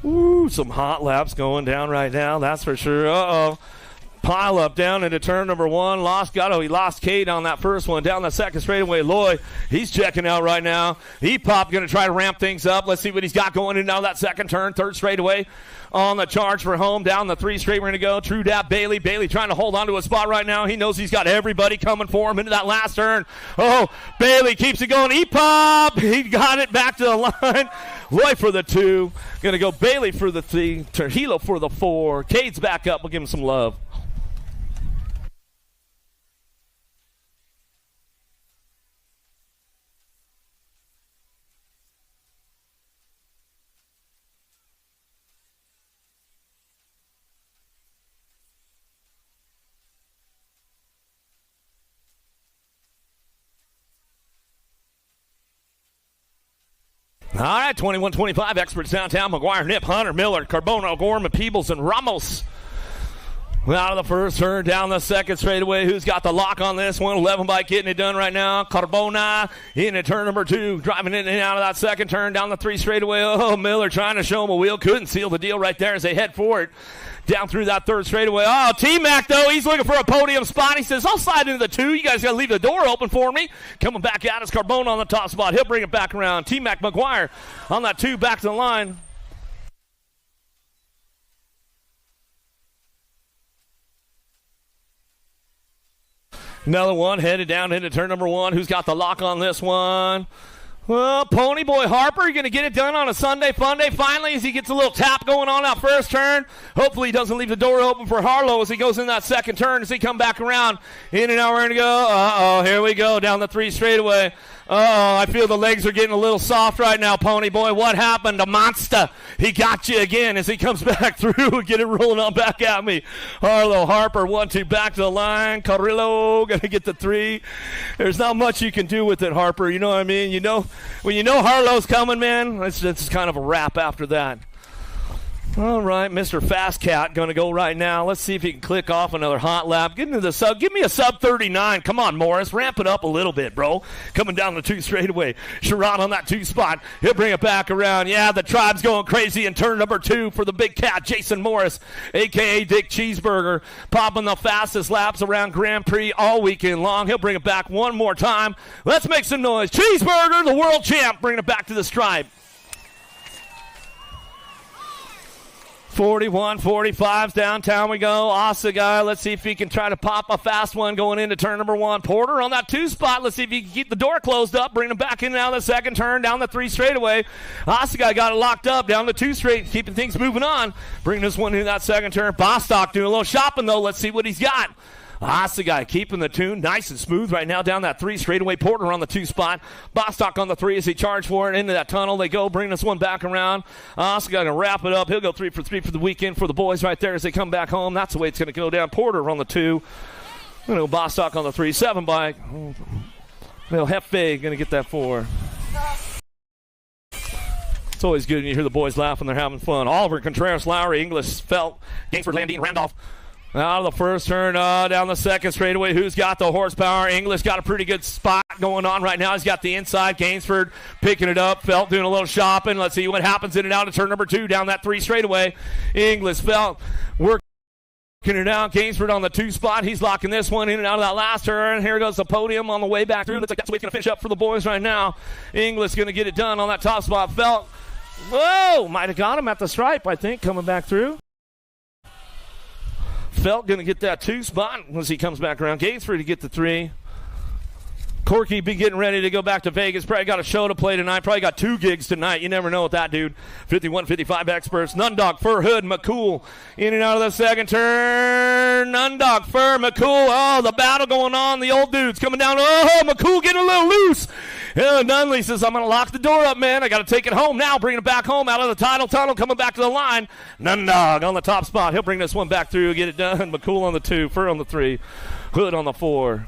Ooh, some hot laps going down right now. That's for sure. Uh-oh. Pile up down into turn number 1. He lost Cade on that first one. Down the second straightaway. Lloyd, he's checking out right now. Pop going to try to ramp things up. Let's see what he's got going in now that second turn. 3rd straightaway on the charge for home. Down the 3 straight we're going to go. True Dap Bailey. Bailey trying to hold on to a spot right now. He knows he's got everybody coming for him into that last turn. Oh, Bailey keeps it going. Pop. He got it back to the line. Lloyd for the 2. Going to go Bailey for the 3. Trujillo for the 4. Cade's back up. We'll give him some love. All right, 21-25, experts downtown. McGuire, Nip, Hunter, Miller, Carbono, Gorman, Peebles, and Ramos. Out of the first turn, down the second straightaway. Who's got the lock on this one? 11 bike getting it done right now. Carbona in turn number 2, driving in and out of that second turn, down the 3 straightaway. Oh, Miller trying to show him a wheel. Couldn't seal the deal right there as they head for it. Down through that 3rd straightaway. Oh, T-Mac, though, he's looking for a podium spot. He says, I'll slide into the 2. You guys got to leave the door open for me. Coming back out is Carbona on the top spot. He'll bring it back around. T-Mac McGuire on that 2 back to the line. Another one headed down into turn number 1. Who's got the lock on this one? Well, Pony Boy Harper, you're going to get it done on a Sunday fun day finally as he gets a little tap going on that first turn. Hopefully he doesn't leave the door open for Harlow as he goes in that second turn as he come back around. In and out, we're going to go. Uh-oh, here we go, down the 3 straightaway. Uh-oh, I feel the legs are getting a little soft right now, Pony Boy. What happened? A monster. He got you again as he comes back through. Get it rolling on back at me. Harlow, Harper, 1-2, back to the line. Carrillo going to get the 3. There's not much you can do with it, Harper. You know what I mean? You know, when you know Harlow's coming, man, it's kind of a wrap after that. All right, Mr. Fast Cat going to go right now. Let's see if he can click off another hot lap. Get into the sub. Give me a sub 39. Come on, Morris. Ramp it up a little bit, bro. Coming down the 2 straightaway. Sherrod on that 2 spot. He'll bring it back around. Yeah, the tribe's going crazy in turn number 2 for the big cat, Jason Morris, a.k.a. Dick Cheeseburger, popping the fastest laps around Grand Prix all weekend long. He'll bring it back one more time. Let's make some noise. Cheeseburger, the world champ, bringing it back to the stripe. 41, 45s, downtown we go. Osagai, let's see if he can try to pop a fast one going into turn number 1. Porter on that 2 spot. Let's see if he can keep the door closed up, bring him back in and out of the second turn, down the 3 straightaway. Osagai got it locked up, down the 2 straight, keeping things moving on. Bring this one into that second turn. Bostock doing a little shopping, though. Let's see what he's got. Osagai keeping the tune nice and smooth right now down that 3 straightaway. Porter on the 2 spot. Bostock on the 3 as he charged for it into that tunnel. They go, bring this one back around. Osagai going to wrap it up. He'll go 3 for 3 for the weekend for the boys right there as they come back home. That's the way it's going to go down. Porter on the 2. Bostock on the 3. 7 bike. Well, Hefe going to get that 4. It's always good when you hear the boys laughing. They're having fun. Oliver, Contreras, Lowry, Inglis, Felt, Gainsford, Landine, Randolph. Out of the first turn, down the second straightaway. Who's got the horsepower? Inglis got a pretty good spot going on right now. He's got the inside. Gainsford picking it up. Felt doing a little shopping. Let's see what happens in and out of turn number 2 down that 3 straightaway. Inglis, Felt working it out. Gainsford on the 2 spot. He's locking this one in and out of that last turn. Here goes the podium on the way back through. Looks like that's the way it's going to finish up for the boys right now. Inglis going to get it done on that top spot. Felt, whoa, might have got him at the stripe, I think, coming back through. Felt going to get that 2 spot as he comes back around. Gainsford to get the 3. Corky be getting ready to go back to Vegas. Probably got a show to play tonight. Probably got 2 gigs tonight. You never know with that dude. 51, 55 experts. Nundog, Fur, Hood, McCool. In and out of the second turn. Nundog, Fur, McCool. Oh, the battle going on. The old dudes coming down. Oh, McCool getting a little loose. Nunley says, I'm going to lock the door up, man. I got to take it home now. Bring it back home out of the title tunnel. Coming back to the line. Nundog on the top spot. He'll bring this one back through. Get it done. McCool on the 2. Fur on the 3. Hood on the 4.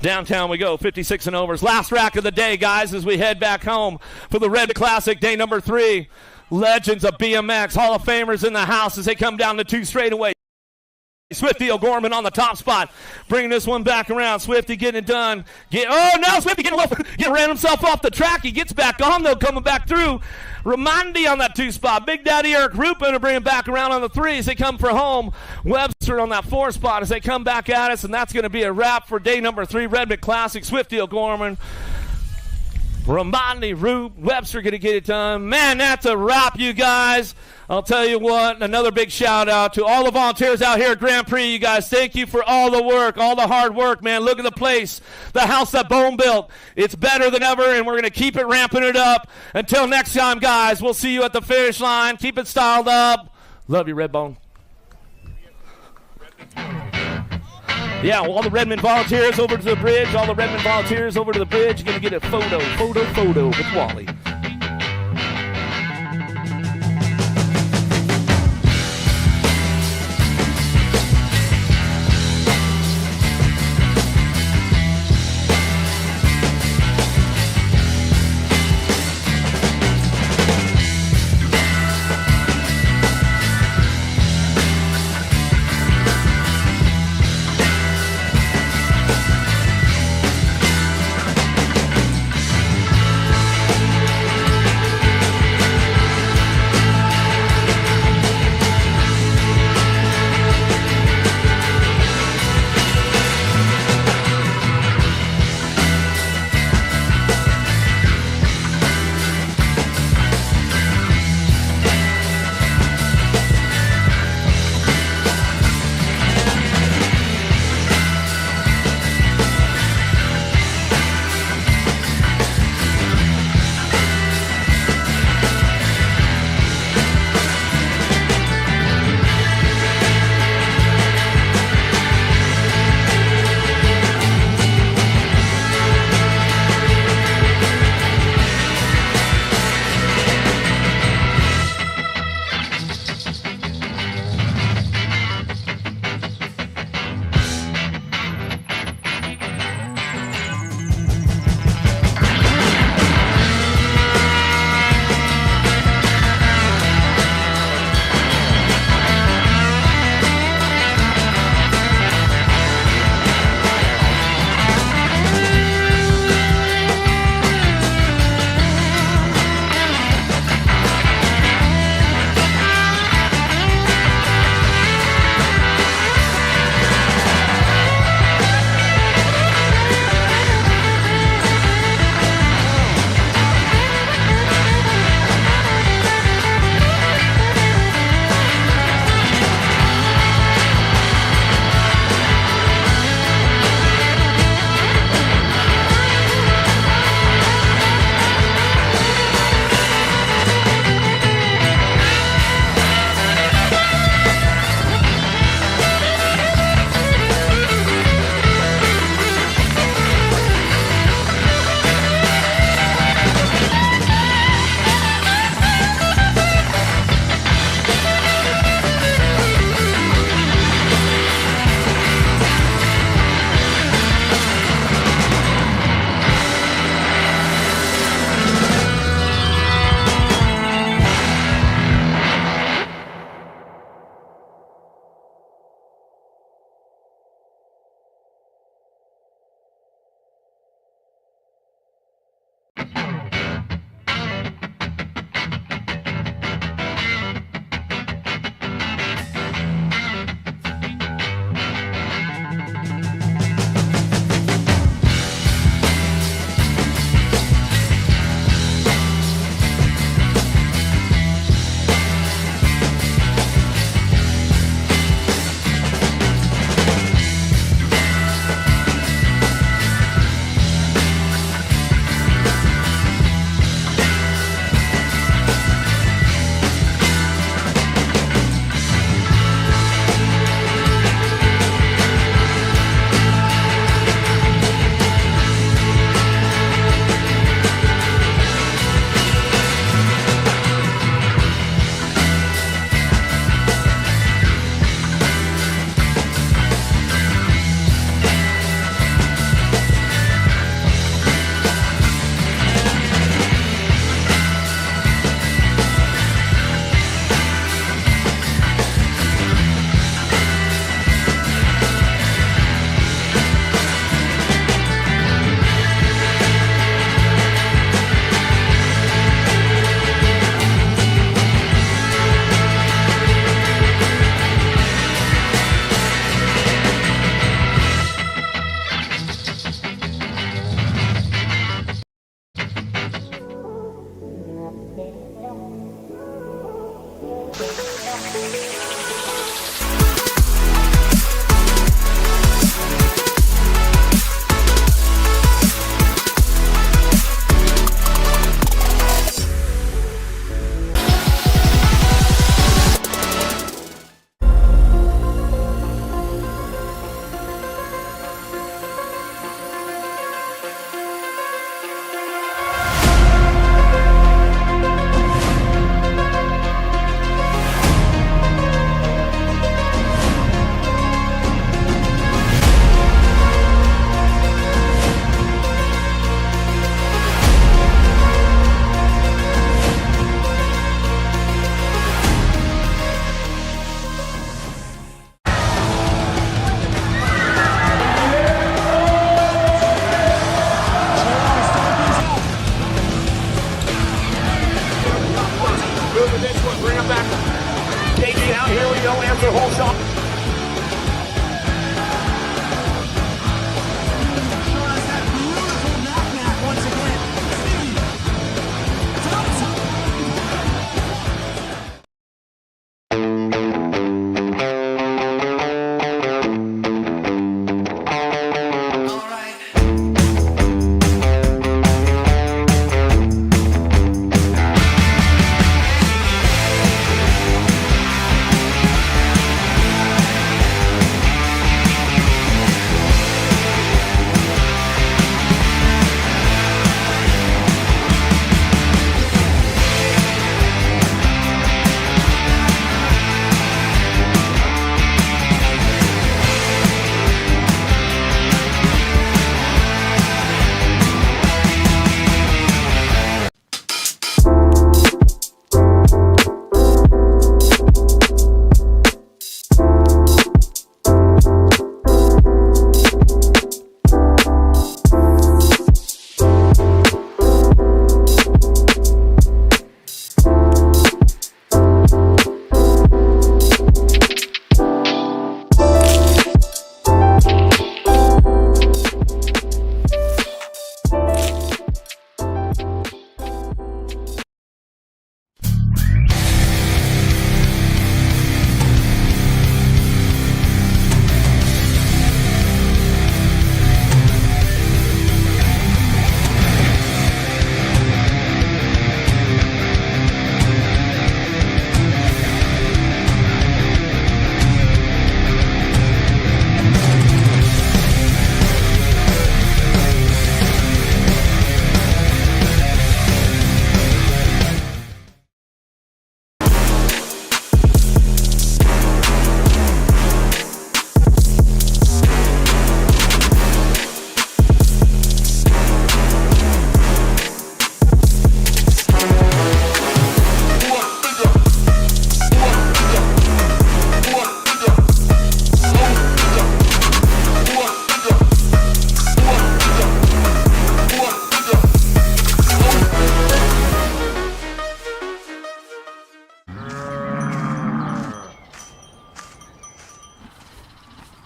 Downtown we go, 56 and overs. Last rack of the day, guys, as we head back home for the Red Classic, day number 3. Legends of BMX, Hall of Famers in the house as they come down the 2 straightaway. Swifty O'Gorman on the top spot, bringing this one back around. Swifty getting it done. Now Swifty ran himself off the track. He gets back on, though, coming back through. Ramondi on that 2 spot. Big Daddy Eric Rupin to bring him back around on the 3 as they come for home. Webster on that 4 spot as they come back at us, and that's going to be a wrap for day number 3, Redman Classic. Swifty O'Gorman, Ramondi, Webster going to get it done. Man, that's a wrap, you guys. I'll tell you what, another big shout out to all the volunteers out here at Grand Prix, you guys. Thank you for all the work, all the hard work, man. Look at the place, the house that Bone built. It's better than ever, and we're going to keep it ramping it up. Until next time, guys, we'll see you at the finish line. Keep it styled up. Love you, Redbone. Yeah, all the Redman volunteers over to the bridge. All the Redman volunteers over to the bridge. You're going to get a photo with Wally.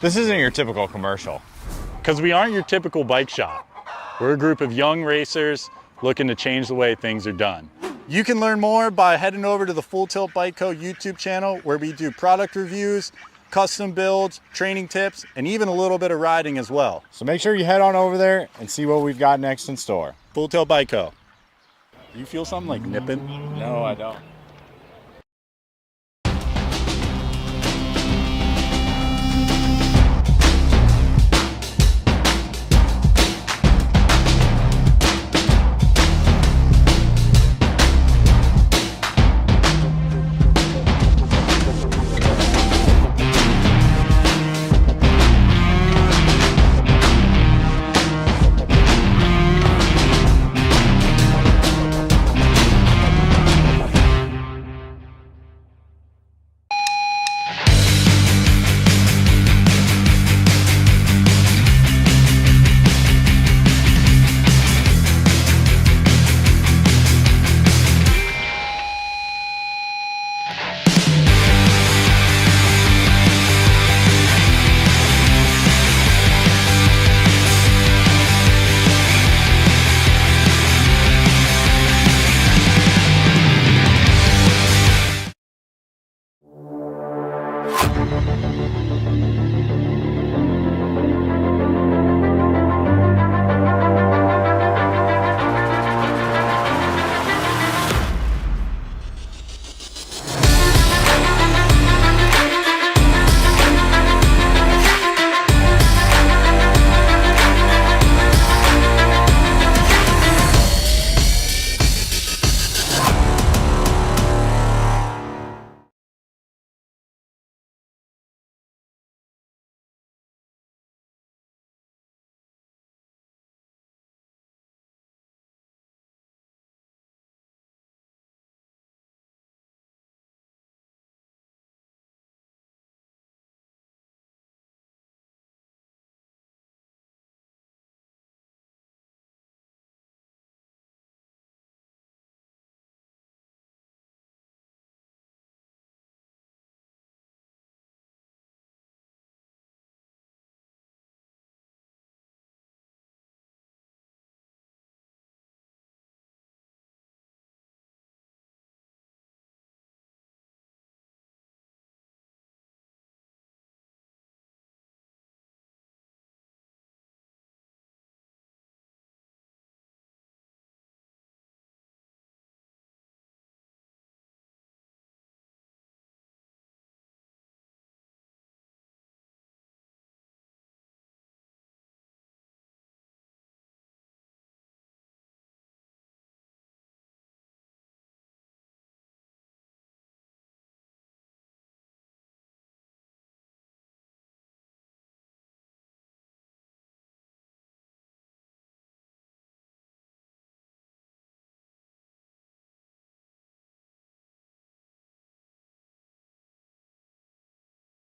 This isn't your typical commercial. Because we aren't your typical bike shop. We're a group of young racers looking to change the way things are done. You can learn more by heading over to the Full Tilt Bike Co. YouTube channel, where we do product reviews, custom builds, training tips, and even a little bit of riding as well. So make sure you head on over there and see what we've got next in store. Full Tilt Bike Co. You feel something like nipping? No, I don't.